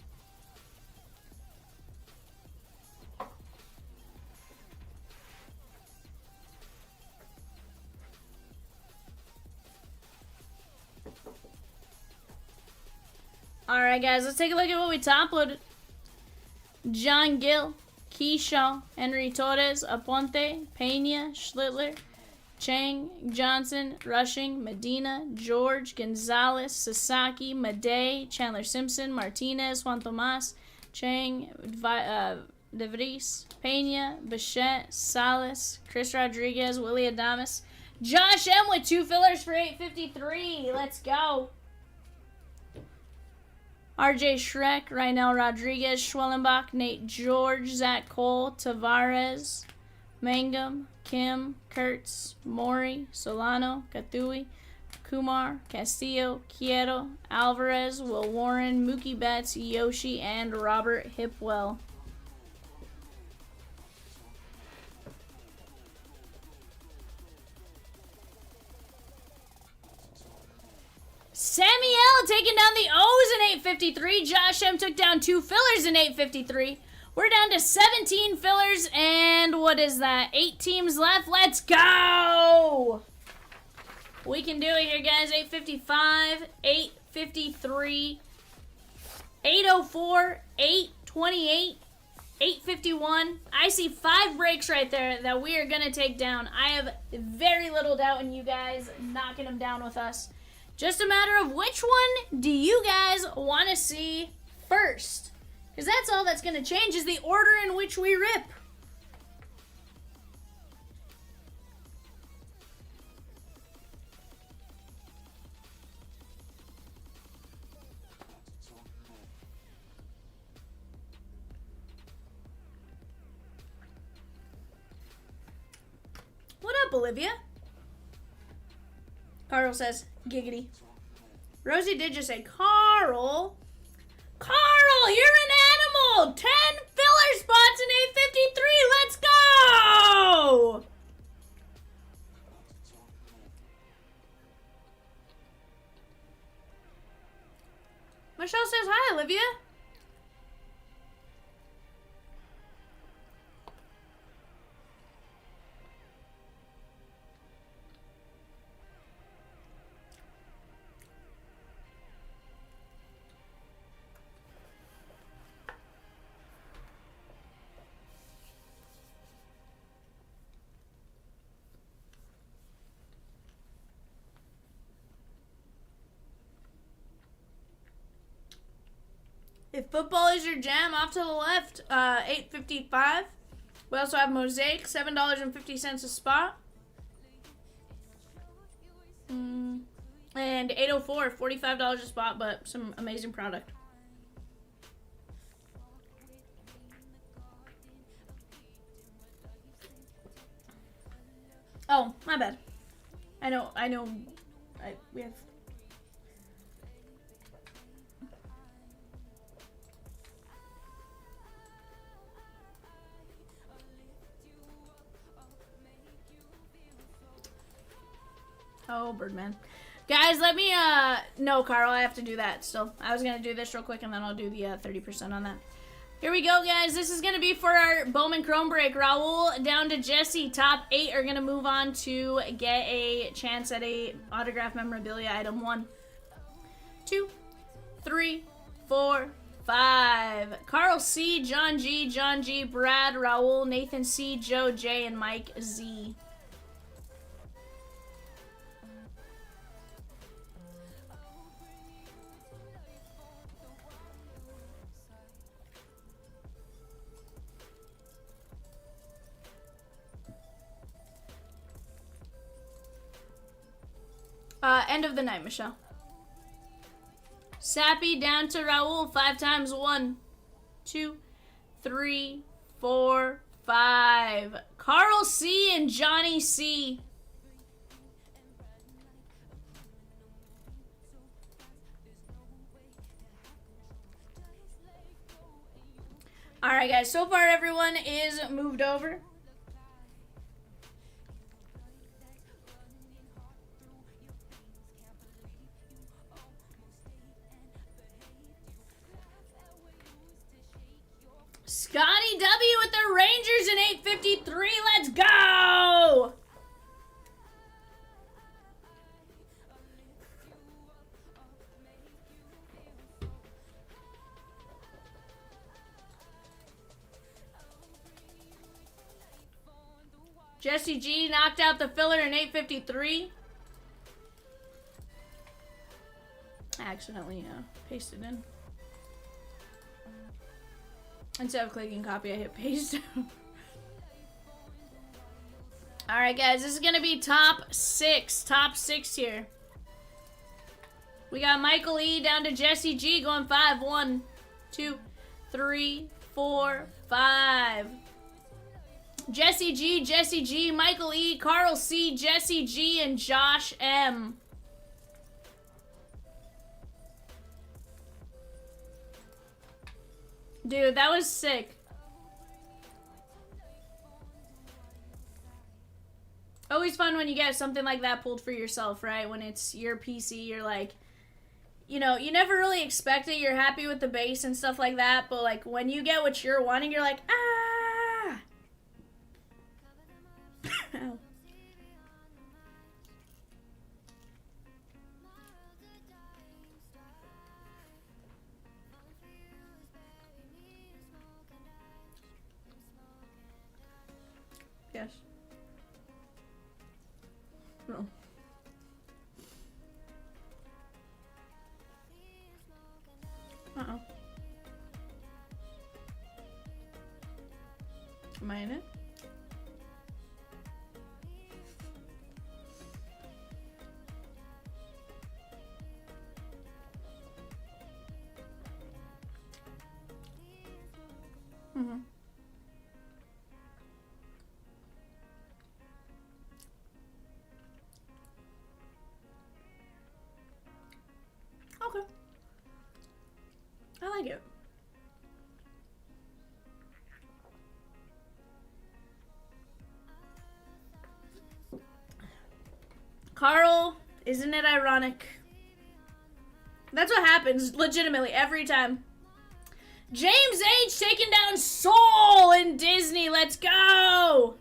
Alright, guys, let's take a look at what we top loaded. John Gill, Keyshaw, Henry Torres, Aponte, Pena, Schlittler, Chang, Johnson, Rushing, Medina, George, Gonzalez, Sasaki, Madej, Chandler Simpson, Martinez, Juan Tomas, Chang, De Vries, Pena, Bichette, Salas, Chris Rodriguez, Willie Adames, Josh M with 2 fillers for 853. Let's go. RJ Schreck, Reinel Rodriguez, Schwellenbach, Nate George, Zach Cole, Tavares, Mangum, Kim, Kurtz, Mori, Solano, Kathui, Kumar, Castillo, Quieto, Alvarez, Will Warren, Mookie Betts, Yoshi, and Robert Hipwell. Samuel taking down the O's in 853. Josh M took down 2 fillers in 853. We're down to 17 fillers and what is that? 8 teams left. Let's go! We can do it here, guys. 855, 853, 804, 828, 851. I see 5 breaks right there that we are going to take down. I have very little doubt in you guys knocking them down with us. Just a matter of which one do you guys want to see first? Because that's all that's going to change is the order in which we rip. What up, Olivia? Carl says, giggity. Rosie did just say, Carl. Carl, you're an animal. 10 filler spots in 853. Let's go. Michelle says, hi, Olivia. If football is your jam, off to the left, $8.55. We also have Mosaic, $7.50 a spot. And $8.04, $45 a spot, but some amazing product. Oh, my bad. I know. We have. Oh, Birdman. Guys, let me, no, Carl, I have to do that still. I was going to do this real quick, and then I'll do the 30% on that. Here we go, guys. This is going to be for our Bowman Chrome Break. Raul down to Jesse. Top 8 are going to move on to get a chance at a autograph memorabilia item. 1, 2, 3, 4, 5. Carl C, John G, Brad, Raul, Nathan C, Joe J, and Mike Z. End of the night, Michelle. Sappy down to Raul 5 times. 1, 2, 3, 4, 5. Carl C and Johnny C. Alright, guys. So far, everyone is moved over. Scotty W with the Rangers in 853. Let's go! Jesse G knocked out the filler in 853. I accidentally pasted in. Instead of clicking copy, I hit paste. Alright, guys, this is going to be top 6. Top 6 here. We got Michael E down to Jesse G going 5. 1, 2, 3, 4, 5. Jesse G, Michael E, Carl C, Jesse G, and Josh M. Dude, that was sick. Always fun when you get something like that pulled for yourself, right? When it's your PC, you're like, you know, you never really expect it. You're happy with the base and stuff like that. But, like, when you get what you're wanting, you're like, ah! Ow. Yes. No. Uh-oh. Am I in it? Mm-hmm. Okay. I like it. Carl, isn't it ironic? That's what happens, legitimately, every time. James H. taking down Soul in Disney. Let's go!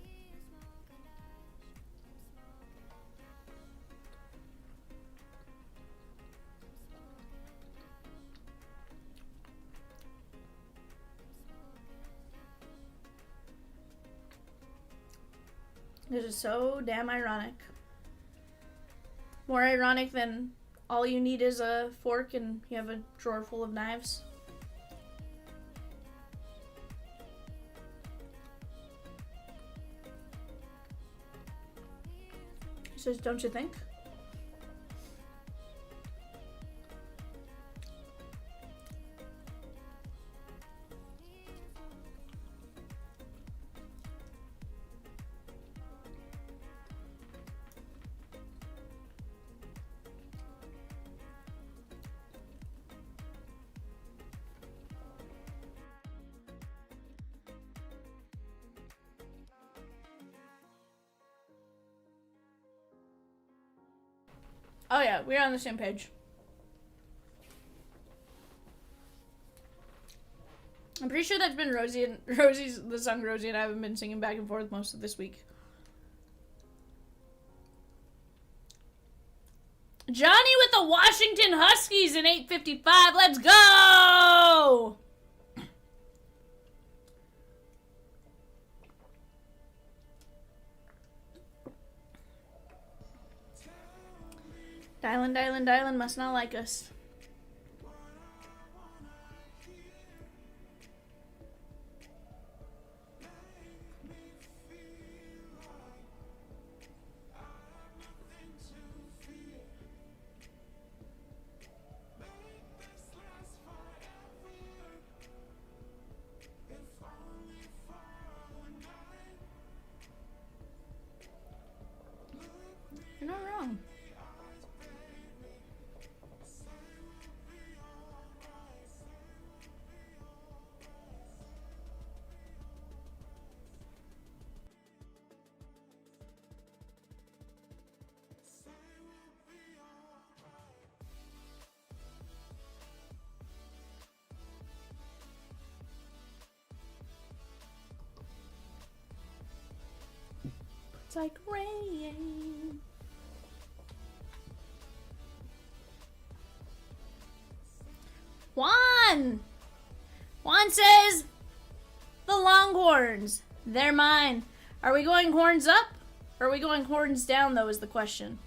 This is so damn ironic. More ironic than all you need is a fork and you have a drawer full of knives. says, don't you think? Oh yeah, we're on the same page. I'm pretty sure that's been Rosie's the song Rosie and I have been singing back and forth most of this week. Johnny with the Washington Huskies in 8:55. Let's go! Dylan must not like us. You're not wrong. It's like rain. Juan says, the Longhorns, they're mine. Are we going horns up? Or are we going horns down, though, is the question.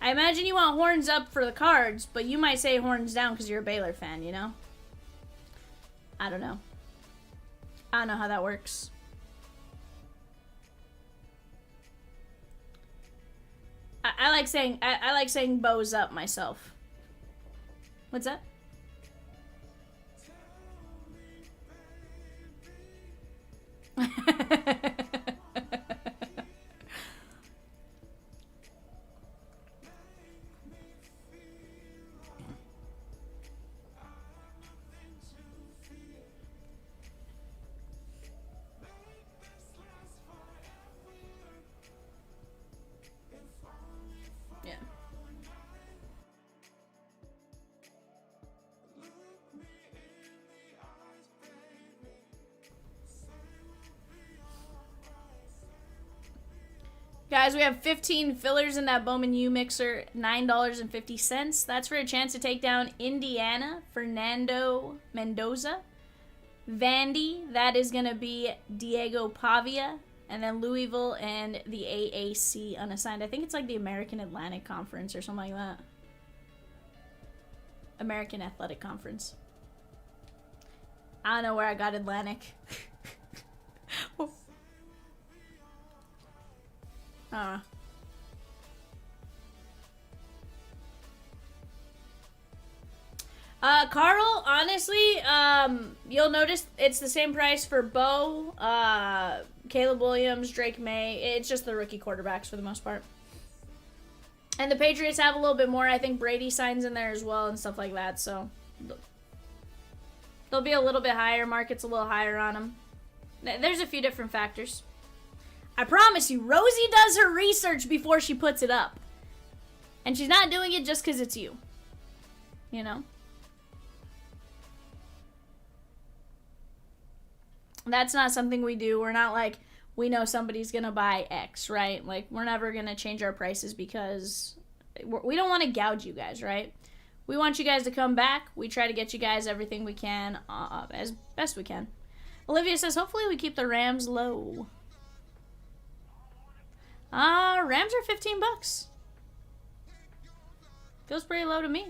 I imagine you want horns up for the Cards, but you might say horns down because you're a Baylor fan, you know? I don't know. I don't know how that works. I like saying bows up myself. What's that? Yeah. Guys, we have 15 fillers in that Bowman U mixer, $9.50. That's for a chance to take down Indiana, Fernando Mendoza. Vandy, that is going to be Diego Pavia. And then Louisville and the AAC unassigned. I think it's like the American Atlantic Conference or something like that. American Athletic Conference. I don't know where I got Atlantic. Carl, honestly, you'll notice it's the same price for Bo, Caleb Williams, Drake May. It's just the rookie quarterbacks for the most part. And the Patriots have a little bit more. I think Brady signs in there as well and stuff like that, so they'll be a little bit higher. Market's a little higher on them. There's a few different factors. I promise you, Rosie does her research before she puts it up. And she's not doing it just because it's you. You know? That's not something we do. We're not like, we know somebody's going to buy X, right? Like, we're never going to change our prices because we don't want to gouge you guys, right? We want you guys to come back. We try to get you guys everything we can as best we can. Olivia says, hopefully we keep the Rams low. Rams are $15. Feels pretty low to me.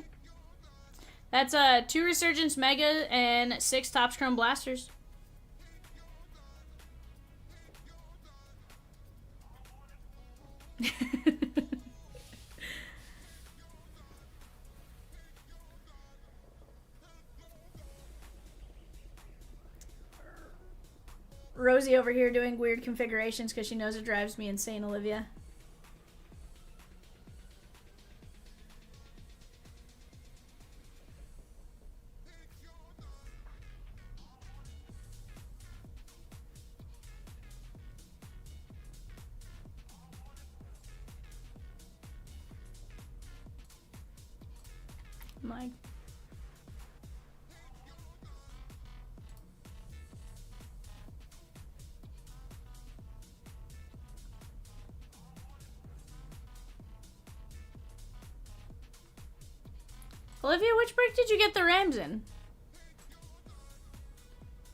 That's 2 Resurgence Mega and 6 Topps Chrome Blasters. Rosie over here doing weird configurations because she knows it drives me insane, Olivia. My Olivia, which break did you get the Rams in?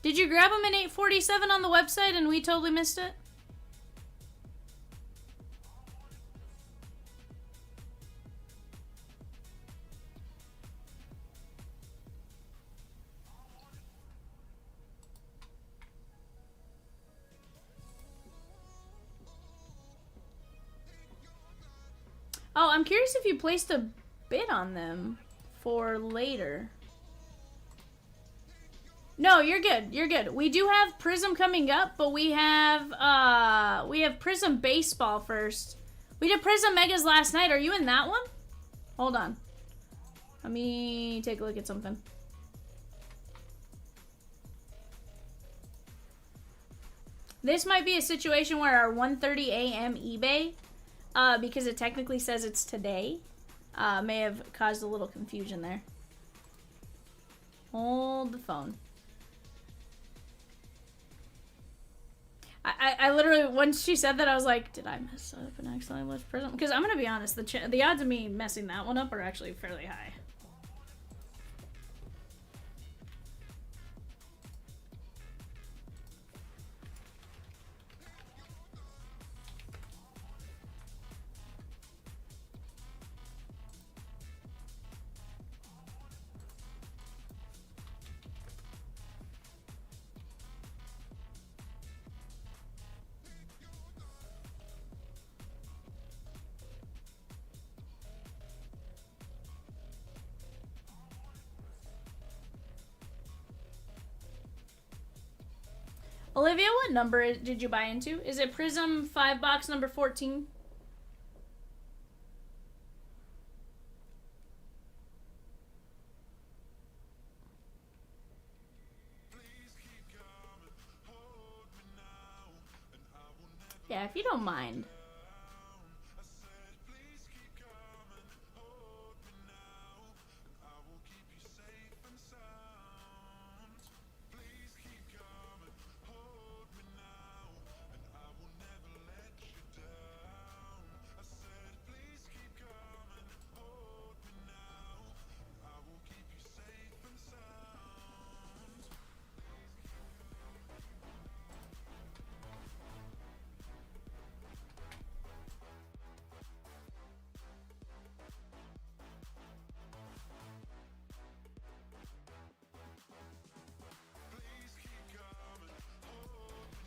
Did you grab them in 847 on the website and we totally missed it? Oh, I'm curious if you placed a bid on them for later. No, you're good. You're good. We do have Prizm coming up, but we have Prizm Baseball first. We did Prizm Megas last night. Are you in that one? Hold on. Let me take a look at something. This might be a situation where our 1:30 a.m. eBay, because it technically says it's today, may have caused a little confusion there. Hold the phone. I literally, once she said that, I was like, did I mess up and accidentally left Prizm? Because I'm going to be honest, the odds of me messing that one up are actually fairly high. Olivia, what number did you buy into? Is it Prizm 5 box number 14? Yeah, if you don't mind.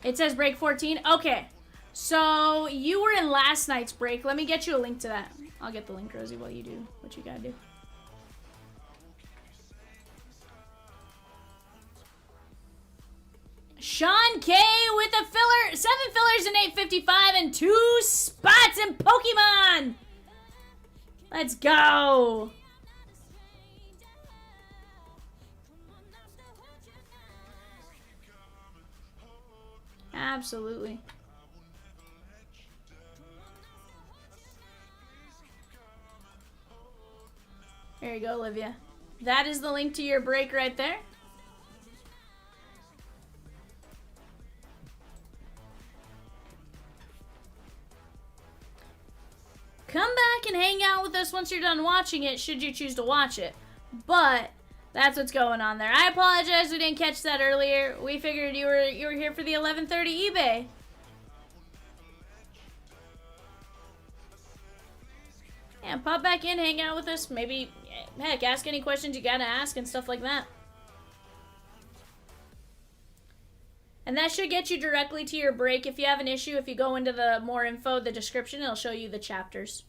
It says break 14. Okay. So you were in last night's break. Let me get you a link to that. I'll get the link, Rosie, while you do what you gotta do. Sean K with a filler, 7 fillers in 855 and 2 spots in Pokemon. Let's go. Absolutely. There you go, Olivia. That is the link to your break right there. Come back and hang out with us once you're done watching it, should you choose to watch it. But that's what's going on there. I apologize we didn't catch that earlier. We figured you were here for the 11:30 eBay. Yeah, pop back in, hang out with us. Maybe, heck, ask any questions you gotta ask and stuff like that. And that should get you directly to your break. If you have an issue, if you go into the more info, the description, it'll show you the chapters.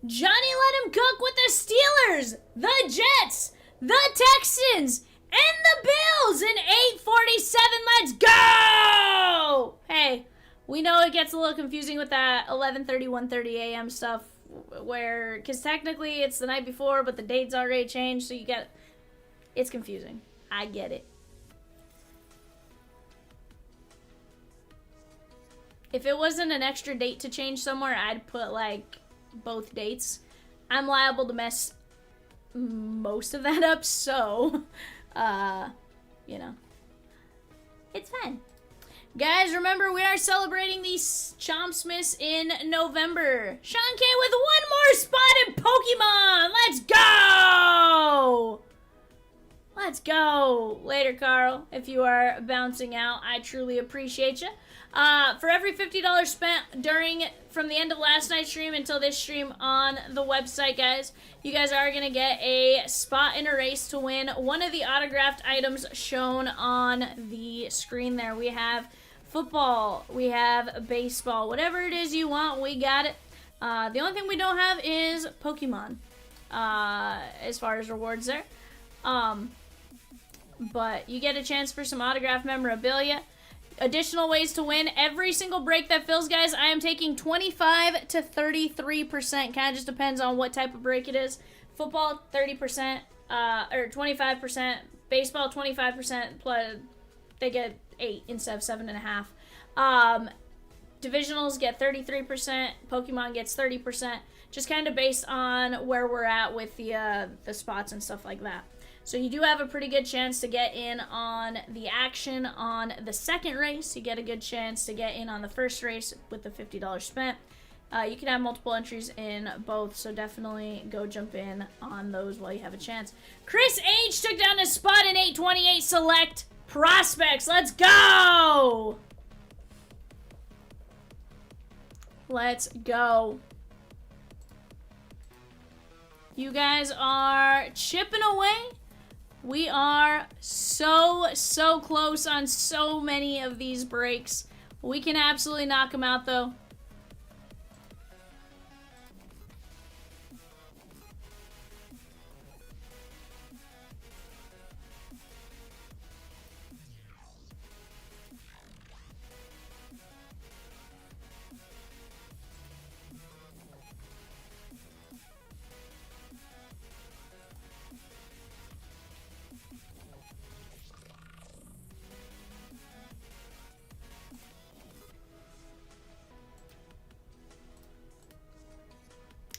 Johnny let him cook with the Steelers, the Jets, the Texans, And the Bills in 847. Let's go! Hey, we know it gets a little confusing with that 11:30, 1:30 a.m. stuff, where, because technically it's the night before, but the date's already changed, so you get, it's confusing. I get it. If it wasn't an extra date to change somewhere, I'd put, like, both dates. I'm liable to mess most of that up, so, you know, it's fine. Guys, remember, we are celebrating these Chomps Miss in November. Sean K with one more spotted Pokemon! Let's go! Let's go! Later, Carl. If you are bouncing out, I truly appreciate you. For every $50 spent from the end of last night's stream until this stream on the website, guys, you guys are going to get a spot in a race to win one of the autographed items shown on the screen there. We have football, we have baseball, whatever it is you want, we got it. The only thing we don't have is Pokemon, as far as rewards there. But you get a chance for some autographed memorabilia. Additional ways to win. Every single break that fills, guys, I am taking 25 to 33%. Kind of just depends on what type of break it is. Football, 30%, or 25%. Baseball, 25%, plus they get 8 instead of 7.5. Divisionals get 33%. Pokemon gets 30%. Just kind of based on where we're at with the spots and stuff like that. So you do have a pretty good chance to get in on the action on the second race. You get a good chance to get in on the first race with the $50 spent. You can have multiple entries in both, so definitely go jump in on those while you have a chance. Chris H took down a spot in 828 select prospects. Let's go! Let's go. You guys are chipping away. We are so close on so many of these breaks. We can absolutely knock them out, though.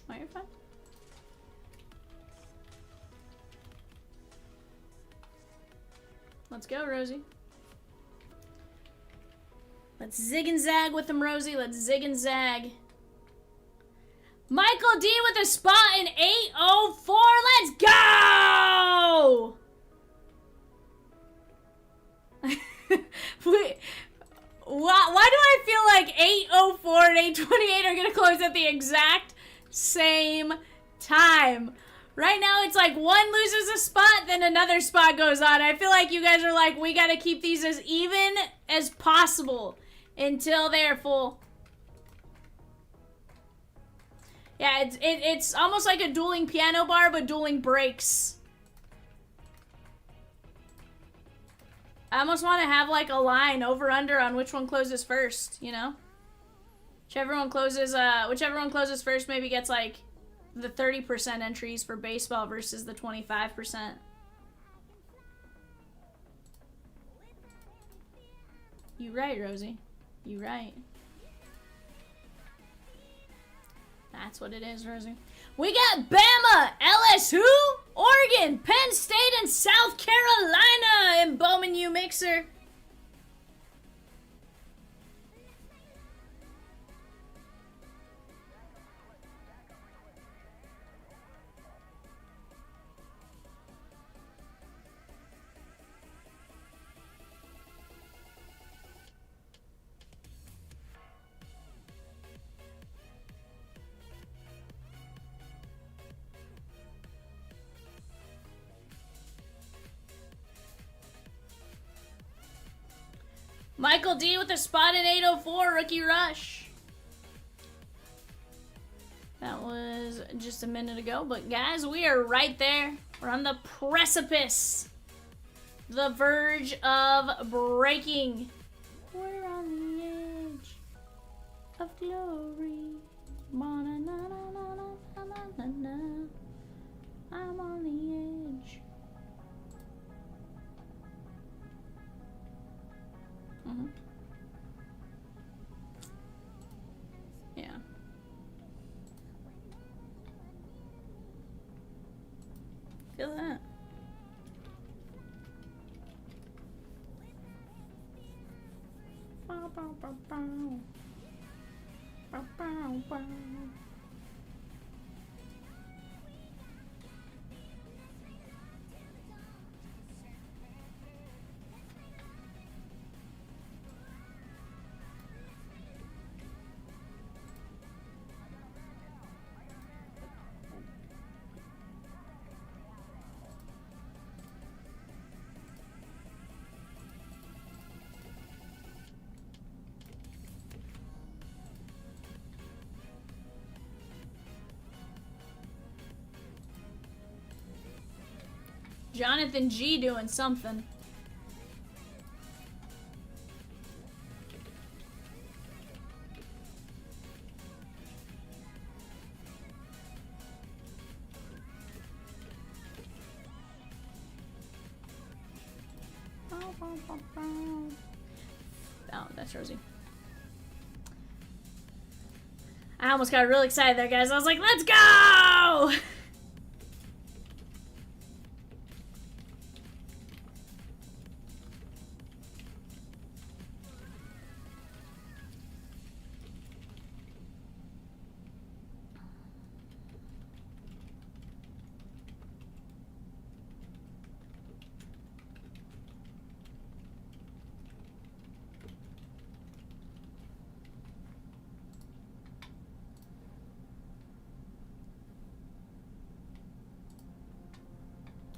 Oh, you're fine. Let's go, Rosie. Let's zig and zag with them, Rosie. Let's zig and zag. Michael D with a spot in 804. Let's go! Why do I feel like 804 and 828 are going to close at the exact same time? Right now, it's like one loses a spot, then another spot goes on. I feel like you guys are like, we got to keep these as even as possible until they're full. Yeah, it's almost like a dueling piano bar, but dueling breaks. I almost want to have like a line over under on which one closes first, you know? Whichever one closes first maybe gets like the 30% entries for baseball versus the 25%. You right, Rosie. You right. That's what it is, Rosie. We got Bama, LSU, Oregon, Penn State, and South Carolina in Bowman U Mixer. Michael D with a spot in 804, Rookie Rush. That was just a minute ago, but guys, we are right there. We're on the precipice the verge of breaking. We're on the edge of glory. Na-na-na-na-na-na-na-na-na. I'm on the edge. Yeah. Feel that. Bow, bow, bow, bow. Bow, bow, bow. Jonathan G doing something. Oh, that's Rosie. I almost got really excited there, guys. I was like, let's go!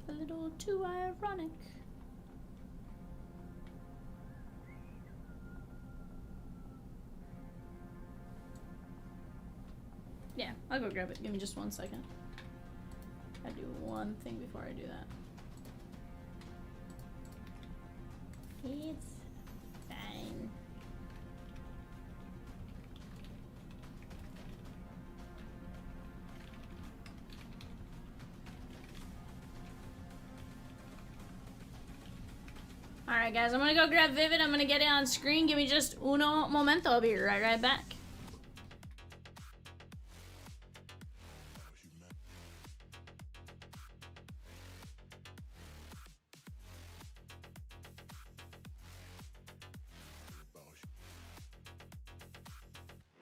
A little too ironic. Yeah, I'll go grab it. Give me just 1 second. I do one thing before I do that. It's fine. Alright guys, I'm gonna go grab Vivid. I'm gonna get it on screen. Give me just uno momento. I'll be right back.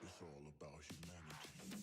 It's all about humanity.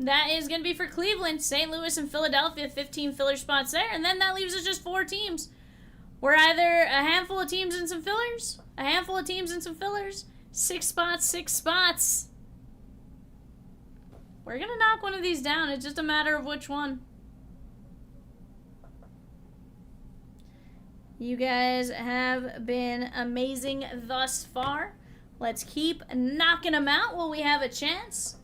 That is going to be for Cleveland, St. Louis, and Philadelphia. 15 filler spots there. And then that leaves us just 4 teams. We're either a handful of teams and some fillers, a handful of teams and some fillers, 6 spots, 6 spots. We're going to knock one of these down. It's just a matter of which one. You guys have been amazing thus far. Let's keep knocking them out while we have a chance.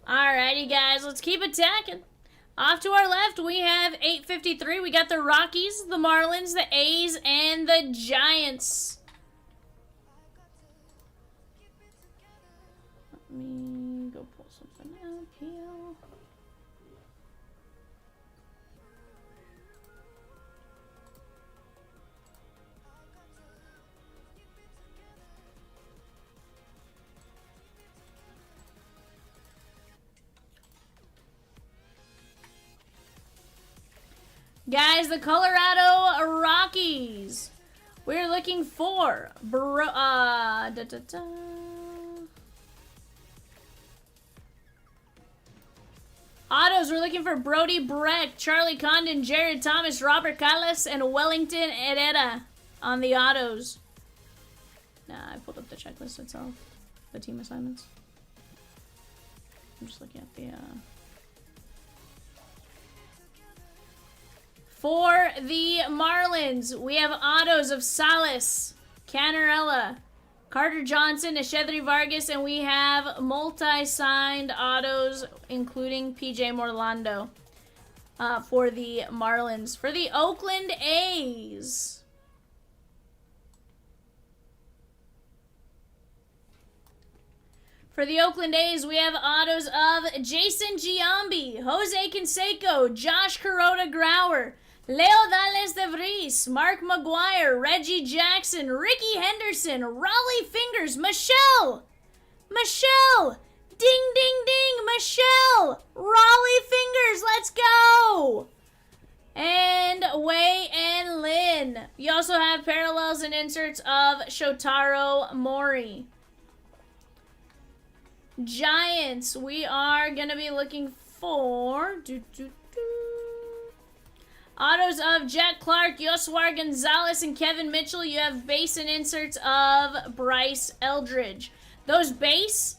Alrighty, guys, let's keep attacking. Off to our left, we have 853. We got the Rockies, the Marlins, the A's, and the Giants. Let me go pull something out here. Guys, the Colorado Rockies. We're looking for autos. We're looking for Brody Breck, Charlie Condon, Jared Thomas, Robert Calles, and Wellington Herrera on the autos. Nah, I pulled up the checklist itself. The team assignments. I'm just looking at the For the Marlins, we have autos of Salas, Canarella, Carter Johnson, Eshedri Vargas, and we have multi-signed autos, including PJ Morlando, for the Marlins. For the Oakland A's, we have autos of Jason Giambi, Jose Canseco, Josh Kuroda-Grauer, Leo Dales de Vries, Mark McGuire, Reggie Jackson, Ricky Henderson, Raleigh Fingers, Michelle, ding, ding, ding, Michelle, Raleigh Fingers, let's go, and Wei and Lin. You also have parallels and inserts of Shotaro Mori. Giants, we are going to be looking for autos of Jack Clark, Yoswar Gonzalez, and Kevin Mitchell. You have base and inserts of Bryce Eldridge. Those base,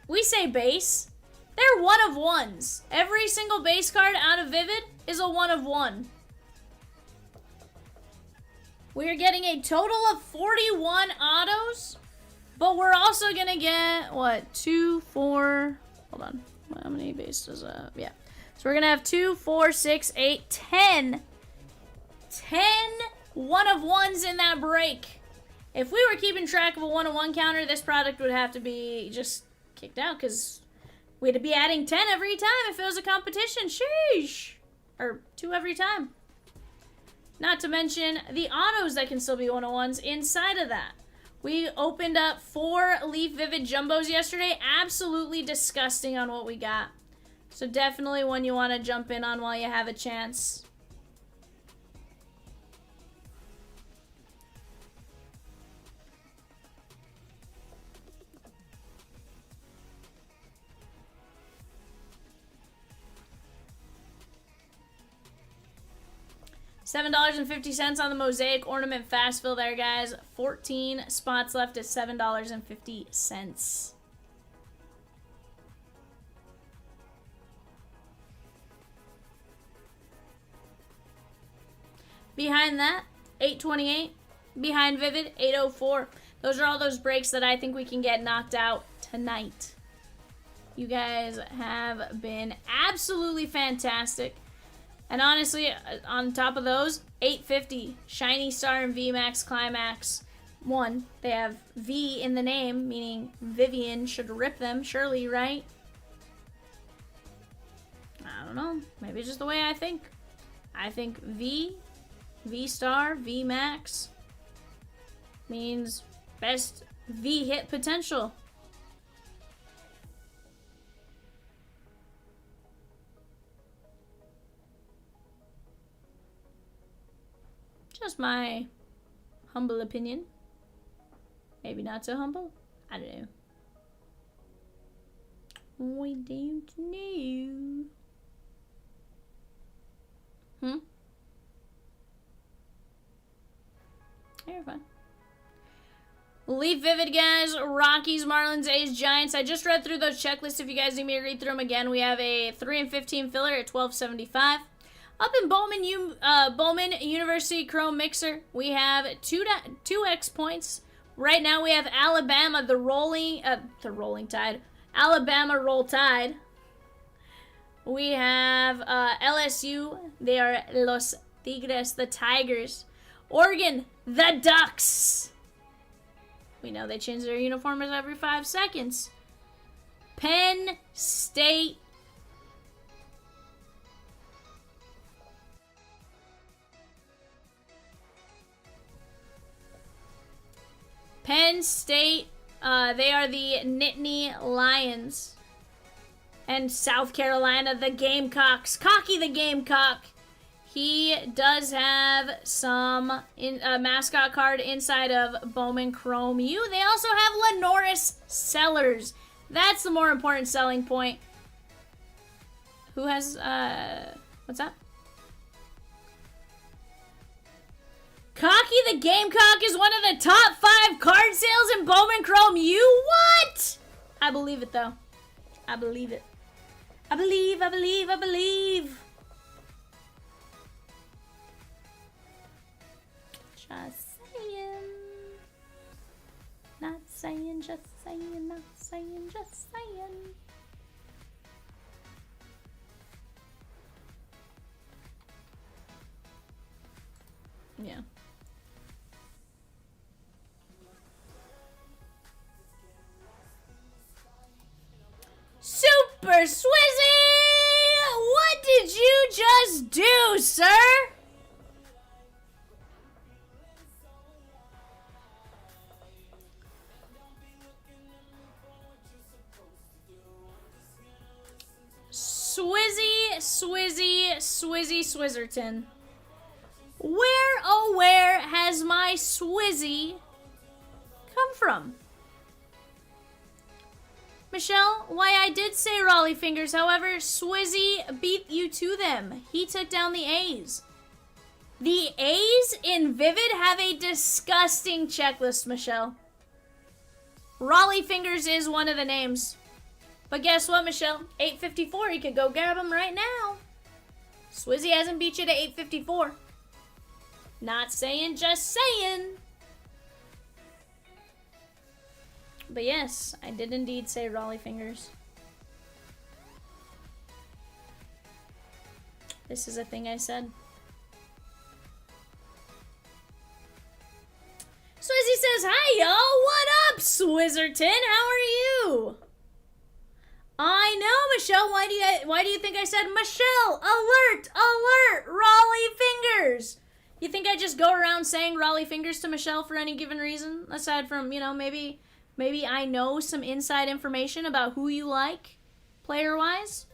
we say base, they're 1 of 1s. Every single base card out of Vivid is a 1 of 1. We are getting a total of 41 autos. But we're also going to get, what, 2, 4, hold on, how many base does, yeah. So we're going to have 2, 4, 6, 8, 10. 10 1 of 1s in that break. If we were keeping track of a 1 of 1 counter, this product would have to be just kicked out because we'd be adding 10 every time if it was a competition. Sheesh. Or 2 every time. Not to mention the autos that can still be 1 of 1s inside of that. We opened up 4 Leaf Vivid Jumbos yesterday. Absolutely disgusting on what we got. So definitely one you want to jump in on while you have a chance. $7.50 on the Mosaic Ornament Fast Fill there, guys. 14 spots left at $7.50. Behind that, 828. Behind Vivid, 804. Those are all those breaks that I think we can get knocked out tonight. You guys have been absolutely fantastic. And honestly, on top of those, 850, Shiny Star and VMAX Climax 1. They have V in the name, meaning Vivian should rip them, surely, right? I don't know. Maybe it's just the way I think. I think V Star, VMAX means best V hit potential. Just my humble opinion. Maybe not so humble. I don't know. We don't know. You're fine. Leaf Vivid, guys. Rockies, Marlins, A's, Giants. I just read through those checklists. If you guys need me to read through them again, we have a 3 and 15 filler at $12.75. Up in Bowman, Bowman University Chrome Mixer, we have 2x points. Right now we have Alabama, the rolling Tide. Alabama Roll Tide. We have LSU, they are Los Tigres, the Tigers. Oregon, the Ducks. We know they change their uniforms every 5 seconds. Penn State. Penn State, they are the Nittany Lions. And South Carolina, the Gamecocks. Cocky the Gamecock. He does have some mascot card inside of Bowman Chrome U. They also have Lenoris Sellers. That's the more important selling point. Who has, what's that? Cocky the Gamecock is one of the top 5 card sales in Bowman Chrome U? What? I believe it, though. I believe it. I believe. Just saying. Not saying, just saying, not saying, just saying. Yeah. Super Swizzy! What did you just do, sir? Swizzy Swizzerton. Where, oh where has my Swizzy come from? Michelle, why I did say Raleigh Fingers, however, Swizzy beat you to them. He took down the A's. The A's in Vivid have a disgusting checklist, Michelle. Raleigh Fingers is one of the names. But guess what, Michelle? 854, you could go grab him right now. Swizzy hasn't beat you to 854. Not saying, just saying. But yes, I did indeed say Raleigh Fingers. This is a thing I said. Swizzy says, hi y'all, what up, Swizzerton? How are you? I know, Michelle. Why do you think I said Michelle? Alert! Raleigh Fingers. You think I just go around saying Raleigh Fingers to Michelle for any given reason? Aside from, you know, maybe I know some inside information about who you like, player-wise?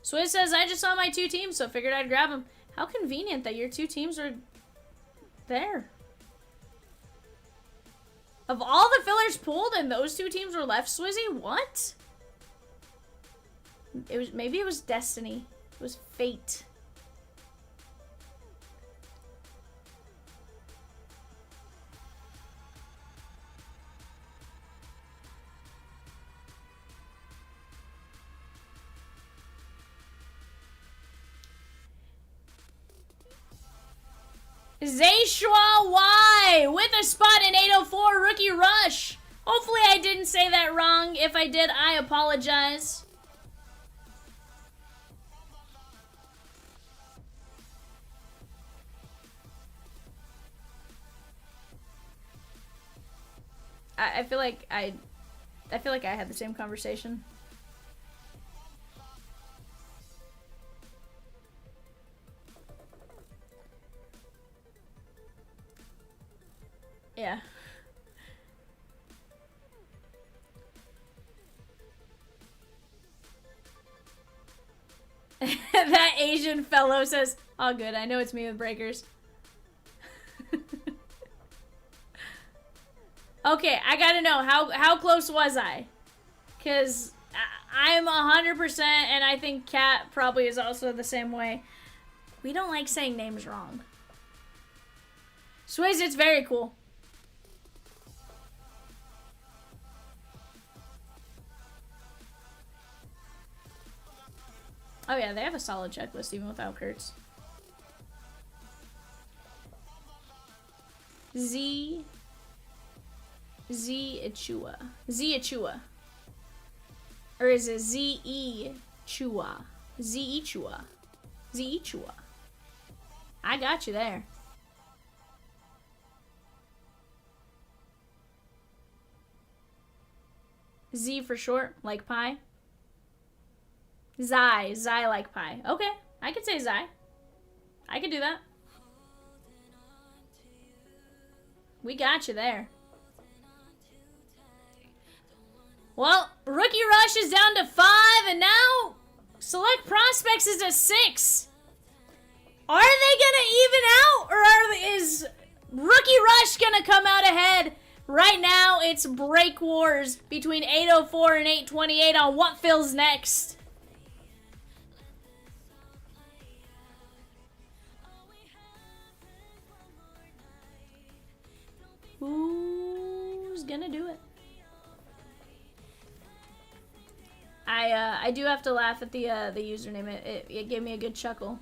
Swizz says, I just saw my 2 teams, so figured I'd grab them. How convenient that your 2 teams are there. Of all the fillers pulled and those 2 teams were left, Swizzy? What? Maybe it was Destiny. It was fate. Zayshua Y with a spot in 804 rookie rush. Hopefully I didn't say that wrong. If I did, I apologize. I feel like I had the same conversation. Yeah. That Asian fellow says, "All good. I know it's me with breakers." Okay, I gotta know how close was I? Cause I'm 100%, and I think Kat probably is also the same way. We don't like saying names wrong. Swizz, it's very cool. Oh yeah, they have a solid checklist even without Kurtz. Z Ichua. Or is it Z-E-Chua? Z-Ichua. I got you there. Z for short, like pie. Zai like pie. Okay, I could say Zai. I could do that. We got you there. Well, Rookie Rush is down to 5, and now Select Prospects is at 6. Are they gonna even out, or is Rookie Rush gonna come out ahead? Right now, it's break wars between 804 and 828 on what fills next. Who's gonna do it? I do have to laugh at the username. It gave me a good chuckle.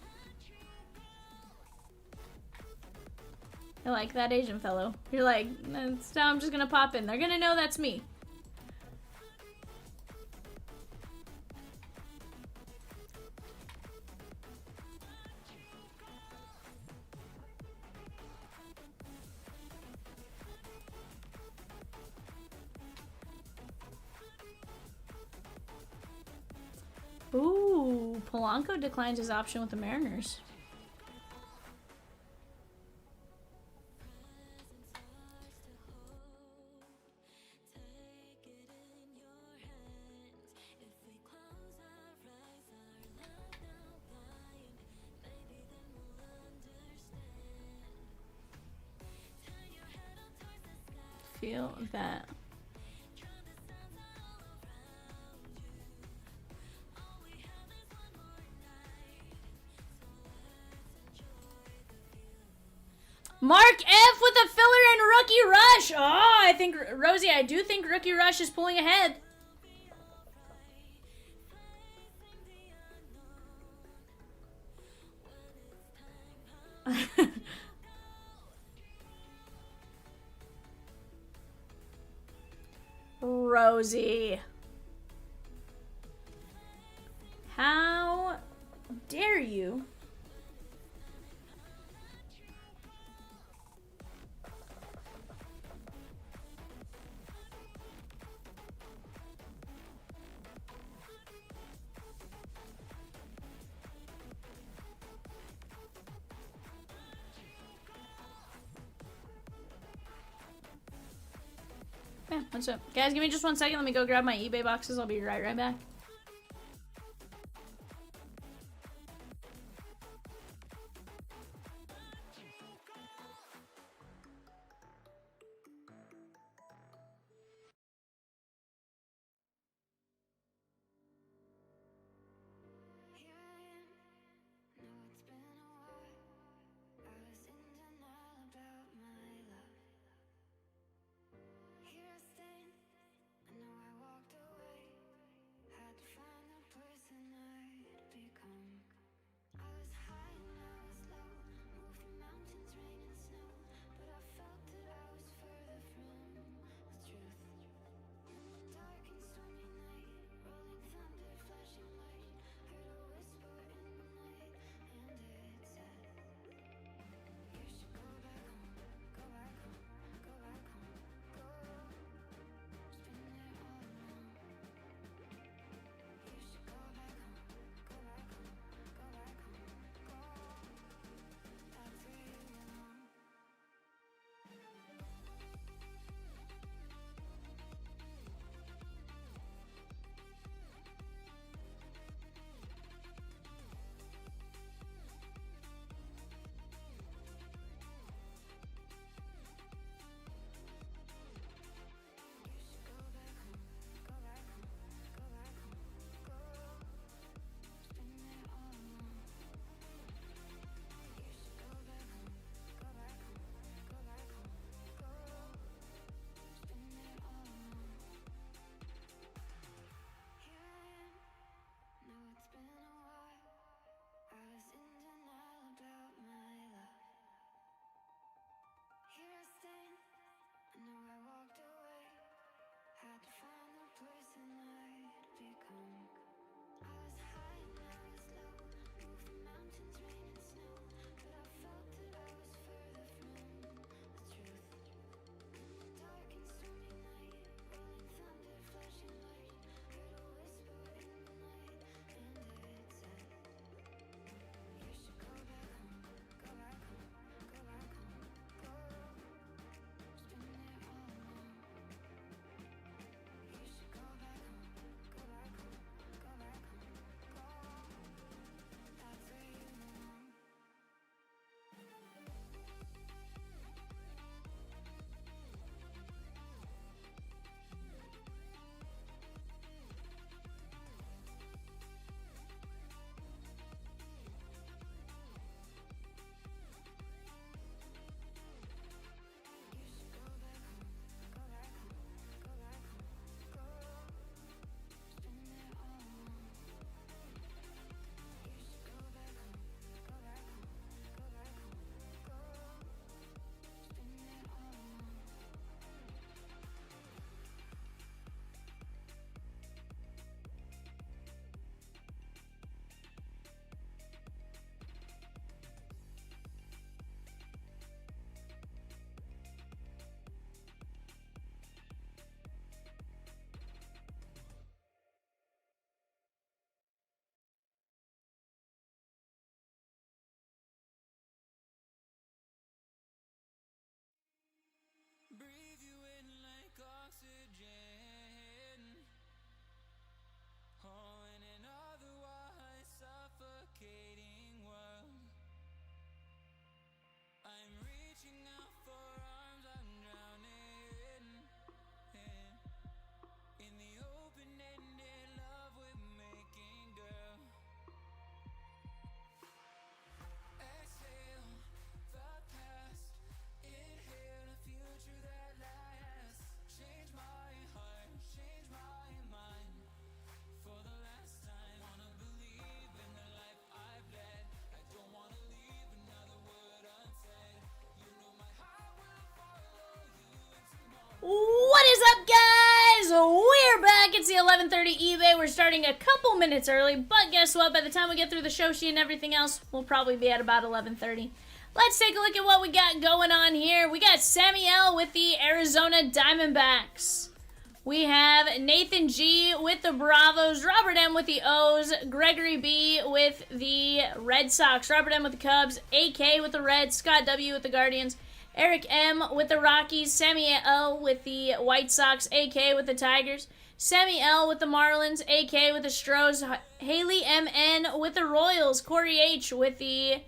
I like that Asian fellow. You're like, now I'm just gonna pop in. They're gonna know that's me. Ooh, Polanco declines his option with the Mariners. Feel that. Mark F with a filler and Rookie Rush. Oh, I think, Rosie, I do think Rookie Rush is pulling ahead. Rosie. How dare you? Yeah, what's up? Guys, give me just 1 second. Let me go grab my eBay boxes. I'll be right back. Here I am, find the person I'd become. I was high and I was low, moved the mountains, rain and snow, but I felt that I was further from the truth. Dark and stormy night, rolling thunder, flashing light, heard a whisper in the night, and it said, you should go back home, go back home, go back home, go. It's been there all along. You should go back home, go back home, go back home, go. That's where you belong. You should go back home, go back home, go back home, go. It's been there all along. You should go back home, go back home, go back home, go. It's been there all along. Breathe you in like oxygen. Oh, in an otherwise suffocating world. I'm reaching out for arms, I'm drowning in the open-ended love we're making, girl. Exhale the past, inhale a future that lasts. Change my heart, change my mind. For the last time, wanna believe in the life I've led. I don't wanna leave another word unsaid. You know my heart will follow you into tomorrow. What is up, guys? We're back. It's the 11:30 eBay. We're starting a couple minutes early, but guess what? By the time we get through the show sheet and everything else, we'll probably be at about 11:30. Let's take a look at what we got going on here. We got Sammy L with the Arizona Diamondbacks. We have Nathan G with the Bravos, Robert M with the O's, Gregory B with the Red Sox, Robert M with the Cubs, AK with the Reds, Scott W with the Guardians, Eric M with the Rockies, Sammy L with the White Sox, AK with the Tigers, Sammy L with the Marlins, AK with the Stros, Haley MN with the Royals, Corey H with the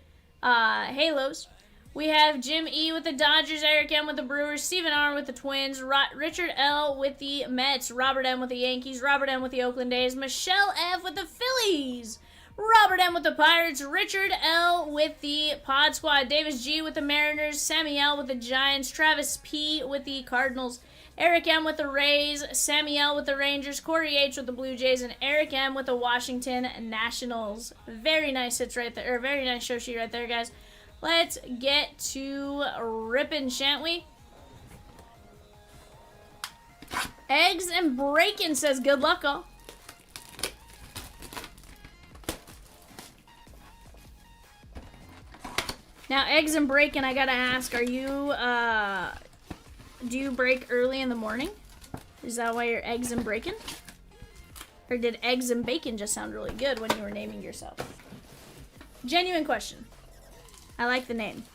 Halos. We have Jim E with the Dodgers, Eric M with the Brewers, Stephen R with the Twins, Richard L with the Mets, Robert M with the Yankees, Robert M with the Oakland A's, Michelle F with the Phillies, Robert M with the Pirates, Richard L with the Pod Squad, Davis G with the Mariners, Sammy L with the Giants, Travis P with the Cardinals, Eric M with the Rays, Sammy L with the Rangers, Corey H with the Blue Jays, and Eric M with the Washington Nationals. Very nice hits right there, or very nice show sheet right there, guys. Let's get to ripping, shan't we? Eggs and Breakin' says good luck, all. Now, Eggs and Breakin', I gotta ask, are you, do you break early in the morning? Is that why you're Eggs and Breakin'? Or did Eggs and Bacon just sound really good when you were naming yourself? Genuine question. I like the name.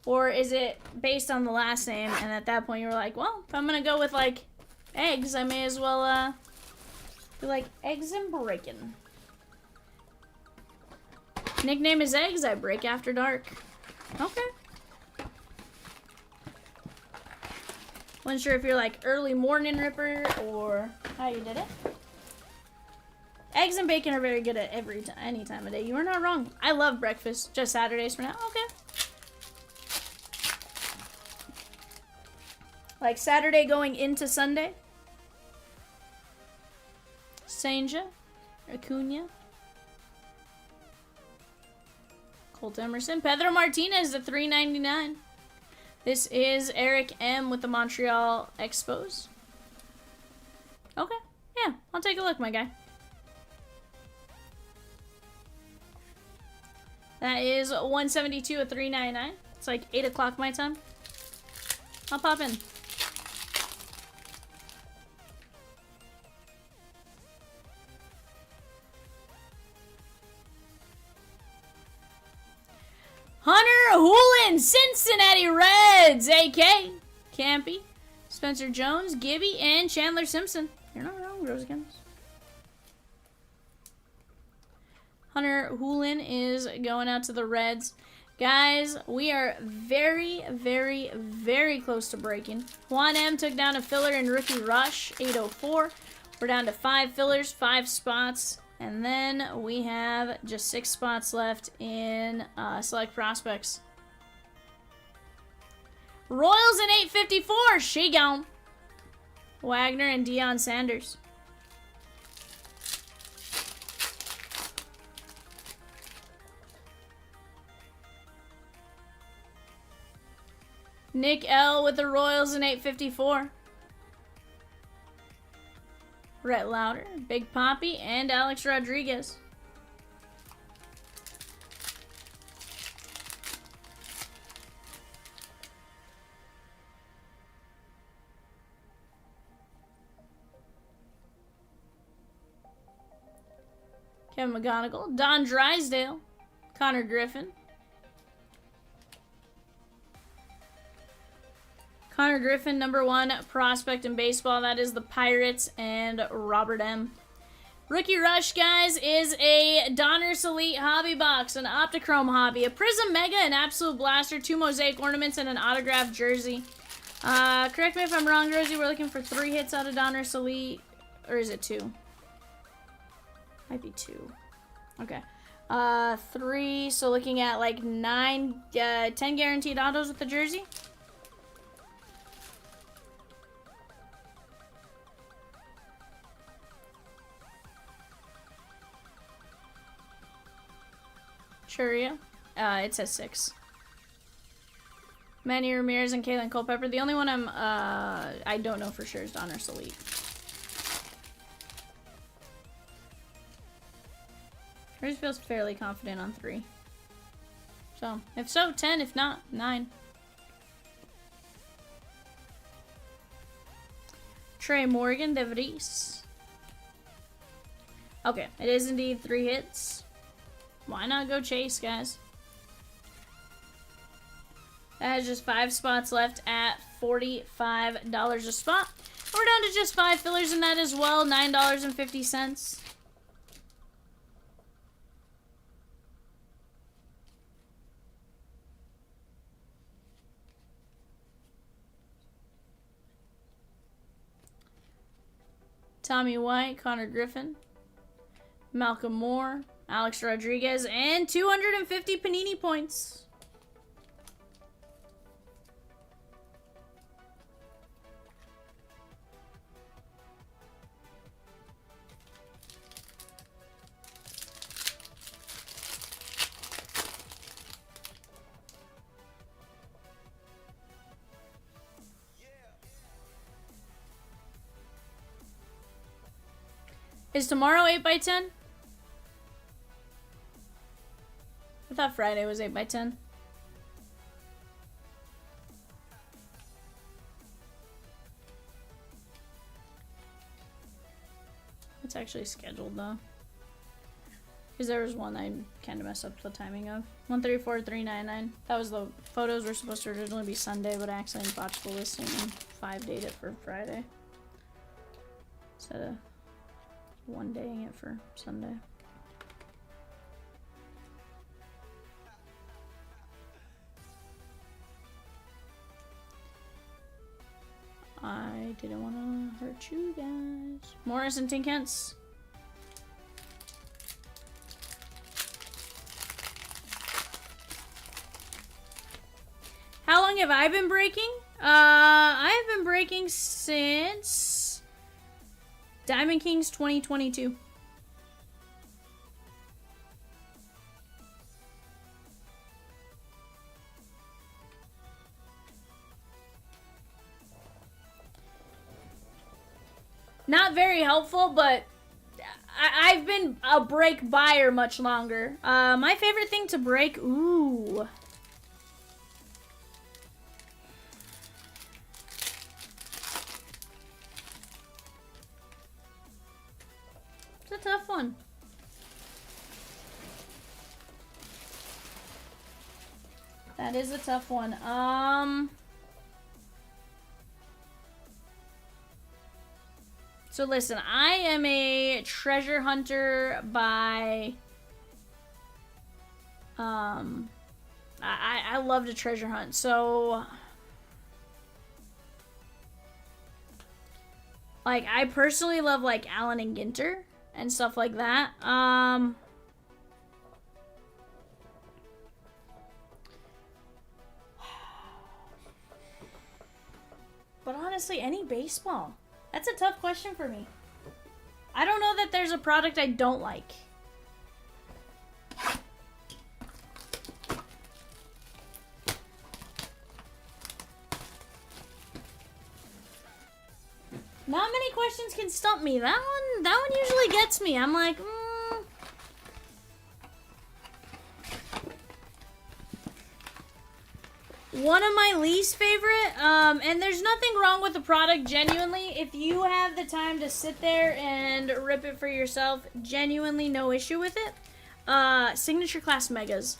Or is it based on the last name, and at that point you were like, well, if I'm gonna go with, like, eggs, I may as well, be like, Eggs and Breakin'. Nickname is Eggs, I break after dark. Okay. Wasn't sure if you're, like, early morning ripper, or how you did it. Eggs and bacon are very good at any time of day. You are not wrong. I love breakfast. Just Saturdays for now. Okay. Like Saturday going into Sunday. Sanja. Acuna. Colt Emerson. Pedro Martinez at $3.99. This is Eric M with the Montreal Expos. Okay, yeah, I'll take a look, my guy. That is 172 at 399. It's like 8 o'clock my time. I'll pop in. Hunter Hoolin, Cincinnati Reds, AK, Campy, Spencer Jones, Gibby, and Chandler Simpson. You're not wrong, Rosegans. Hunter Hoolin is going out to the Reds. Guys, we are very, very, very close to breaking. Juan M took down a filler in Rookie Rush, 804. We're down to 5 fillers, 5 spots. And then we have just 6 spots left in Select Prospects. Royals in 854, she gone. Wagner and Deion Sanders. Nick L with the Royals in 854. Rhett Lauder, Big Poppy, and Alex Rodriguez. Kevin McGonigal, Don Drysdale, Connor Griffin. Connor Griffin, #1 prospect in baseball. That is the Pirates and Robert M. Rookie Rush, guys, is a Donruss Elite Hobby Box, an Optichrome Hobby, a Prizm Mega, an Absolute Blaster, 2 Mosaic Ornaments, and an autographed jersey. Correct me if I'm wrong, Rosie. We're looking for 3 hits out of Donruss Elite. Or is it 2? Might be 2. Okay. 3, so looking at like 10 guaranteed autos with the jersey. Sure, yeah. It says 6. Manny Ramirez and Kaylin Culpepper. The only one I don't know for sure is Donruss Elite. I just feels fairly confident on 3. So, if so, 10. If not, 9. Trey Morgan, De Vries. Okay, it is indeed 3 hits. Why not go chase, guys? That has just 5 spots left at $45 a spot. We're down to just 5 fillers in that as well, $9.50. Tommy White, Connor Griffin, Malcolm Moore, Alex Rodriguez, and 250 Panini points. Is tomorrow 8x10? I thought Friday was 8x10. It's actually scheduled though. Because there was one I kind of messed up the timing of. 134,399. That was the photos were supposed to originally be Sunday, but I accidentally botched the listing and 5-dayed it for Friday. Instead of 1-daying it for Sunday. I didn't want to hurt you guys. Morris and Tinkents. How long have I been breaking? I have been breaking since Diamond Kings 2022. Not very helpful, but I've been a break buyer much longer. My favorite thing to break, ooh. It's a tough one. That is a tough one. So listen, I am a treasure hunter by, I love to treasure hunt, so, like, I personally love, like, Allen and Ginter and stuff like that. But honestly, any baseball. That's a tough question for me. I don't know that there's a product I don't like. Not many questions can stump me. That one usually gets me. I'm like, One of my least favorite, and there's nothing wrong with the product, genuinely. If you have the time to sit there and rip it for yourself, genuinely no issue with it. Signature Class Megas.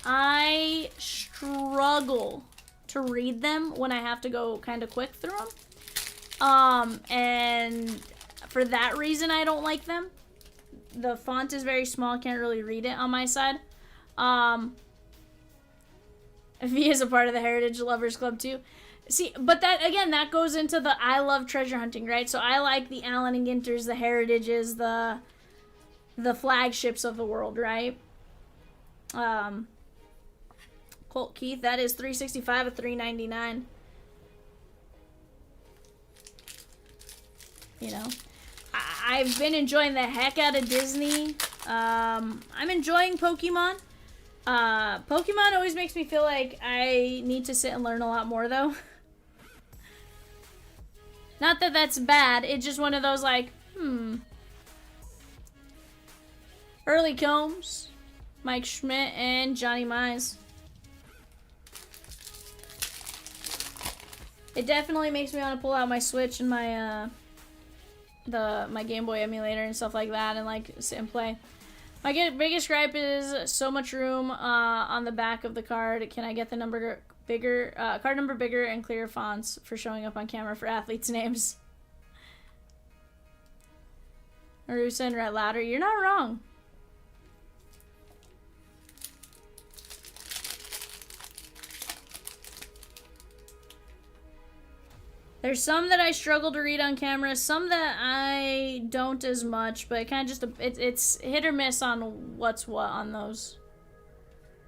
I struggle to read them when I have to go kind of quick through them. And for that reason, I don't like them. The font is very small, can't really read it on my side. V is a part of the Heritage Lovers Club too. See, but that, again, that goes into the I love treasure hunting, right? So I like the Allen and Ginters, the Heritages, the flagships of the world, right? Colt Keith, that is 365 of 399. You know, I've been enjoying the heck out of Disney. I'm enjoying Pokemon. Pokemon always makes me feel like I need to sit and learn a lot more, though. Not that that's bad, it's just one of those, like, Early Combs, Mike Schmidt, and Johnny Mize. It definitely makes me want to pull out my Switch and my, my Game Boy emulator and stuff like that and, like, sit and play. My biggest gripe is so much room on the back of the card. Can I get the number bigger, card number bigger and clearer fonts for showing up on camera for athletes' names? Arusa and Red Louder, you're not wrong. There's some that I struggle to read on camera, some that I don't as much, but it kind of just, it's hit or miss on what's what on those.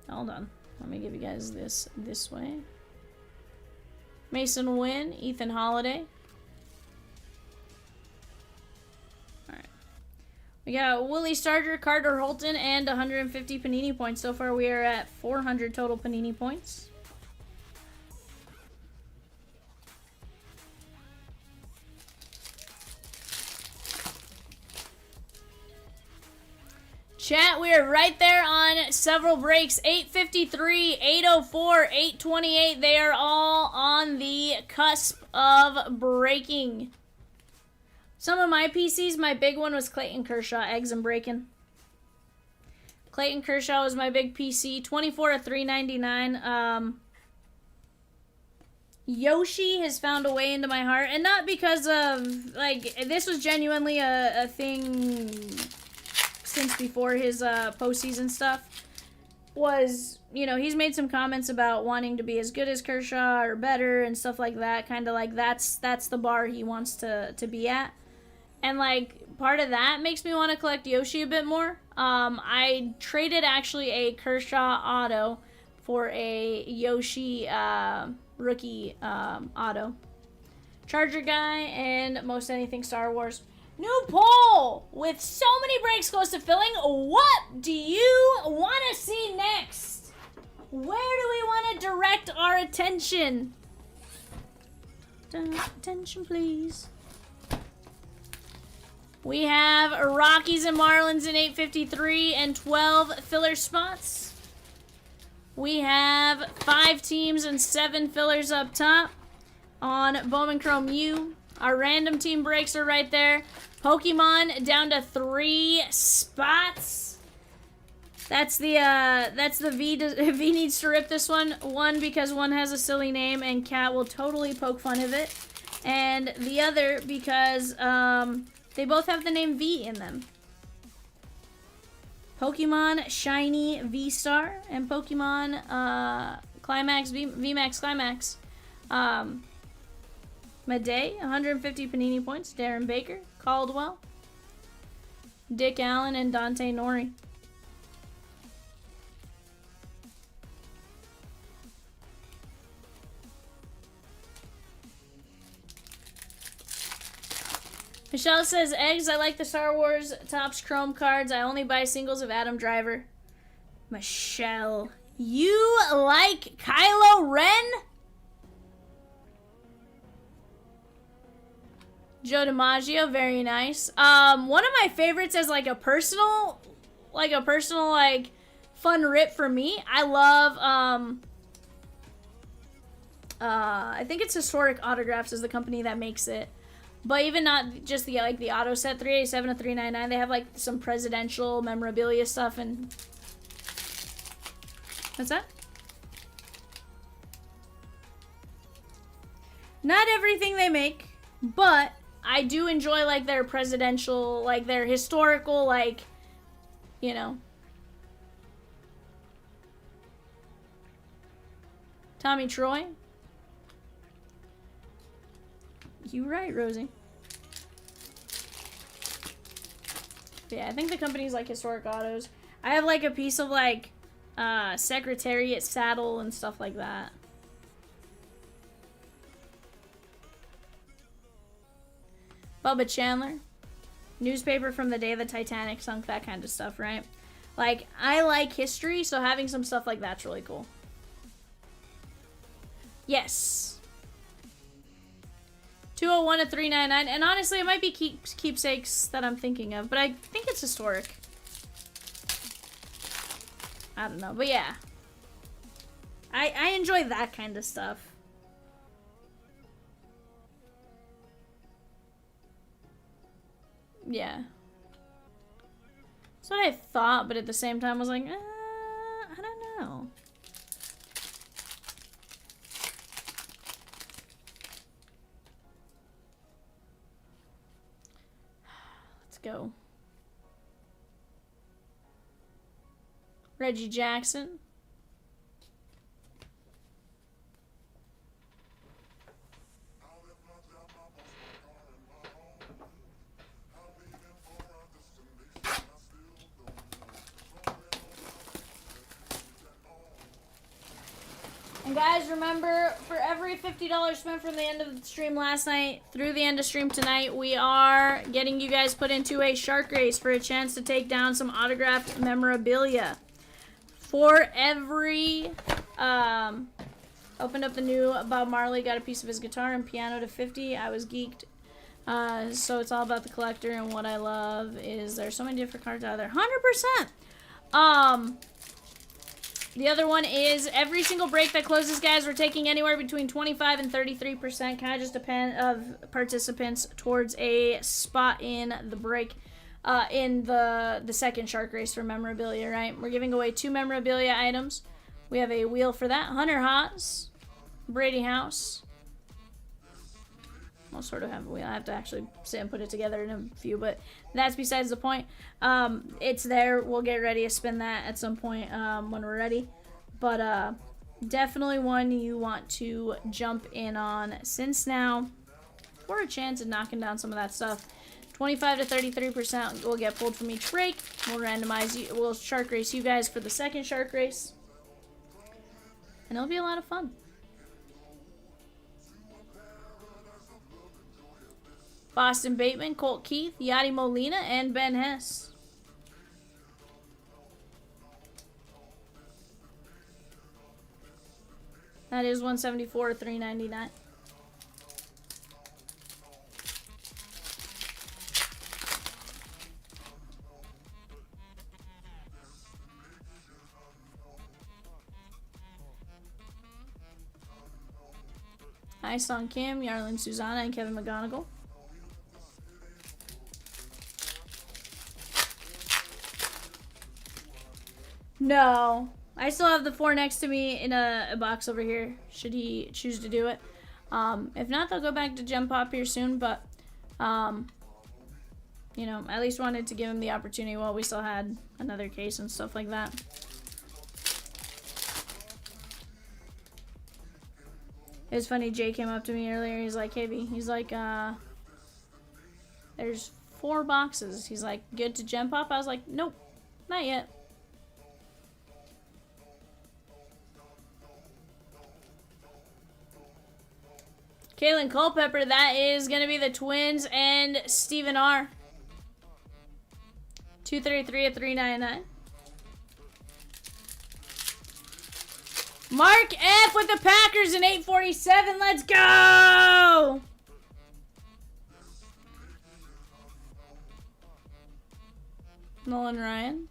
Hold on. Let me give you guys this way. Mason Wynn, Ethan Holiday. Alright. We got Willie Starger, Carter Holton, and 150 Panini points. So far we are at 400 total Panini points. Chat, we are right there on several breaks. 853, 804, 828. They are all on the cusp of breaking. Some of my PCs, my big one was Clayton Kershaw, Eggs and Breaking. Clayton Kershaw was my big PC. 24 of 399. Yoshi has found a way into my heart. And not because of, like, this was genuinely a thing since before his postseason stuff, was, you know, he's made some comments about wanting to be as good as Kershaw or better and stuff like that, kind of like that's the bar he wants to be at. And, like, part of that makes me want to collect Yoshi a bit more. I traded actually a Kershaw auto for a Yoshi rookie auto. Charger guy and most anything Star Wars. New poll! With so many breaks close to filling, what do you want to see next? Where do we want to direct our attention? Attention, please. We have Rockies and Marlins in 853 and 12 filler spots. We have 5 teams and 7 fillers up top on Bowman Chrome U. Our random team breaks are right there. Pokemon down to 3 spots. That's the V. V needs to rip this one. One, because one has a silly name and Cat will totally poke fun of it. And the other because they both have the name V in them. Pokemon Shiny V-Star and Pokemon Climax VMAX Climax. Madey, 150 Panini points. Darren Baker, Caldwell, Dick Allen, and Dante Nori. Michelle says, eggs, I like the Star Wars Topps Chrome cards. I only buy singles of Adam Driver. Michelle, you like Kylo Ren? Joe DiMaggio, very nice. One of my favorites as like a personal fun rip for me. I love, I think it's Historic Autographs is the company that makes it. But even not just the auto set, 387 to 399, they have like some presidential memorabilia stuff and what's that? Not everything they make, but I do enjoy like their presidential, like their historical, like, you know. Tommy Troy. You right, Rosie. But yeah, I think the company's like Historic Autos. I have like a piece of like Secretariat saddle and stuff like that. Bubba Chandler. Newspaper from the day the Titanic sunk, that kind of stuff, right? Like, I like history, so having some stuff like that's really cool. Yes. 201 to 399, and honestly, it might be keepsakes that I'm thinking of, but I think it's historic. I don't know, but yeah. I enjoy that kind of stuff. Yeah. That's what I thought, but at the same time, I was like, I don't know. Let's go. Reggie Jackson. And guys, remember, for every $50 spent from the end of the stream last night through the end of stream tonight, we are getting you guys put into a shark race for a chance to take down some autographed memorabilia. For every, opened up the new Bob Marley, got a piece of his guitar and piano to 50. I was geeked. So it's all about the collector, and what I love is there's so many different cards out there. 100%. The other one is every single break that closes, guys, we're taking anywhere between 25 and 33%. Kind of just depend of participants towards a spot in the break, in the second shark race for memorabilia, right? We're giving away 2 memorabilia items. We have a wheel for that. Hunter Haas, Brady House. We'll sort of have a wheel. I have to actually sit and put it together in a few, but that's besides the point. It's there. We'll get ready to spin that at some point when we're ready. But definitely one you want to jump in on since now for a chance of knocking down some of that stuff. 25 to 33% will get pulled from each break. We'll randomize you. We'll shark race you guys for the second shark race. And it'll be a lot of fun. Boston Bateman, Colt Keith, Yadi Molina, and Ben Hess. That is 174 $3.99. Song Kim, Yarlin Susanna, and Kevin McGonigal. No. I still have the 4 next to me in a box over here, should he choose to do it. If not, they'll go back to Gem Pop here soon, but, you know, at least wanted to give him the opportunity while we still had another case and stuff like that. It was funny, Jay came up to me earlier, he's like, hey B, he's like, there's 4 boxes. He's like, good to Gem Pop? I was like, nope, not yet. Kaylin Culpepper, that is going to be the Twins and Stephen R. 233 at 399. Mark F with the Packers in 847. Let's go! Nolan Ryan.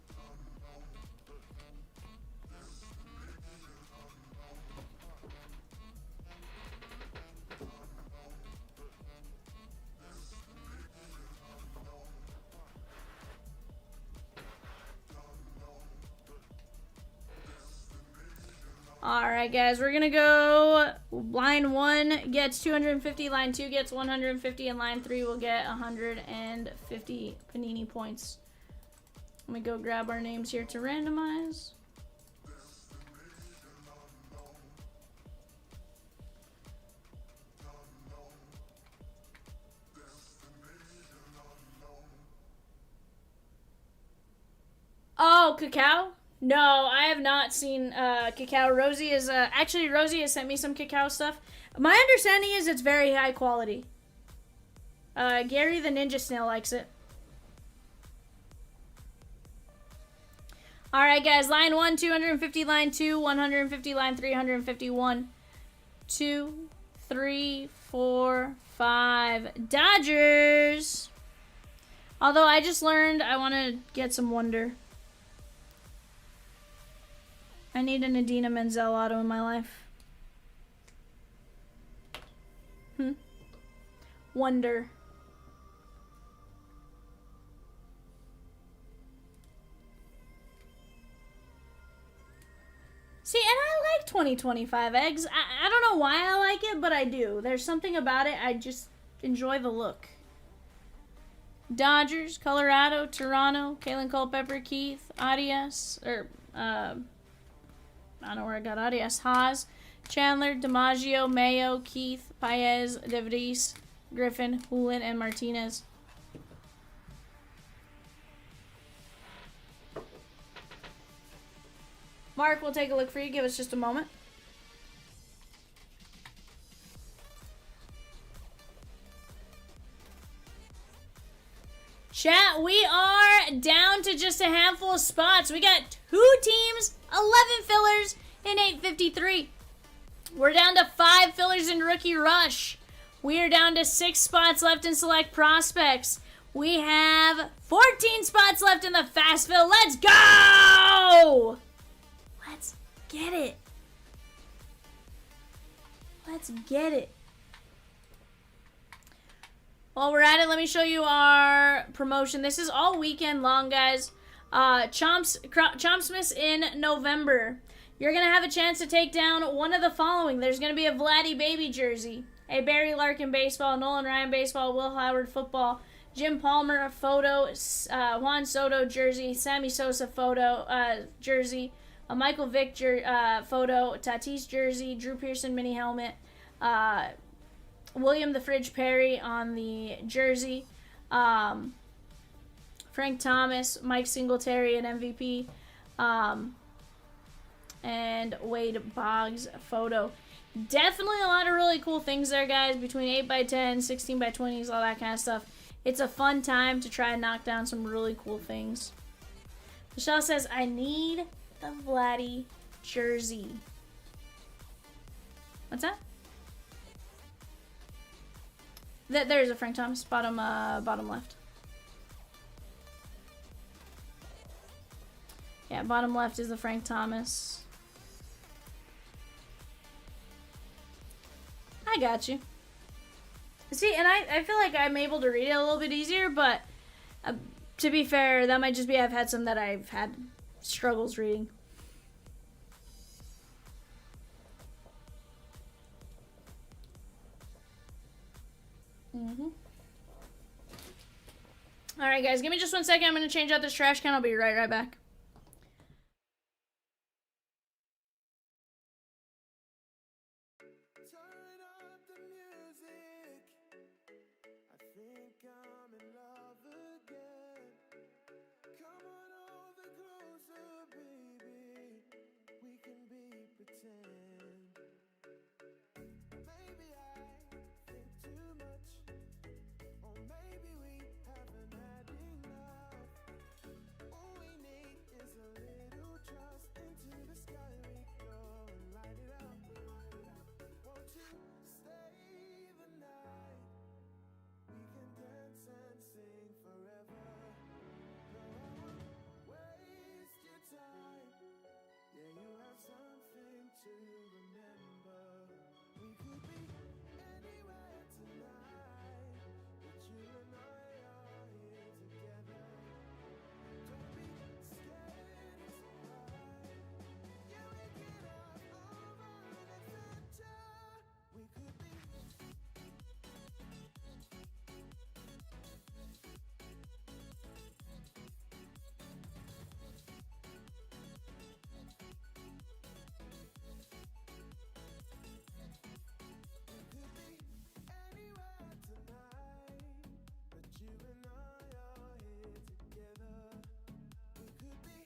Alright guys, we're gonna go line 1 gets 250, line 2 gets 150, and line 3 will get 150 panini points. Let me go grab our names here to randomize. Oh, Cacao? No, I have not seen Cacao. Rosie is actually Rosie has sent me some Cacao stuff. My understanding is it's very high quality. Gary the Ninja Snail likes it. All right, guys. Line 1, 250. Line 2, 150. Line 3, 151. 2, 3, 4, 5. Dodgers. Although I just learned I want to get some Wonder. I need an Adina Menzel auto in my life. Wonder. See, and I like 2025 eggs. I don't know why I like it, but I do. There's something about it. I just enjoy the look. Dodgers, Colorado, Toronto, Kaylin Culpepper, Keith, Arias, or, I don't know where I got Arias. Haas, Chandler, DiMaggio, Mayo, Keith, Paez, DeVries, Griffin, Hulin, and Martinez. Mark, we'll take a look for you. Give us just a moment. Chat, we are down to just a handful of spots. We got 2 teams, 11 fillers in 853. We're down to 5 fillers in Rookie Rush. We are down to 6 spots left in Select Prospects. We have 14 spots left in the Fast Fill. Let's go! Let's get it. Let's get it. While we're at it, let me show you our promotion. This is all weekend long, guys. Chomps in November. You're going to have a chance to take down one of the following. There's going to be a Vladdy Baby jersey, a Barry Larkin baseball, Nolan Ryan baseball, Will Howard football, Jim Palmer photo, Juan Soto jersey, Sammy Sosa photo jersey, a Michael Vick photo, Tatis jersey, Drew Pearson mini helmet, William the Fridge Perry on the jersey, Frank Thomas, Mike Singletary an MVP, and Wade Boggs photo. Definitely a lot of really cool things there, guys, between 8x10, 16x20s, all that kind of stuff. It's a fun time to try and knock down some really cool things. Michelle says, I need the Vladdy jersey. What's that? There's a Frank Thomas, bottom left. Yeah, bottom left is the Frank Thomas. I got you. See, and I feel like I'm able to read it a little bit easier, but to be fair, that might just be I've had some that I've had struggles reading. Alright guys, give me just 1 second. I'm going to change out this trash can. I'll be right back. Turn up the music. I think I'm in love again. Come on over closer, baby. We can be pretend. Maybe I think too much, or maybe we haven't had enough. All we need is a little trust. Into the sky we go and light it up. Won't you stay the night? We can dance and sing forever. No, I won't waste your time. Yeah, you have something to remember. We could be anywhere tonight, but you and I are here together. Don't be scared, it's alright. Yeah, we get off over an adventure. We could be. Anywhere tonight, but you and I are here together. We could be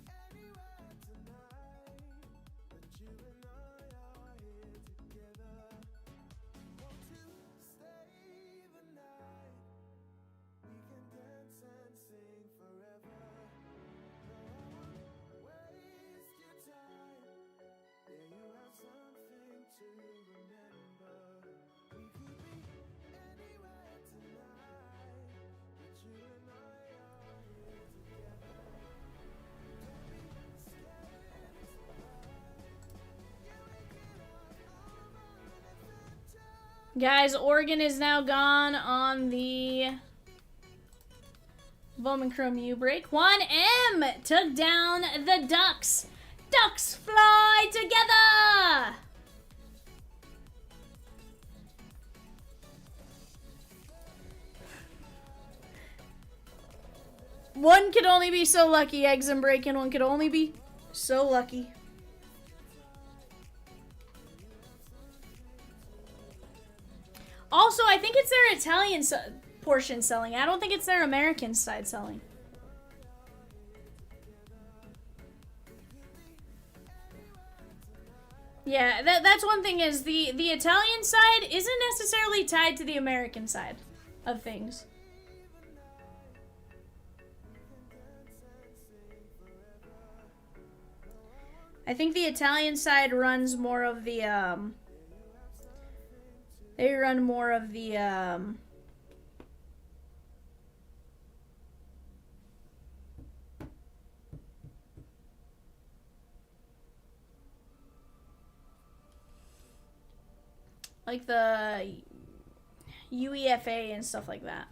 anywhere tonight, but you and I are here together. Won't you stay the night? We can dance and sing forever. No, I won't waste your time. Yeah, you have something to remember. We could be anywhere tonight, but you and I are here together. Don't be scared, it's alright. Yeah, we get off over an adventure. Guys, Oregon is now gone on the Bowman Chrome U break. 1M took down the Ducks. Ducks fly together! One could only be so lucky, Eggs and Breaking. One could only be so lucky. Also, I think it's their Italian portion selling. I don't think it's their American side selling. Yeah, that's one thing is the Italian side isn't necessarily tied to the American side of things. I think the Italian side runs more of the they run more of the like the UEFA and stuff like that.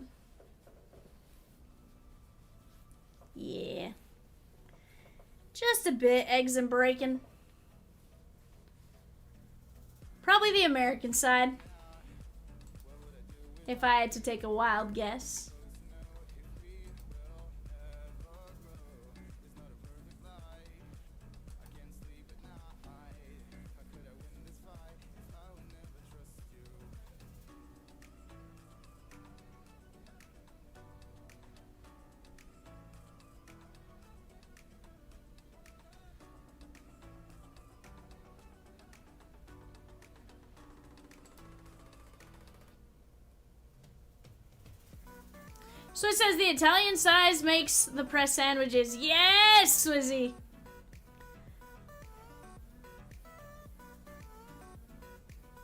Yeah. Just a bit, Eggs and Breaking. Probably the American side. If I had to take a wild guess. So it says the Italian size makes the press sandwiches. Yes, Swizzy.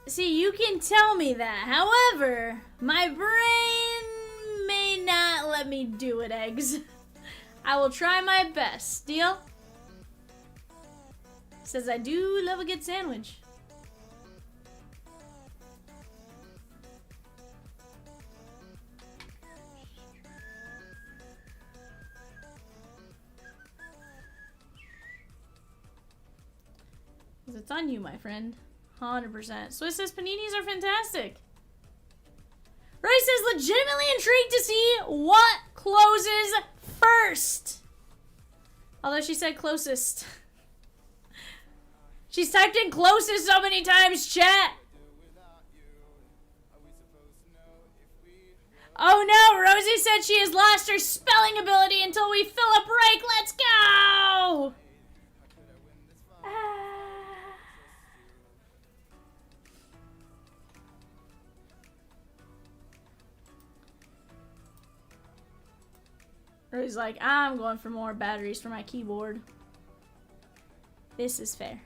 See, you can tell me that. However, my brain may not let me do it, Eggs. I will try my best. Deal? Says I do love a good sandwich. Because it's on you, my friend. 100%. Swiss says paninis are fantastic. Roy says legitimately intrigued to see what closes first. Although she said closest. She's typed in closest so many times, chat. Oh no, Rosie said she has lost her spelling ability until we fill a break. Let's go! Rosie's like, I'm going for more batteries for my keyboard. This is fair.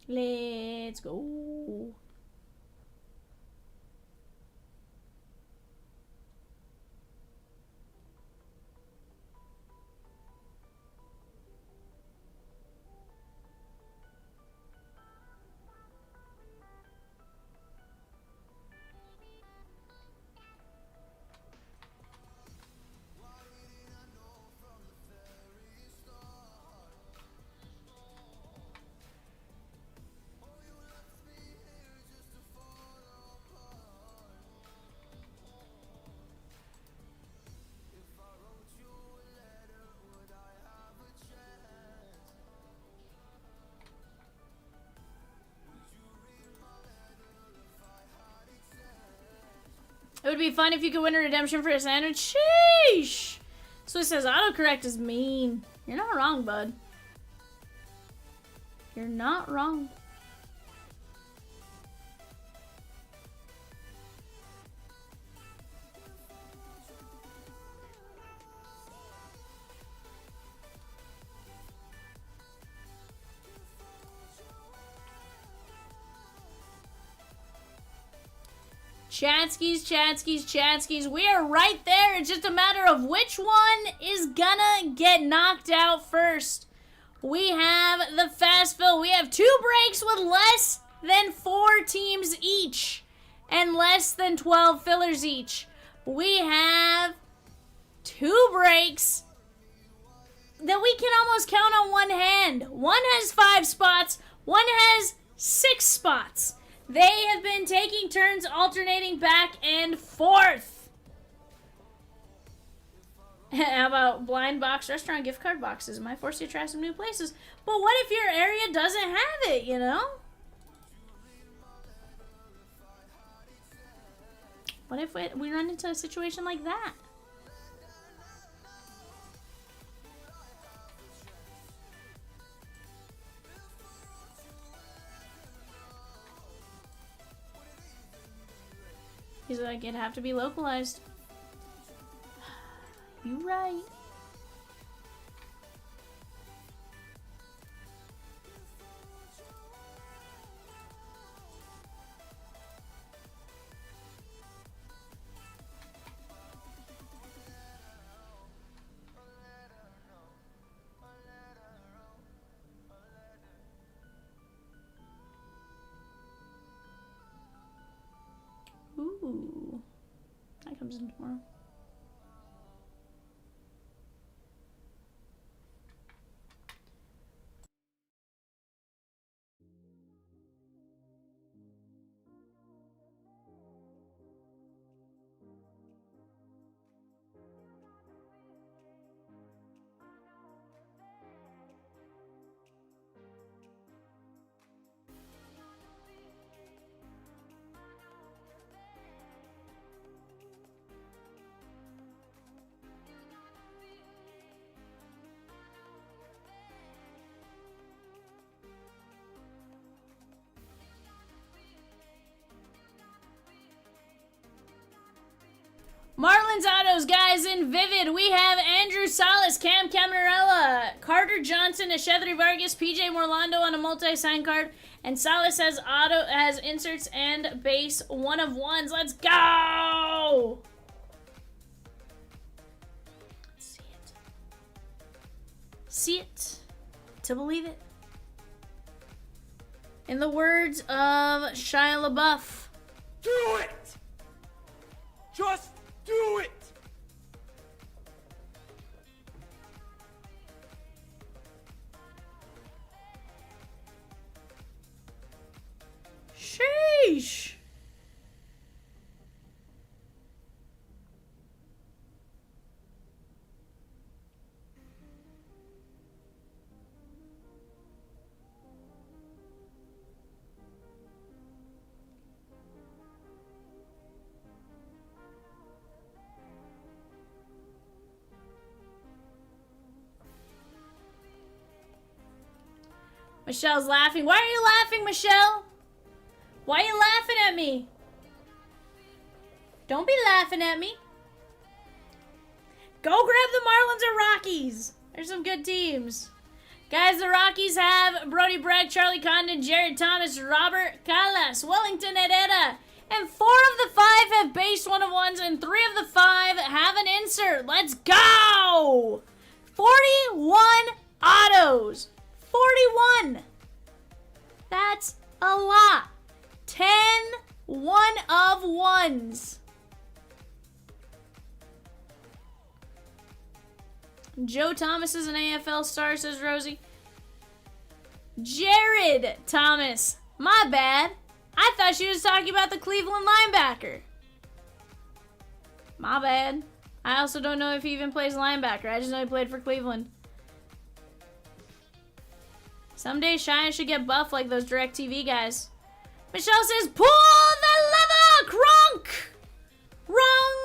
Let's go. It would be fun if you could win a redemption for a sandwich. Sheesh! Swiss says autocorrect is mean. You're not wrong, bud. You're not wrong. Chatskis, Chatskis, Chatskis. We are right there. It's just a matter of which one is gonna get knocked out first. We have the fast fill. We have 2 breaks with less than 4 teams each and less than 12 fillers each. We have 2 breaks that we can almost count on one hand. One has 5 spots. One has 6 spots. They have been taking turns alternating back and forth. How about blind box restaurant gift card boxes? Might force you to try some new places. But what if your area doesn't have it, you know? What if we run into a situation like that? He's like, it'd have to be localized. You right. Ooh, that comes in tomorrow. Marlins autos, guys, in Vivid. We have Andrew Salas, Cam Camarella, Carter Johnson, Eshethri Vargas, PJ Morlando on a multi-sign card, and Salas has inserts and base 1 of 1s. Let's go! Let's see it. See it to believe it. In the words of Shia LaBeouf, Do it! Just do it! sheesh. Michelle's laughing. Why are you laughing, Michelle? Why are you laughing at me? Don't be laughing at me. Go grab the Marlins or Rockies. There's some good teams. Guys, the Rockies have Brody Bragg, Charlie Condon, Jared Thomas, Robert Callas, Wellington Herrera. And 4 of the 5 have base 1 of 1s, and 3 of the 5 have an insert. Let's go! 41 autos. 41. That's a lot. 10 1 of 1s. Joe Thomas is an AFL star, says Rosie. Jared Thomas. My bad. I thought she was talking about the Cleveland linebacker. My bad. I also don't know if he even plays linebacker. I just know he played for Cleveland. Someday Cheyenne should get buffed like those DirecTV guys. Michelle says, pull the lever, Kronk! Wrong lever!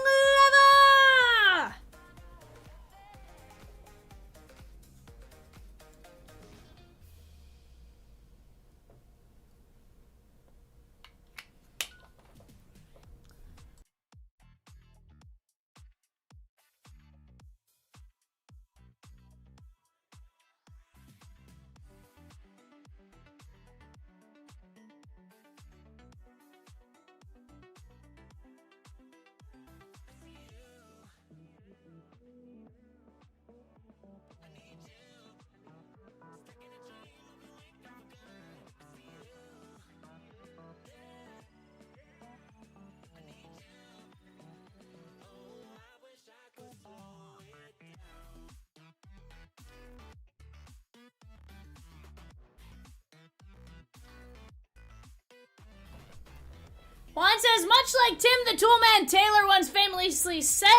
Juan says, much like Tim the Toolman Taylor once famously said,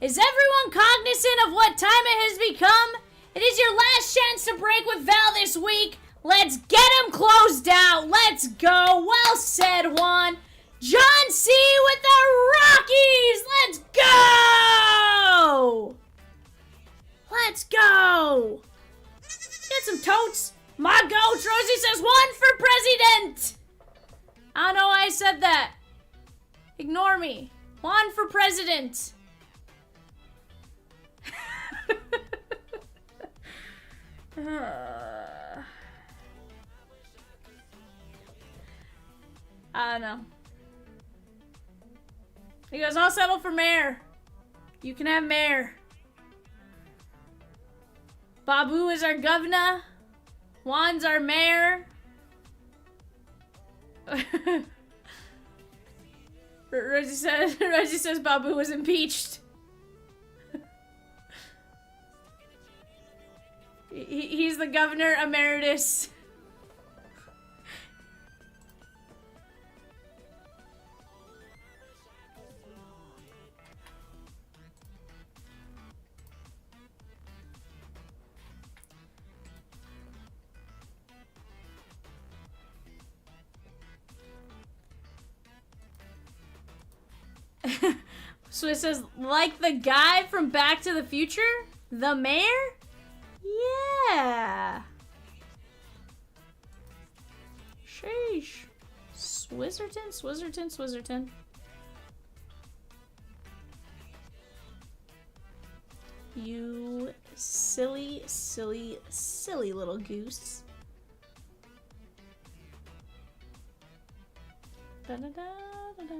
is everyone cognizant of what time it has become? It is your last chance to break with Val this week. Let's get him closed out. Let's go. Well said, Juan. John C. with the Rockies. Let's go. Let's go. Get some totes. My goat. Rosie says, 1 for president. I don't know why I said that. Ignore me. 1 for president. I don't know. He goes, I'll settle for mayor. You can have mayor. Babu is our governor. Juan's our mayor. Rosie says Babu was impeached. He's the governor emeritus. Swiss says, like the guy from Back to the Future? The mayor? Yeah. Sheesh. Swizzerton? You silly, silly, silly little goose. Da-da-da-da-da.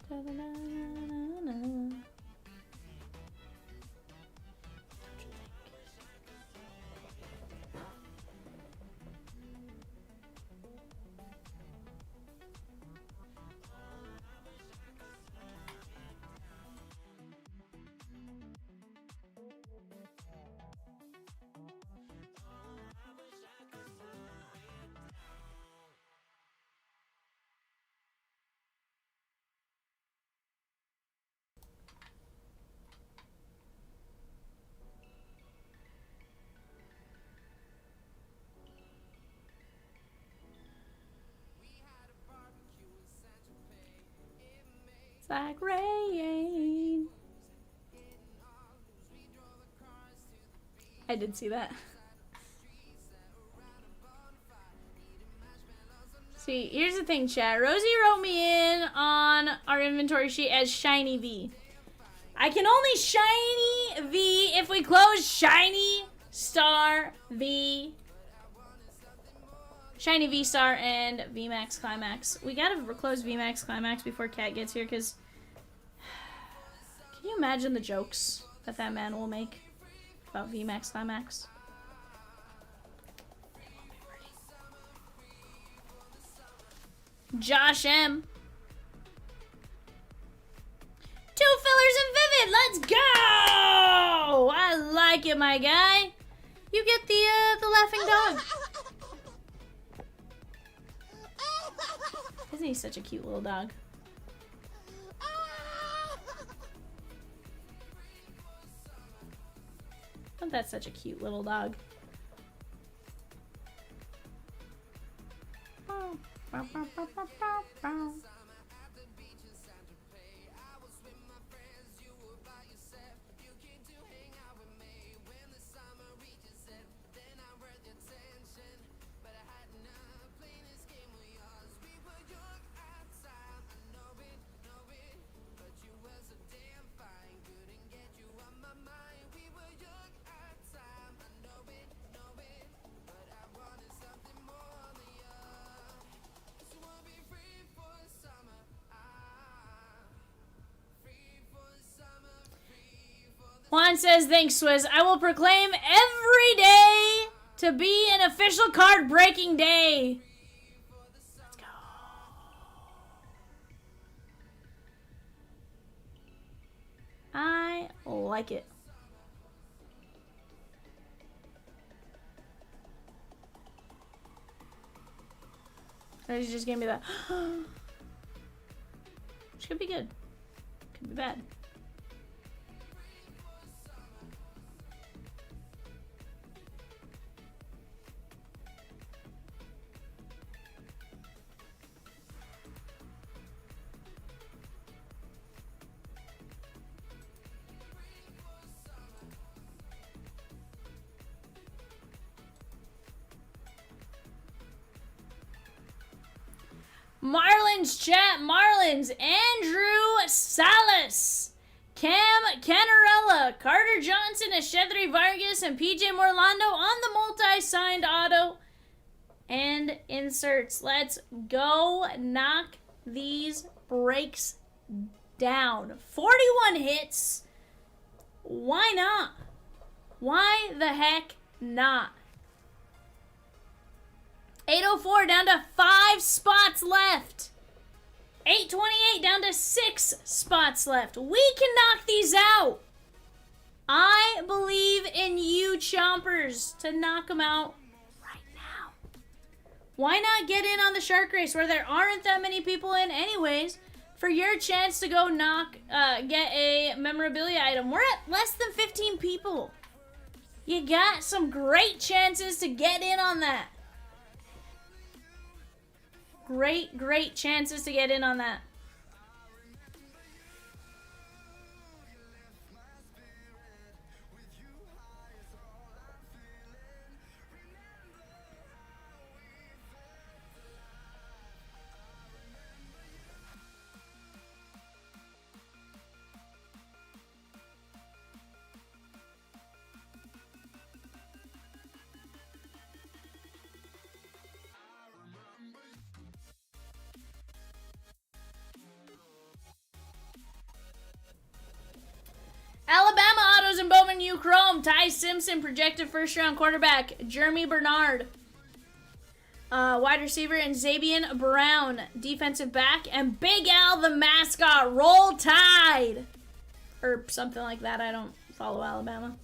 Da-da-da-da-da-da. It's like rain. I did see that. See, here's the thing, chat. Rosie wrote me in on our inventory sheet as Shiny V. I can only Shiny V if we close Shiny Star V. Shiny V Star and VMAX Climax. We gotta close VMAX Climax before Cat gets here, because can you imagine the jokes that that man will make about VMAX Climax? Josh M. 2 fillers and Vivid. Let's go! I like it, my guy. You get the laughing dog. Isn't he such a cute little dog? Isn't that such a cute little dog? Juan says, thanks, Swizz. I will proclaim every day to be an official card breaking day. Let's go. I like it. She just gave me that. Which could be good. Could be bad. Marlins chat, Marlins, Andrew Salas, Cam Canarella, Carter Johnson, Eshedri Vargas, and PJ Morlando on the multi-signed auto and inserts. Let's go knock these breaks down. 41 hits. Why not? Why the heck not? 804 down to 5 spots left. 828 down to 6 spots left. We can knock these out. I believe in you, Chompers, to knock them out right now. Why not get in on the shark race where there aren't that many people in anyways for your chance to go get a memorabilia item? We're at less than 15 people. You got some great chances to get in on that. Great chances to get in on that. on you, Chrome. Ty Simpson, projected first round quarterback. Jeremy Bernard, wide receiver, and Zabian Brown, defensive back. And Big Al, the mascot. Roll Tide. Or something like that. I don't follow Alabama.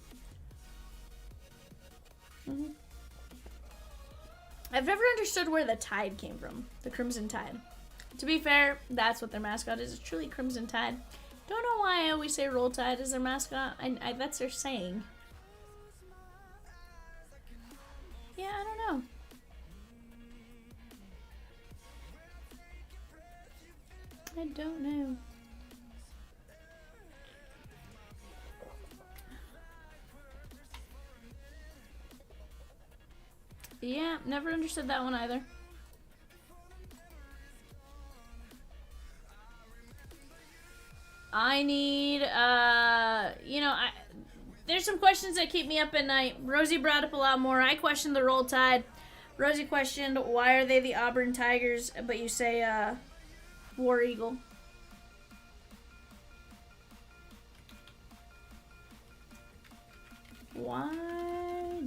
I've never understood where the Tide came from. The Crimson Tide. To be fair, that's what their mascot is. It's truly Crimson Tide. Don't know why I always say Roll Tide is their mascot. That's their saying. Yeah, I don't know. I don't know. Yeah, never understood that one either. I need, there's some questions that keep me up at night. Rosie brought up a lot more. I questioned the Roll Tide. Rosie questioned, why are they the Auburn Tigers, but you say, War Eagle. Why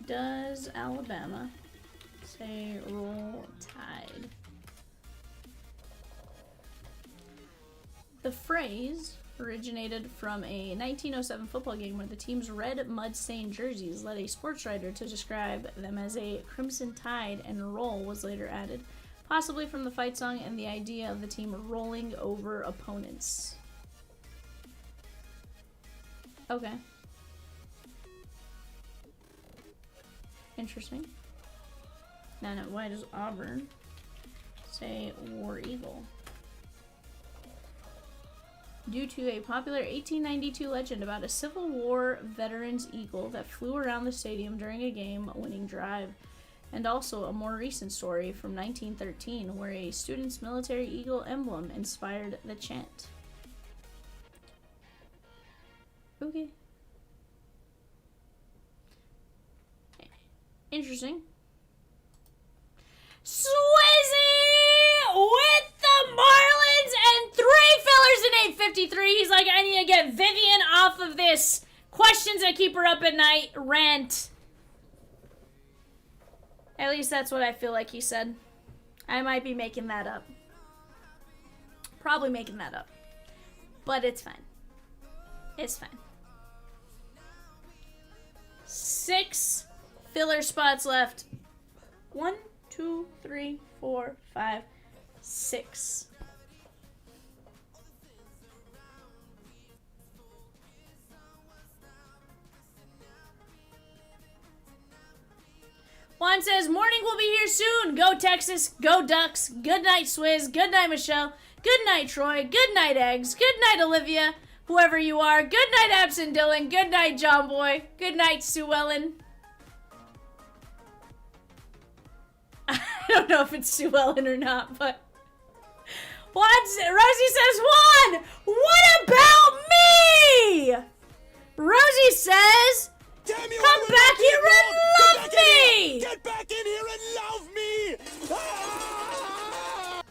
does Alabama say Roll Tide? The phrase originated from a 1907 football game where the team's red mud-stained jerseys led a sports writer to describe them as a Crimson Tide, and roll was later added, possibly from the fight song and the idea of the team rolling over opponents. Okay. Interesting. Now, why does Auburn say War Eagle? Due to a popular 1892 legend about a Civil War veteran's eagle that flew around the stadium during a game-winning drive, and also a more recent story from 1913 where a student's military eagle emblem inspired the chant. Okay. Interesting. Swizzy with the Marlins and 3 fillers in 853. He's like, I need to get Vivian off of this questions that keep her up at night rant. At least that's what I feel like he said. I might be making that up. Probably making that up. But it's fine. It's fine. 6 filler spots left. 1, 2, 3, 4, 5, 6. Juan says, morning will be here soon. Go Texas. Go Ducks. Good night, Swizz. Good night, Michelle. Good night, Troy. Good night, Eggs. Good night, Olivia. Whoever you are. Good night, Absent Dylan. Good night, John Boy. Good night, Sue Ellen. I don't know if it's Sue Ellen or not, but Rosie says, Juan, what about me? Rosie says, Damn you, come back here and love me. Get back in here and love me! Ah!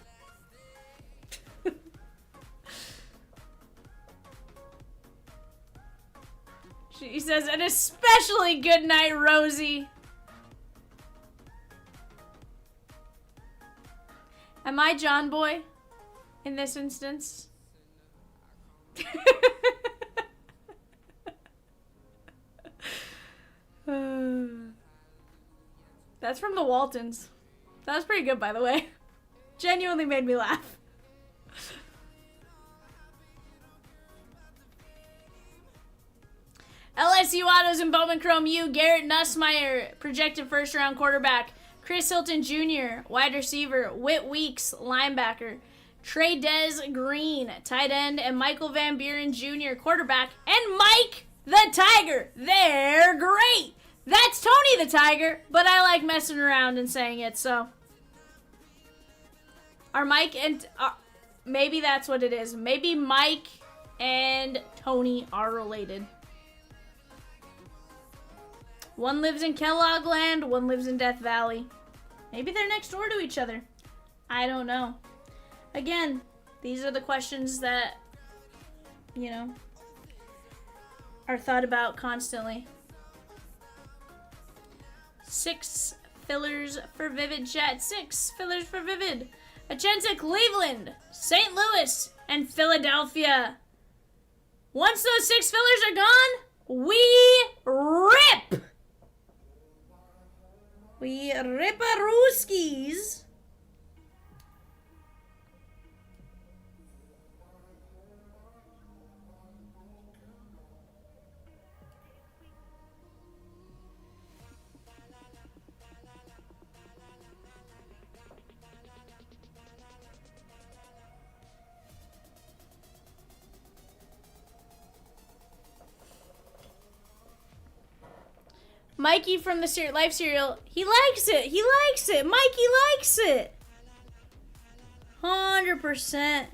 She says, and especially good night, Rosie. Am I John Boy in this instance? That's from the Waltons. That was pretty good, by the way. Genuinely made me laugh. LSU Autos and Bowman Chrome U. Garrett Nussmeier, projected first-round quarterback. Chris Hilton Jr., wide receiver. Whit Weeks, linebacker. Trey Dez Green, tight end. And Michael Van Buren Jr., quarterback. And Mike the Tiger. They're great. That's Tony the Tiger, but I like messing around and saying it, so. Are Mike and... maybe that's what it is. Maybe Mike and Tony are related. One lives in Kellogg Land, one lives in Death Valley. Maybe they're next door to each other. I don't know. Again, these are the questions that, you know, are thought about constantly. 6 fillers for Vivid, chat. 6 fillers for Vivid. A chance at Cleveland, St. Louis, and Philadelphia. Once those 6 fillers are gone, we rip! We rip-a-rooskies. Mikey from the Life Cereal, he likes it. He likes it. Mikey likes it. 100%.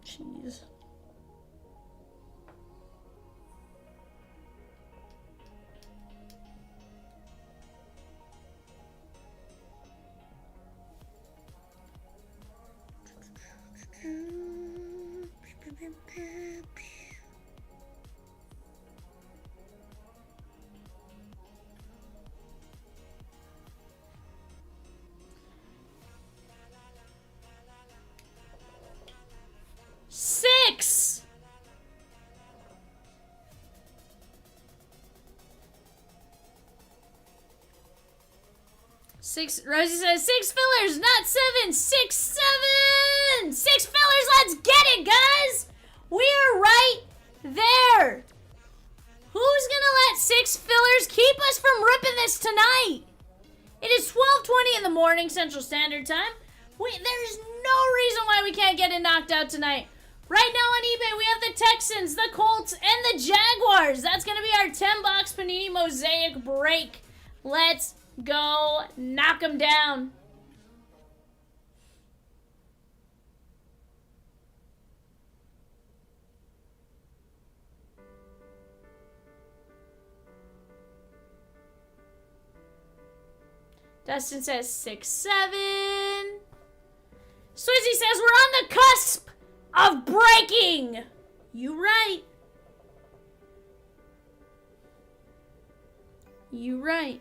Jeez. Six. Rosie says 6 fillers, not 7. 6, 7. 6 fillers. Let's get it, guys. We are right there. Who's gonna let 6 fillers keep us from ripping this tonight? It is 12:20 in the morning Central Standard Time. There's no reason why we can't get it knocked out tonight. Right now on eBay, we have the Texans, the Colts, and the Jaguars. That's going to be our 10-box Panini Mosaic break. Let's go knock them down. Dustin says 6, 7. Swizzy says we're on the cusp of breaking. You right. You right.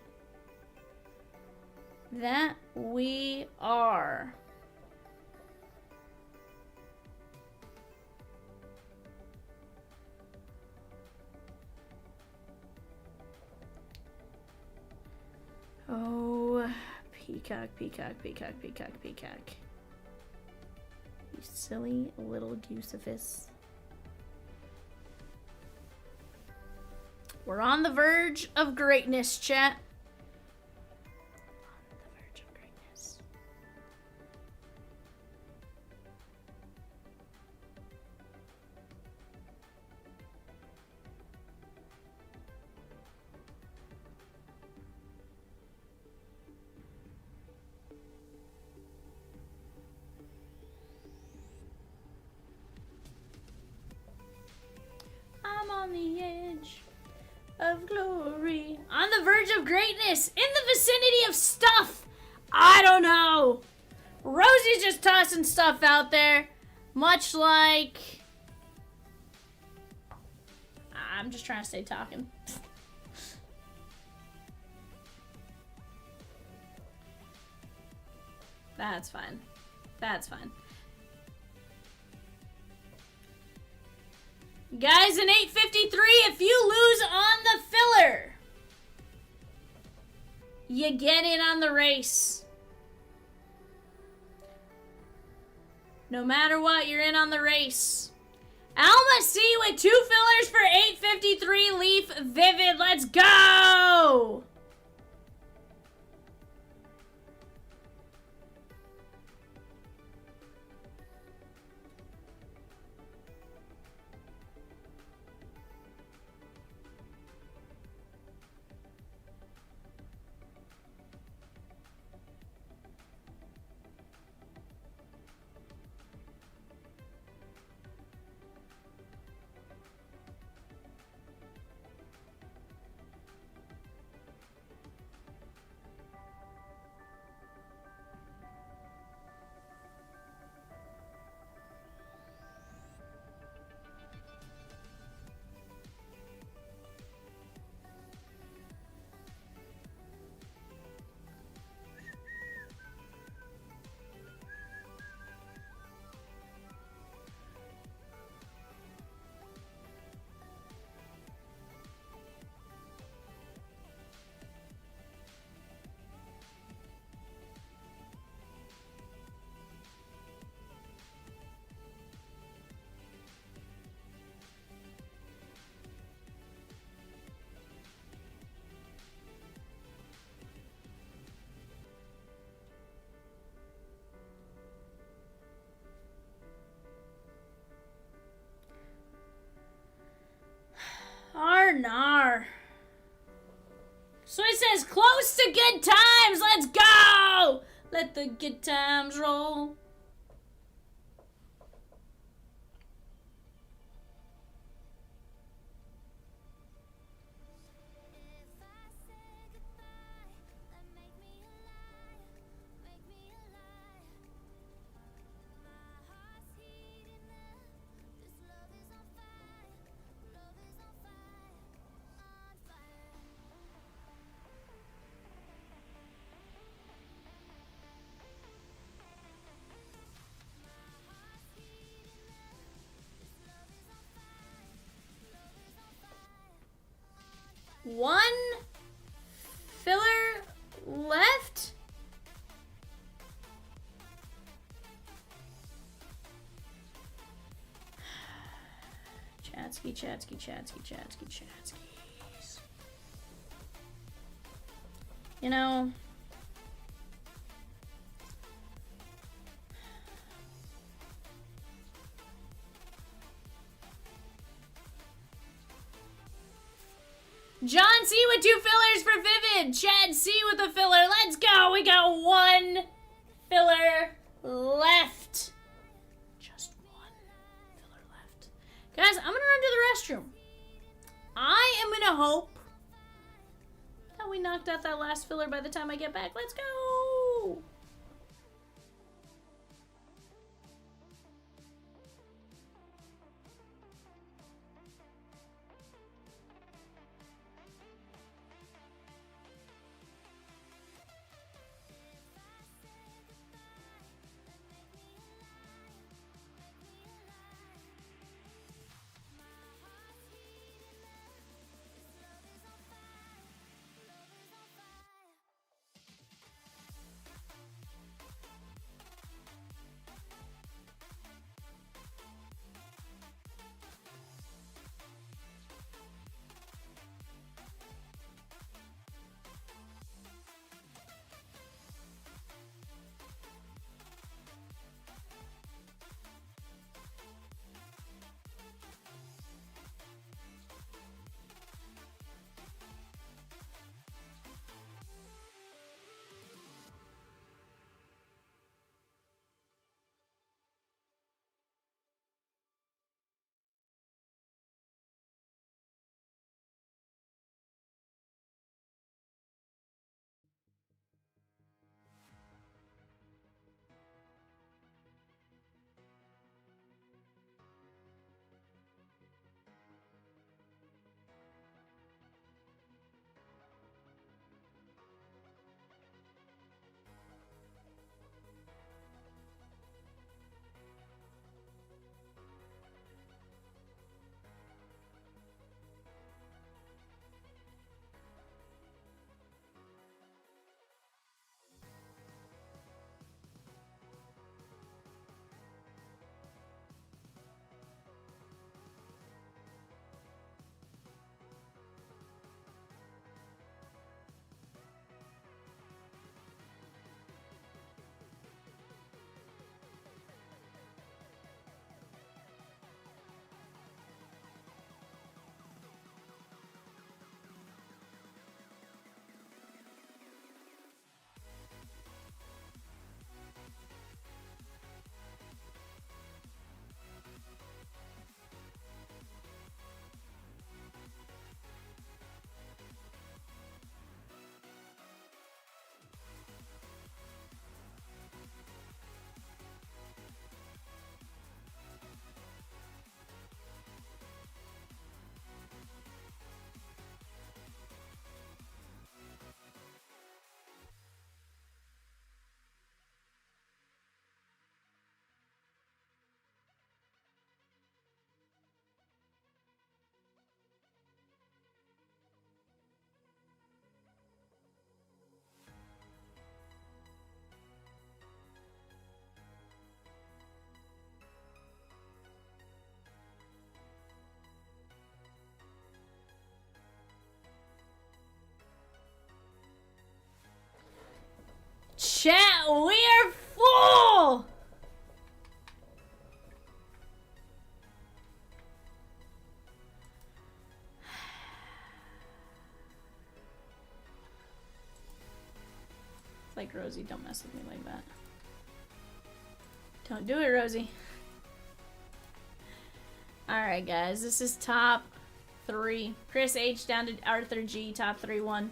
That we are. Oh, peacock, peacock, peacock, peacock, peacock. You silly little Goosephus. We're on the verge of greatness, chat. On the verge of greatness. I'm on the edge of glory. On the verge of greatness. In the vicinity of stuff. I don't know. Rosie's just tossing stuff out there. Much like... I'm just trying to stay talking. That's fine. That's fine. Guys, in 853, if you lose on the filler, you get in on the race. No matter what, you're in on the race. Alma C with 2 fillers for 853 Leaf Vivid. Let's go! times. Let's go. Let the good times roll. If I say goodbye, then make me a liar, make me a liar. My heart's heating up, this love is on fire, love is on fire, on fire. My heart's heating up, this love is on fire, love is on fire, on fire. One filler left. Chatsky, Chatsky, Chatsky, Chatsky, Chatskys. You know, John C with 2 fillers for Vivid. Chad C with a filler. Let's go. We got 1 filler left. Just 1 filler left. Guys, I'm going to run to the restroom. I am going to hope that we knocked out that last filler by the time I get back. Let's go. Chat, we are full! Like, Rosie, don't mess with me like that. Don't do it, Rosie. Alright, guys. This is top 3. Chris H down to Arthur G. Top 3. 1,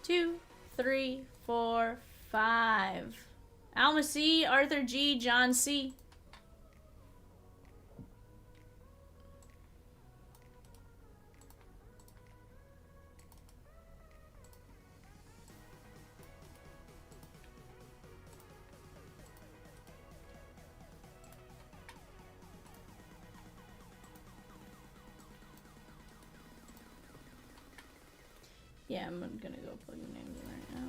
2, 3, 4, 5. Alma C, Arthur G, John C. Yeah, I'm gonna go plug your names in right now.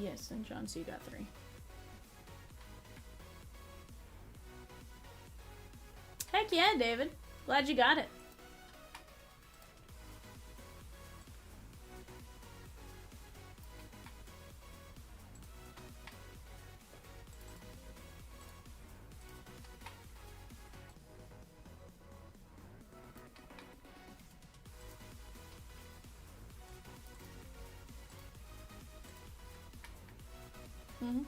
Yes, and John C got 3. Heck yeah, David. Glad you got it. Mm-hmm.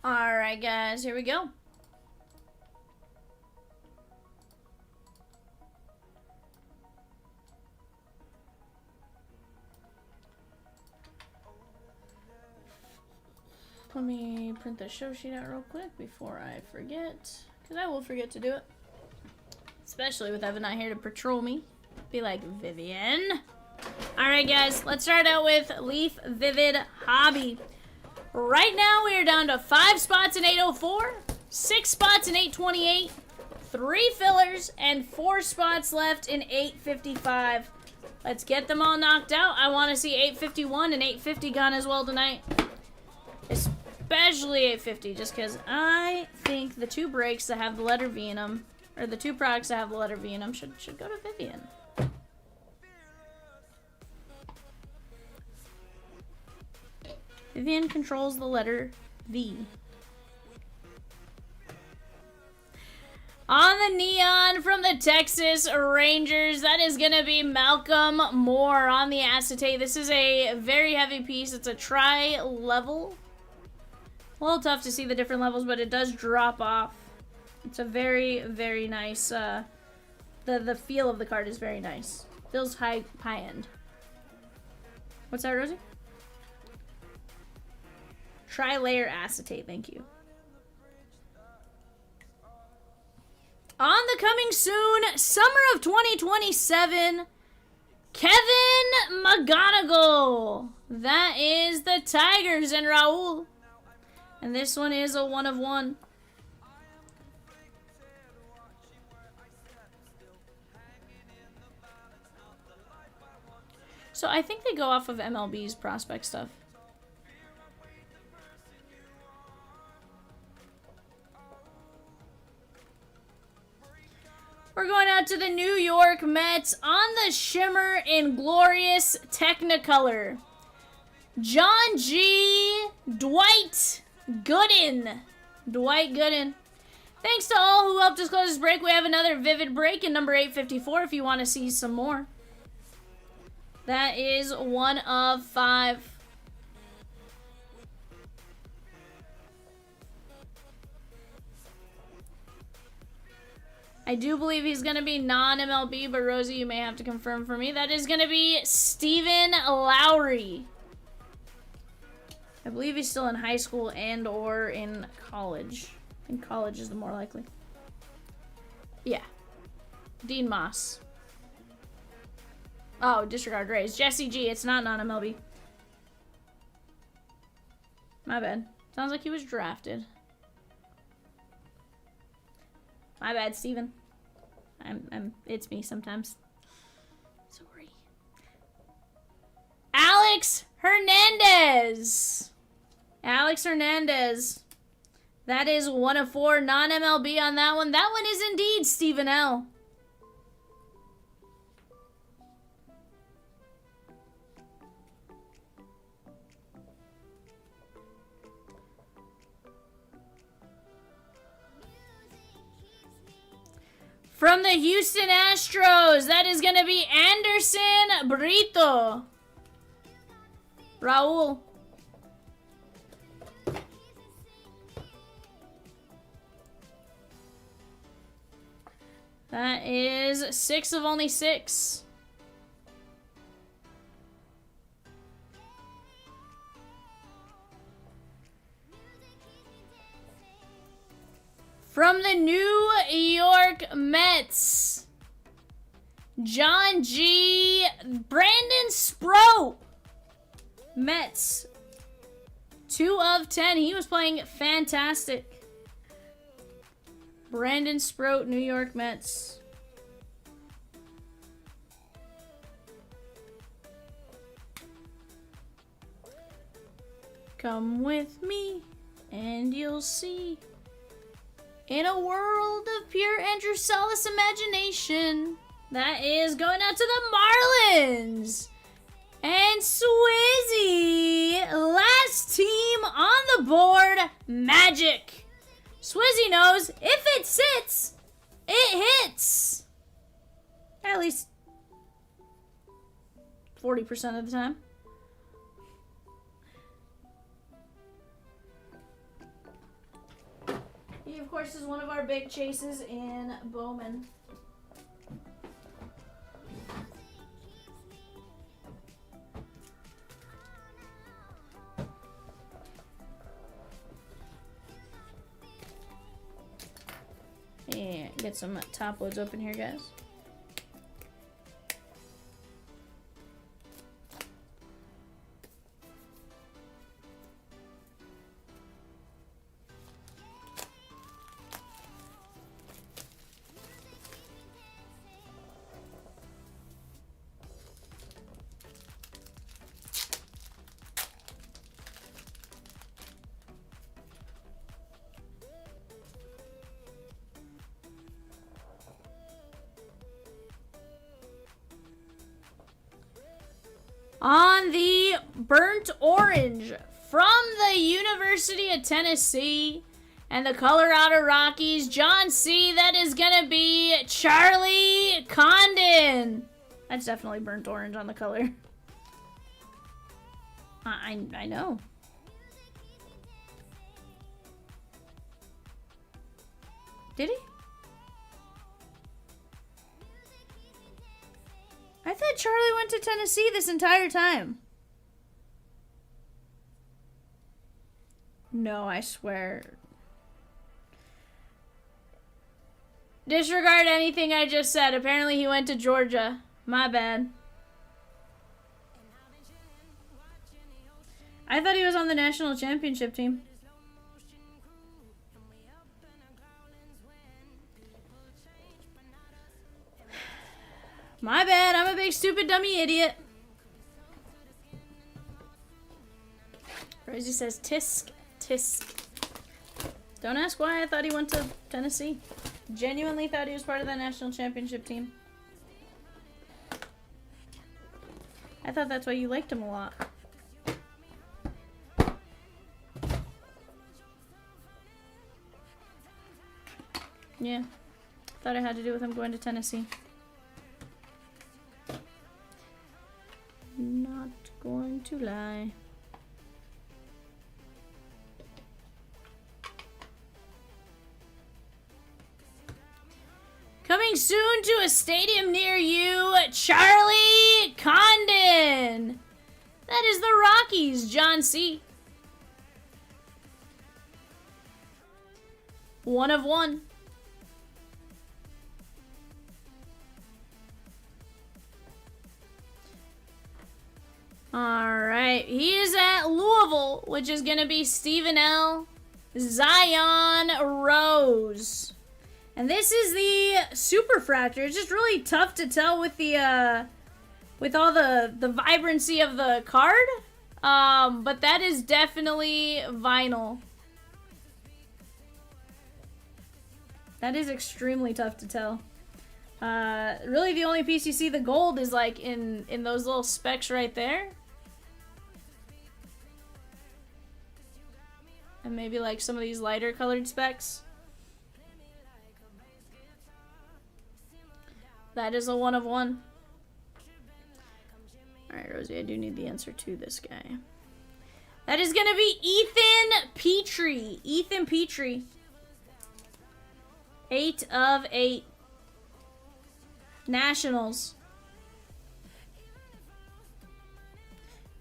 Alright, guys, here we go. Let me print the show sheet out real quick before I forget, because I will forget to do it. Especially with Evan not here to patrol me. Be like, Vivian. Alright, guys, let's start out with Leaf Vivid Hobby. Right now, we are down to 5 spots in 804, 6 spots in 828, 3 fillers, and 4 spots left in 855. Let's get them all knocked out. I want to see 851 and 850 gone as well tonight. Especially 850, just because I think the 2 breaks that have the letter V in them, or the 2 products that have the letter V in them, should go to Vivian. Vivian controls the letter V. On the neon from the Texas Rangers, that is going to be Malcolm Moore on the acetate. This is a very heavy piece. It's a tri-level. A little tough to see the different levels, but it does drop off. It's a very, very nice, the feel of the card is very nice. Feels high end. What's that, Rosie? Tri-layer acetate, thank you. On the coming soon, summer of 2027, Kevin McGonigal. That is the Tigers and Raul. And this one is a 1 of 1. So I think they go off of MLB's prospect stuff. We're going out to the New York Mets on the shimmer in glorious Technicolor. John G. Dwight Gooden. Dwight Gooden. Thanks to all who helped us close this break. We have another Vivid break in number 854 if you want to see some more. That is 1 of 5. I do believe he's going to be non-MLB, but Rosie, you may have to confirm for me. That is going to be Stephen Lowry. I believe he's still in high school and or in college. I think college is the more likely. Yeah. Dean Moss. Oh, disregard Rays. Jesse G. It's not non-MLB. My bad. Sounds like he was drafted. My bad, Steven. It's me sometimes. Sorry. Alex Hernandez. Alex Hernandez. That is 1 of 4 non-MLB on that one. That one is indeed Stephen L. From the Houston Astros, that is going to be Anderson Brito. Raul. That is 6 of only 6. From the New York Mets, John G. Brandon Sproat. Mets. 2 of 10. He was playing fantastic. Brandon Sproat, New York Mets. Come with me and you'll see. In a world of pure Andrew Salas imagination. That is going out to the Marlins. And Swizzy, last team on the board, Magic. Swizzy knows if it sits, it hits. At least 40% of the time. He, of course, is one of our big chases in Bowman. Yeah, get some top loads open here, guys. On the burnt orange from the University of Tennessee and the Colorado Rockies, John C., that is going to be Charlie Condon. That's definitely burnt orange on the color. I know. Did he? I thought Charlie went to Tennessee this entire time. No, I swear. Disregard anything I just said. Apparently he went to Georgia. My bad. I thought he was on the national championship team. My bad, I'm a big stupid dummy idiot. Rosie says tisk, tisk. Don't ask why I thought he went to Tennessee. Genuinely thought he was part of that national championship team. I thought that's why you liked him a lot. Yeah. Thought it had to do with him going to Tennessee. Not going to lie. Coming soon to a stadium near you, Charlie Condon. That is the Rockies, John C. 1 of 1. Alright, he is at Louisville, which is going to be Stephen L. Zion Rose. And this is the Super Fractor. It's just really tough to tell with the with all the vibrancy of the card. But that is definitely vinyl. That is extremely tough to tell. Really the only piece you see the gold is like in those little specks right there. And maybe like some of these lighter colored specks. That is a 1 of 1. Alright, Rosie, I do need the answer to this guy. That is gonna be Ethan Petrie. Ethan Petrie. 8 of 8. Nationals.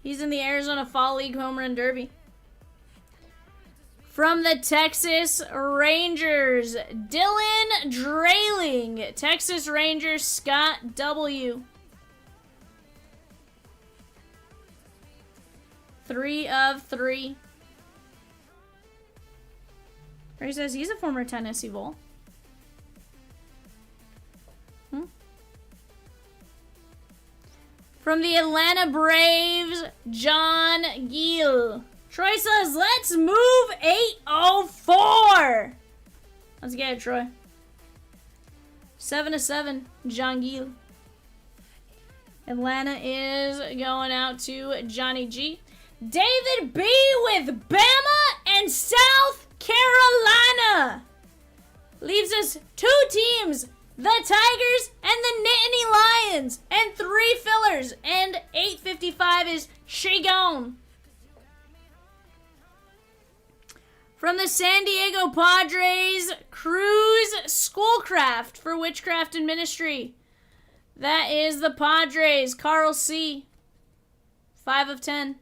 He's in the Arizona Fall League Home Run Derby. From the Texas Rangers, Dylan Drayling. Texas Rangers, Scott W. 3 of 3. He says he's a former Tennessee Bull. From the Atlanta Braves, John Gill. Troy says, let's move 804. Let's get it, Troy. 7 of 7, John Gill. Atlanta is going out to Johnny G. David B with Bama and South Carolina. Leaves us 2 teams. The Tigers and the Nittany Lions. And 3 fillers. And 855 is she gone. From the San Diego Padres, Cruz Schoolcraft for Witchcraft and Ministry. That is the Padres, Carl C. 5 of 10.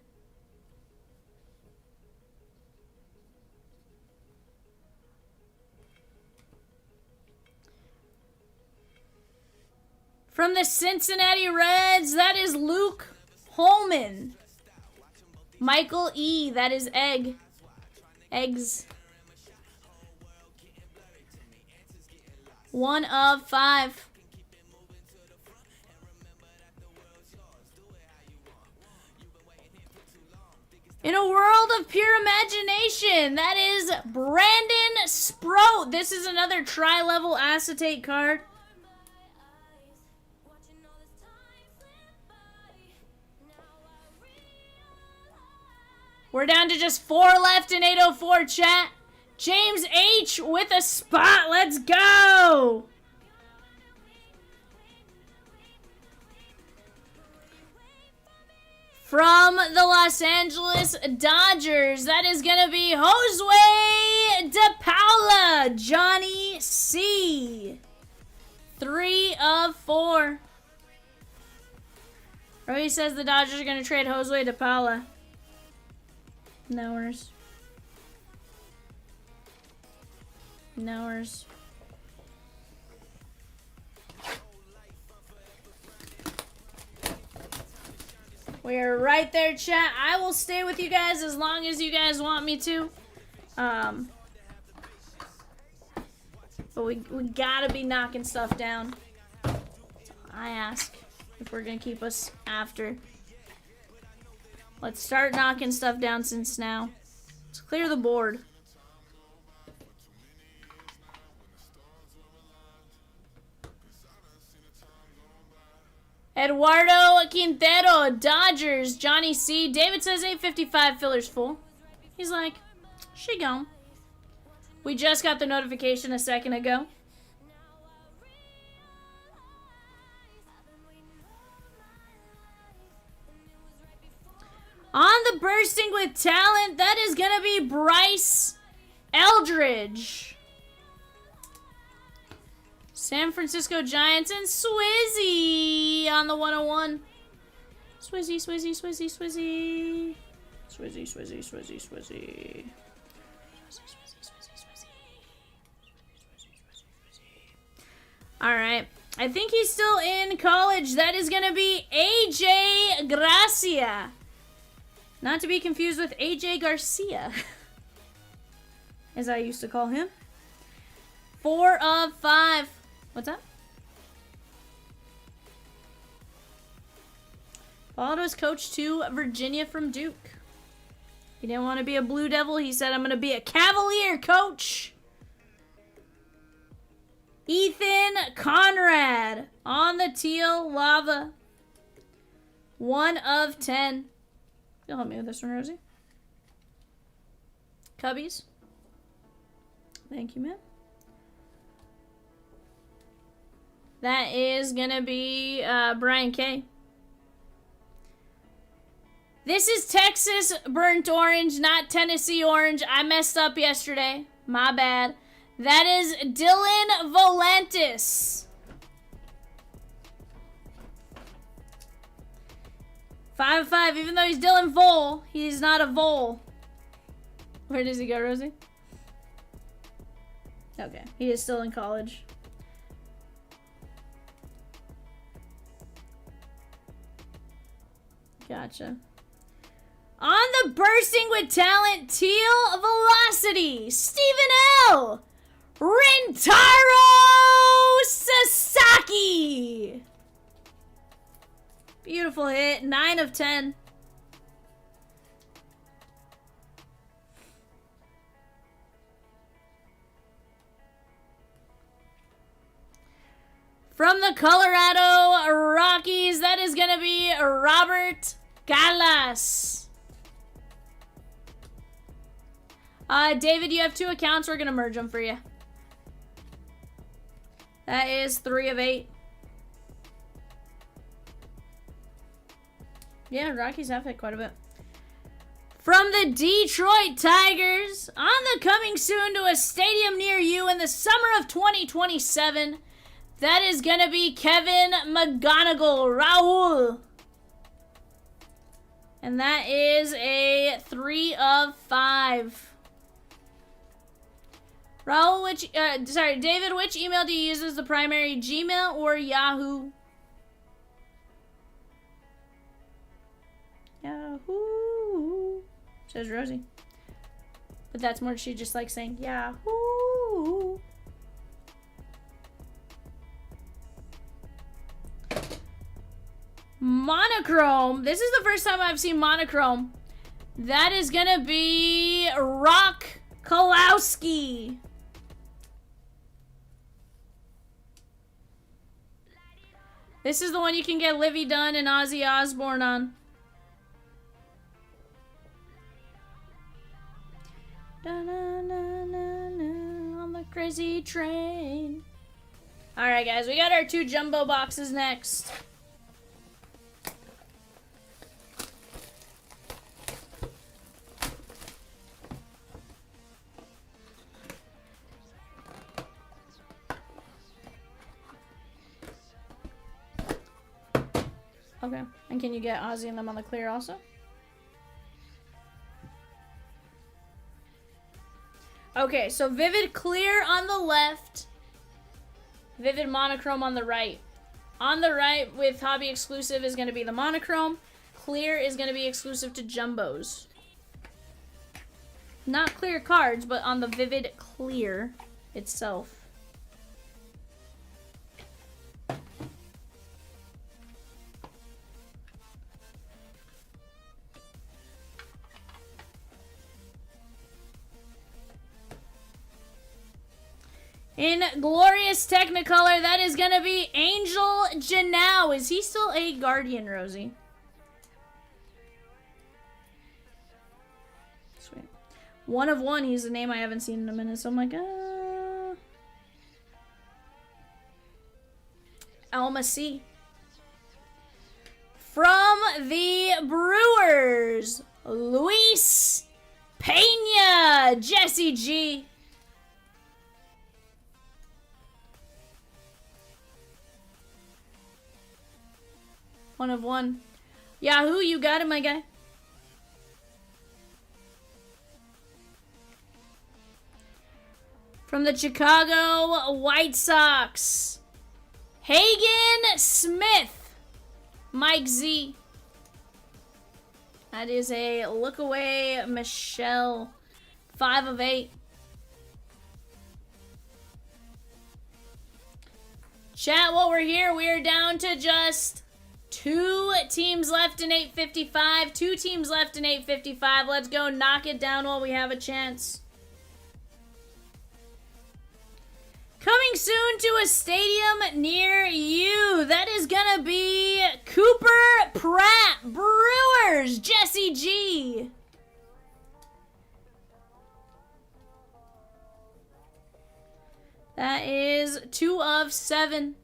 From the Cincinnati Reds, that is Luke Holman. Michael E., that is Egg. Eggs. 1 of 5. In a world of pure imagination, that is Brandon Sproat. This is another tri-level acetate card. We're down to just 4 left in 804 chat. James H with a spot. Let's go. From the Los Angeles Dodgers, that is going to be Josue De Paula, Johnny C. 3 of 4. Roy says the Dodgers are going to trade Josue De Paula. Knowers. We are right there, chat. I will stay with you guys as long as you guys want me to. But we gotta be knocking stuff down. I ask if we're gonna keep us after. Let's start knocking stuff down since now. Let's clear the board. Eduardo Quintero, Dodgers, Johnny C. David says 855 fillers full. He's like, she gone. We just got the notification a second ago. On the bursting with talent, that is going to be Bryce Eldridge. San Francisco Giants and Swizzy on the 101. Swizzy, Swizzy, Swizzy, Swizzy. Swizzy, Swizzy, Swizzy, Swizzy. Alright. I think he's still in college. That is going to be AJ Gracia. Not to be confused with AJ Garcia, as I used to call him. 4 of 5. What's that? Followed his coach to Virginia from Duke. He didn't want to be a Blue Devil. He said, I'm going to be a Cavalier, coach. Ethan Conrad on the teal lava. 1 of 10. You'll help me with this one, Rosie. Cubbies. Thank you, ma'am. That is going to be Brian K. This is Texas burnt orange, not Tennessee orange. I messed up yesterday. My bad. That is Dylan Volantis. 5 of 5. Even though he's Dylan Vol, he's not a Vol. Where does he go, Rosie? Okay. He is still in college. Gotcha. On the bursting with talent, teal velocity, Stephen L. Rintaro Sasaki. Beautiful hit. 9 of 10. From the Colorado Rockies, that is going to be Robert Galas. David, you have 2 accounts. We're going to merge them for you. That is 3 of 8. Yeah, Rockies have hit quite a bit. From the Detroit Tigers, on the coming soon to a stadium near you in the summer of 2027, that is going to be Kevin McGonigal, Raul. And that is a 3 of 5. Raul, David, which email do you use as the primary, Gmail or Yahoo? Yahoo, says Rosie. But that's more, she just likes saying Yahoo. Monochrome. This is the first time I've seen monochrome. That is gonna be Rock Kalowski. This is the one you can get Livy Dunn and Ozzy Osbourne on. On the crazy train. Alright, guys, we got our 2 jumbo boxes next. Okay, and can you get Ozzy and them on the clear also? Okay, so Vivid clear on the left. Vivid monochrome on the right. On the right with hobby exclusive is going to be the monochrome. Clear is going to be exclusive to jumbos. Not clear cards, but on the Vivid clear itself. In glorious Technicolor, that is going to be Angel Janau. Is he still a Guardian, Rosie? Sweet. 1 of 1. He's a name I haven't seen in a minute, so I'm like, Alma C. From the Brewers, Luis Pena, Jesse G. One of 1. Yahoo, you got it, my guy. From the Chicago White Sox, Hagen Smith, Mike Z. That is a look away, Michelle. 5 of 8. Chat, while we're here, we are down to just 2 teams left in 855. 2 teams left in 855. Let's go knock it down while we have a chance. Coming soon to a stadium near you. That is gonna be Cooper Pratt, Brewers, Jesse G. That is 2 of 7.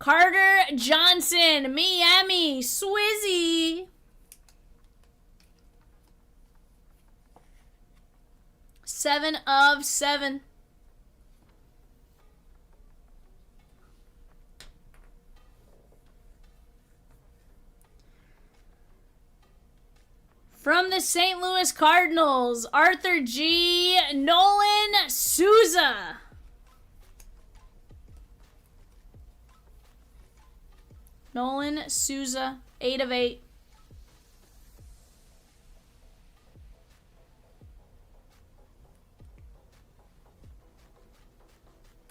Carter Johnson, Miami, Swizzy. 7 of 7. From the St. Louis Cardinals, Arthur G. Nolan Souza. Nolan Souza, 8 of 8.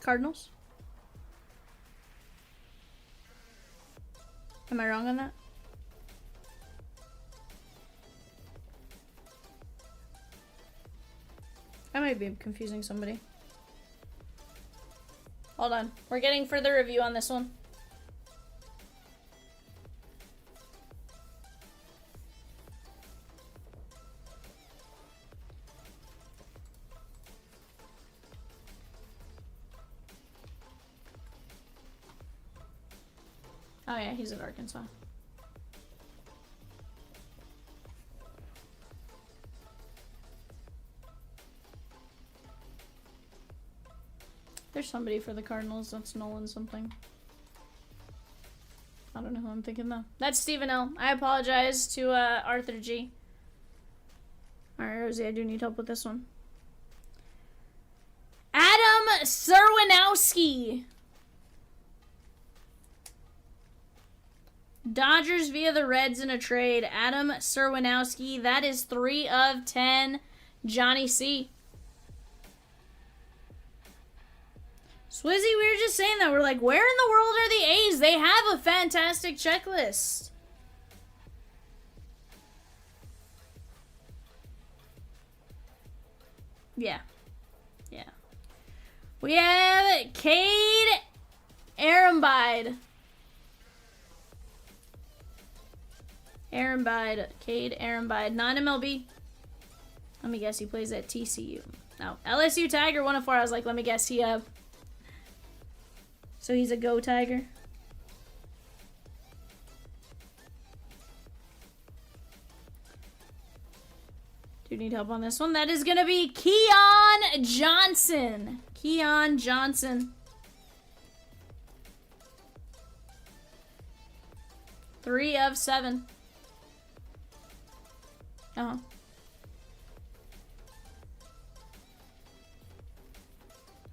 Cardinals? Am I wrong on that? I might be confusing somebody. Hold on. We're getting further review on this one. Oh yeah, he's at Arkansas. There's somebody for the Cardinals. That's Nolan something. I don't know who I'm thinking though. That's Stephen L. I apologize to Arthur G. Alright, Rosie, I do need help with this one. Adam Serwinowski. Dodgers via the Reds in a trade. Adam Serwinowski. That is 3 of 10. Johnny C. Swizzy, we were just saying that. We're like, where in the world are the A's? They have a fantastic checklist. Yeah. Yeah. We have Cade Arambide. Cade Arambide, non-MLB. Let me guess, he plays at TCU. No, LSU Tiger, 1 of 4. I was like, let me guess, so he's a Go Tiger. Do you need help on this one? That is gonna be Keon Johnson. Keon Johnson. 3 of 7. Uh-huh.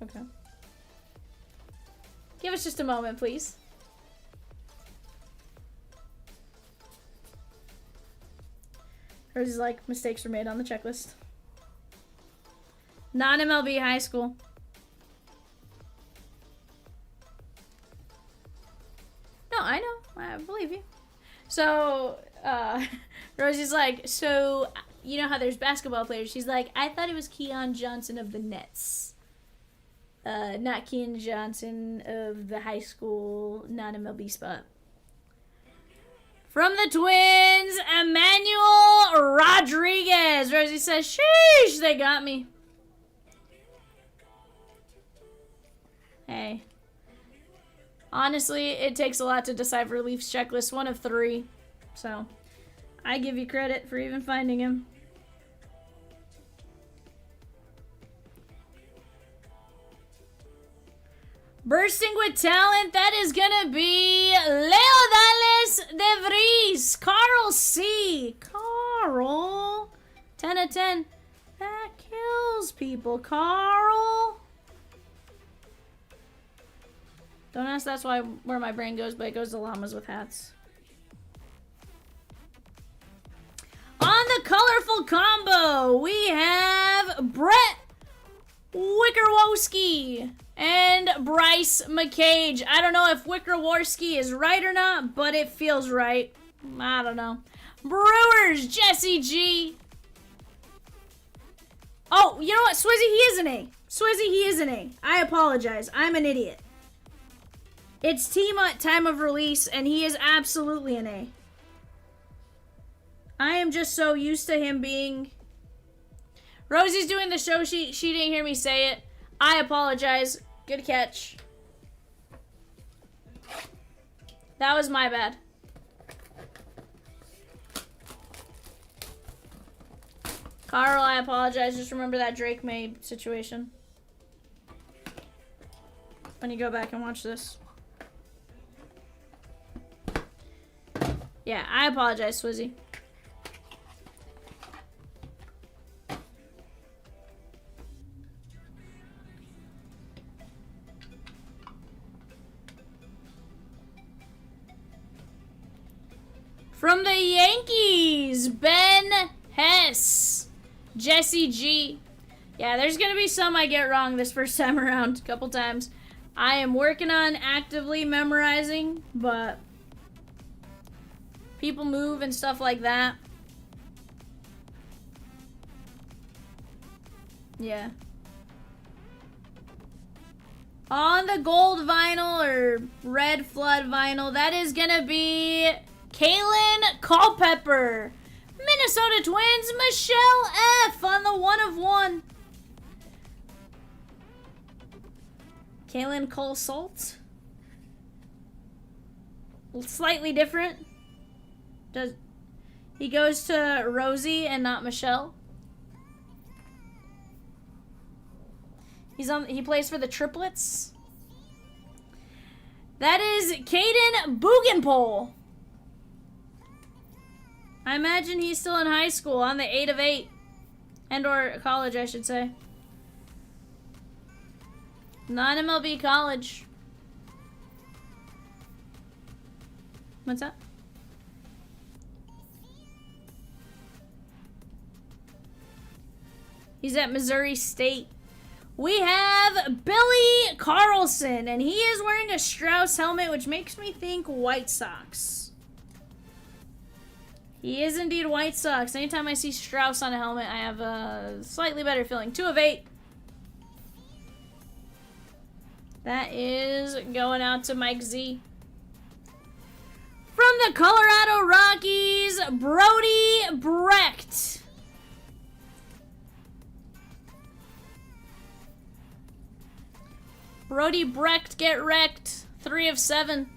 Okay. Give us just a moment, please. Rosie's like, mistakes were made on the checklist. Non-MLB high school. No, I know. I believe you. So, Rosie's like, so, you know how there's basketball players? She's like, I thought it was Keon Johnson of the Nets. Not Keon Johnson of the high school non-MLB spot. From the Twins, Emmanuel Rodriguez. Rosie says, sheesh, they got me. Hey. Honestly, it takes a lot to decipher Leafs checklist. 1 of 3. So, I give you credit for even finding him. Bursting with talent, that is gonna be Leodales de Vries. Carl C. Carl. 10 of 10. That kills people. Carl. Don't ask that's why where my brain goes, but it goes to llamas with hats. On the colorful combo, we have Brett Wickerwowski and Bryce McCage. I don't know if Wickerwowski is right or not, but it feels right. I don't know. Brewers, Jesse G. Oh, you know what? Swizzy, he is an A. Swizzy, he is an A. I apologize. I'm an idiot. It's team at time of release, and he is absolutely an A. I am just so used to him being... Rosie's doing the show sheet. She didn't hear me say it. I apologize. Good catch. That was my bad. Carl, I apologize. Just remember that Drake May situation. When you go back and watch this. Yeah, I apologize, Swizzy. From the Yankees, Ben Hess. Jesse G. Yeah, there's going to be some I get wrong this first time around, a couple times. I am working on actively memorizing, but people move and stuff like that. Yeah. On the gold vinyl or red flood vinyl, that is going to be Kalen Culpepper. Minnesota Twins, Michelle F. on the 1/1. Kalen Cole Salt. Slightly different. He goes to Rosie and not Michelle. He plays for the Triplets. That is Caden Bougenpole. I imagine he's still in high school on the 8/8. And or college, I should say. Non-MLB college. What's that? He's at Missouri State. We have Billy Carlson, and he is wearing a Strauss helmet, which makes me think White Sox. He is indeed White Sox. Anytime I see Strauss on a helmet, I have a slightly better feeling. 2/8. That is going out to Mike Z. From the Colorado Rockies, Brody Brecht. Brody Brecht, get wrecked. 3/7.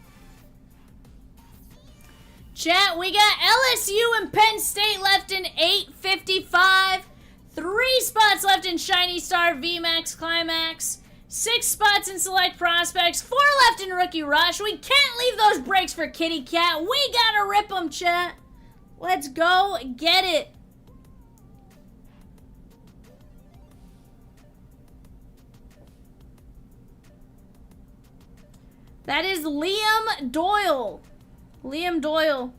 Chat, we got LSU and Penn State left in 8:55. 3 spots left in Shiny Star VMAX Climax. 6 spots in Select Prospects. 4 left in Rookie Rush. We can't leave those breaks for Kitty Cat. We gotta rip them, chat. Let's go get it. That is Liam Doyle. Liam Doyle.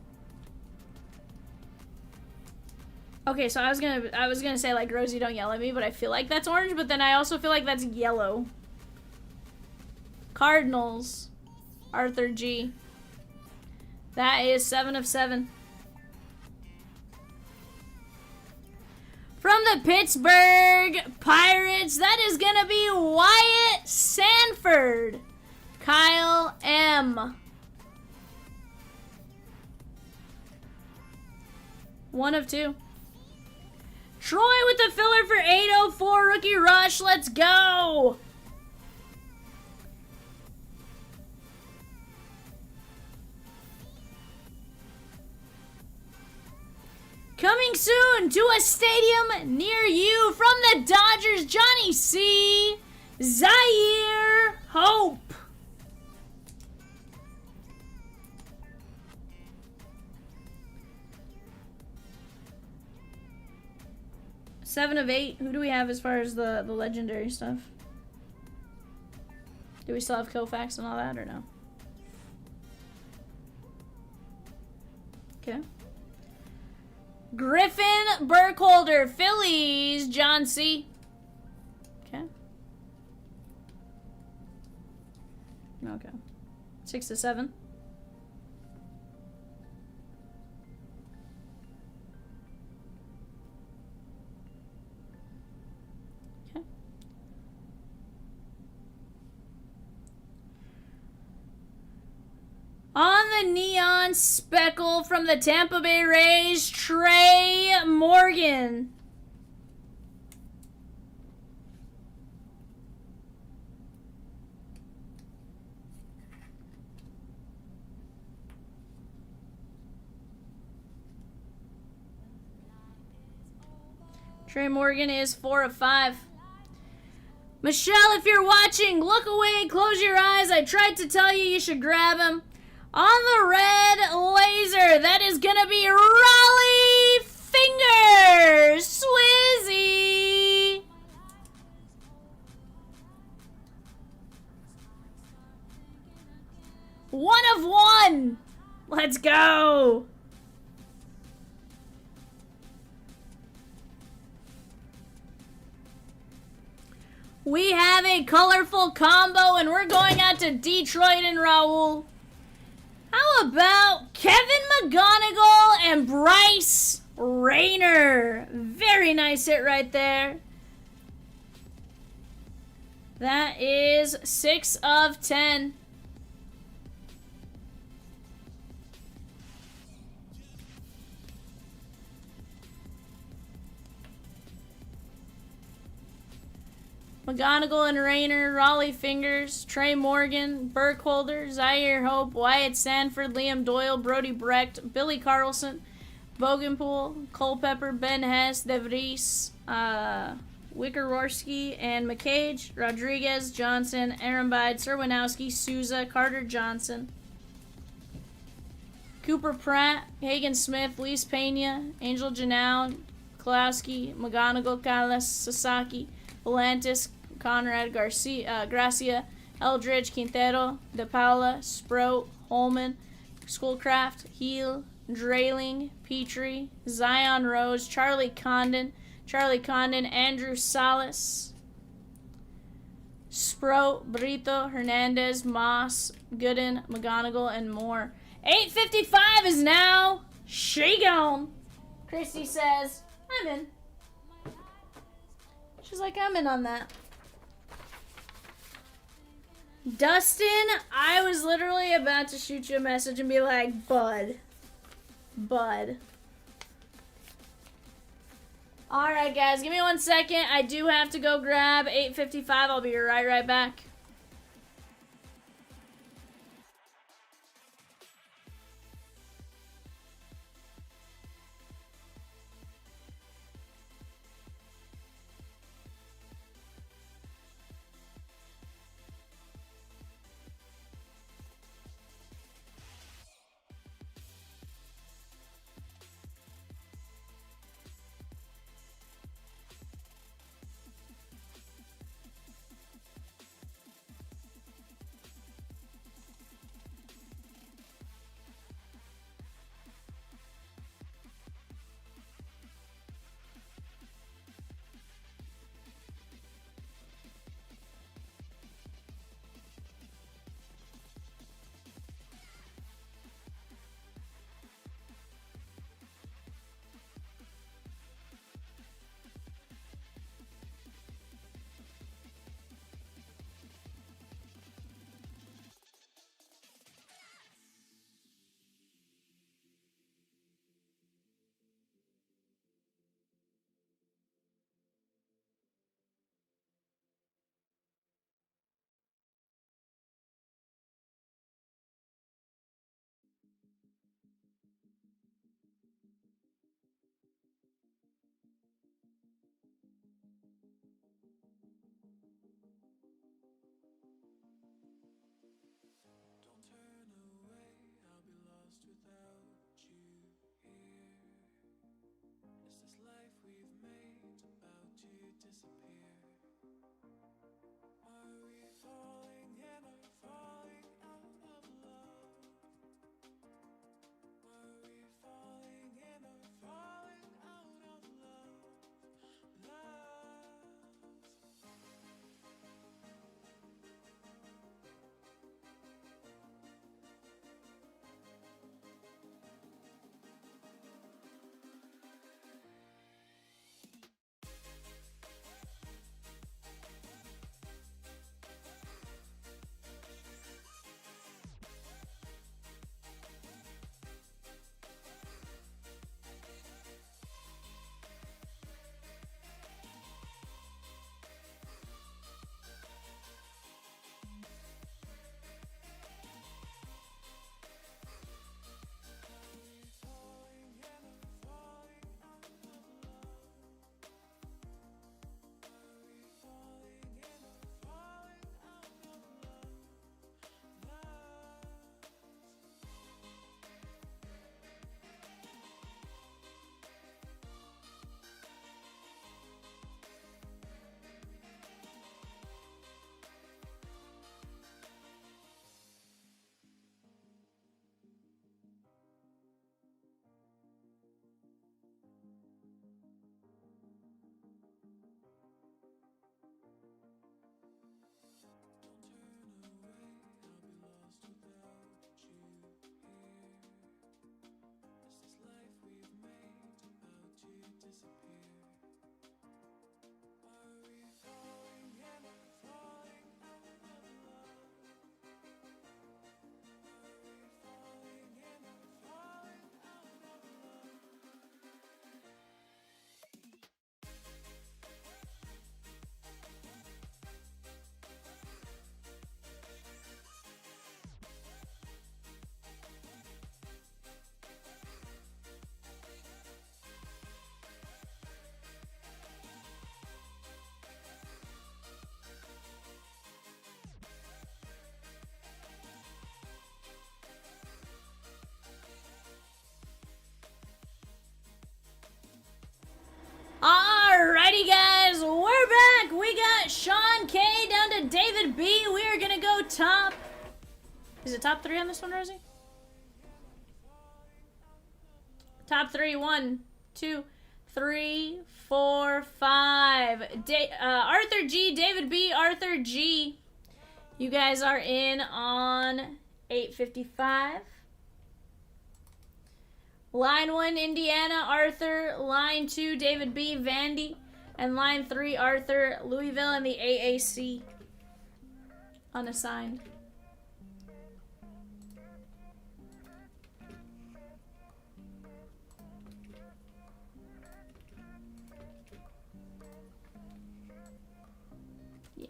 Okay, so I was gonna say like Rosie, don't yell at me, but I feel like that's orange, but then I also feel like that's yellow. Cardinals. Arthur G. That is 7/7. From the Pittsburgh Pirates, that is gonna be Wyatt Sanford. Kyle M. 1/2. Troy with the filler for 804 Rookie Rush. Let's go. Coming soon to a stadium near you from the Dodgers, Johnny C. Zaire Hope. Seven of 8. Who do we have as far as the legendary stuff? Do we still have Koufax and all that, or no? Okay. Griffin Burkholder, Phillies, John C. Okay. Okay. 6 to 7. Okay. On the neon speckle from the Tampa Bay Rays, Trey Morgan. Trey Morgan is 4 of 5. Michelle, if you're watching, look away, close your eyes. I tried to tell you you should grab him. On the red laser, that is going to be Raleigh Fingers, Swizzy. One of 1. Let's go. We have a colorful combo, and we're going out to Detroit and Raul. How about Kevin McGonigal and Bryce Rayner? Very nice hit right there. That is 6 of 10. McGonigal and Rayner, Raleigh Fingers, Trey Morgan, Burkholder, Zaire Hope, Wyatt Sanford, Liam Doyle, Brody Brecht, Billy Carlson, Bogenpool, Culpepper, Ben Hess, DeVries, Wickerorski, and McCage, Rodriguez, Johnson, Aaron Bide, Serwinowski, Souza, Carter Johnson, Cooper Pratt, Hagen Smith, Luis Pena, Angel Janau, Klowski, McGonigal, Callas, Sasaki, Volantis, Conrad, Gracia, Eldridge, Quintero, De Paula, Sprout, Holman, Schoolcraft, Heel, Drayling, Petrie, Zion Rose, Charlie Condon, Andrew Salas, Sprout, Brito, Hernandez, Moss, Gooden, McGonigal, and more. 8:55 is now she gone. Christy says, I'm in. She's like, I'm in on that. Dustin, I was literally about to shoot you a message and be like, Bud. Alright, guys, give me 1 second. I do have to go grab 8:55. I'll be right back. Disappear. Are we falling in Alrighty, guys, we're back. We got Sean K down to David B. We are gonna go top. Is it top 3 on this one, Rosie? Top 3. 1, 2, 3, 4, 5. Arthur G, David B, Arthur G. You guys are in on 855. Line 1, Indiana, Arthur. Line 2, David B, Vandy. And line 3, Arthur, Louisville, and the AAC. Unassigned. Yeah.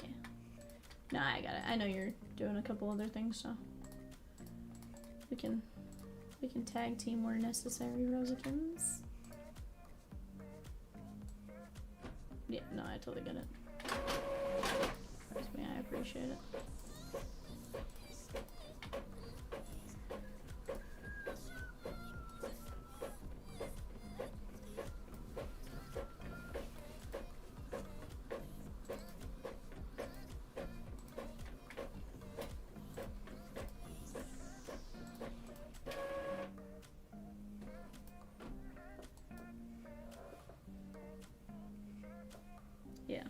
No, I got it. I know you're doing a couple other things, so we can tag team where necessary, Rosikins. Yeah, no, I totally get it. Trust me, I appreciate it. Yeah.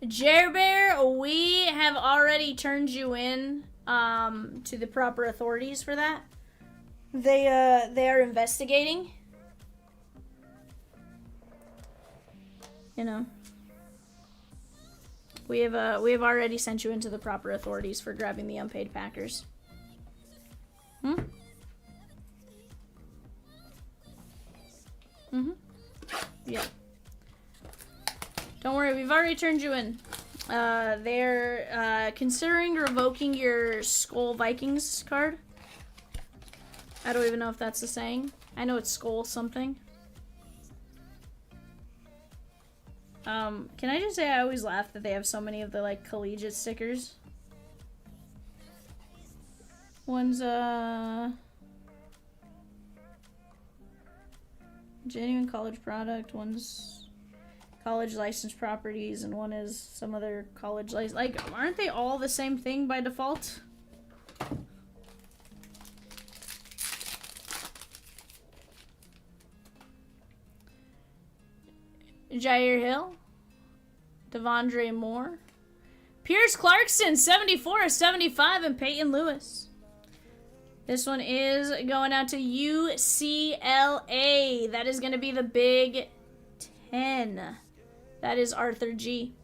Jerbear, we have already turned you in to the proper authorities for that. They are investigating. You know. We have already sent you into the proper authorities for grabbing the unpaid Packers. Yeah. Don't worry, we've already turned you in. They're considering revoking your Skull Vikings card. I don't even know if that's a saying. I know it's Skull something. Can I just say I always laugh that they have so many of the, like, collegiate stickers. One's, genuine college product, one's college licensed properties, and one is some other college license. Like, aren't they all the same thing by default? Jair Hill, Devondre Moore, Pierce Clarkson, 74 of 75, and Peyton Lewis. This one is going out to UCLA. That is going to be the Big 10. That is Arthur G.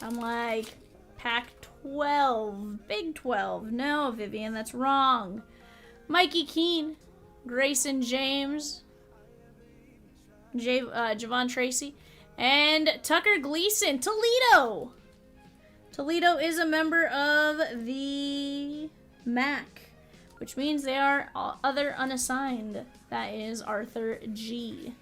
I'm like, Pac-12, Big 12. No, Vivian, that's wrong. Mikey Keene, Grayson James, Javon Tracy, and Tucker Gleason, Toledo. Toledo is a member of the MAC, which means they are other unassigned. That is Arthur G.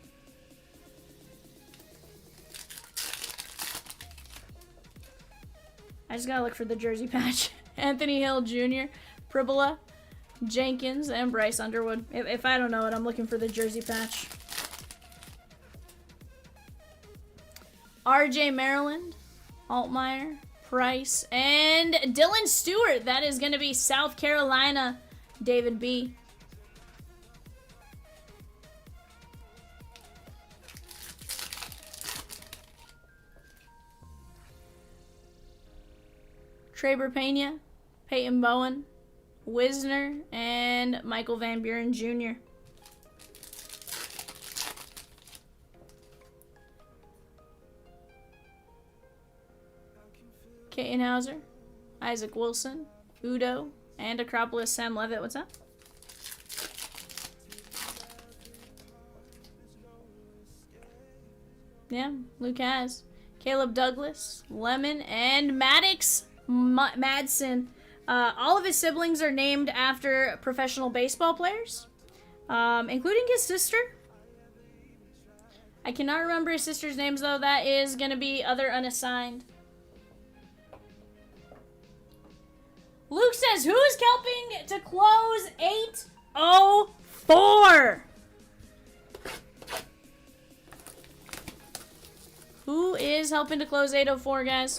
I just gotta look for the jersey patch. Anthony Hill Jr., Pribola, Jenkins, and Bryce Underwood. If I don't know it, I'm looking for the jersey patch. RJ Maryland, Altmaier, Price, and Dylan Stewart. That is going to be South Carolina, David B. Traber Pena, Peyton Bowen, Wisner, and Michael Van Buren Jr. Katon Hauser, Isaac Wilson, Udo, and Acropolis Sam Levitt. What's up? Yeah, Luke has. Caleb Douglas, Lemon, and Maddox Madsen. All of his siblings are named after professional baseball players, including his sister. I cannot remember his sister's names, though. That is going to be other unassigned. Luke says, who is helping to close 804? Who is helping to close 804, guys?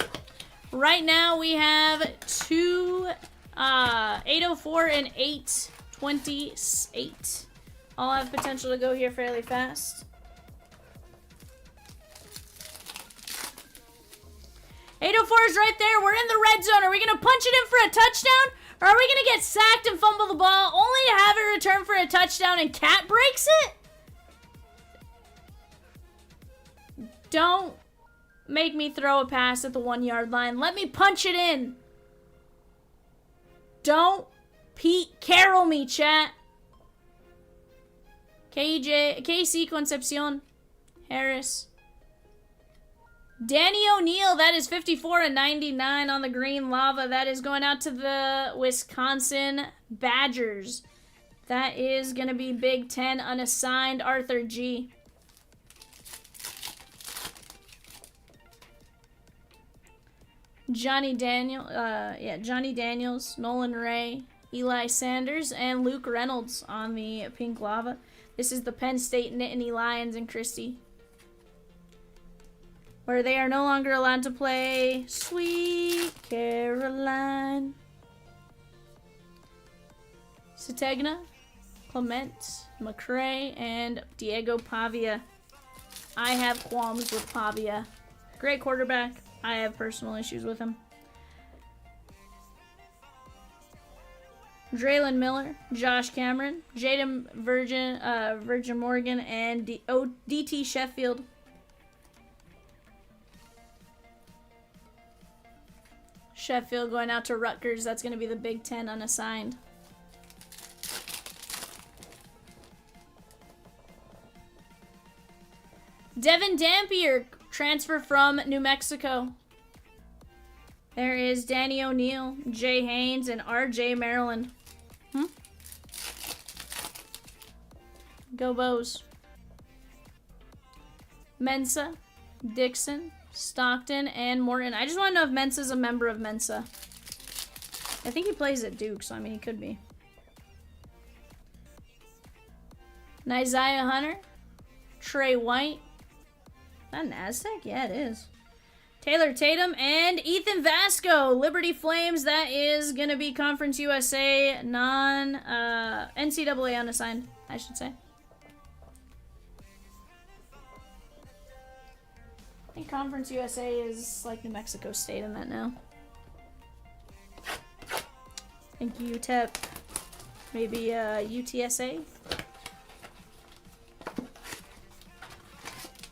Right now, we have 804 and 828. All have potential to go here fairly fast. 804 is right there. We're in the red zone. Are we going to punch it in for a touchdown? Or are we going to get sacked and fumble the ball only to have it return for a touchdown and Cat breaks it? Don't make me throw a pass at the 1 yard line. Let me punch it in. Don't Pete Carroll me, chat. KC Concepcion. Harris. Danny O'Neal, that is 54 and 99 on the green lava. That is going out to the Wisconsin Badgers. That is going to be Big Ten unassigned Arthur G. Johnny Daniels, Nolan Ray, Eli Sanders, and Luke Reynolds on the pink lava. This is the Penn State Nittany Lions and Christie, where they are no longer allowed to play Sweet Caroline. Sategna, Clement, McCray, and Diego Pavia. I have qualms with Pavia. Great quarterback. I have personal issues with him. Draylon Miller, Josh Cameron, Jaden Virgin Morgan, and DT Sheffield. Sheffield going out to Rutgers. That's going to be the Big Ten unassigned. Devin Dampier, transfer from New Mexico. There is Danny O'Neal, Jay Haynes, and RJ Maryland. Go Bows. Mensa, Dixon, Stockton, and Morton. I just want to know if Mensa's a member of Mensa. I think he plays at Duke, so I mean, he could be. Isaiah Hunter, Trey White. That an Aztec? Yeah, it is. Taylor Tatum and Ethan Vasco, Liberty Flames. That is going to be Conference USA, NCAA unassigned, I should say. I think Conference USA is like New Mexico State in that now. I think UTEP, maybe UTSA.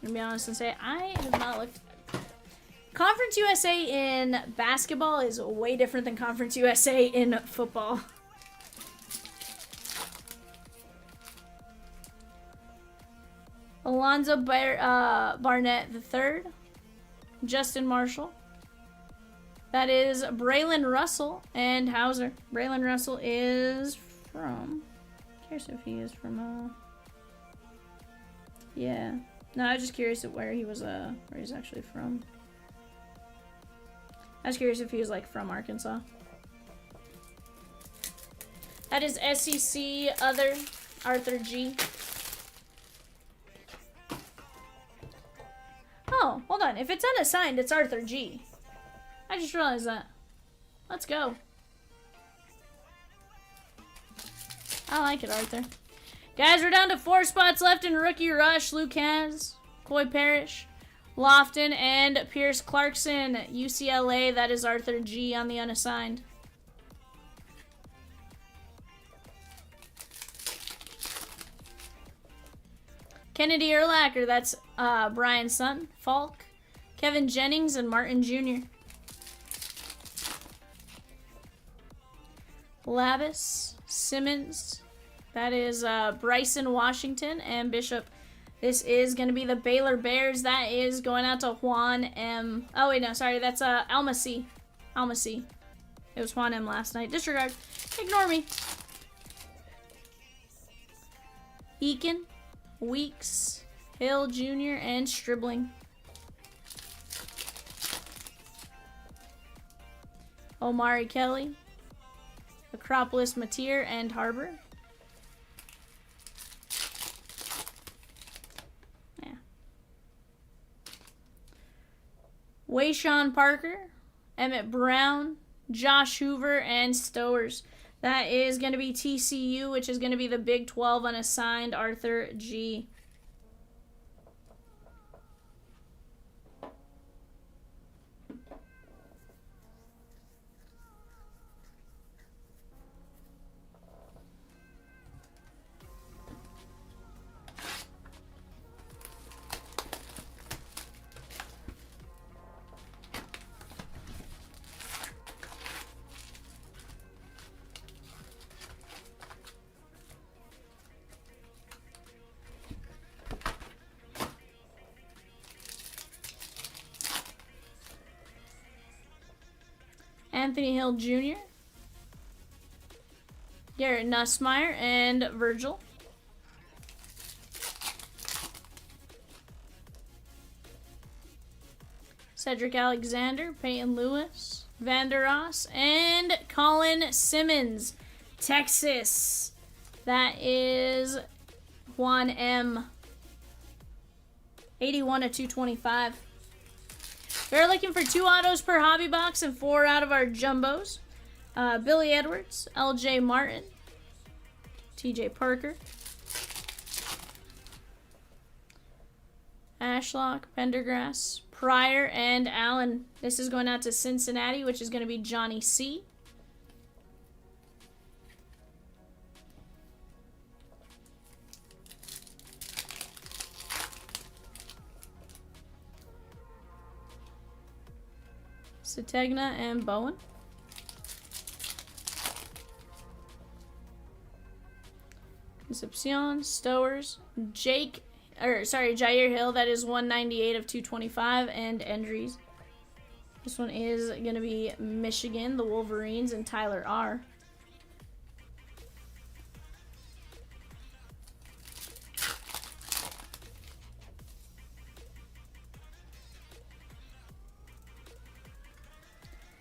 I'm gonna be honest and say I have not looked. Conference USA in basketball is way different than Conference USA in football. Alonzo Barnett III, Justin Marshall. That is Braylon Russell and Hauser. Braylon Russell is from. Curious if he is from. Yeah. No, I was just curious at where he was. Where he's actually from. I was curious if he was like from Arkansas. That is SEC other Arthur G. Oh, hold on. If it's unassigned, it's Arthur G. I just realized that. Let's go. I like it, Arthur. Guys, we're down to 4 spots left in Rookie Rush. Luke has, Coy Parrish, Lofton, and Pierce Clarkson, UCLA. That is Arthur G on the unassigned. Kennedy Urlacher, that's Brian Sutton, Falk, Kevin Jennings, and Martin Jr. Lavis, Simmons, that is Bryson Washington, and Bishop. This is going to be the Baylor Bears. That is going out to Juan M. Oh, wait, no, sorry. That's Alma C. Alma C. It was Juan M last night. Disregard. Ignore me. Eakin, Weeks, Hill Jr., and Stribling. Omari Kelly, Acropolis Mateer, and Harbor. Yeah. Wayshawn Parker, Emmett Brown, Josh Hoover, and Stowers. That is going to be TCU, which is going to be the Big 12 unassigned Arthur G. Anthony Hill Jr., Garrett Nussmeier, and Virgil. Cedric Alexander, Peyton Lewis, Vander Ross, and Colin Simmons. Texas. That is Juan M. 81 of 225. We're looking for 2 autos per hobby box and 4 out of our jumbos. Billy Edwards, LJ Martin, TJ Parker, Ashlock, Pendergrass, Pryor, and Allen. This is going out to Cincinnati, which is going to be Johnny C. Sategna and Bowen. Concepcion, Stowers, Jair Hill, that is 198 of 225, and Endries. This one is going to be Michigan, the Wolverines, and Tyler R.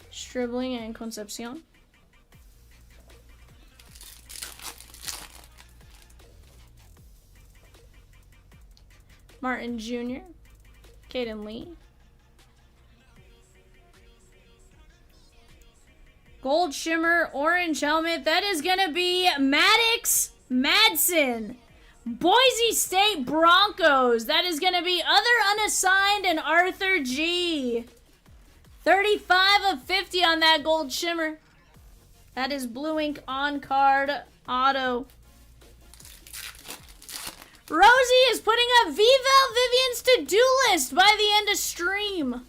Stribling and Concepcion. Martin Jr., Caden Lee. Gold Shimmer, Orange Helmet. That is going to be Maddox Madsen. Boise State Broncos. That is going to be other unassigned and Arthur G. 35 of 50 on that Gold Shimmer. That is Blue Ink on card auto. Rosie is putting up VAL Vivian's to-do list by the end of stream.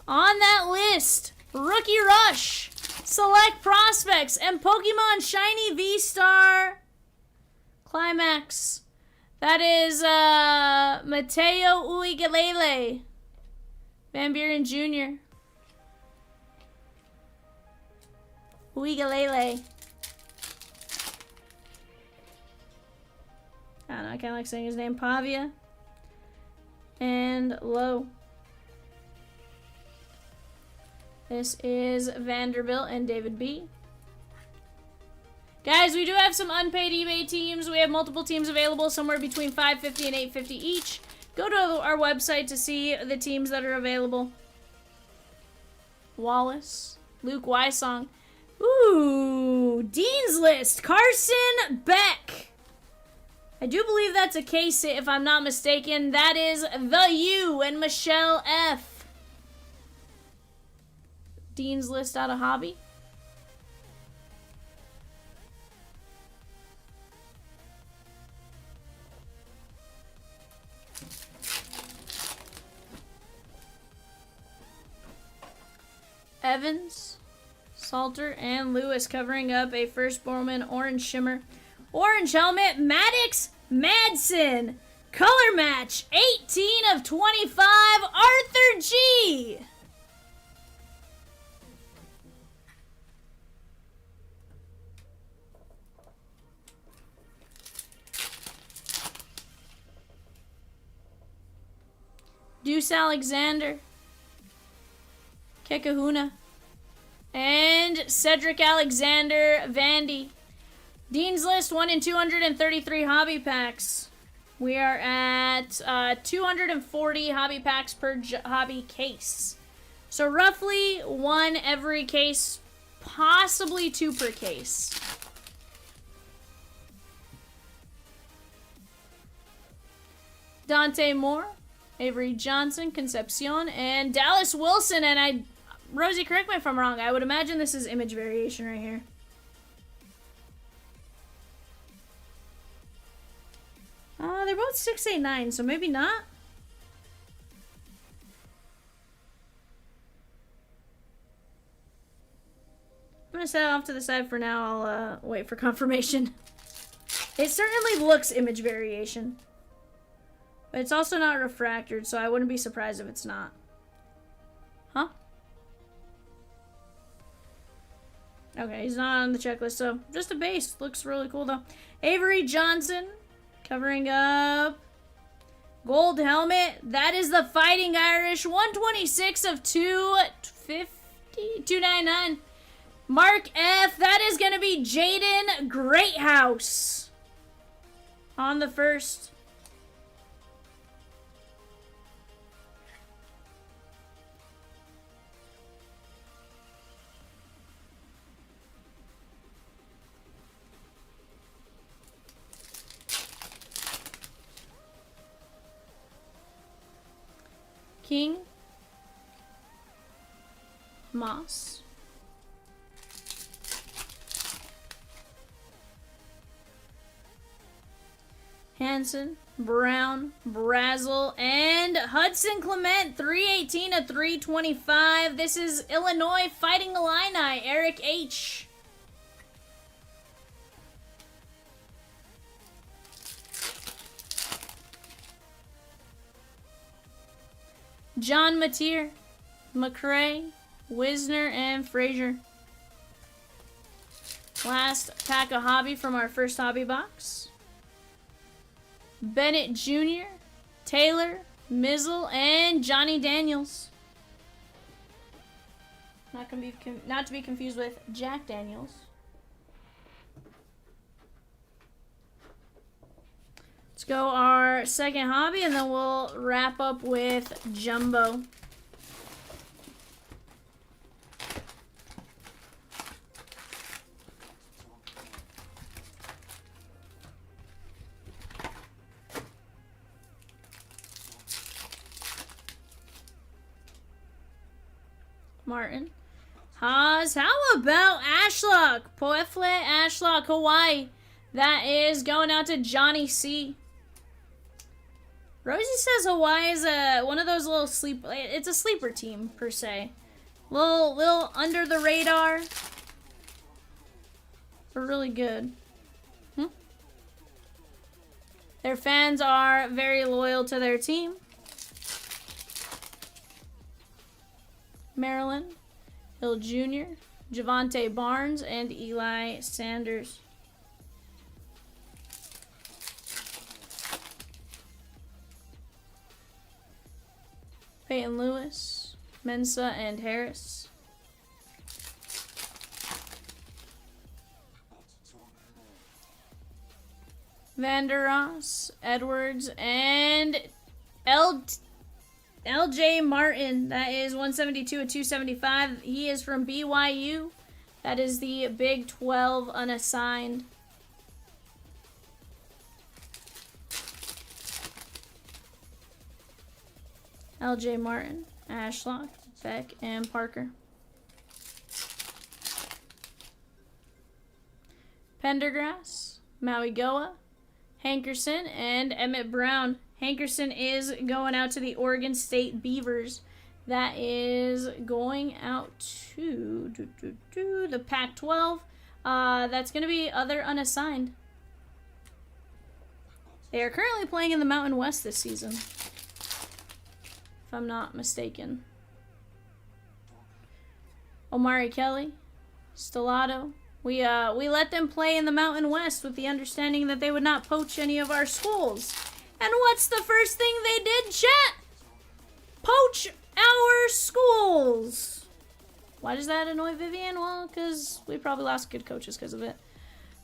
On that list, Rookie Rush, Select Prospects, and Pokemon Shiny V-Star Climax. That is Mateo Uigalele, Van Buren Jr. Uigalele. I don't know, I kind of like saying his name. Pavia. And Lowe. This is Vanderbilt and David B. Guys, we do have some unpaid eBay teams. We have multiple teams available, somewhere between $5.50 and $8.50 each. Go to our website to see the teams that are available. Wallace. Luke Wysong. Ooh, Dean's List. Carson Beck. I do believe that's a case hit, if I'm not mistaken. That is the U and Michelle F. Dean's List out of hobby. Evans, Salter, and Lewis covering up a first Bowman Orange Shimmer. Orange helmet, Maddox Madsen. Color match, 18 of 25, Arthur G. Deuce Alexander. Kekahuna. And Cedric Alexander Vandy. Dean's List 1 in 233 hobby packs. We are at 240 hobby packs per hobby case. So roughly one every case, possibly two per case. Dante Moore, Avery Johnson, Concepcion, and Dallas Wilson. And Rosie, correct me if I'm wrong, I would imagine this is image variation right here. They're both 689, so maybe not. I'm gonna set it off to the side for now. I'll wait for confirmation. It certainly looks image variation. But it's also not refractored, so I wouldn't be surprised if it's not. Huh? Okay, he's not on the checklist, so just a base. Looks really cool, though. Avery Johnson, covering up. Gold helmet. That is the Fighting Irish. 126 of 250. 299. Mark F. That is going to be Jaden Greathouse on the first. King, Moss, Hanson, Brown, Brazel, and Hudson Clement, 318 of 325. This is Illinois Fighting Illini, Eric H. John Mateer, McRae, Wisner, and Frazier. Last pack of hobby from our first hobby box. Bennett Jr., Taylor, Mizzle, and Johnny Daniels. Not to be confused with Jack Daniels. Let's go our second hobby, and then we'll wrap up with Jumbo. Martin. Haas. How about Ashlock? Poefle Ashlock, Hawaii. That is going out to Johnny C. Rosie says Hawaii is one of those little it's a sleeper team, per se. Little under the radar. But really good. Their fans are very loyal to their team. Maryland, Hill Jr., Javante Barnes, and Eli Sanders. Peyton Lewis, Mensa, and Harris. Vander Ross, Edwards, and LJ Martin. That is 172 of 275. He is from BYU. That is the Big 12 unassigned. LJ Martin, Ashlock, Beck, and Parker. Pendergrass, Maui Goa, Hankerson, and Emmett Brown. Hankerson is going out to the Oregon State Beavers. That is going out to the Pac-12. That's going to be other unassigned. They are currently playing in the Mountain West this season, if I'm not mistaken. Omari Kelly, Stellato. We let them play in the Mountain West with the understanding that they would not poach any of our schools. And what's the first thing they did, chat? Poach our schools. Why does that annoy Vivian? Well, because we probably lost good coaches because of it.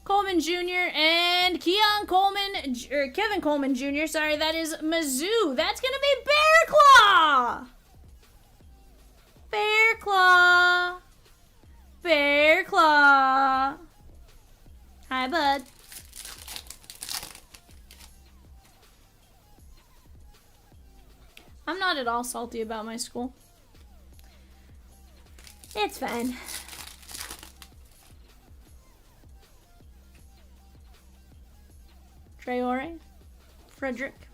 Coleman Jr. and Kevin Coleman Jr. Sorry, that is Mizzou. That's going to be Bear Claw. Bear Claw. Bear Claw. Hi, bud. I'm not at all salty about my school. It's fine. Traore, Frederick.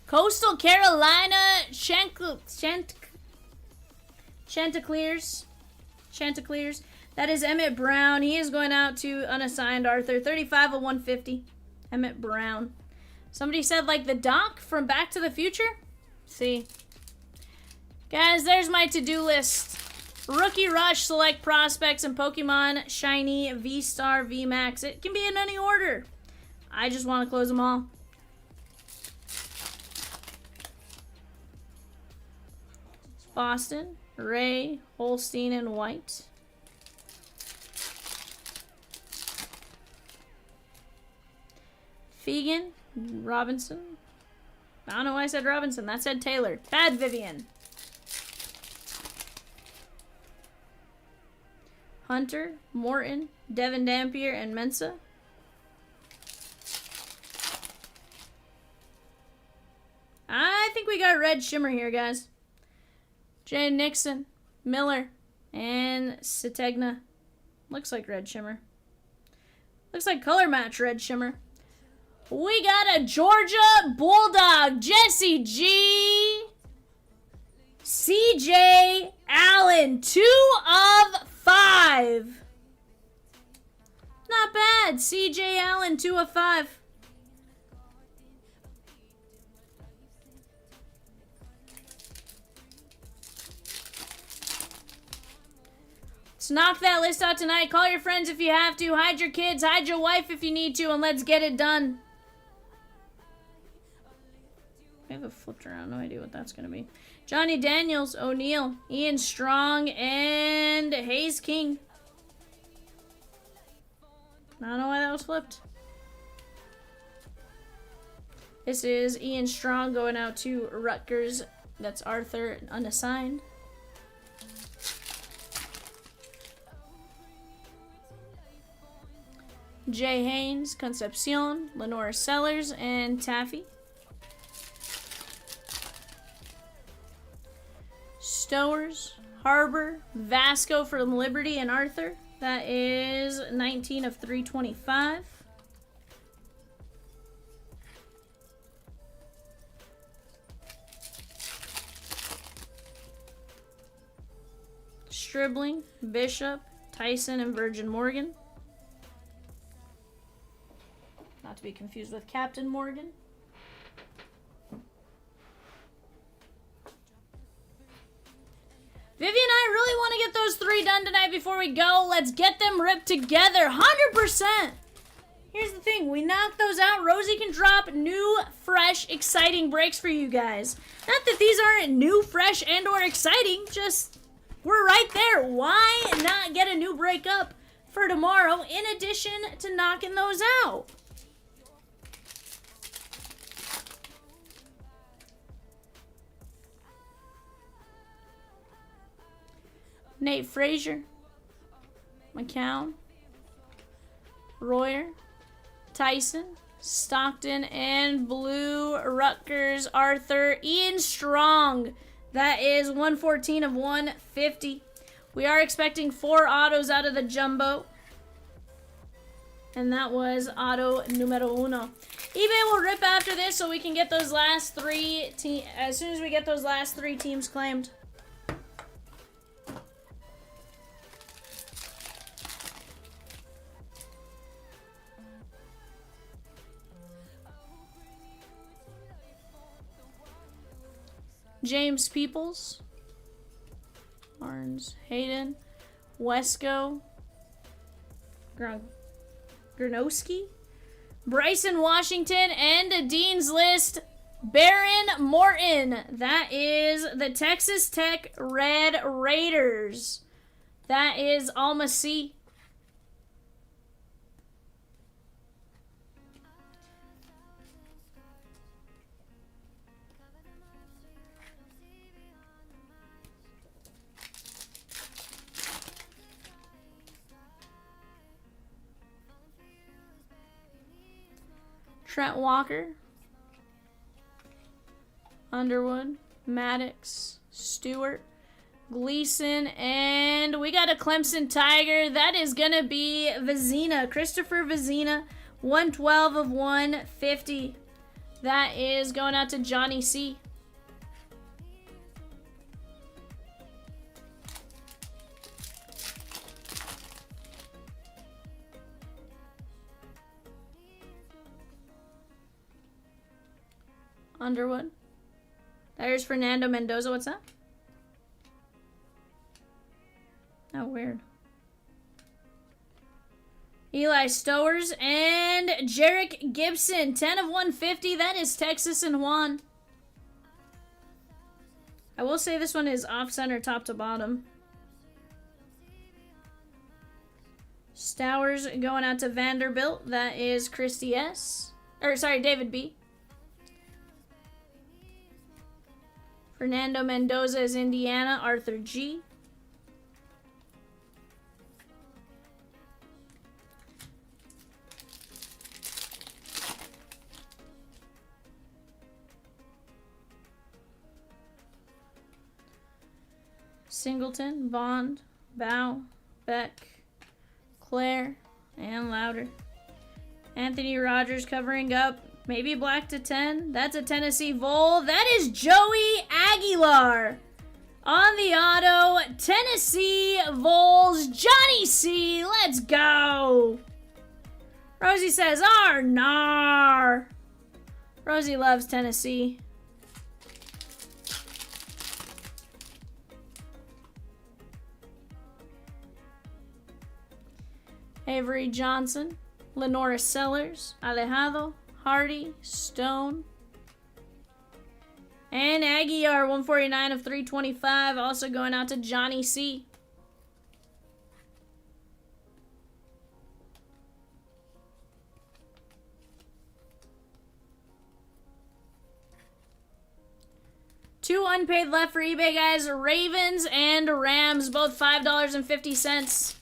Coastal Carolina Chanticleers. That is Emmett Brown. He is going out to unassigned Arthur. 35 of 150. Emmett Brown. Somebody said like the Doc from Back to the Future? See. Guys, there's my to-do list. Rookie Rush, select prospects, and Pokemon Shiny, V-Star, V-Max. It can be in any order. I just want to close them all. Boston, Ray, Holstein, and White. Fegan, Robinson. I don't know why I said Robinson. That said Taylor. Bad Vivian. Hunter, Morton, Devin Dampier, and Mensa. I think we got Red Shimmer here, guys. Jay Nixon, Miller, and Sategna. Looks like Red Shimmer. Looks like color match Red Shimmer. We got a Georgia Bulldog, Jesse G. CJ Allen, 2 of 5. Not bad. CJ Allen, 2 of 5. Let's knock that list out tonight. Call your friends if you have to. Hide your kids. Hide your wife if you need to. And let's get it done. I have it flipped around. No idea what that's going to be. Johnny Daniels, O'Neal, Ian Strong, and Hayes King. I don't know why that was flipped. This is Ian Strong going out to Rutgers. That's Arthur, unassigned. Jay Haynes, Concepcion, Lenora Sellers, and Taffy. Stowers, Harbor, Vasco from Liberty, and Arthur. That is 19 of 325. Stribling, Bishop, Tyson, and Virgin Morgan. Not to be confused with Captain Morgan. Vivi and I really want to get those 3 done tonight before we go. Let's get them ripped together. 100%. Here's the thing. We knock those out. Rosie can drop new, fresh, exciting breaks for you guys. Not that these aren't new, fresh, and or exciting. Just, we're right there. Why not get a new break up for tomorrow in addition to knocking those out? Nate Frazier, McCown, Royer, Tyson, Stockton, and blue Rutgers Arthur Ian Strong. That is 114 of 150. We are expecting 4 autos out of the jumbo. And that was auto numero uno. eBay will rip after this so we can get those last 3 as soon as we get those last 3 teams claimed. James Peoples, Barnes, Hayden, Wesco, Gronowski, Bryson Washington, and Dean's List, Baron Morton. That is the Texas Tech Red Raiders. That is Alma C. Trent Walker, Underwood, Maddox, Stewart, Gleason, and we got a Clemson Tiger. That is going to be Vizina, Christopher Vizina, 112 of 150. That is going out to Johnny C. Underwood. There's Fernando Mendoza. What's that? Oh, weird. Eli Stowers and Jarek Gibson. 10 of 150. That is Texas and Juan. I will say this one is off-center top to bottom. Stowers going out to Vanderbilt. That is Christy S. Or, sorry, David B. Fernando Mendoza is Indiana, Arthur G. Singleton, Bond, Bow, Beck, Claire, and Louder. Anthony Rogers covering up. Maybe black to 10. That's a Tennessee Vol. That is Joey Aguilar. On the auto, Tennessee Vols, Johnny C. Let's go. Rosie says, "Arnar." Rosie loves Tennessee. Avery Johnson, Lenora Sellers, Alejado, Hardy, Stone, and Aguiar, 149 of 325, also going out to Johnny C. Two unpaid left for eBay, guys. Ravens and Rams, both $5.50.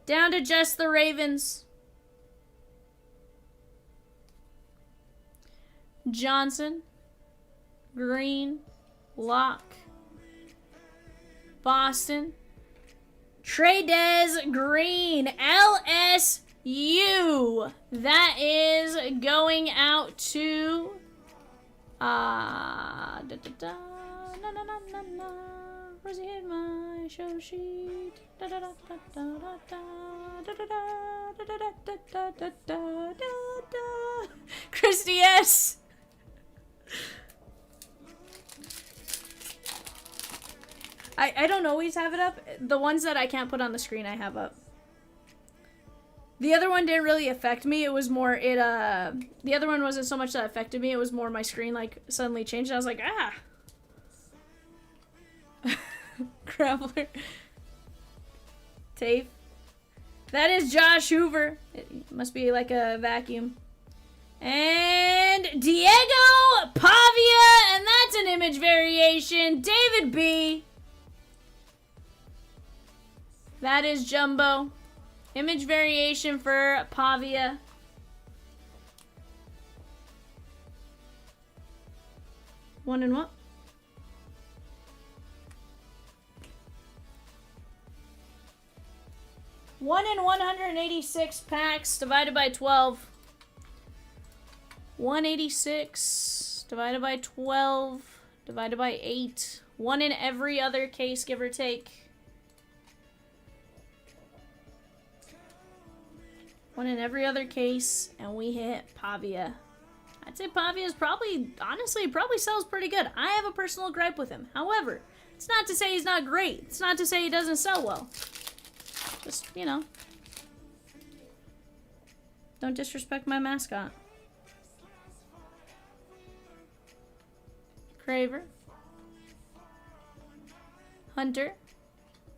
Down to just the Ravens. Johnson, Green, Locke, Boston, Tradez Green, LSU. That is going out to Rosie hit my show sheet. Christy S. I don't always have it up. The ones that I can't put on the screen I have up. The other one didn't really affect me. It was more the other one wasn't so much that affected me. It was more my screen like suddenly changed. I was like, ah. Graveler. Tape. That is Josh Hoover. It must be like a vacuum. And Diego Pavia. And that's an image variation. David B. That is Jumbo. Image variation for Pavia. One in what? One in 186 packs divided by 12. 186 divided by 12 divided by 8. One in every other case, give or take. One in every other case, and we hit Pavia. I'd say Pavia is probably, honestly, probably sells pretty good. I have a personal gripe with him. However, it's not to say he's not great. It's not to say he doesn't sell well. Just, you know. Don't disrespect my mascot. Craver. Hunter.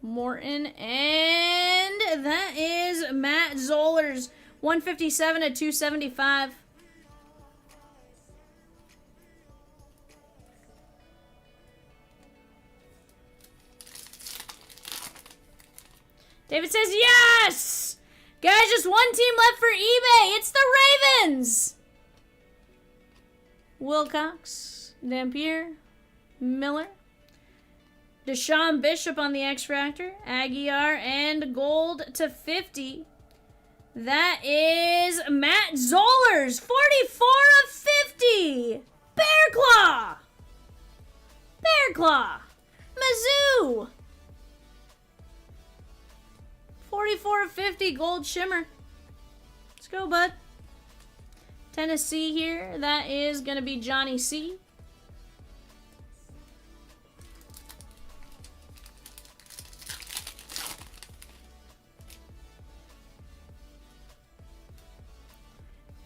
Morton. And that is Matt Zollers. 157 to 275. David says, yes! Guys, just one team left for eBay. It's the Ravens! Wilcox, Dampier, Miller, Deshaun Bishop on the X-Fractor, Aguiar, and gold to 50. That is Matt Zollers, 44 of 50! Bear Claw! Bear Claw! Mizzou! 44 of 50 gold shimmer. Let's go, bud. Tennessee here. That is going to be Johnny C.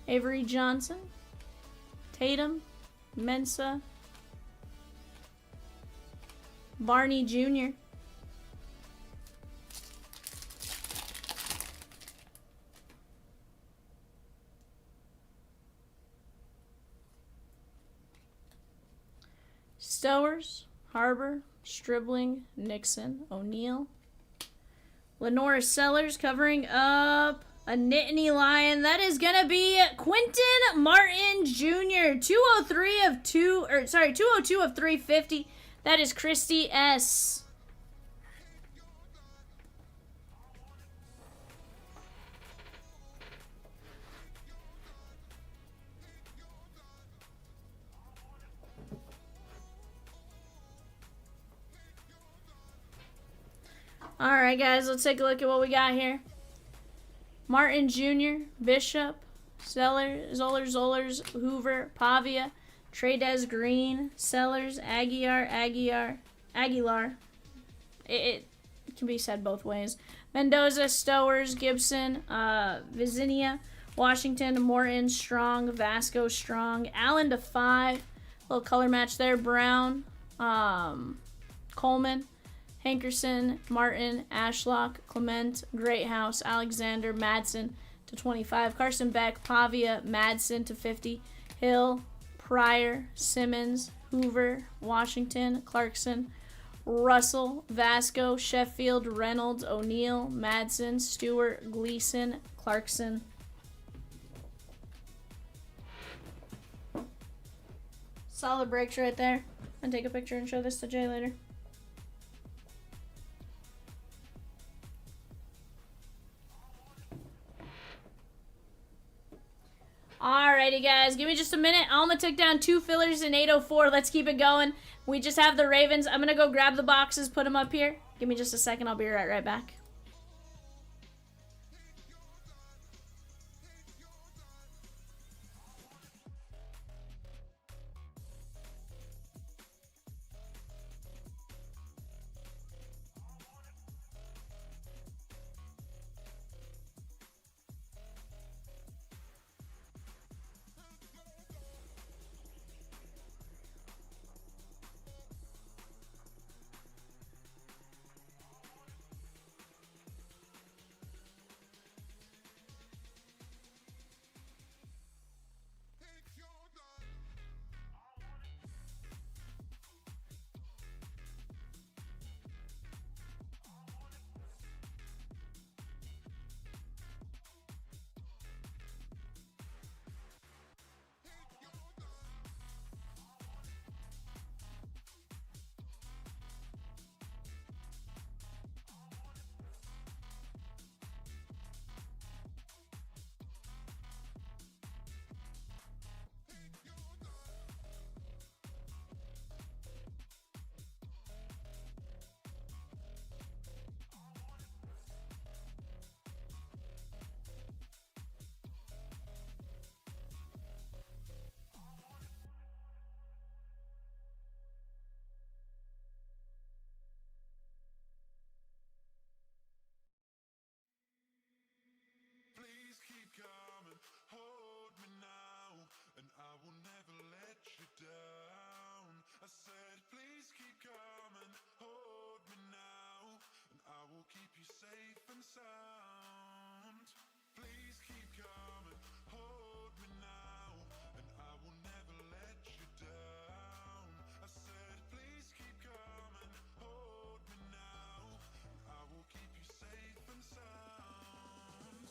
Avery Johnson. Tatum. Mensa. Barney Jr. Stowers, Harbor, Stribling, Nixon, O'Neal. Lenora Sellers covering up a Nittany Lion. That is going to be Quentin Martin Jr. 203 of 202 of 350. That is Christy S. Alright, guys, let's take a look at what we got here. Martin Jr., Bishop, Zollers, Hoover, Pavia, Trades Green, Sellers, Aguilar. It can be said both ways. Mendoza, Stowers, Gibson, Vizinia, Washington, Morton, Strong, Vasco, Strong, Allen to 5. Little color match there. Brown, Coleman, Hankerson, Martin, Ashlock, Clement, Greathouse, Alexander, Madsen to 25. Carson Beck, Pavia, Madsen to 50. Hill, Pryor, Simmons, Hoover, Washington, Clarkson, Russell, Vasco, Sheffield, Reynolds, O'Neal, Madsen, Stewart, Gleason, Clarkson. Solid breaks right there. I'm gonna take a picture and show this to Jay later. Alrighty, guys. Give me just a minute. Alma took down 2 fillers in 804. Let's keep it going. We just have the Ravens. I'm going to go grab the boxes, put them up here. Give me just a second. I'll be right back. sound. Please keep coming, hold me now, and I will never let you down. I said, please keep coming, hold me now, and I will keep you safe and sound.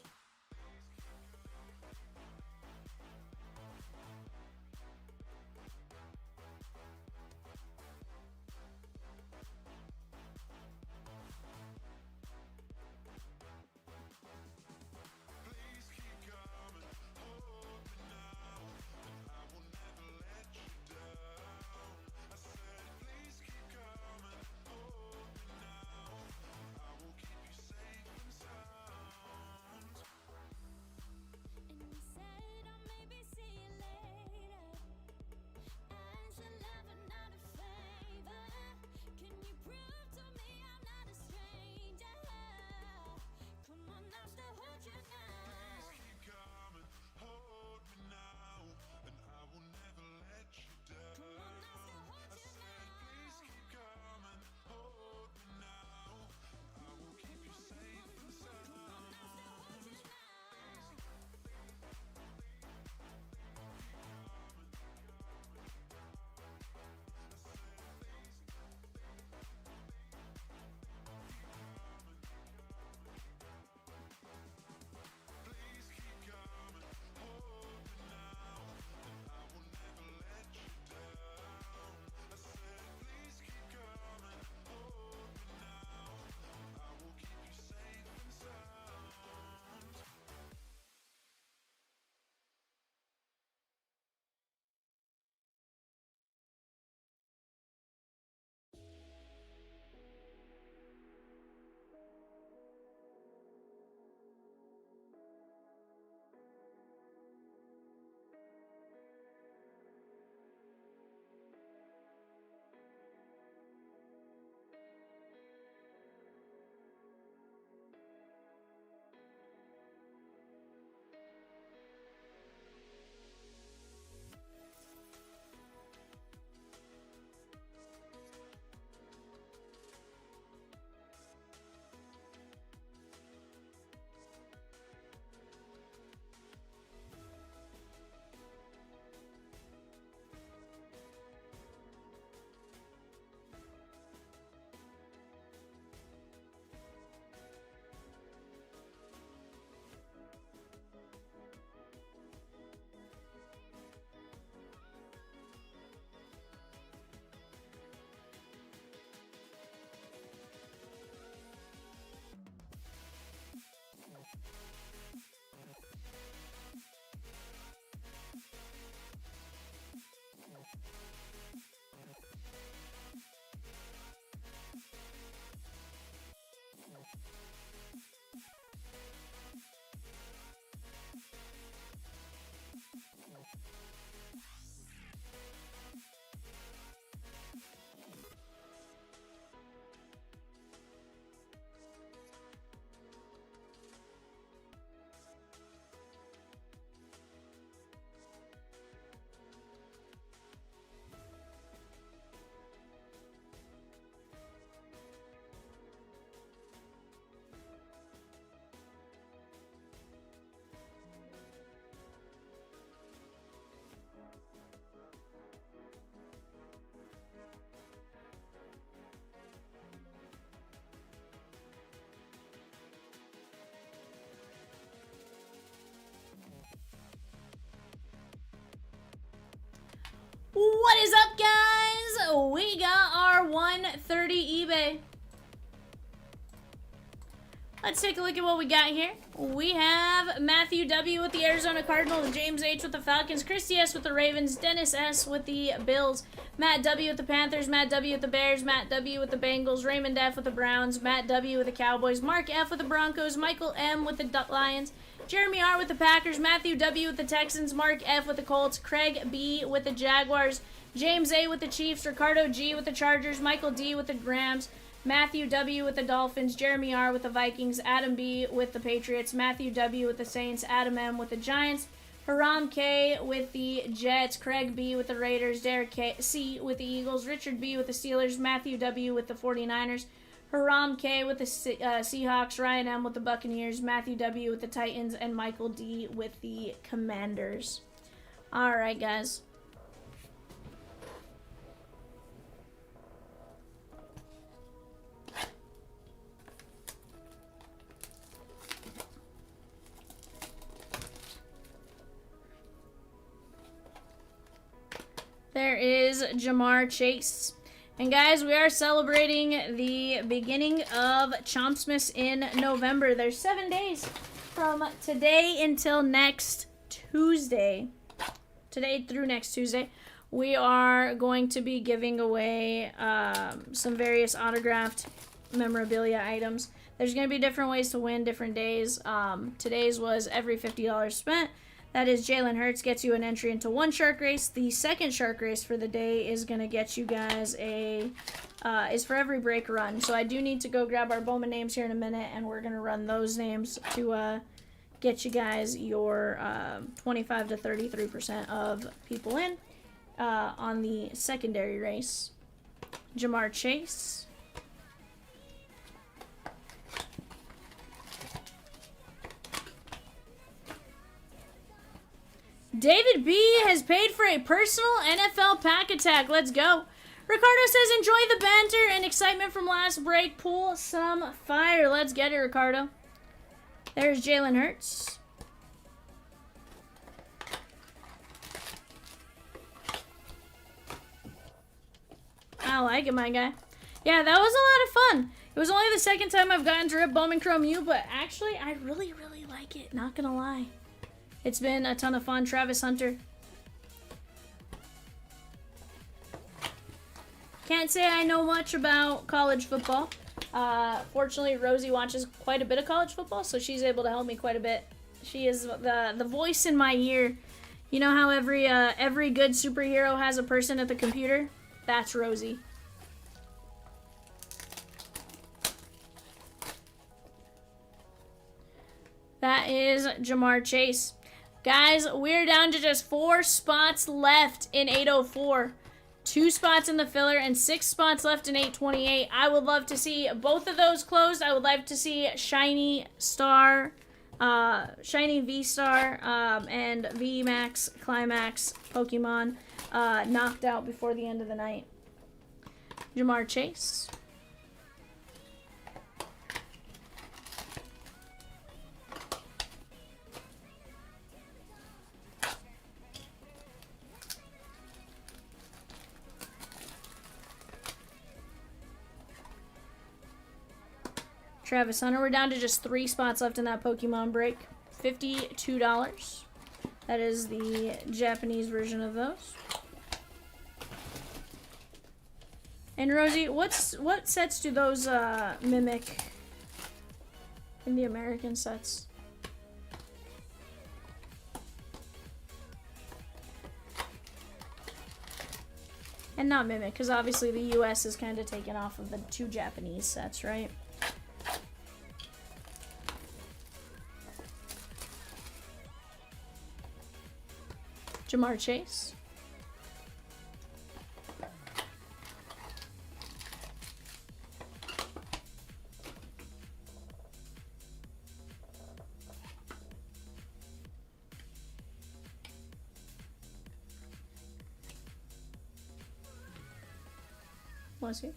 Please keep coming, hold me now, and I will never let you down. I said, please keep coming, hold me now, and I will keep you safe and sound. And you said I'll maybe see you later. As a lover, not a favor. Can you prove to me I'm not a stranger? Come on, I'll still hold you now. Keep coming, hold me now, and I will never let you down. Come on, I'll still hold I you said, now. please keep coming, hold me now, and I will keep you safe and sound. Come on, I'll still hold you now. Please keep coming, hold me now, and I will never let you down. I said, please keep coming, hold me now, and I will keep you safe and sound. What is up, guys? We got our 130 eBay. Let's take a look at what we got here. We have Matthew W. with the Arizona Cardinals, James H. with the Falcons, Christy S. with the Ravens, Dennis S. with the Bills, Matt W. with the Panthers, Matt W. with the Bears, Matt W. with the Bengals, Raymond F. with the Browns, Matt W. with the Cowboys, Mark F. with the Broncos, Michael M. with the Lions, Jeremy R. with the Packers, Matthew W. with the Texans, Mark F. with the Colts, Craig B. with the Jaguars, James A. with the Chiefs, Ricardo G. with the Chargers, Michael D. with the Rams, Matthew W. with the Dolphins, Jeremy R. with the Vikings, Adam B. with the Patriots, Matthew W. with the Saints, Adam M. with the Giants, Haram K. with the Jets, Craig B. with the Raiders, Derek C. with the Eagles, Richard B. with the Steelers, Matthew W. with the 49ers, Haram K with the Seahawks, Ryan M with the Buccaneers, Matthew W with the Titans, and Michael D with the Commanders. All right, guys. There is Jamar Chase. And guys, we are celebrating the beginning of Chompsmas in November. There's 7 days from today until next Tuesday. Today through next Tuesday. We are going to be giving away some various autographed memorabilia items. There's going to be different ways to win different days. Today's was every $50 spent. That is Jalen Hurts gets you an entry into one shark race. The second shark race for the day is going to get you guys is for every break run. So I do need to go grab our Bowman names here in a minute, and we're going to run those names to get you guys your 25 to 33% of people in on the secondary race. Jamar Chase. David B has paid for a personal NFL pack attack. Let's go. Ricardo says, enjoy the banter and excitement from last break. Pull some fire. Let's get it, Ricardo. There's Jalen Hurts. I like it, my guy. Yeah, that was a lot of fun. It was only the second time I've gotten to rip Bowman Chrome U, but actually, I really, really like it. Not gonna lie. It's been a ton of fun. Travis Hunter. Can't say I know much about college football. Fortunately, Rosie watches quite a bit of college football, so she's able to help me quite a bit. She is the voice in my ear. You know how every good superhero has a person at the computer? That's Rosie. That is Jamar Chase. Guys, we're down to just 4 spots left in 804. 2 spots in the filler and 6 spots left in 828. I would love to see both of those closed. I would like to see Shiny Star, Shiny V-Star, and V-Max Climax Pokemon knocked out before the end of the night. Jamar Chase. Travis Hunter. We're down to just 3 spots left in that Pokemon break. $52. That is the Japanese version of those. And Rosie, what sets do those mimic in the American sets? And not mimic, because obviously the US is kind of taken off of the 2 Japanese sets, right? Jamar Chase. Was he?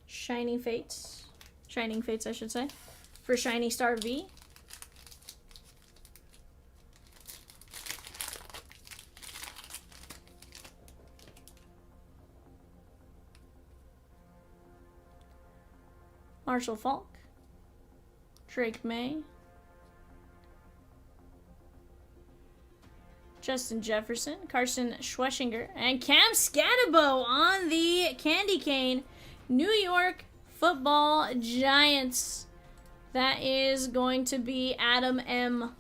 Shining Fates, I should say, for Shiny Star V. Marshall Falk, Drake May, Justin Jefferson, Carson Schweschinger, and Cam Scatabo on the candy cane. New York Football Giants. That is going to be Adam M.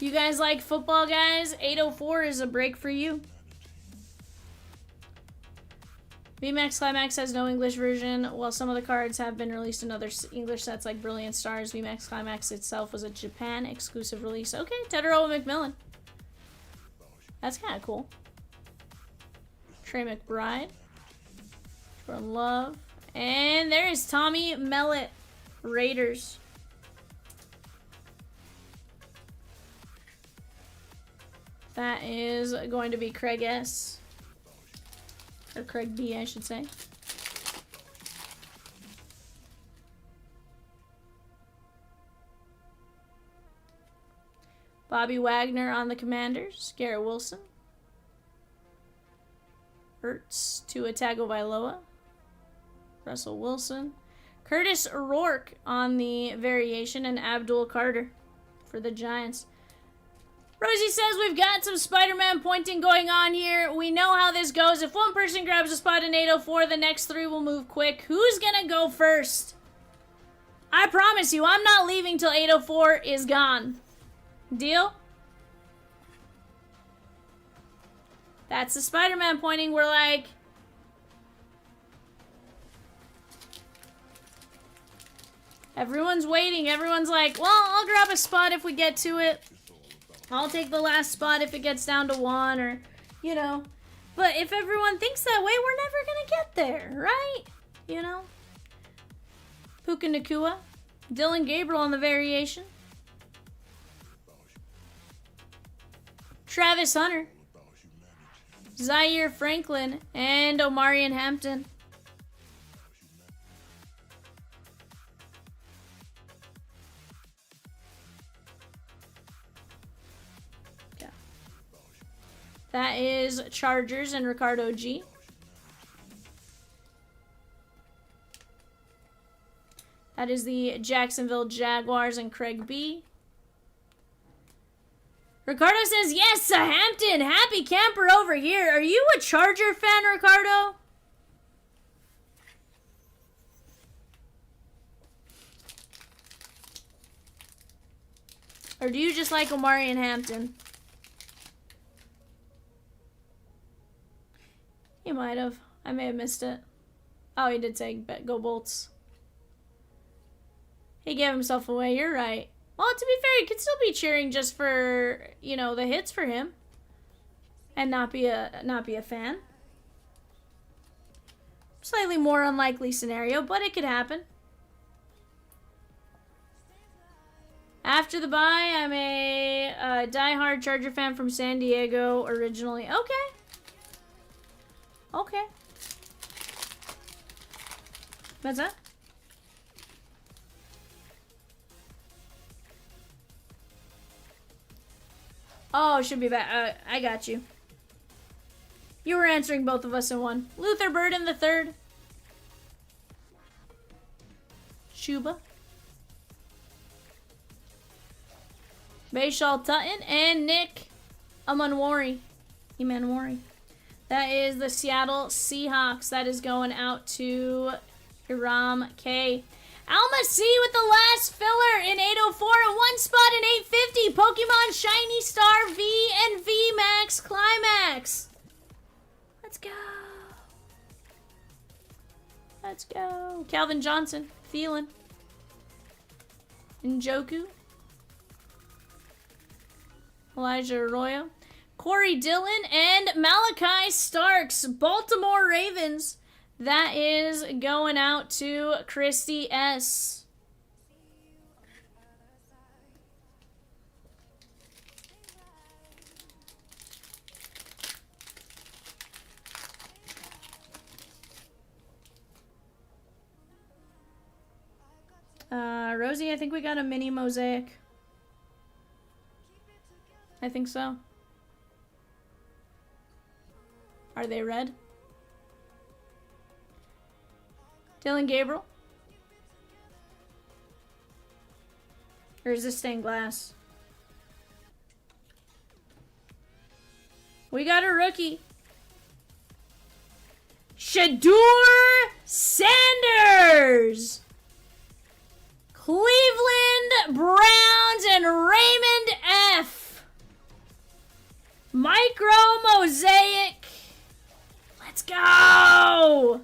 You guys like football, guys? 804 is a break for you. VMAX Climax has no English version, while some of the cards have been released in other English sets like Brilliant Stars. VMAX Climax itself was a Japan exclusive release. Okay, Tedero McMillan. That's kind of cool. Trey McBride. Jordan Love. And there is Tommy Mellett. Raiders. That is going to be Craig S. Or Craig B, I should say. Bobby Wagner on the Commanders. Garrett Wilson. Ertz to Tagovailoa. Russell Wilson. Curtis Rourke on the variation, and Abdul Carter for the Giants. Rosie says we've got some Spider-Man pointing going on here. We know how this goes. If one person grabs a spot in 804, the next three will move quick. Who's gonna go first? I promise you, I'm not leaving till 804 is gone. Deal? That's the Spider-Man pointing. We're like... everyone's waiting. Everyone's like, well, I'll grab a spot if we get to it. I'll take the last spot if it gets down to one, or, you know. But if everyone thinks that way, we're never going to get there, right? You know? Puka Nakua. Dylan Gabriel on the variation. Travis Hunter. Zaire Franklin. And Omarion Hampton. That is Chargers and Ricardo G. That is the Jacksonville Jaguars and Craig B. Ricardo says, yes, a Hampton. Happy camper over here. Are you a Charger fan, Ricardo? Or do you just like Omarion Hampton? He might have. I may have missed it. Oh, he did say go Bolts. He gave himself away. You're right. Well, to be fair, he could still be cheering just for, you know, the hits for him, and not be a fan. Slightly more unlikely scenario, but it could happen. After the bye, I'm a diehard Charger fan from San Diego originally. Okay. Okay. What's that? Oh, should be back. I got you. You were answering both of us in one. Luther Burden the third. Chuba. Bayshal Tutton and Nick Emanwari. That is the Seattle Seahawks. That is going out to Hiram K. Alma C with the last filler in 804 and one spot in 850. Pokemon Shiny Star V and V Max Climax. Let's go. Let's go. Calvin Johnson. Thielen. Njoku. Elijah Arroyo. Corey Dillon and Malachi Starks, Baltimore Ravens. That is going out to Christy S. Rosie, I think we got a mini Mosaic. I think so. Are they red? Dylan Gabriel? Or is this stained glass? We got a rookie. Shadur Sanders! Cleveland Browns and Raymond F. Micro Mosaic. Let's go!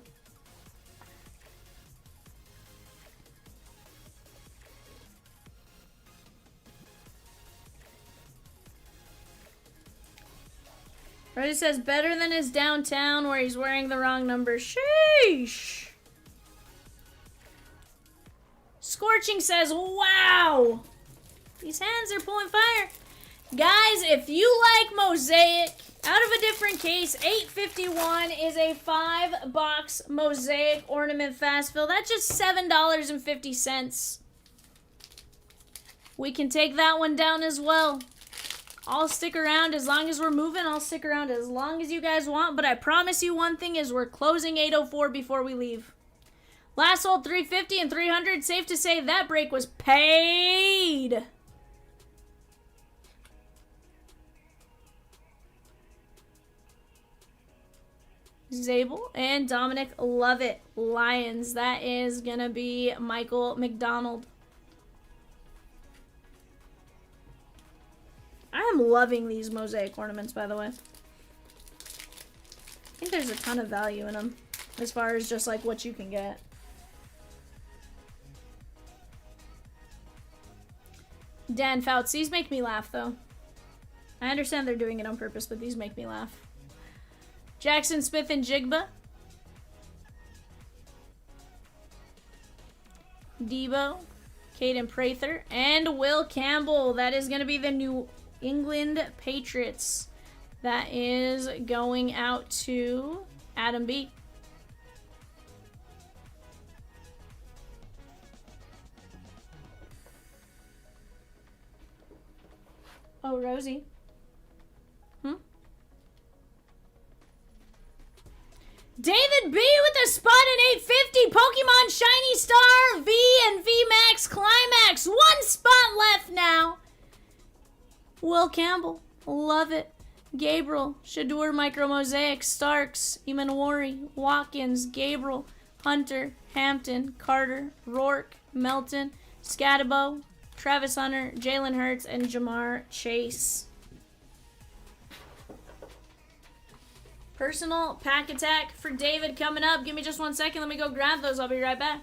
Already says better than his downtown where he's wearing the wrong number. Sheesh. Scorching says, wow. These hands are pulling fire. Guys, if you like Mosaic, out of a different case, 851 is a 5-box Mosaic Ornament Fast Fill. That's just $7.50. We can take that one down as well. I'll stick around as long as we're moving. I'll stick around as long as you guys want. But I promise you one thing is we're closing 804 before we leave. Last hold 350 and 300. Safe to say that break was paid. Zabel and Dominic Lovett. Lions. That is going to be Michael McDonald. I am loving these Mosaic ornaments, by the way. I think there's a ton of value in them as far as just like what you can get. Dan Fouts, these make me laugh though. I understand they're doing it on purpose, but these make me laugh. Jackson Smith and Jigba. Debo, Caden Prather, and Will Campbell. That is going to be the New England Patriots. That is going out to Adam B. Oh, Rosie. David B with a spot at 850. Pokemon Shiny Star V and VMAX Climax. One spot left now. Will Campbell. Love it. Gabriel. Shadur Micro Mosaic. Starks. Imanwari. Watkins. Gabriel. Hunter. Hampton. Carter. Rourke. Melton. Scatabo. Travis Hunter. Jalen Hurts. And Jamar Chase. Personal pack attack for David coming up. Give me just 1 second. Let me go grab those. I'll be right back.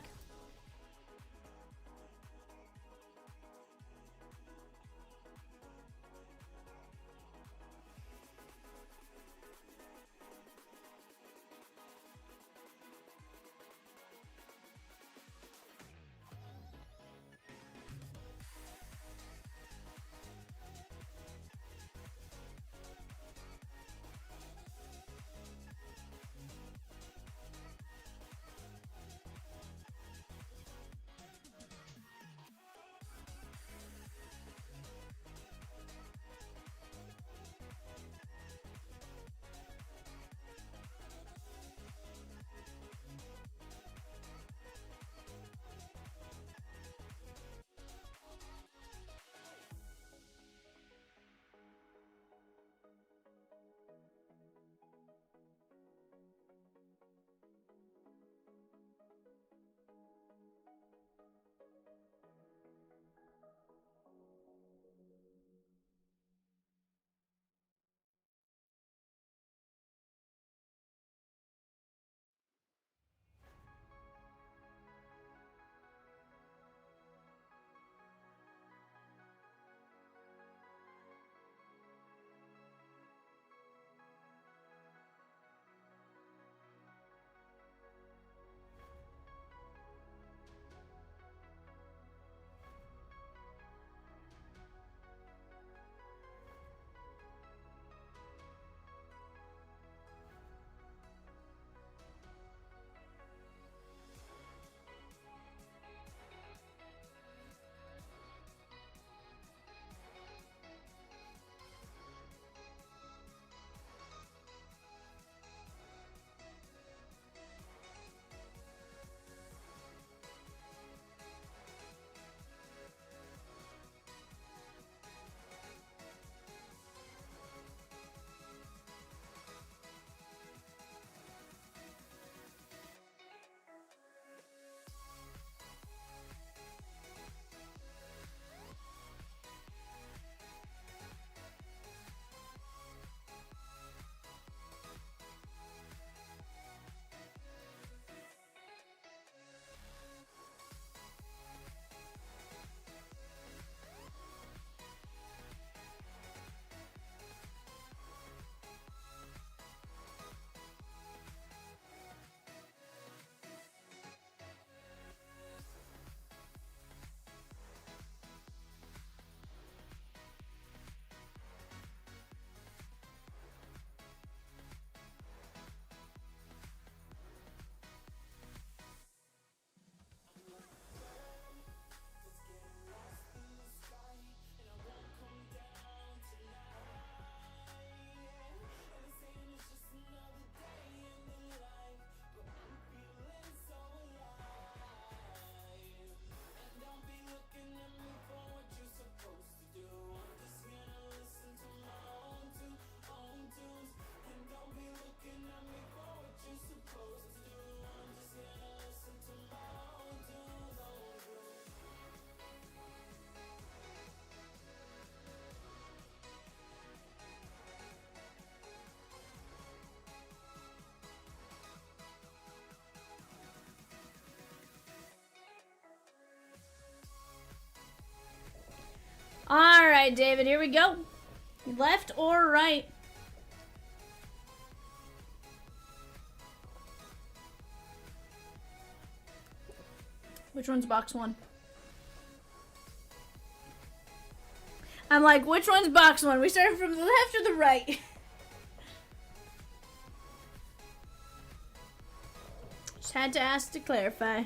right, David, here we go. Left or right? Which one's box one? I'm like, which one's box one? We starting from the left or the right? Just had to ask to clarify.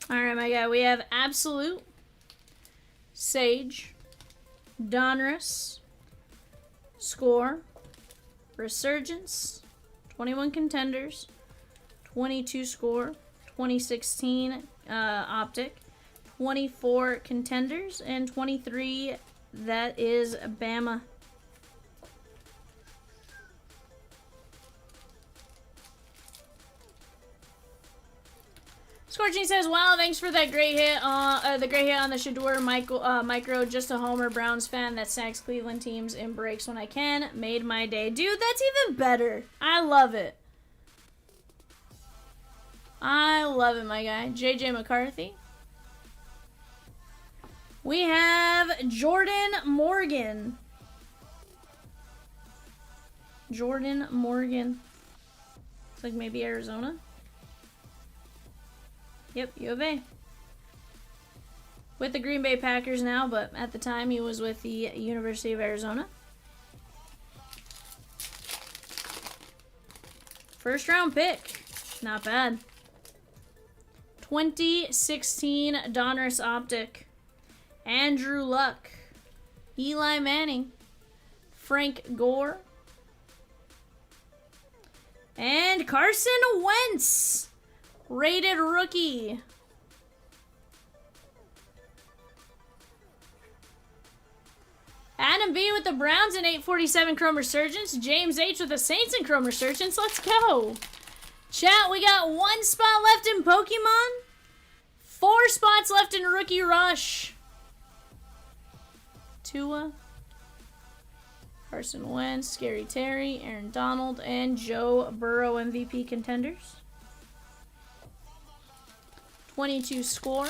Alright, my guy, we have Absolute, Sage, Donruss, Score, Resurgence, 21 Contenders, 22 Score, 2016 Optic, 24 Contenders, and 23, that is Bama. Scorching says, "Wow, thanks for that great hit. The great hit on the Shador micro. Just a Homer Browns fan that sacks Cleveland teams and breaks when I can. Made my day, dude. That's even better. I love it. I love it, my guy. JJ McCarthy. We have Jordan Morgan. Jordan Morgan. Looks like maybe Arizona." Yep, U of A. With the Green Bay Packers now, but at the time he was with the University of Arizona. First round pick. Not bad. 2016 Donruss Optic. Andrew Luck. Eli Manning. Frank Gore. And Carson Wentz. Rated rookie. Adam B with the Browns and 847 Chrome Resurgence. James H with the Saints and Chrome Resurgence. Let's go. Chat, we got 1 spot left in Pokemon. 4 spots left in Rookie Rush. Tua. Carson Wentz, Scary Terry, Aaron Donald, and Joe Burrow MVP contenders. 22 Score.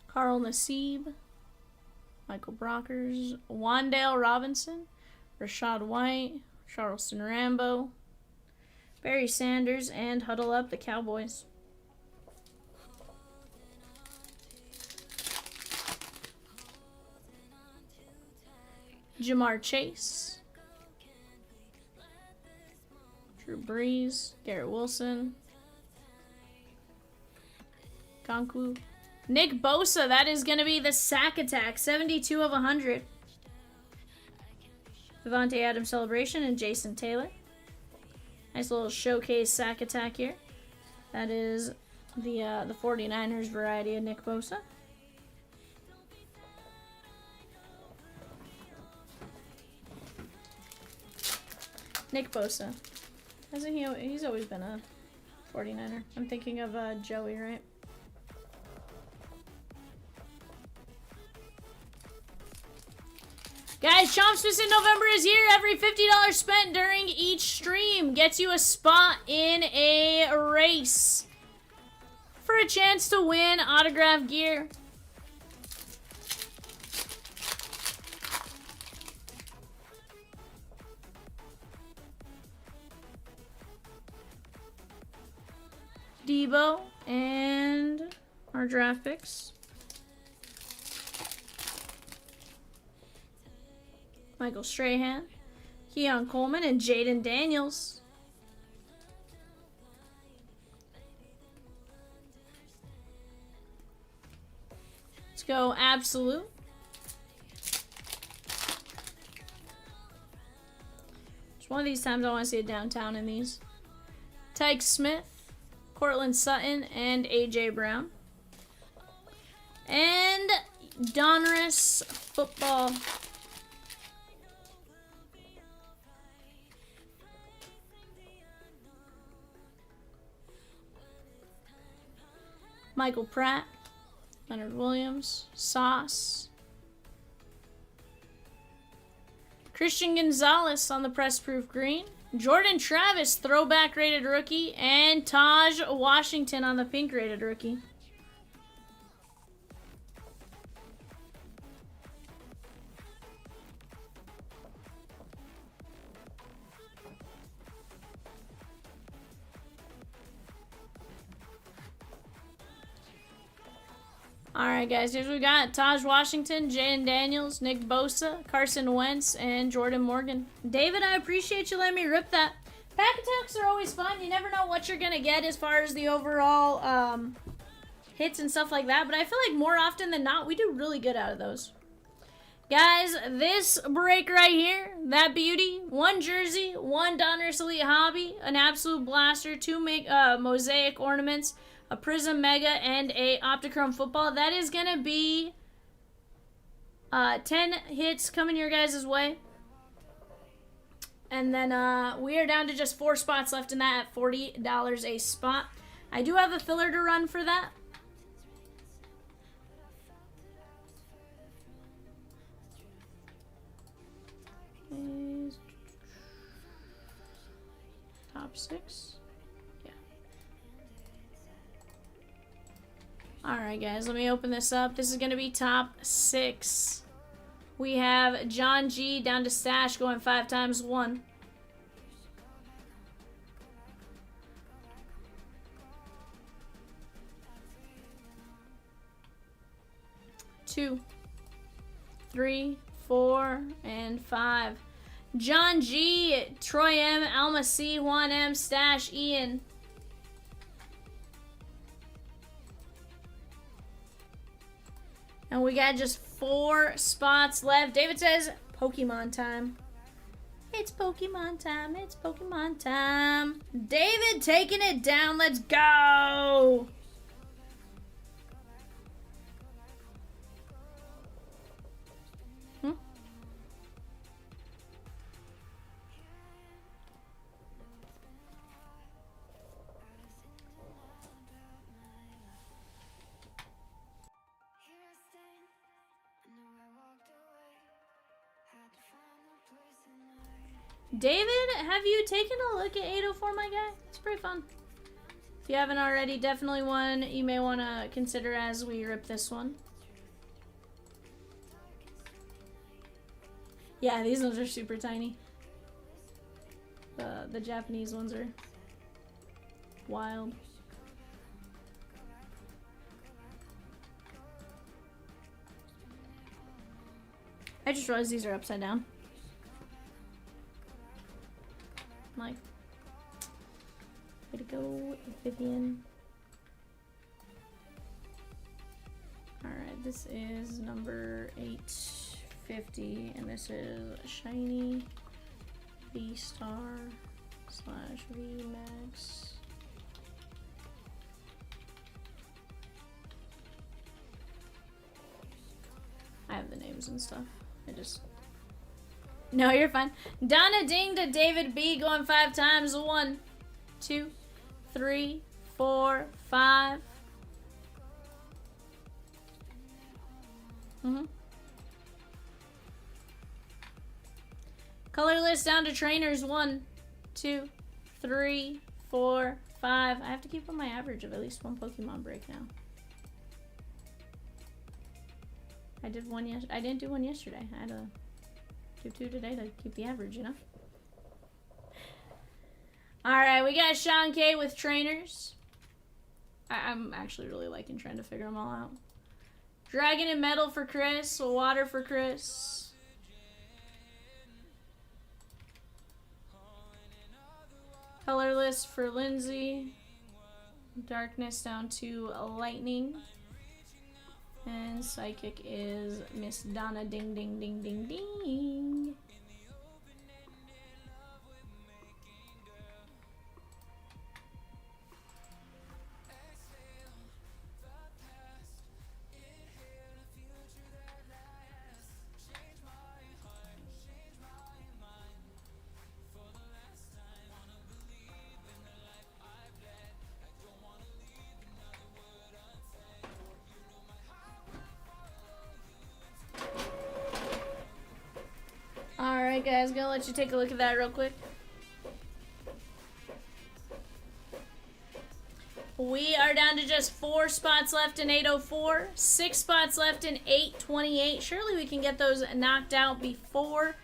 Carl Nassib. Michael Brockers. Wandale Robinson. Rashad White. Charleston Rambo. Barry Sanders, and Huddle Up the Cowboys. Jamar Chase. Drew Brees. Garrett Wilson. Conku. Nick Bosa, that is going to be the sack attack. 72 of 100. Devontae Adams Celebration and Jason Taylor. Nice little showcase sack attack here. That is the 49ers variety of Nick Bosa. Nick Bosa. Hasn't he? He's always been a 49er. I'm thinking of Joey, right? Guys, Chomps in November is here. Every $50 spent during each stream gets you a spot in a race for a chance to win autographed gear. Debo and our draft picks. Michael Strahan, Keon Coleman, and Jaden Daniels. Let's go Absolute. Just one of these times I want to see a downtown in these. Tyke Smith, Cortland Sutton, and AJ Brown. And Donruss football. Michael Pratt, Leonard Williams, Sauce. Christian Gonzalez on the press proof green. Jordan Travis, throwback rated rookie. And Taj Washington on the pink rated rookie. Alright, guys, here's what we got. Taj Washington, Jaden Daniels, Nick Bosa, Carson Wentz, and Jordan Morgan. David, I appreciate you letting me rip that. Pack attacks are always fun. You never know what you're going to get as far as the overall hits and stuff like that. But I feel like more often than not, we do really good out of those. Guys, this break right here, that beauty, 1 jersey, 1 Donruss Elite Hobby, an absolute blaster, 2 Mosaic ornaments, a Prizm Mega, and a Optichrome football. That is going to be 10 hits coming your guys' way. And then we are down to just 4 spots left in that at $40 a spot. I do have a filler to run for that. Top 6. Alright, guys, let me open this up. This is going to be top 6. We have John G down to Stash going 5 times 1. Two, 3, 4, and 5. John G, Troy M, Alma C, Juan M, Stash, Ian. And we got just 4 spots left. David says, Pokemon time. It's Pokemon time. It's Pokemon time. David taking it down. Let's go. David, have you taken a look at 804, my guy? It's pretty fun. If you haven't already, definitely one you may want to consider as we rip this one. Yeah, these ones are super tiny. The Japanese ones are wild. I just realized these are upside down. Like, way to go, Vivian. Alright, this is number 850, and this is shiny V-Star / V-Max. I have the names and stuff. No, you're fine. Donna Ding to David B going 5 times. 1, 2, 3, 4, 5. Colorless down to trainers. 1, 2, 3, 4, 5. I have to keep on my average of at least 1 Pokemon break now. I did one I didn't do one yesterday. I had to do 2 today to keep the average, you know? Alright, we got Sean K with trainers. I'm actually really liking trying to figure them all out. Dragon and Metal for Chris. Water for Chris. Colorless for Lindsay. Darkness down to Lightning. And Psychic is Miss Donna Ding Ding Ding Ding Ding. guys. Gonna let you take a look at that real quick. We are down to just 4 spots left in 804, 6 spots left in 828. Surely we can get those knocked out before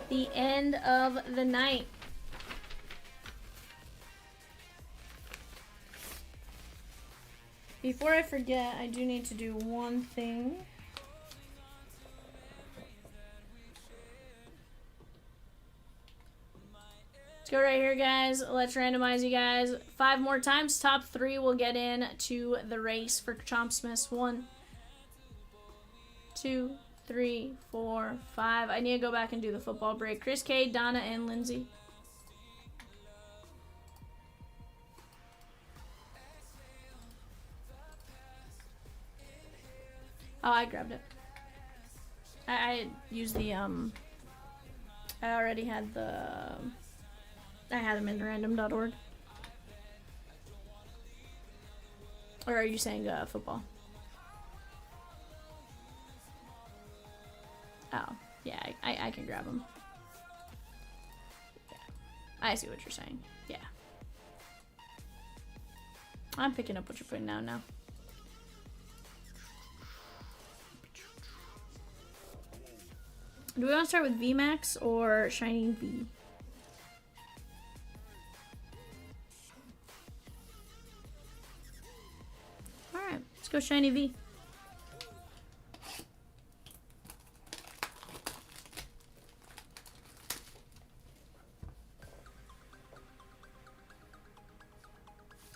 the end of the night. Before I forget, I do need to do one thing. Let's go right here, guys. Let's randomize you guys 5 more times. Top 3 will get in to the race for Chomps. 1, 2, 3, 4, 5. I need to go back and do the football break. Chris K, Donna, and Lindsay. Oh, I grabbed it. I used the, I already had the, I had them in random.org. Or are you saying football? Oh, yeah, I can grab them. Yeah, I see what you're saying. Yeah. I'm picking up what you're putting down now. Do we want to start with VMAX or Shiny V? Alright, let's go Shiny V.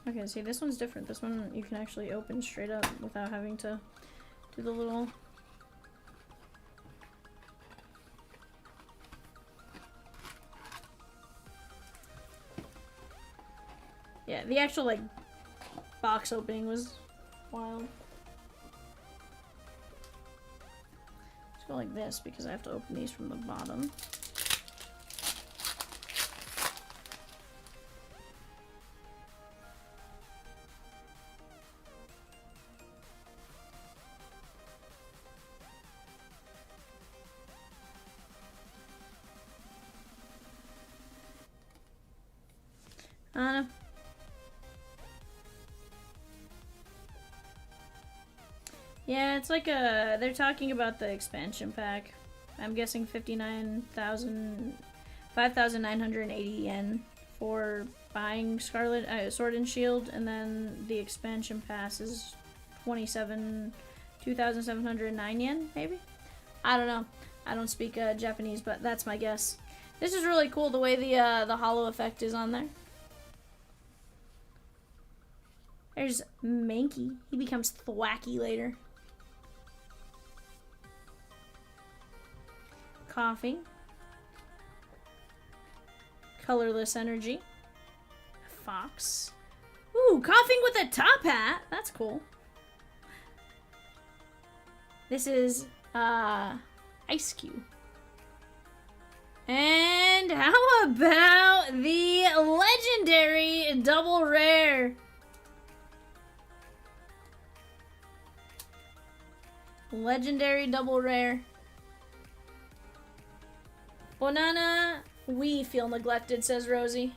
Okay, see, this one's different. This one you can actually open straight up without having to do the little... Yeah, the actual, like, box opening was wild. Let's go like this because I have to open these from the bottom. I don't know. Yeah, it's like a, they're talking about the expansion pack. I'm guessing 5,980 yen for buying Scarlet Sword and Shield, and then the expansion pass is 2,709 yen, maybe? I don't know. I don't speak Japanese, but that's my guess. This is really cool the way the hollow effect is on there. There's Mankey. He becomes thwacky later. Coughing. Colorless Energy. Fox. Ooh, Coughing with a top hat. That's cool. This is Ice Cube. And how about the legendary double rare? Legendary double rare. Bonana, we feel neglected, says Rosie.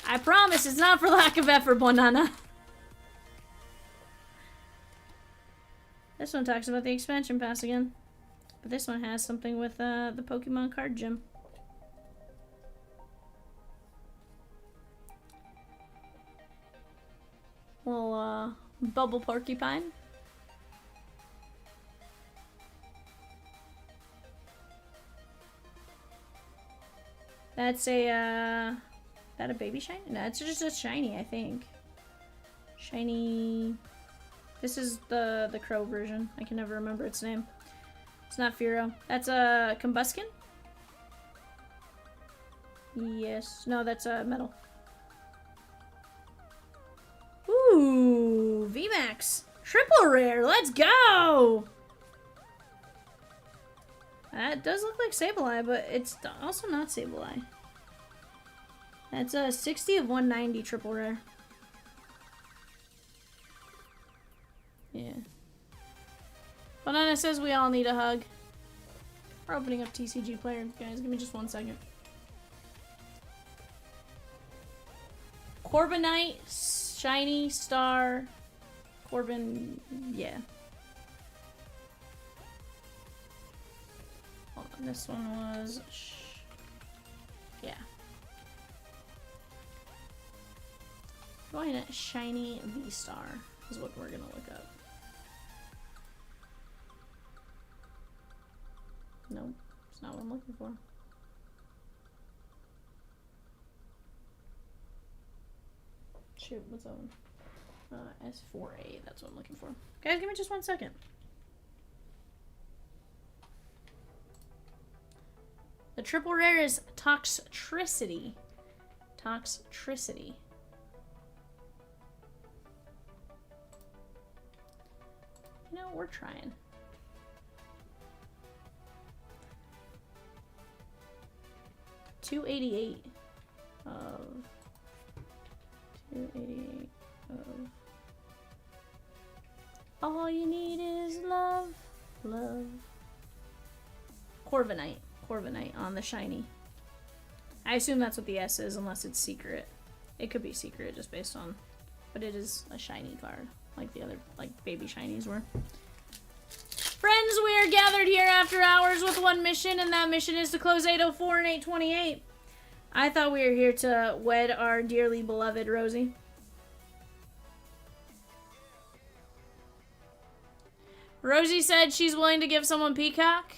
I promise it's not for lack of effort, Bonana. This one talks about the expansion pass again. But this one has something with the Pokemon card gym. Little bubble porcupine. That's a that a baby shiny? No, it's just a shiny, I think. Shiny. This is the crow version. I can never remember its name. It's not Furo. That's a Combuskin? Yes. No, that's a metal. Ooh, VMAX. Triple rare. Let's go. That does look like Sableye, but it's also not Sableye. That's a 60 of 190 triple rare. Yeah. Banana says we all need a hug. We're opening up TCG player, guys. Give me just 1 second. Corbinite, Shiny Star, Corbin, yeah. Hold on, this one was, yeah. Going at Shiny V-Star is what we're gonna look up. Nope, it's not what I'm looking for. Shoot, what's that one? S4A, that's what I'm looking for. Guys, give me just 1 second. The triple rare is Toxtricity. Toxtricity. You know, we're trying. $288 of 288 of all you need is love, love. Corviknight on the shiny. I assume that's what the S is, unless it's secret. It could be secret just based on, but it is a shiny card, like the other, like baby shinies were. Friends, we are gathered here after hours with one mission, and that mission is to close 804 and 828. I thought we were here to wed our dearly beloved Rosie. Rosie said she's willing to give someone Peacock.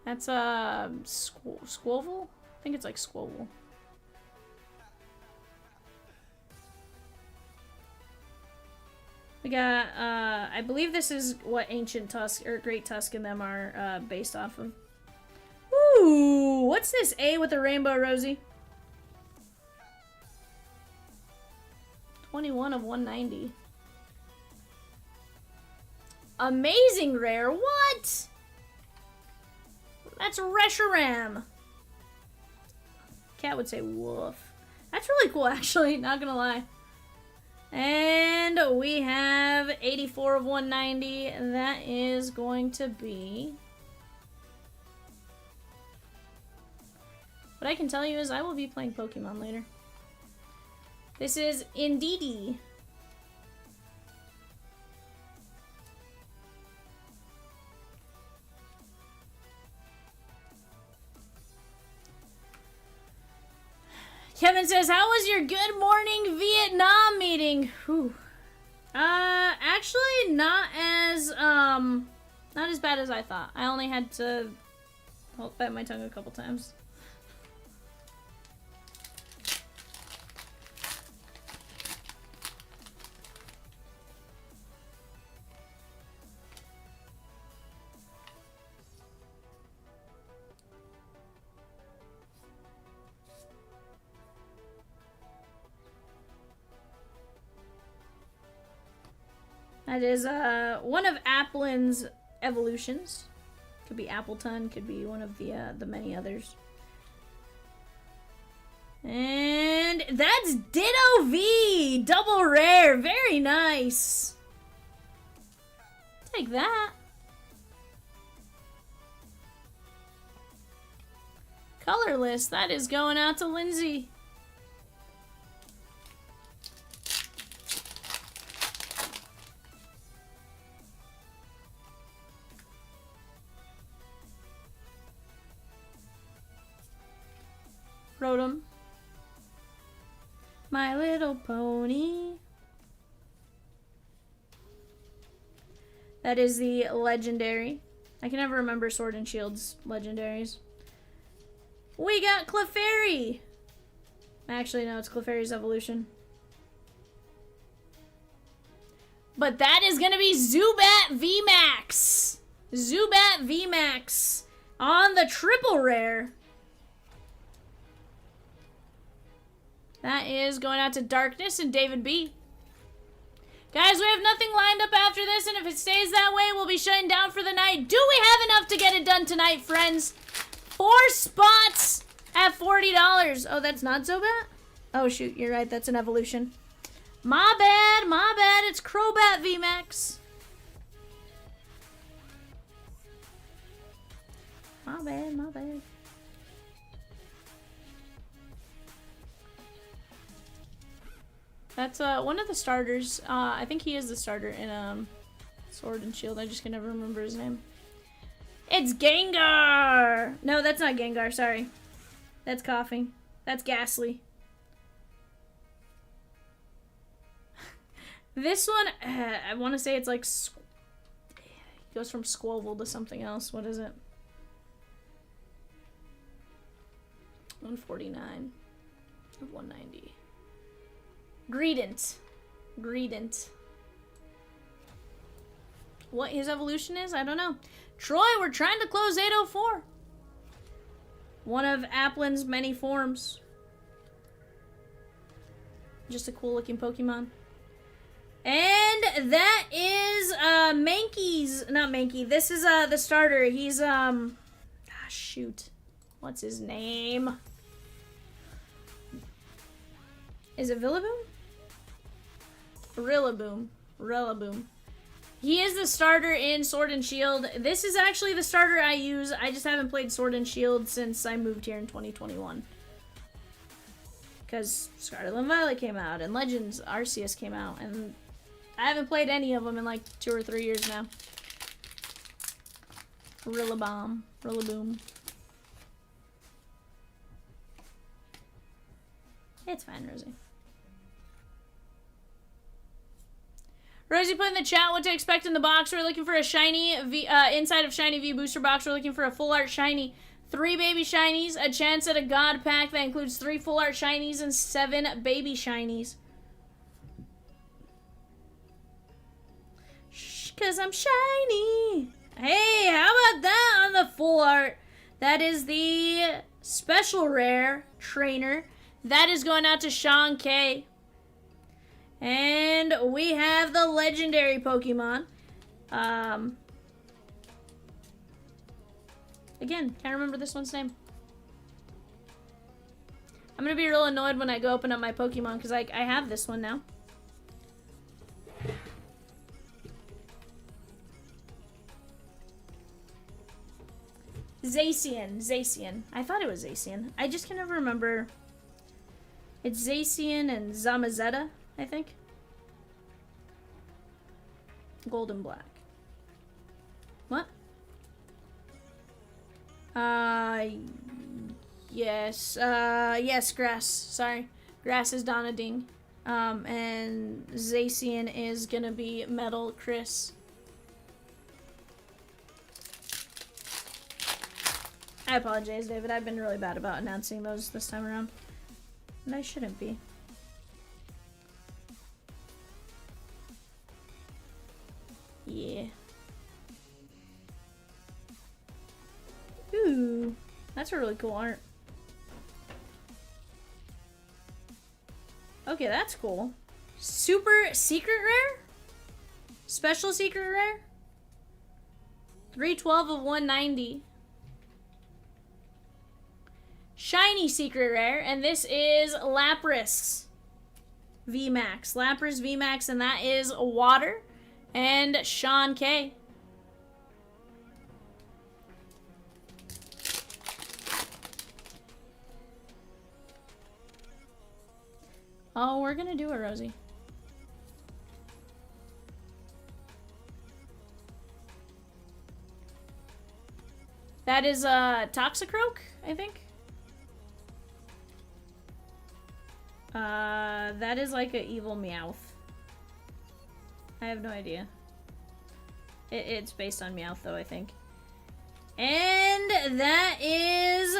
That's Squoval? I think it's like Squoval. We got, I believe this is what Ancient Tusk, or Great Tusk and them are based off of. Ooh, what's this A with a rainbow, Rosie? 21 of 190. Amazing rare, what? That's Reshiram. Cat would say woof. That's really cool, actually, not gonna lie. And we have 84 of 190, and that is going to be... What I can tell you is I will be playing Pokemon later. This is Indeedee. Kevin says, how was your good morning Vietnam meeting? Whew. Actually not as bad as I thought. I only had to bite my tongue a couple times. That is one of Applin's evolutions. Could be Appleton, could be one of the many others. And that's Ditto V! Double rare! Very nice! Take that. Colorless, that is going out to Lindsay. Rotom. My Little Pony. That is the legendary. I can never remember Sword and Shield's legendaries. We got Clefairy. Actually, no, it's Clefairy's evolution. But that is going to be Zubat VMAX. Zubat VMAX on the triple rare. That is going out to Darkness and David B. Guys, we have nothing lined up after this, and if it stays that way, we'll be shutting down for the night. Do we have enough to get it done tonight, friends? 4 spots at $40. Oh, that's not Zubat? Oh, shoot, you're right. That's an evolution. My bad, my bad. It's Crobat VMAX. My bad, my bad. That's one of the starters. I think he is the starter in Sword and Shield. I just can never remember his name. It's Gengar! No, that's not Gengar, sorry. That's coughing. That's Ghastly. This one, I want to say it's like... It goes from Squoval to something else. What is it? 149 of 190. Greedent. Greedent. What his evolution is? I don't know. Troy, we're trying to close 804. One of Applin's many forms. Just a cool looking Pokemon. And that is Mankey's, not Mankey. This is the starter. He's shoot. What's his name? Is it Villaboom? Rillaboom. Rillaboom. He is the starter in Sword and Shield. This is actually the starter I use. I just haven't played Sword and Shield since I moved here in 2021. Because Scarlet and Violet came out, and Legends Arceus came out, and I haven't played any of them in like 2 or 3 years now. Rillaboom. Rillaboom. It's fine, Rosie. Rosie put in the chat what to expect in the box. We're looking for a shiny inside of Shiny V booster box. We're looking for a full art shiny, 3 baby shinies, a chance at a god pack that includes 3 full art shinies and 7 baby shinies. Shh, 'cause I'm shiny. Hey, how about that on the full art? That is the special rare trainer. That is going out to Sean K. And we have the legendary Pokemon. Again, can't remember this one's name. I'm gonna be real annoyed when I go open up my Pokemon because I have this one now. Zacian. Zacian. I thought it was Zacian. I just can never remember. It's Zacian and Zamazenta, I think. Gold and black. What? Yes. Yes, Grass. Sorry. Grass is Donading. And Zacian is gonna be Metal Chris. I apologize, David. I've been really bad about announcing those this time around. And I shouldn't be. Yeah. Ooh. That's a really cool art. Okay, that's cool. Super secret rare? Special secret rare? 312 of 190. Shiny secret rare, and this is Lapras VMAX. Lapras VMAX, and that is Water and Sean K. Oh, we're gonna do it, Rosie. That is Toxicroak, I think. That is like an evil Meowth. I have no idea. It's based on Meowth, though, I think. And that is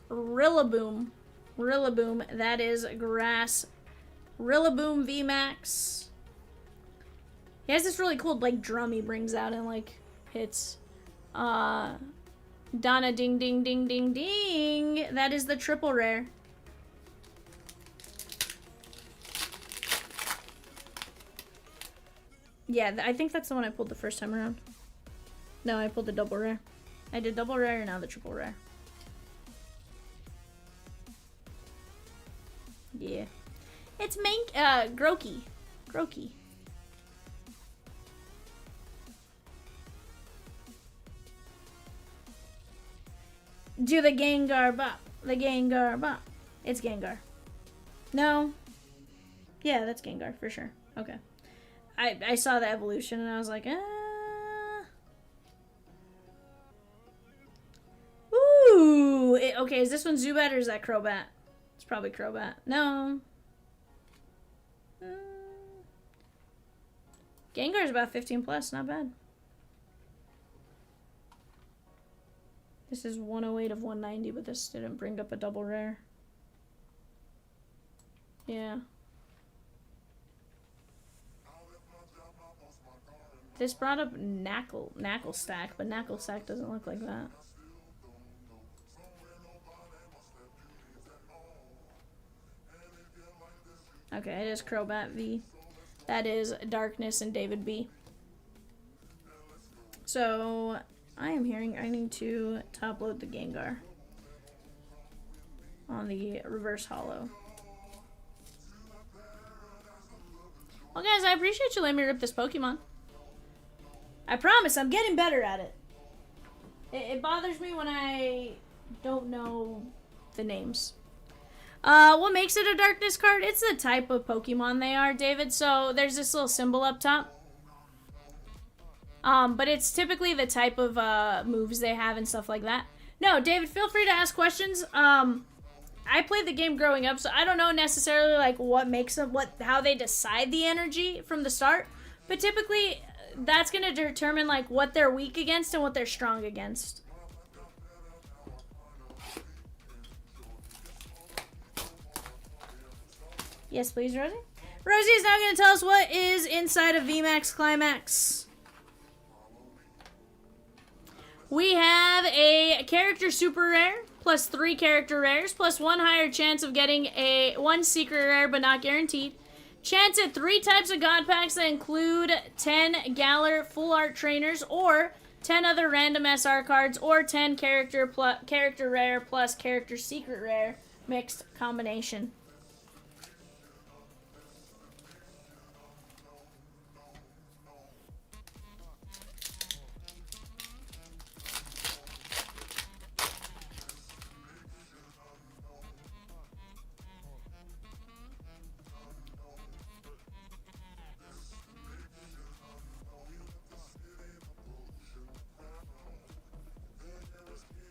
Rillaboom. Rillaboom. That is Grass. Rillaboom VMAX. He has this really cool, like, drum he brings out and, like, hits. Donna Ding Ding Ding Ding Ding. That is the triple rare. Yeah, I think that's the one I pulled the first time around. No, I pulled the double rare. I did double rare and now the triple rare. Yeah. It's Groki. Do the Gengar bop. The Gengar bop. It's Gengar. No. Yeah, that's Gengar for sure. Okay. I saw the evolution and I was like, Ooh. Okay, is this one Zubat or is that Crobat? It's probably Crobat. No. Gengar's about 15 plus, not bad. This is 108 of 190, but this didn't bring up a double rare. Yeah. This brought up Knackle Stack, but Knackle Stack doesn't look like that. Okay, it is Crobat V. That is Darkness and David B. So, I am hearing I need to top load the Gengar on the reverse holo. Well, guys, I appreciate you letting me rip this Pokemon. I promise I'm getting better at it. It bothers me when I don't know the names. What makes it a Darkness card? It's the type of Pokemon they are, David. So there's this little symbol up top. But it's typically the type of moves they have and stuff like that. No, David, feel free to ask questions. I played the game growing up, so I don't know necessarily like what makes them, how they decide the energy from the start. But typically, that's gonna determine like what they're weak against and what they're strong against. Yes, please, Rosie. Rosie is now going to tell us what is inside of VMAX Climax. We have a character super rare, plus 3 character rares, plus 1 higher chance of getting one secret rare, but not guaranteed. Chance at 3 types of God Packs that include 10 Galar Full Art Trainers, or 10 other random SR cards, or 10 character rare plus character secret rare mixed combination.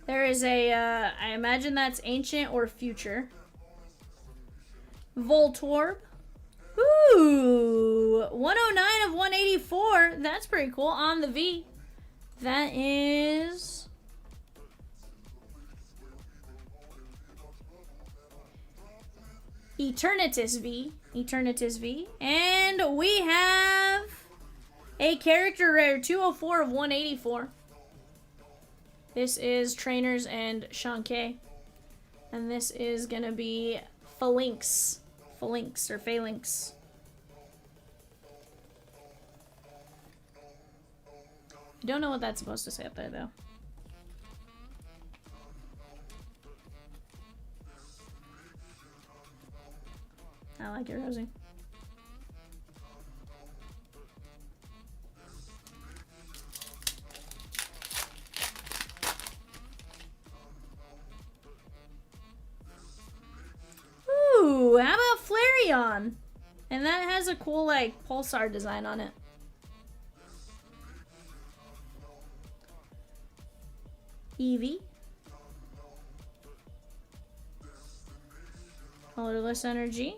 There is a, I imagine that's Ancient or Future. Voltorb. Ooh, 109 of 184. That's pretty cool on the V. That is... Eternatus V. Eternatus V. And we have a character rare, 204 of 184. This is Trainers and Shanke. And this is going to be Phalanx. Phalanx or Phalanx. I don't know what that's supposed to say up there, though. I like it, Rosie. Ooh, how about Flareon? And that has a cool, like, pulsar design on it. Eevee. Colorless Energy.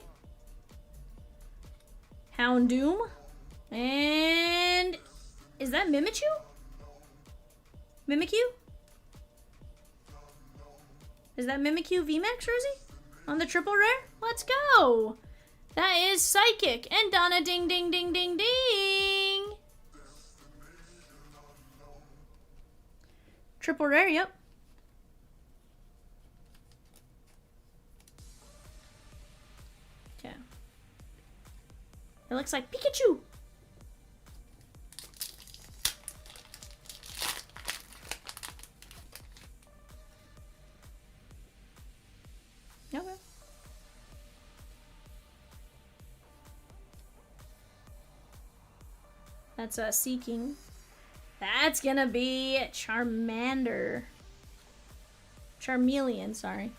Houndoom. And... is that Mimikyu? Mimikyu? Is that Mimikyu VMAX, Rosie? On the triple rare? Let's go! That is Psychic. And Donna ding ding ding ding ding! Triple rare, yep. Okay. It looks like Pikachu! Okay. That's Seeking. That's gonna be Charmander. Charmeleon, sorry.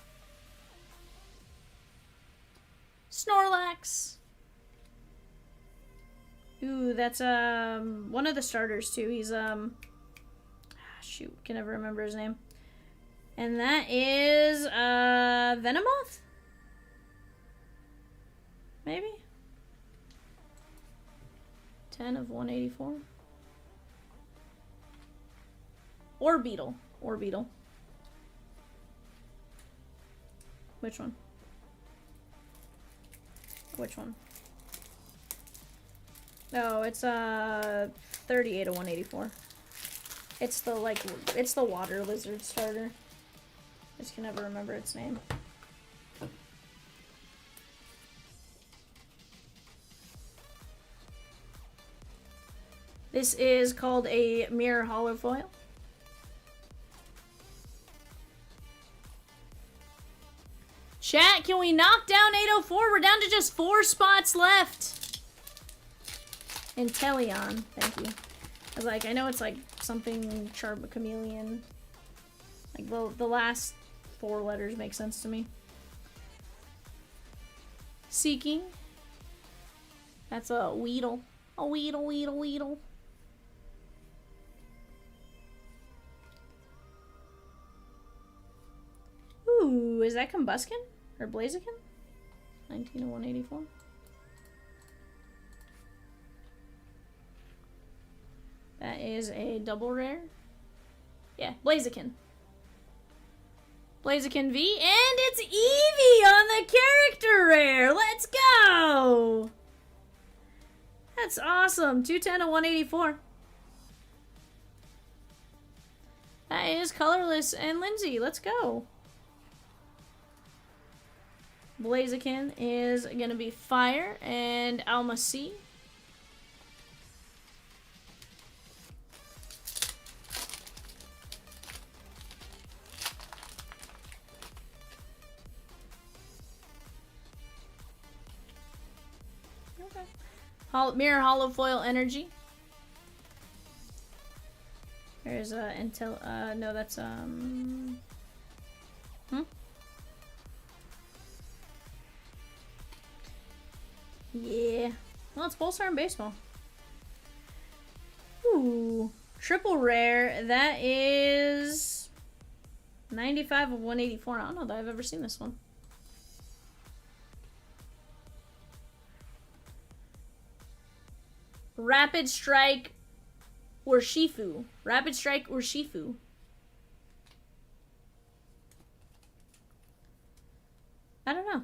Snorlax. Ooh, that's one of the starters too. He's shoot, can never remember his name. And that is Venomoth? Maybe? 10 of 184. Orbeetle. Orbeetle. Which one? Which one? No, it's 38 of 184. It's the it's the water lizard starter. I just can never remember its name. This is called a mirror hollow foil. Chat, can we knock down 804? We're down to just 4 spots left. Inteleon, thank you. I was like, I know it's like something Chameleon. Like the last 4 letters make sense to me. Seeking. That's a Weedle. A Weedle, Weedle, Weedle. Ooh, is that Combuskin? Or Blaziken? 19 of 184. That is a double rare. Yeah, Blaziken. Blaziken V, and it's Eevee on the character rare! Let's go! That's awesome. 210 of 184. That is colorless and Lindsay. Let's go. Blaziken is going to be Fire and Alma C. Okay. Mirror Hollow Foil Energy. There's no, that's Yeah. Well, it's Pulsar and Baseball. Ooh. Triple rare. That is 95 of 184. I don't know that I've ever seen this one. Rapid Strike or Shifu. Rapid Strike or Shifu. I don't know.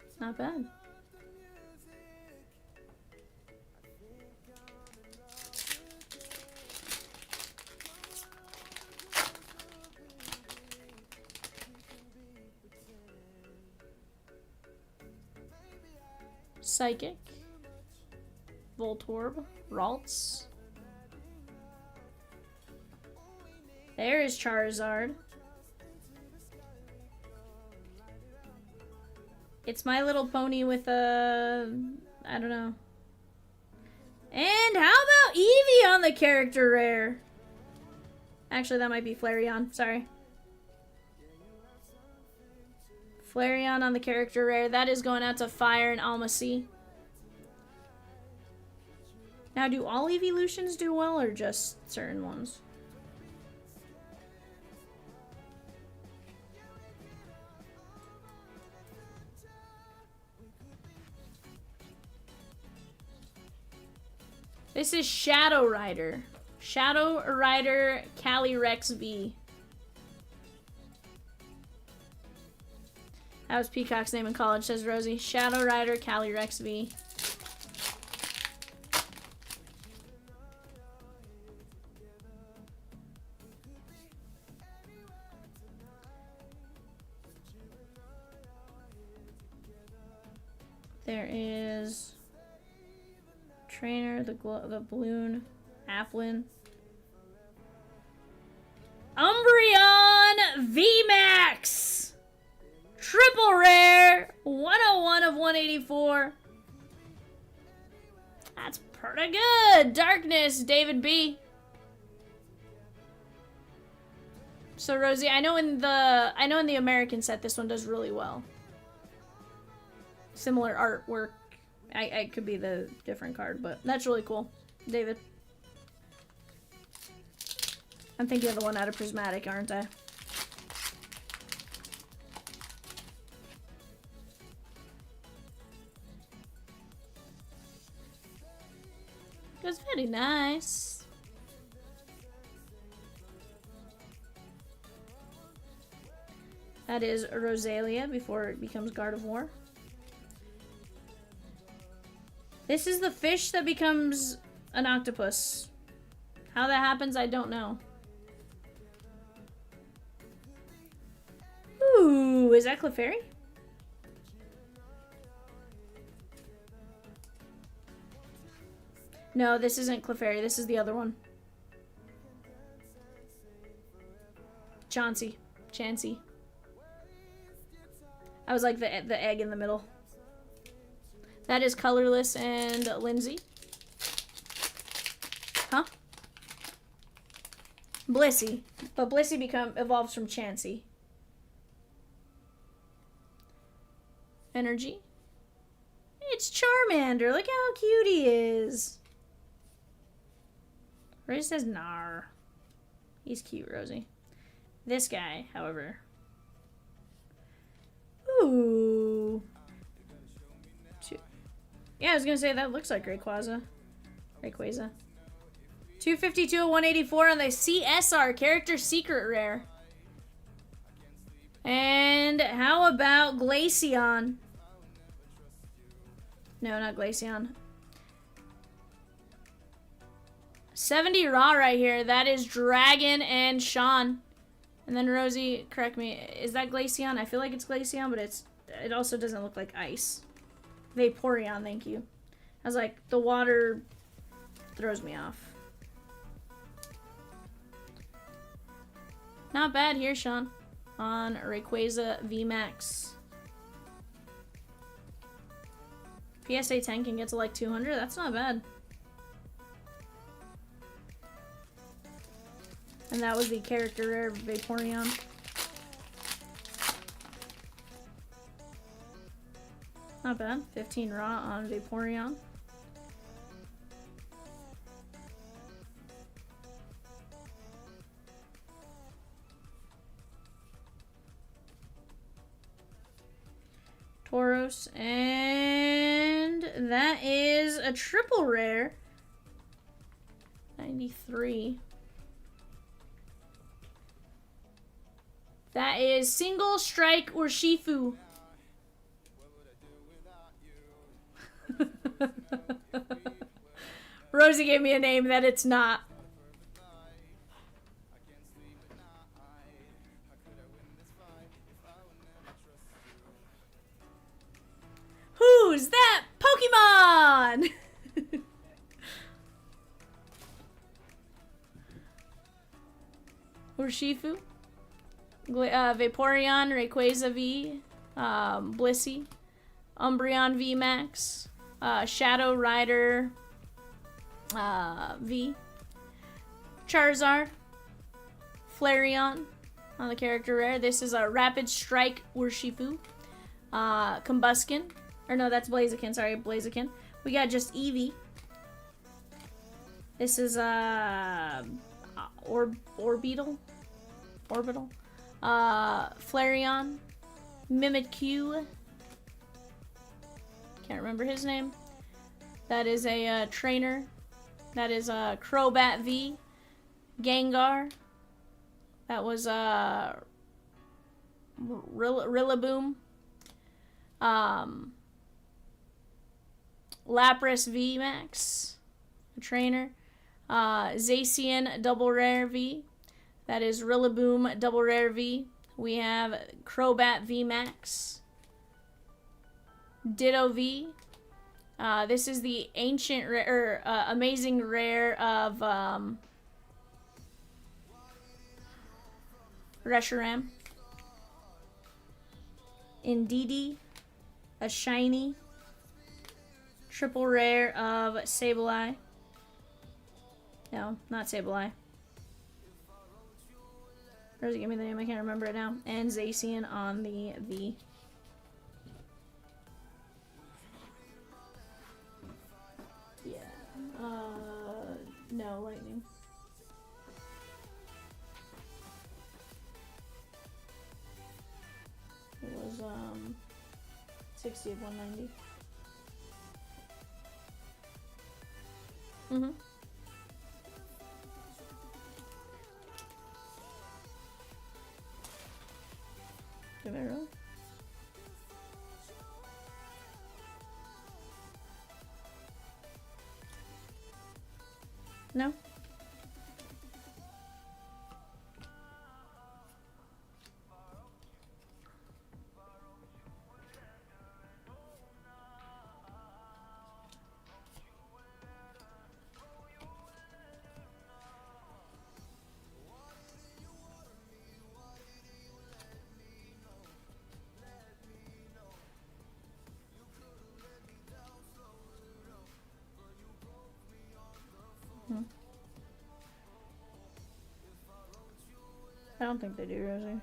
It's not bad. Psychic. Voltorb. Ralts. There is Charizard. It's My Little Pony with a... I don't know. And how about Eevee on the character rare? Actually, that might be Flareon. Sorry. Flareon on the character rare. That is going out to Fire and Alma C. Now, do all evolutions do well or just certain ones? This is Shadow Rider. Shadow Rider Calyrex V. That was Peacock's name in college, says Rosie. Shadow Rider Calyrex V. There is Trainer, the Balloon, Applin. Umbreon VMAX! Triple rare! 101 of 184. That's pretty good! Darkness, David B. So Rosie, I know in the American set this one does really well. Similar artwork. I could be the different card, but that's really cool. David. I'm thinking of the one out of Prismatic, aren't I? That's very nice. That is Rosalia before it becomes Guard of War. This is the fish that becomes an octopus. How that happens, I don't know. Ooh, is that Clefairy? No, this isn't Clefairy. This is the other one. Chauncey. Chansey. I was like the egg in the middle. That is Colorless and Lindsay. Huh? Blissey. But Blissey evolves from Chansey. Energy. It's Charmander. Look how cute he is. Rosie says nar. He's cute, Rosie. This guy, however. Ooh. Yeah, I was gonna say that looks like Rayquaza. 252 of 184 on the CSR character secret rare. And how about Glaceon? No, not Glaceon. 70 raw right here. That is Dragon and Sean. And then Rosie, correct me. Is that Glaceon? I feel like it's Glaceon, but it also doesn't look like ice. Vaporeon, thank you. I was like, the water throws me off. Not bad here, Sean. On Rayquaza VMAX. PSA 10 can get to like 200. That's not bad. And that was the character rare Vaporeon. Not bad. 15 raw on Vaporeon. Tauros. And that is a triple rare. 93. That is Single Strike Urshifu. Rosie gave me a name that it's not. Who's that Pokemon? Urshifu. Vaporeon, Rayquaza V, Blissey, Umbreon V Max, Shadow Rider V, Charizard, Flareon on the character rare. This is a Rapid Strike Urshifu, Combuskin, or no, that's Blaziken. Sorry, Blaziken. We got just Eevee. This is Orbital. Flareon, Mimikyu, can't remember his name. That is a trainer. That is a Crobat V, Gengar. That was Rillaboom, Lapras V Max, a trainer. Zacian Double Rare V. That is Rillaboom Double Rare V. We have Crobat V Max. Ditto V. This is the ancient rare, amazing rare of Reshiram. Indeedee. A shiny. Triple rare of Sableye. No, not Sableye. Rosie, give me the name. I can't remember it now. And Zacian on the V. Yeah. No, Lightning. It was 60 of 190. Mm-hmm. Did I really? No? I don't think they do, Rosie.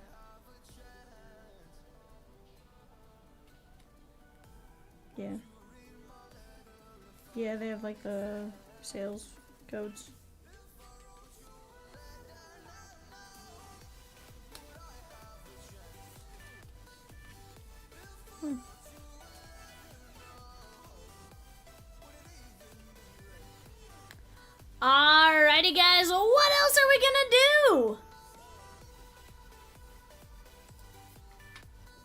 Yeah. Yeah, they have like the sales codes. Alrighty, guys. What else are we gonna do?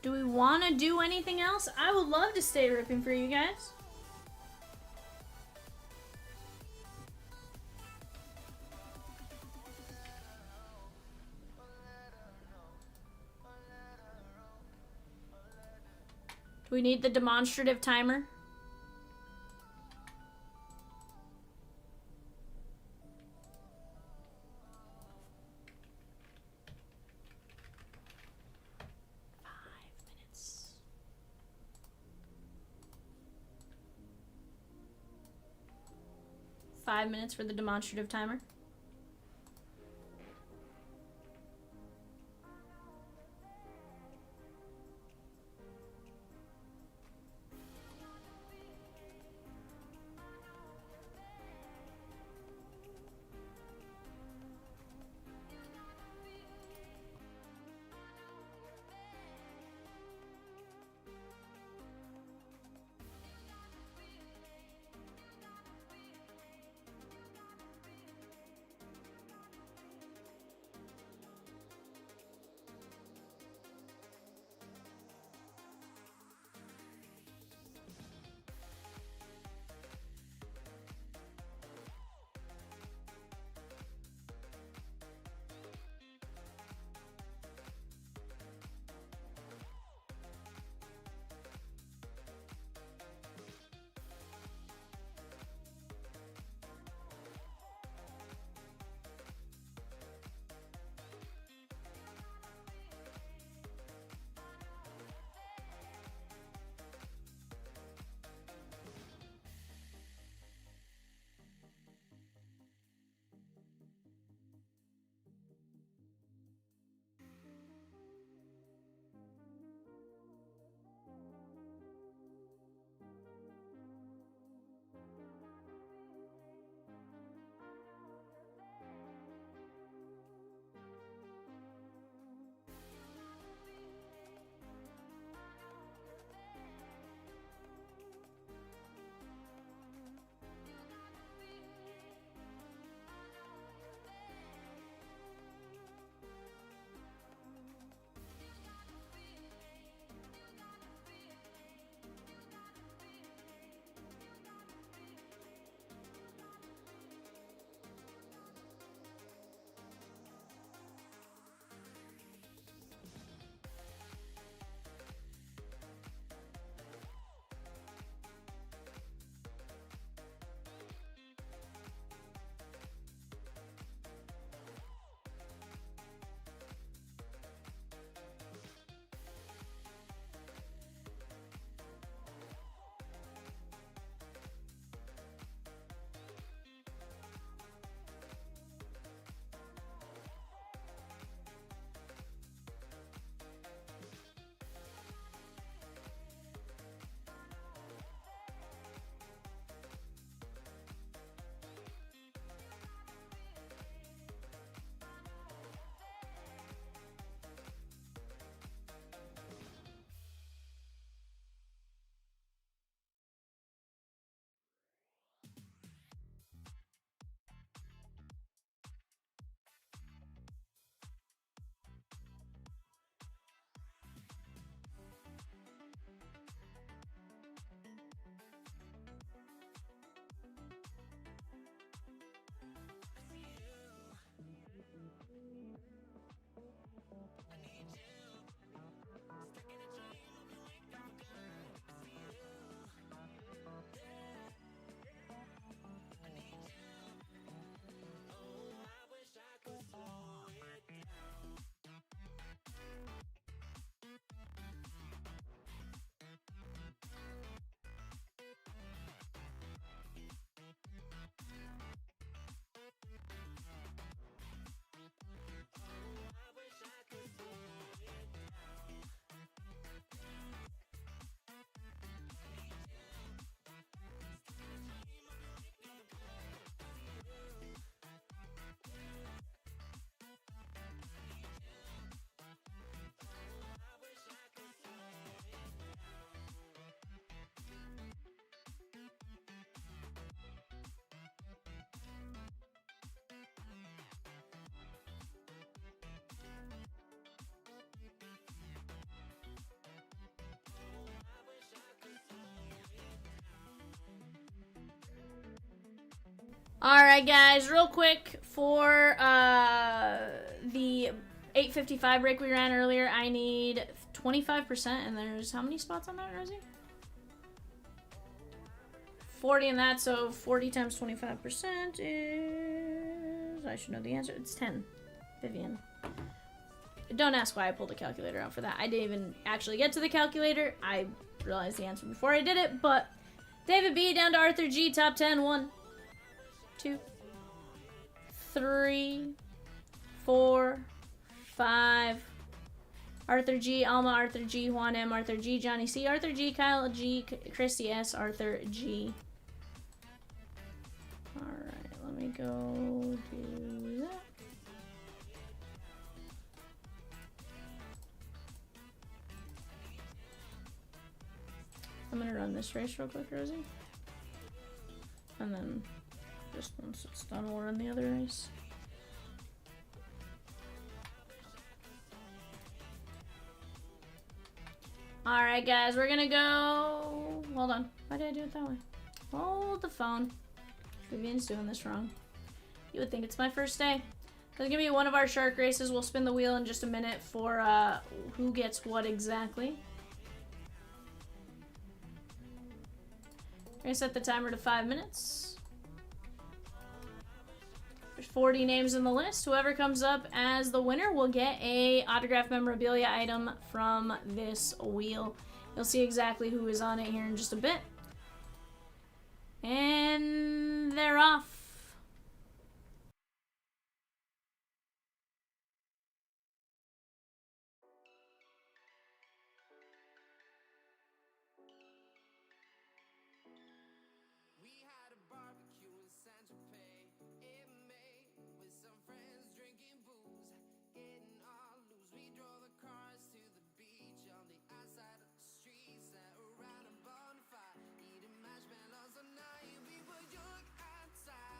Do we want to do anything else? I would love to stay ripping for you guys. Do we need the demonstrative timer? Five minutes for the demonstrative timer. Alright, guys, real quick for the 855 break we ran earlier, I need 25%, and there's how many spots on that, Rosie? 40 in that, so 40 times 25% is... I should know the answer. It's 10. Vivian. Don't ask why I pulled a calculator out for that. I didn't even actually get to the calculator. I realized the answer before I did it, but David B down to Arthur G, top 10. 1, 2, 3, 4, 5. Arthur G, Alma, Arthur G, Juan M, Arthur G, Johnny C, Arthur G, Kyle G, Christy S, Arthur G. Alright, let me go do that. I'm gonna run this race real quick, Rosie. And then, just once it's done, we'll run the other race. Alright, guys, we're gonna go... Hold on. Why did I do it that way? Hold the phone. Vivian's doing this wrong. You would think it's my first day. There's gonna be one of our shark races. We'll spin the wheel in just a minute for who gets what exactly. We're gonna set the timer to 5 minutes. There's 40 names in the list. Whoever comes up as the winner will get a autographed memorabilia item from this wheel. You'll see exactly who is on it here in just a bit. And they're off. We had a barbecue in Saint-Tropez in May with some friends drinking booze, getting all loose. We drove the cars to the beach on the outside of the street, sat around a bonfire, eating marshmallows all night. We were young and tired.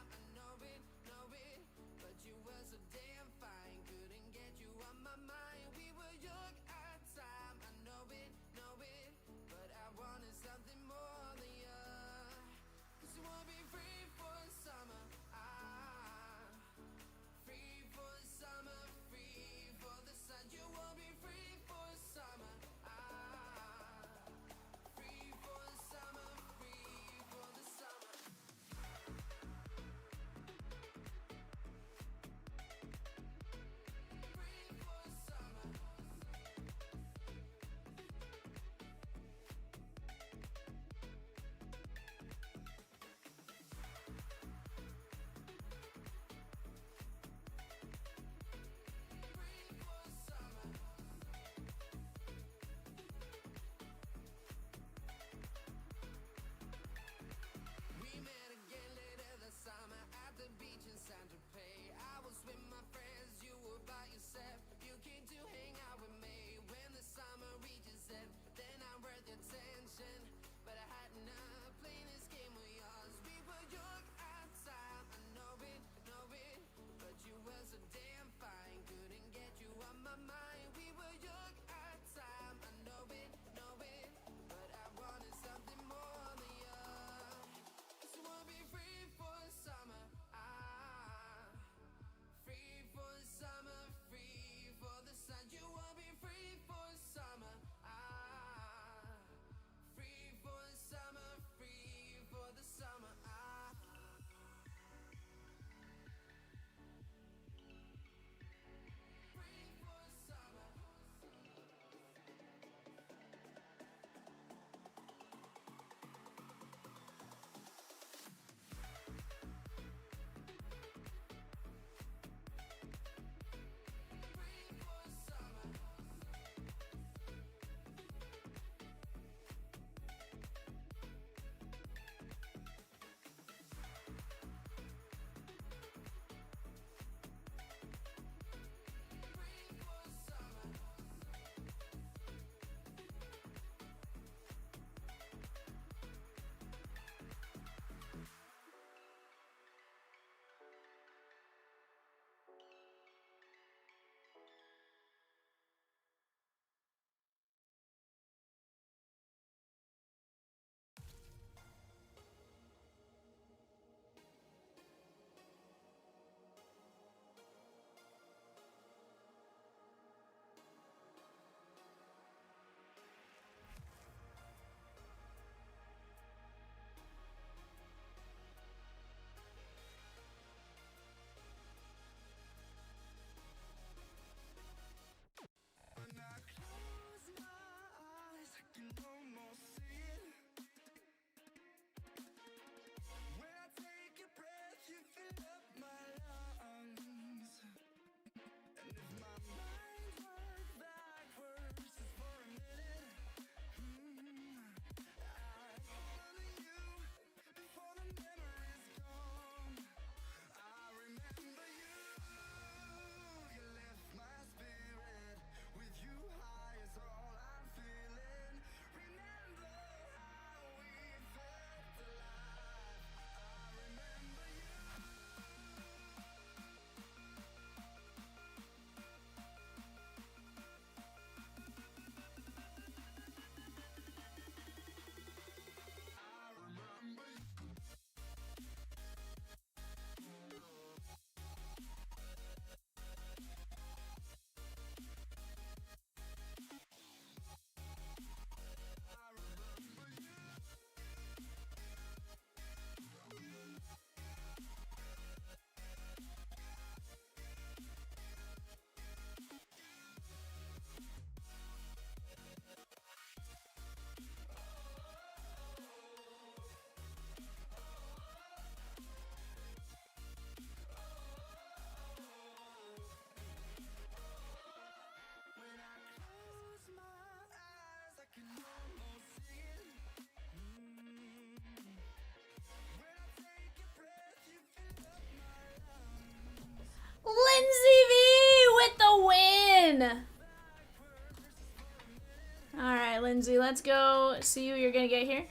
Lindsay, let's go see who you're gonna get here.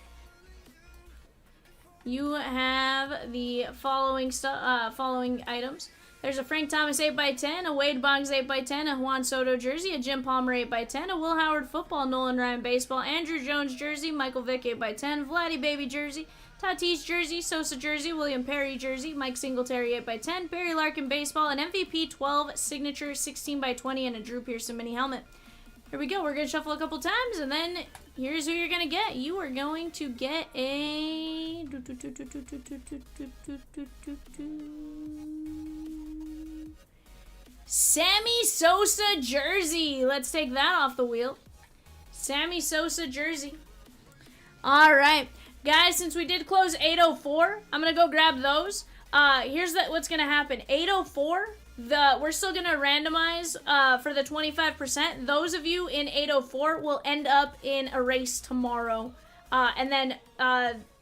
You have the following following items. There's a Frank Thomas 8x10, a Wade Boggs 8x10, a Juan Soto jersey, a Jim Palmer 8x10, a Will Howard football, Nolan Ryan baseball, Andrew Jones jersey, Michael Vick 8x10, Vladdy Baby jersey, Tatis jersey, Sosa jersey, William Perry jersey, Mike Singletary 8x10, Barry Larkin baseball, an MVP 12 signature 16x20, and a Drew Pearson mini helmet. Here we go. We're going to shuffle a couple times, and then here's who you're going to get. You are going to get a... Sammy Sosa jersey. Let's take that off the wheel. Sammy Sosa jersey. All right. Guys, since we did close 804, I'm going to go grab those. Here's what's going to happen. 804... we're still going to randomize for the 25%. Those of you in 804 will end up in a race tomorrow. And then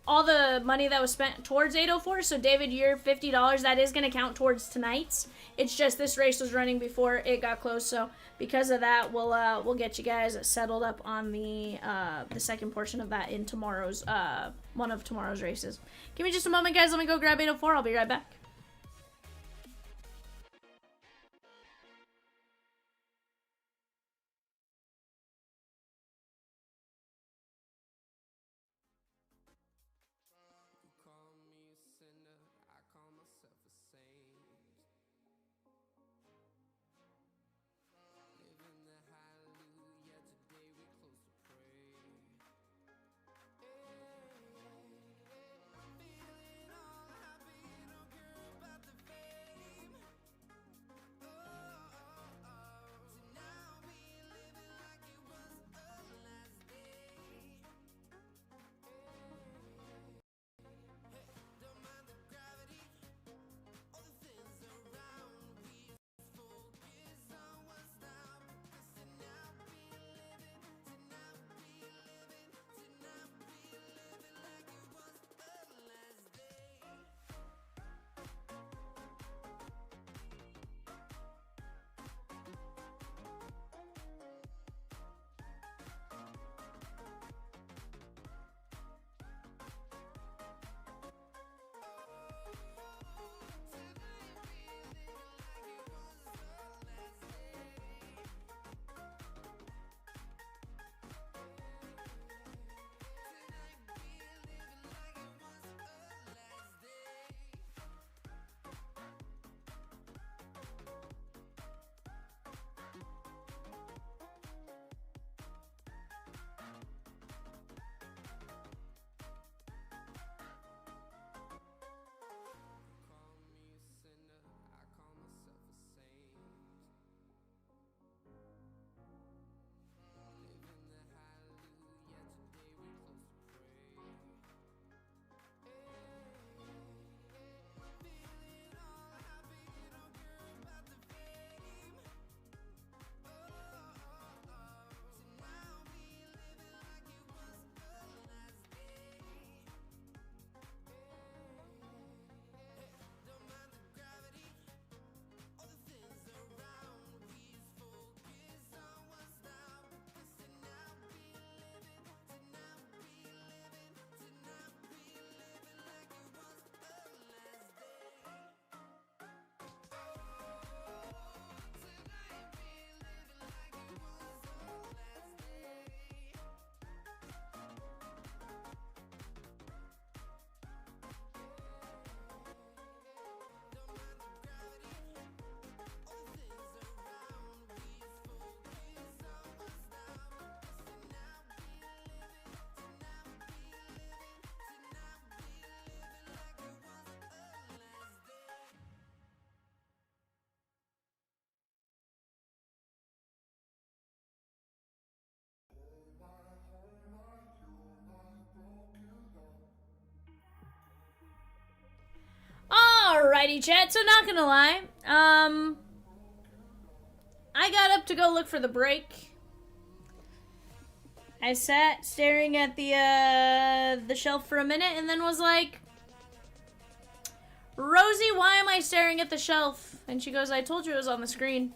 all the money that was spent towards 804, so David, your $50, that is going to count towards tonight's. It's just this race was running before it got closed, so because of that, we'll get you guys settled up on the second portion of that in tomorrow's one of tomorrow's races. Give me just a moment, guys. Let me go grab 804. I'll be right back. Alrighty, chat. So not gonna lie, I got up to go look for the break. I sat staring at the shelf for a minute and then was like, Rosie, why am I staring at the shelf? And she goes, I told you it was on the screen.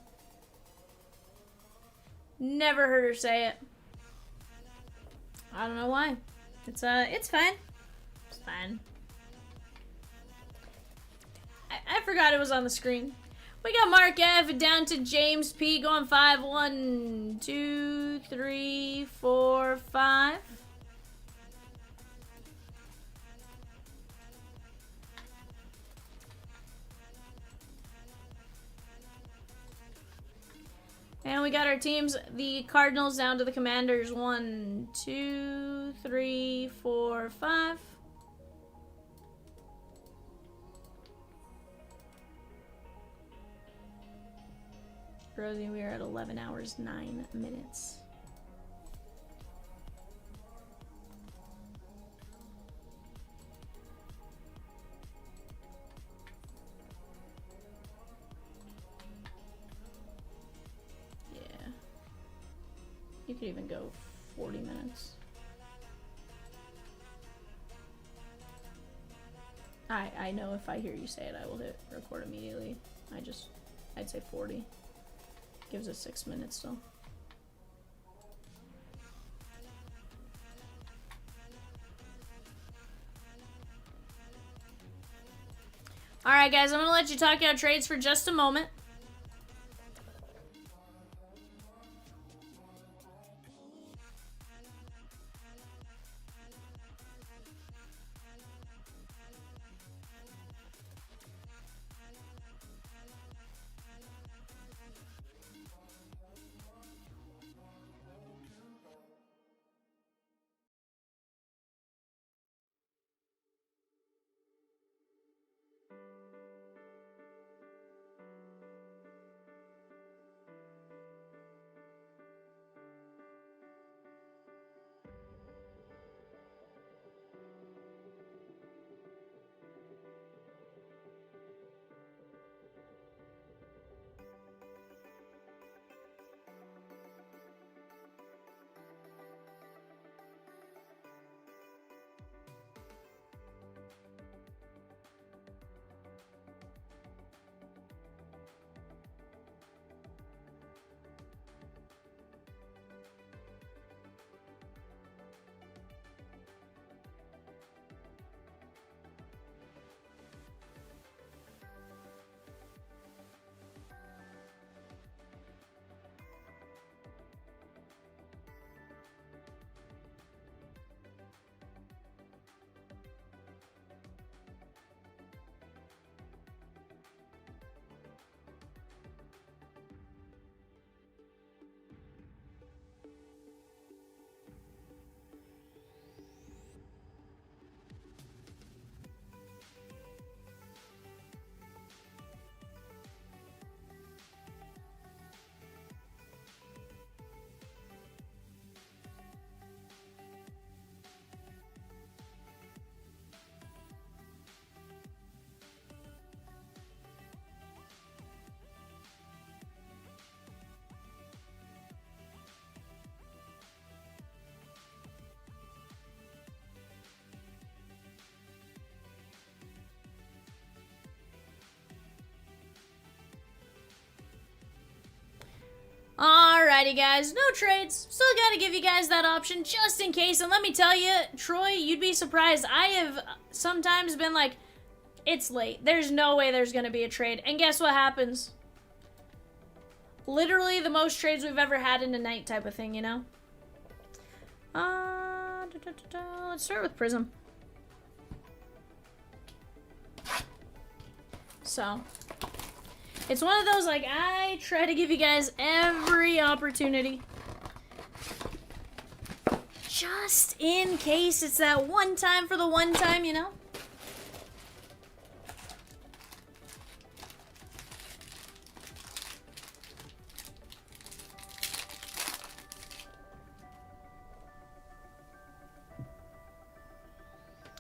Never heard her say it. I don't know why. It's fine. It's fine. I forgot it was on the screen. We got Mark F down to James P going 5. 1, 2, 3, 4, 5. And we got our teams, the Cardinals down to the Commanders. 1, 2, 3, 4, 5. Rosie, we are at 11 hours, 9 minutes. Yeah. You could even go 40 minutes. I know if I hear you say it, I will hit record immediately. I'd say 40. Gives us 6 minutes still. Alright guys, I'm gonna let you talk out trades for just a moment. Alrighty guys, no trades. Still gotta give you guys that option just in case. And let me tell you, Troy, you'd be surprised. I have sometimes been like, it's late. There's no way there's gonna be a trade. And guess what happens? Literally the most trades we've ever had in a night type of thing, you know? Let's start with Prizm. So, it's one of those, like, I try to give you guys every opportunity. Just in case it's that one time for the one time, you know?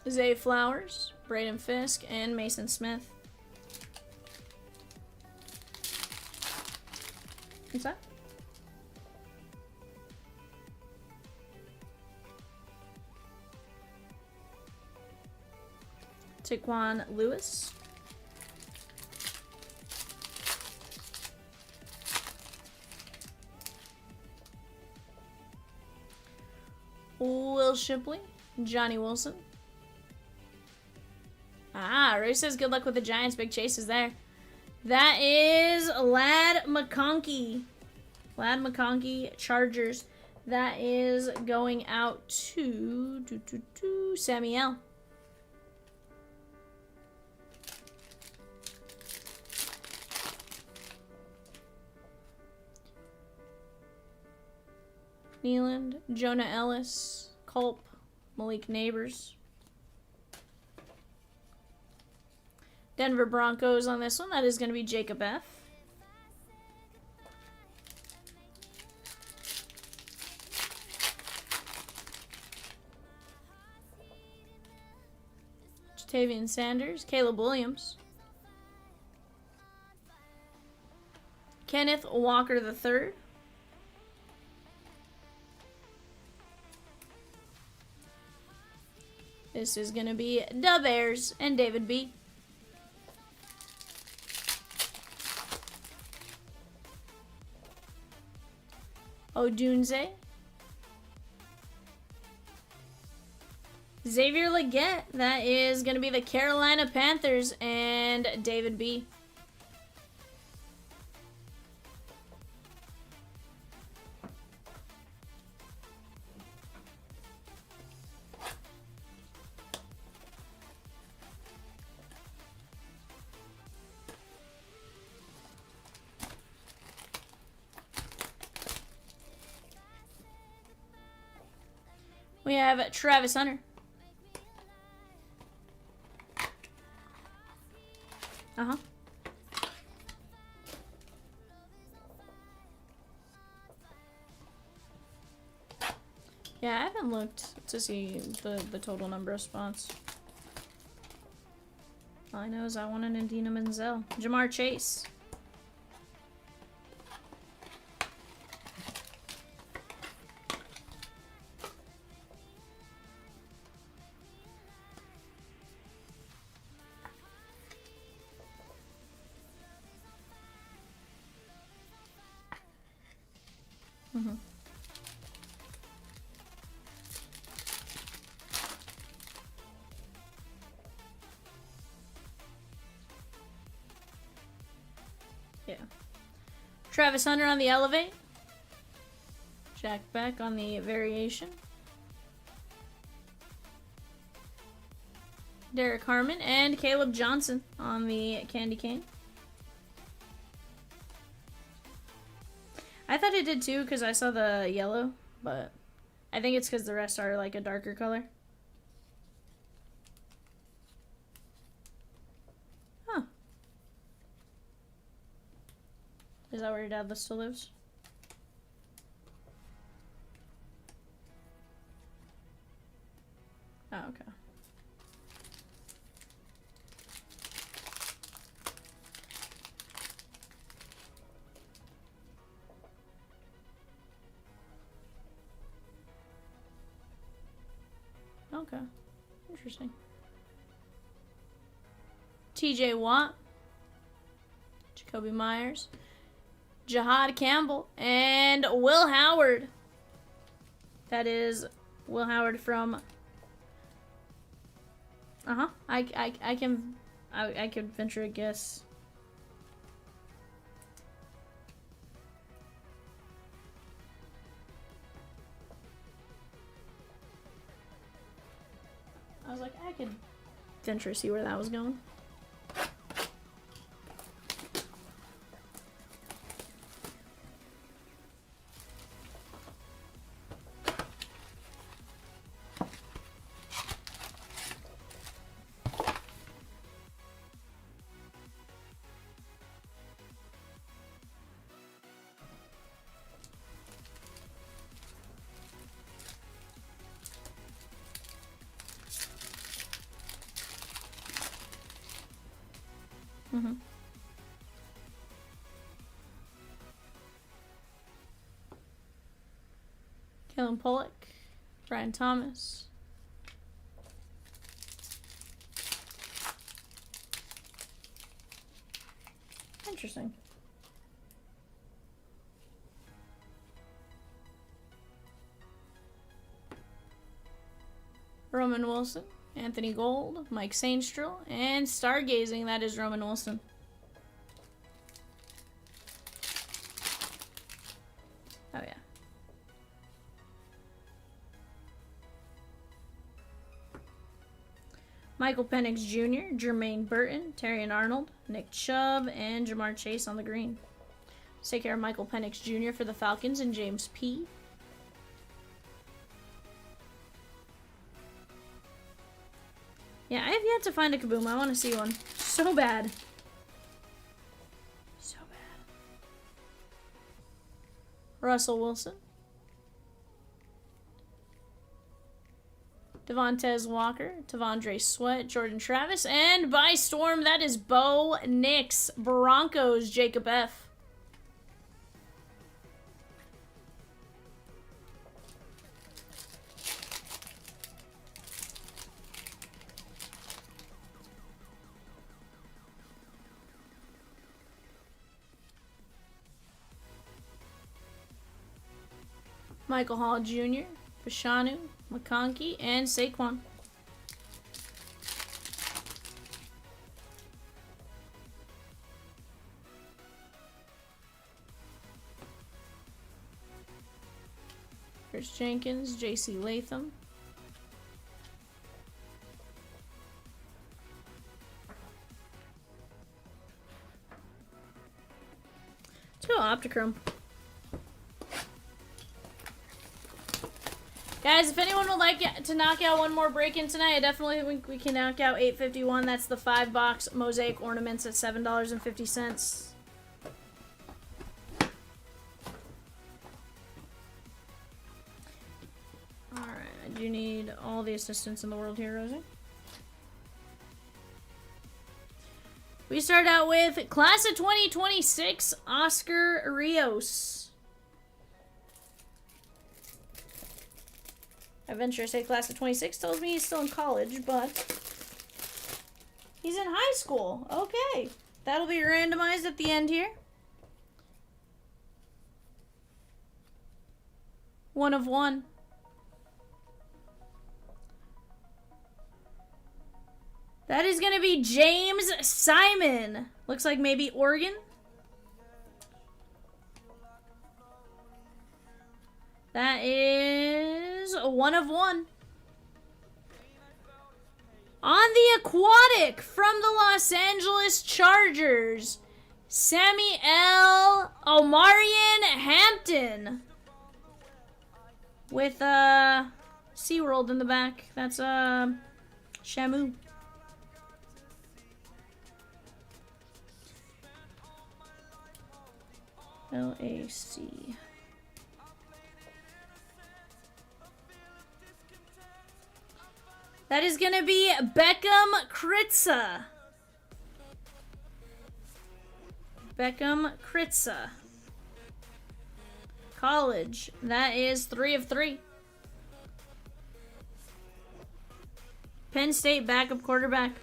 Zay Flowers, Braden Fisk, and Mason Smith. What's that? Taquan Lewis. Will Shipley, Johnny Wilson. Ah, Ray says good luck with the Giants. Big chases there. That is Lad McConkey. Lad McConkey, Chargers. That is going out to Samuel. Nealand, Jonah Ellis, Culp, Malik Neighbors. Denver Broncos on this one. That is going to be Jacob F. Jatavian Sanders, Caleb Williams. Kenneth Walker III. This is going to be Da Bears and David B. Odunze. Xavier Legette. That is going to be the Carolina Panthers and David B. We have Travis Hunter. Uh-huh. Yeah, I haven't looked to see the total number of spots. All I know is I want an Adina Menzel. Jamar Chase. Yeah. Travis Hunter on the Elevate. Jack Beck on the Variation. Derek Harmon and Caleb Johnson on the Candy Cane. I thought it did too because I saw the yellow, but I think it's because the rest are like a darker color. Huh. Is that where your dad still lives? Oh, okay. Okay. Interesting. TJ Watt. Jacoby Myers. Jahad Campbell. And Will Howard. That is Will Howard from... Uh-huh. I can venture a guess. I was like, I could venture to see where that was going. Mm-hmm. Kellen Pollock, Brian Thomas. Interesting. Roman Wilson, Anthony Gold, Mike Sainstrel, and Stargazing, that is Roman Wilson. Oh, yeah. Michael Penix Jr., Jermaine Burton, Terrion Arnold, Nick Chubb, and Jamar Chase on the green. Let's take care of Michael Penix Jr. for the Falcons and James P. Yeah, I have yet to find a Kaboom. I want to see one. So bad. So bad. Russell Wilson. Devontae Walker, Tavondre Sweat, Jordan Travis, and by storm, that is Bo Nix. Broncos, Jacob F. Michael Hall Jr., Fashanu, McConkey, and Saquon. Chris Jenkins, J.C. Latham. Let's go Optichrome. Guys, if anyone would like to knock out one more break-in tonight, I definitely think we can knock out 851. That's the 5-box Mosaic Ornaments at $7.50. Alright, I do need all the assistance in the world here, Rosie. We start out with Class of 2026, Oscar Rios. I venture to say Class of 26 tells me he's still in college, but he's in high school. Okay. That'll be randomized at the end here. 1 of 1. That is going to be James Simon. Looks like maybe Oregon. That is 1 of 1. On the aquatic from the Los Angeles Chargers, Samuel Omarion Hampton. With SeaWorld in the back. That's Shamu. LAC. That is going to be Beckham Kritza. Beckham Kritza. College. That is 3 of 3. Penn State backup quarterback.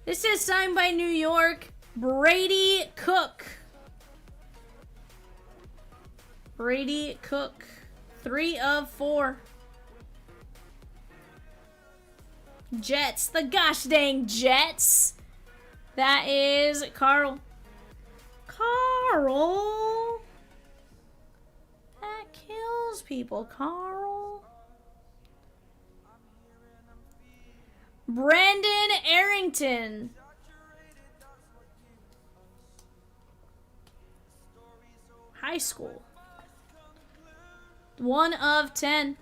This is signed by New York, Brady Cook. Brady Cook. 3 of 4. Jets. The gosh dang Jets. That is Carl. Carl. That kills people. Carl. Brandon Arrington. High school. 1 of 10.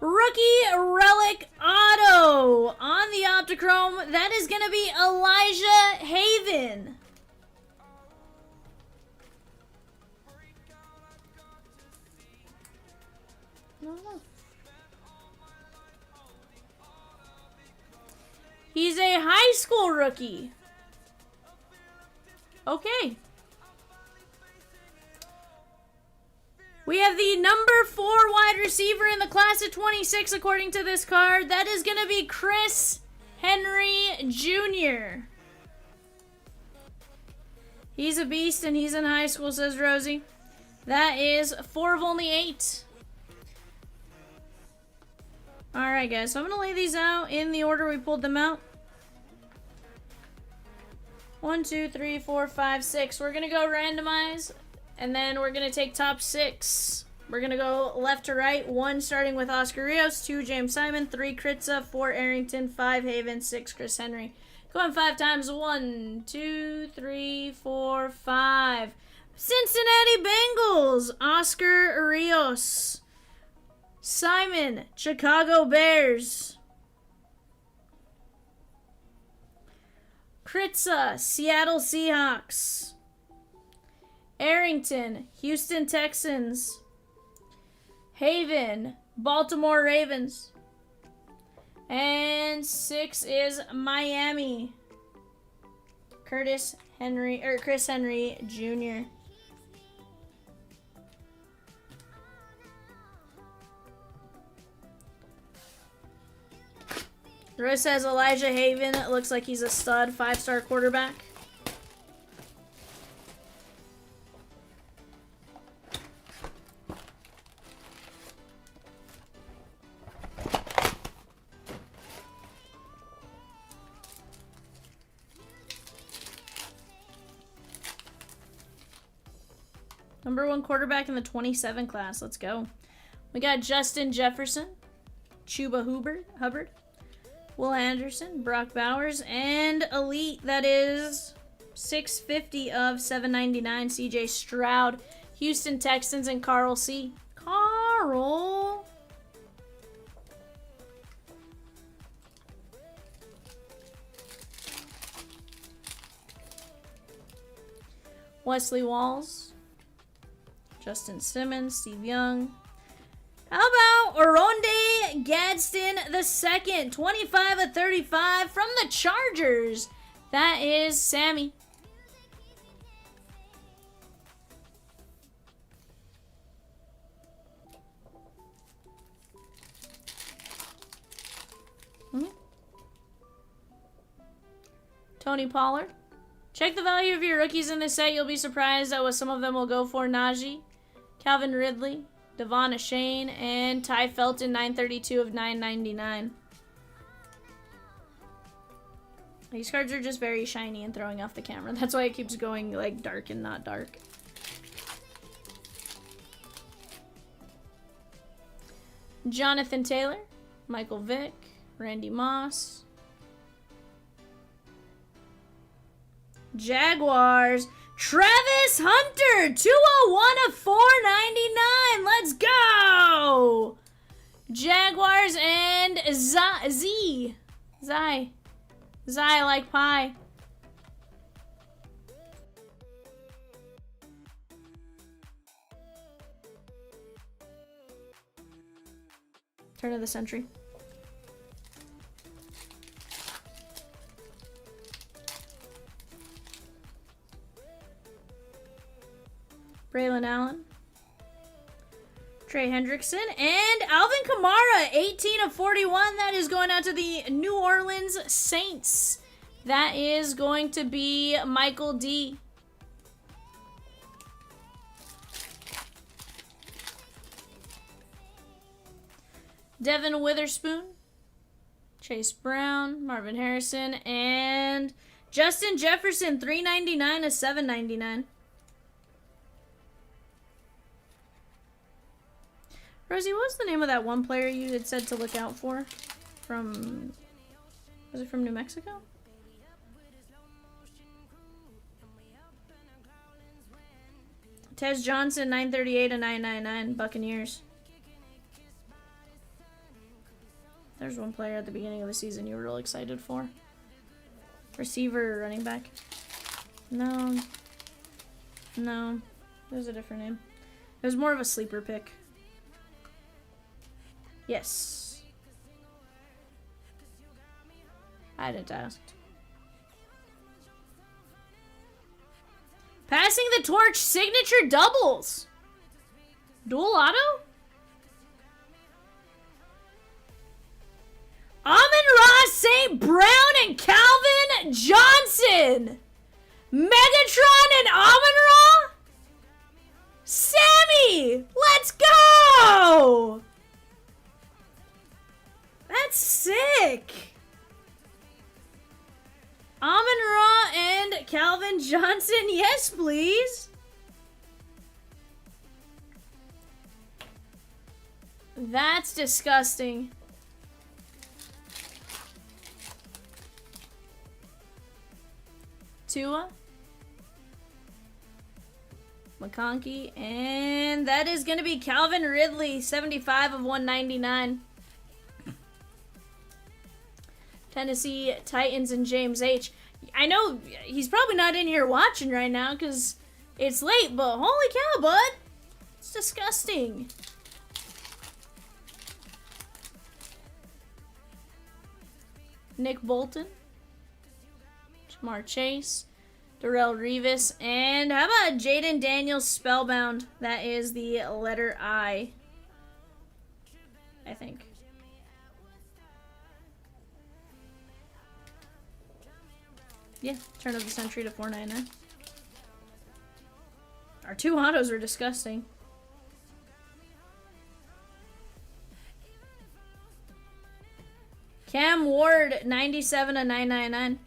Rookie Relic Auto on the Optichrome. That is going to be Elijah Haven. No. He's a high school rookie. Okay. We have the number 4 wide receiver in the class of 26, according to this card. That is going to be Chris Henry Jr. He's a beast and he's in high school, says Rosie. That is 4 of only 8. Alright, guys. So I'm going to lay these out in the order we pulled them out. 1, 2, 3, 4, 5, 6. We're going to go randomize. And then we're going to take top 6. We're going to go left to right. 1 starting with Oscar Rios. 2 James Simon. 3 Kritza. 4 Arrington. 5 Haven. 6 Chris Henry. Going 5 times. 1, 2, 3, 4, 5. Cincinnati Bengals. Oscar Rios. Simon. Chicago Bears. Kritza. Seattle Seahawks. Arrington. Houston Texans. Haven. Baltimore Ravens. And 6 is Miami. Chris Henry Jr. Rose says Elijah Haven. It looks like he's a stud, 5-star quarterback. Number 1 quarterback in the 27 class. Let's go. We got Justin Jefferson, Chuba Hubbard, Will Anderson, Brock Bowers, and Elite. That is 650 of 799. CJ Stroud, Houston Texans, and Carl C. Carl. Wesley Walls, Justin Simmons, Steve Young. How about Oronde Gadsden II, 25 of 35 from the Chargers. That is Sammy. Tony Pollard. Check the value of your rookies in this set. You'll be surprised at what some of them will go for. Najee, Calvin Ridley, Devon Achane, and Ty Felton, 932 of 999. These cards are just very shiny and throwing off the camera. That's why it keeps going like dark and not dark. Jonathan Taylor, Michael Vick, Randy Moss. Jaguars, Travis Hunter, 201 of 499. Let's go! Jaguars and Zai like pie. Turn of the century. Braylon Allen, Trey Hendrickson, and Alvin Kamara, 18 of 41. That is going out to the New Orleans Saints. That is going to be Michael D. Devin Witherspoon, Chase Brown, Marvin Harrison, and Justin Jefferson, 399 of 799. Rosie, what was the name of that one player you had said to look out for? From, was it from New Mexico? Tez Johnson, 938 to 999, Buccaneers. There's one player at the beginning of the season you were real excited for. Receiver or running back? No. No. There's a different name. It was more of a sleeper pick. Yes. I didn't ask. Passing the torch signature doubles. Dual auto? Amon-Ra St. Brown and Calvin Johnson. Megatron and Amon-Ra? Sam Let's go! That's sick! Amon-Ra and Calvin Johnson. Yes, please. That's disgusting. Tua. McConkey. And that is going to be Calvin Ridley, 75 of 199. Tennessee Titans and James H. I know he's probably not in here watching right now because it's late, but holy cow, bud. It's disgusting. Nick Bolton. Jamar Chase. Darrell Revis. And how about Jaden Daniels Spellbound? That is the letter I think. Yeah, turn of the century to 499. Our two autos were disgusting. Cam Ward, 97 of 999.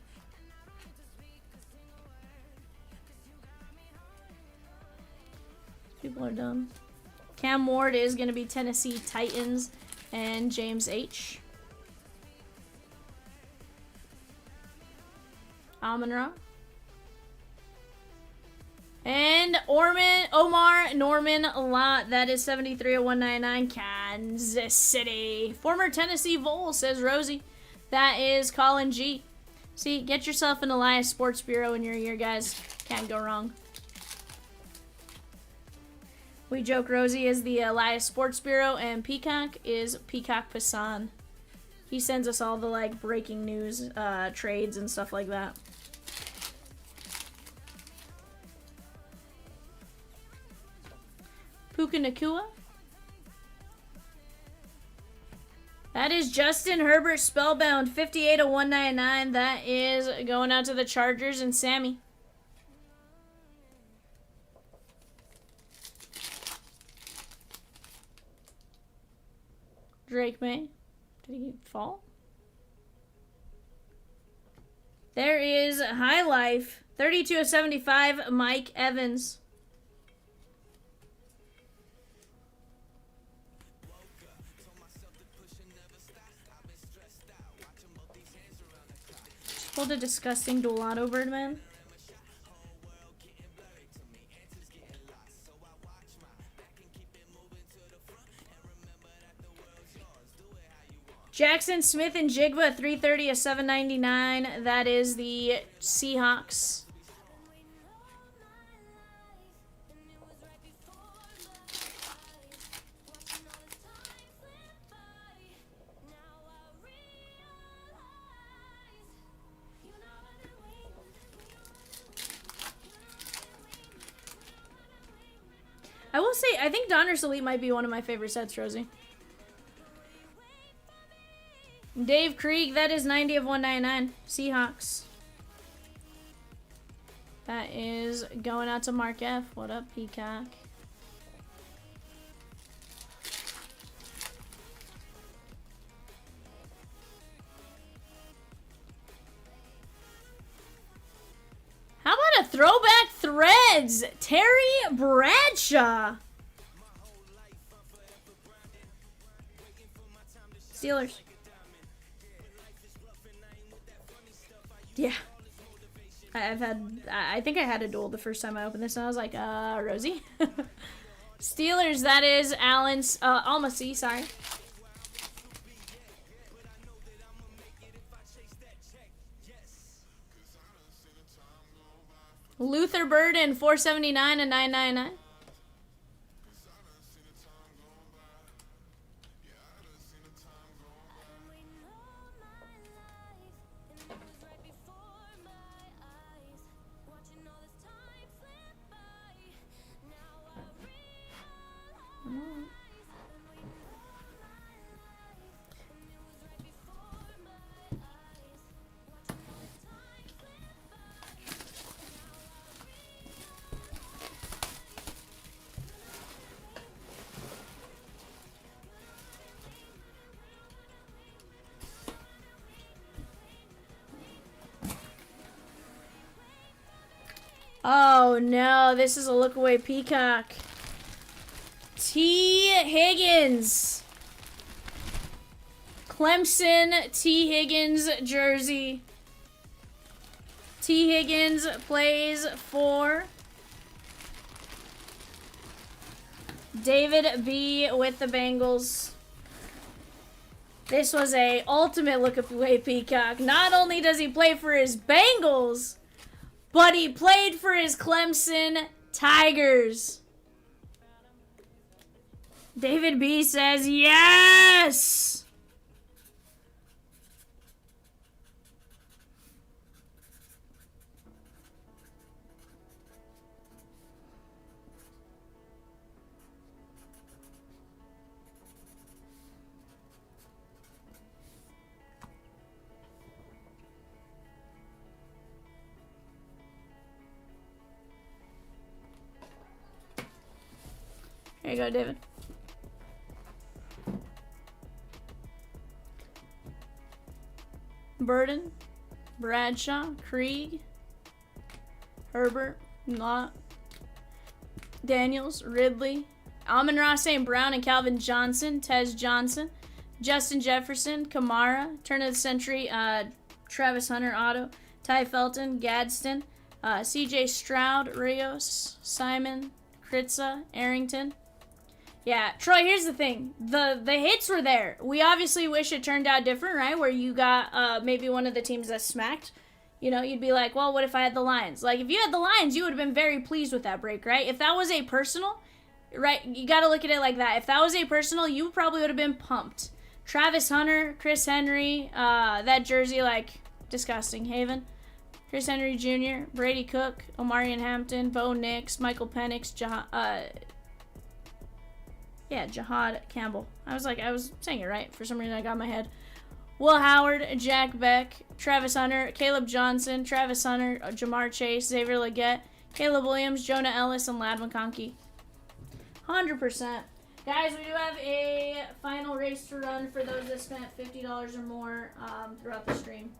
People are dumb. Cam Ward is going to be Tennessee Titans and James H. Amon-Ra. And Omar Norman Lott. That is 73 of 199. Kansas City. Former Tennessee Vol, says Rosie. That is Colin G. See, get yourself an Elias Sports Bureau in your ear, guys. Can't go wrong. We joke Rosie is the Elias Sports Bureau, and Peacock is Peacock Passan. He sends us all the, like, breaking news trades and stuff like that. Puka Nacua. That is Justin Herbert Spellbound, 58 of 199. That is going out to the Chargers and Sammy. Drake May. Did he fall? There is High Life, 32 of 75, Mike Evans. Pulled a disgusting dual auto, Birdman. Jackson Smith and Jigba, 330 of 799. That is the Seahawks. I will say, I think Donruss Elite might be one of my favorite sets, Rosie. Dave Krieg, that is 90 of 199. Seahawks. That is going out to Mark F. What up, Peacock? How about a throwback threads? Terry Bradshaw. Steelers. Yeah. I think I had a duel the first time I opened this, and I was like, Rosie. Steelers, that is Allen's, Almasy, sorry. Luther Burden, 479 and 999. Oh no, this is a look away peacock. T. Higgins. Clemson T. Higgins jersey. T. Higgins plays for David B. with the Bengals. This was a ultimate look away peacock. Not only does he play for his Bengals, but he played for his Clemson Tigers. David B says yes! Here you go, David. Burden, Bradshaw, Krieg, Herbert, Lott, Daniels, Ridley, Amon-Ra St. Brown and Calvin Johnson, Tez Johnson, Justin Jefferson, Kamara, turn of the century, Travis Hunter, Otto, Ty Felton, Gadsden, CJ Stroud, Rios, Simon, Kritza, Arrington. Yeah, Troy, here's the thing. The hits were there. We obviously wish it turned out different, right? Where you got maybe one of the teams that smacked. You know, you'd be like, well, what if I had the Lions? Like, if you had the Lions, you would have been very pleased with that break, right? If that was a personal, right, you got to look at it like that. If that was a personal, you probably would have been pumped. Travis Hunter, Chris Henry, that jersey, like, disgusting. Haven. Chris Henry Jr., Brady Cook, Omarion Hampton, Bo Nix, Michael Penix, Jahad Campbell. I was saying it right. For some reason, I got in my head. Will Howard, Jack Beck, Travis Hunter, Caleb Johnson, Travis Hunter, Jamar Chase, Xavier Legette, Caleb Williams, Jonah Ellis, and Lad McConkey. 100%. Guys, we do have a final race to run for those that spent $50 or more throughout the stream.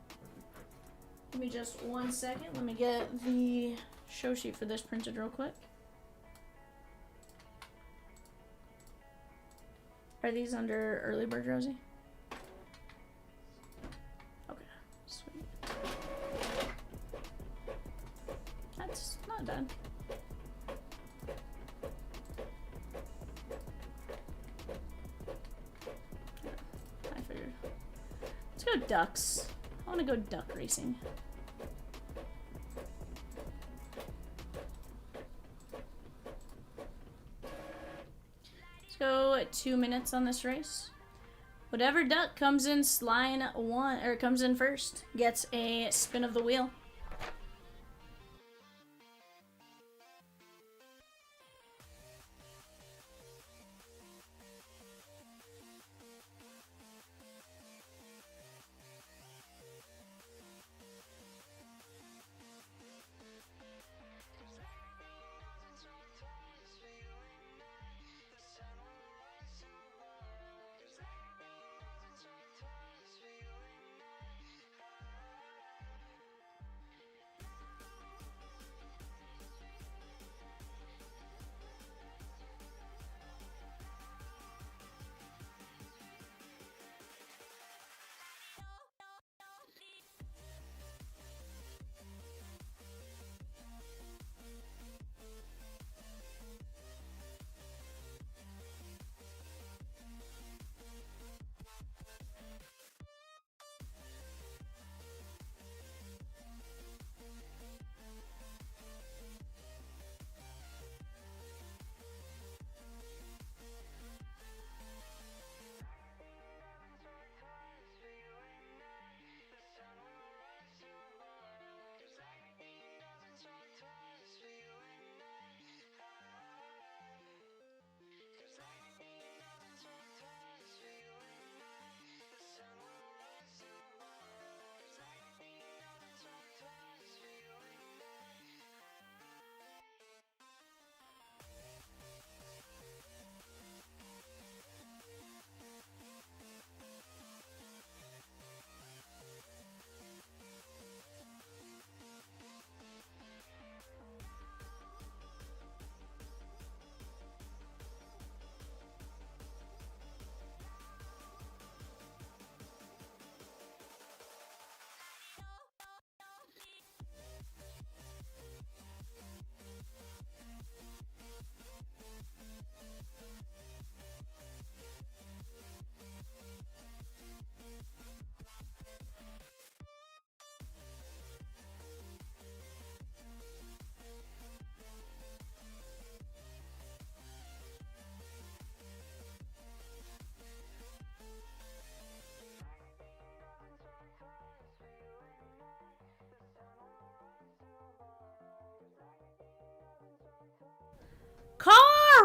Give me just 1 second. Let me get the show sheet for this printed real quick. Are these under early bird, Rosie? Okay, sweet. That's not done. I figured. Let's go ducks. I want to go duck racing. Go 2 minutes on this race. Whatever duck comes in comes in first gets a spin of the wheel.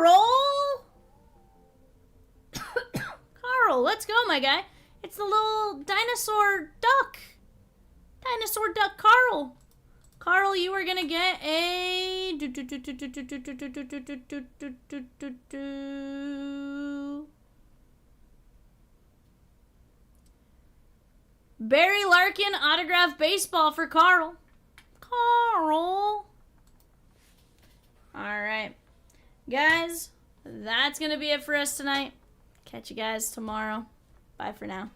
Carl! Carl, let's go, my guy. It's the little dinosaur duck. Dinosaur duck Carl. Carl, you are gonna get a... Barry Larkin autographed baseball for Carl. Carl. Alright. Guys, that's gonna be it for us tonight. Catch you guys tomorrow. Bye for now.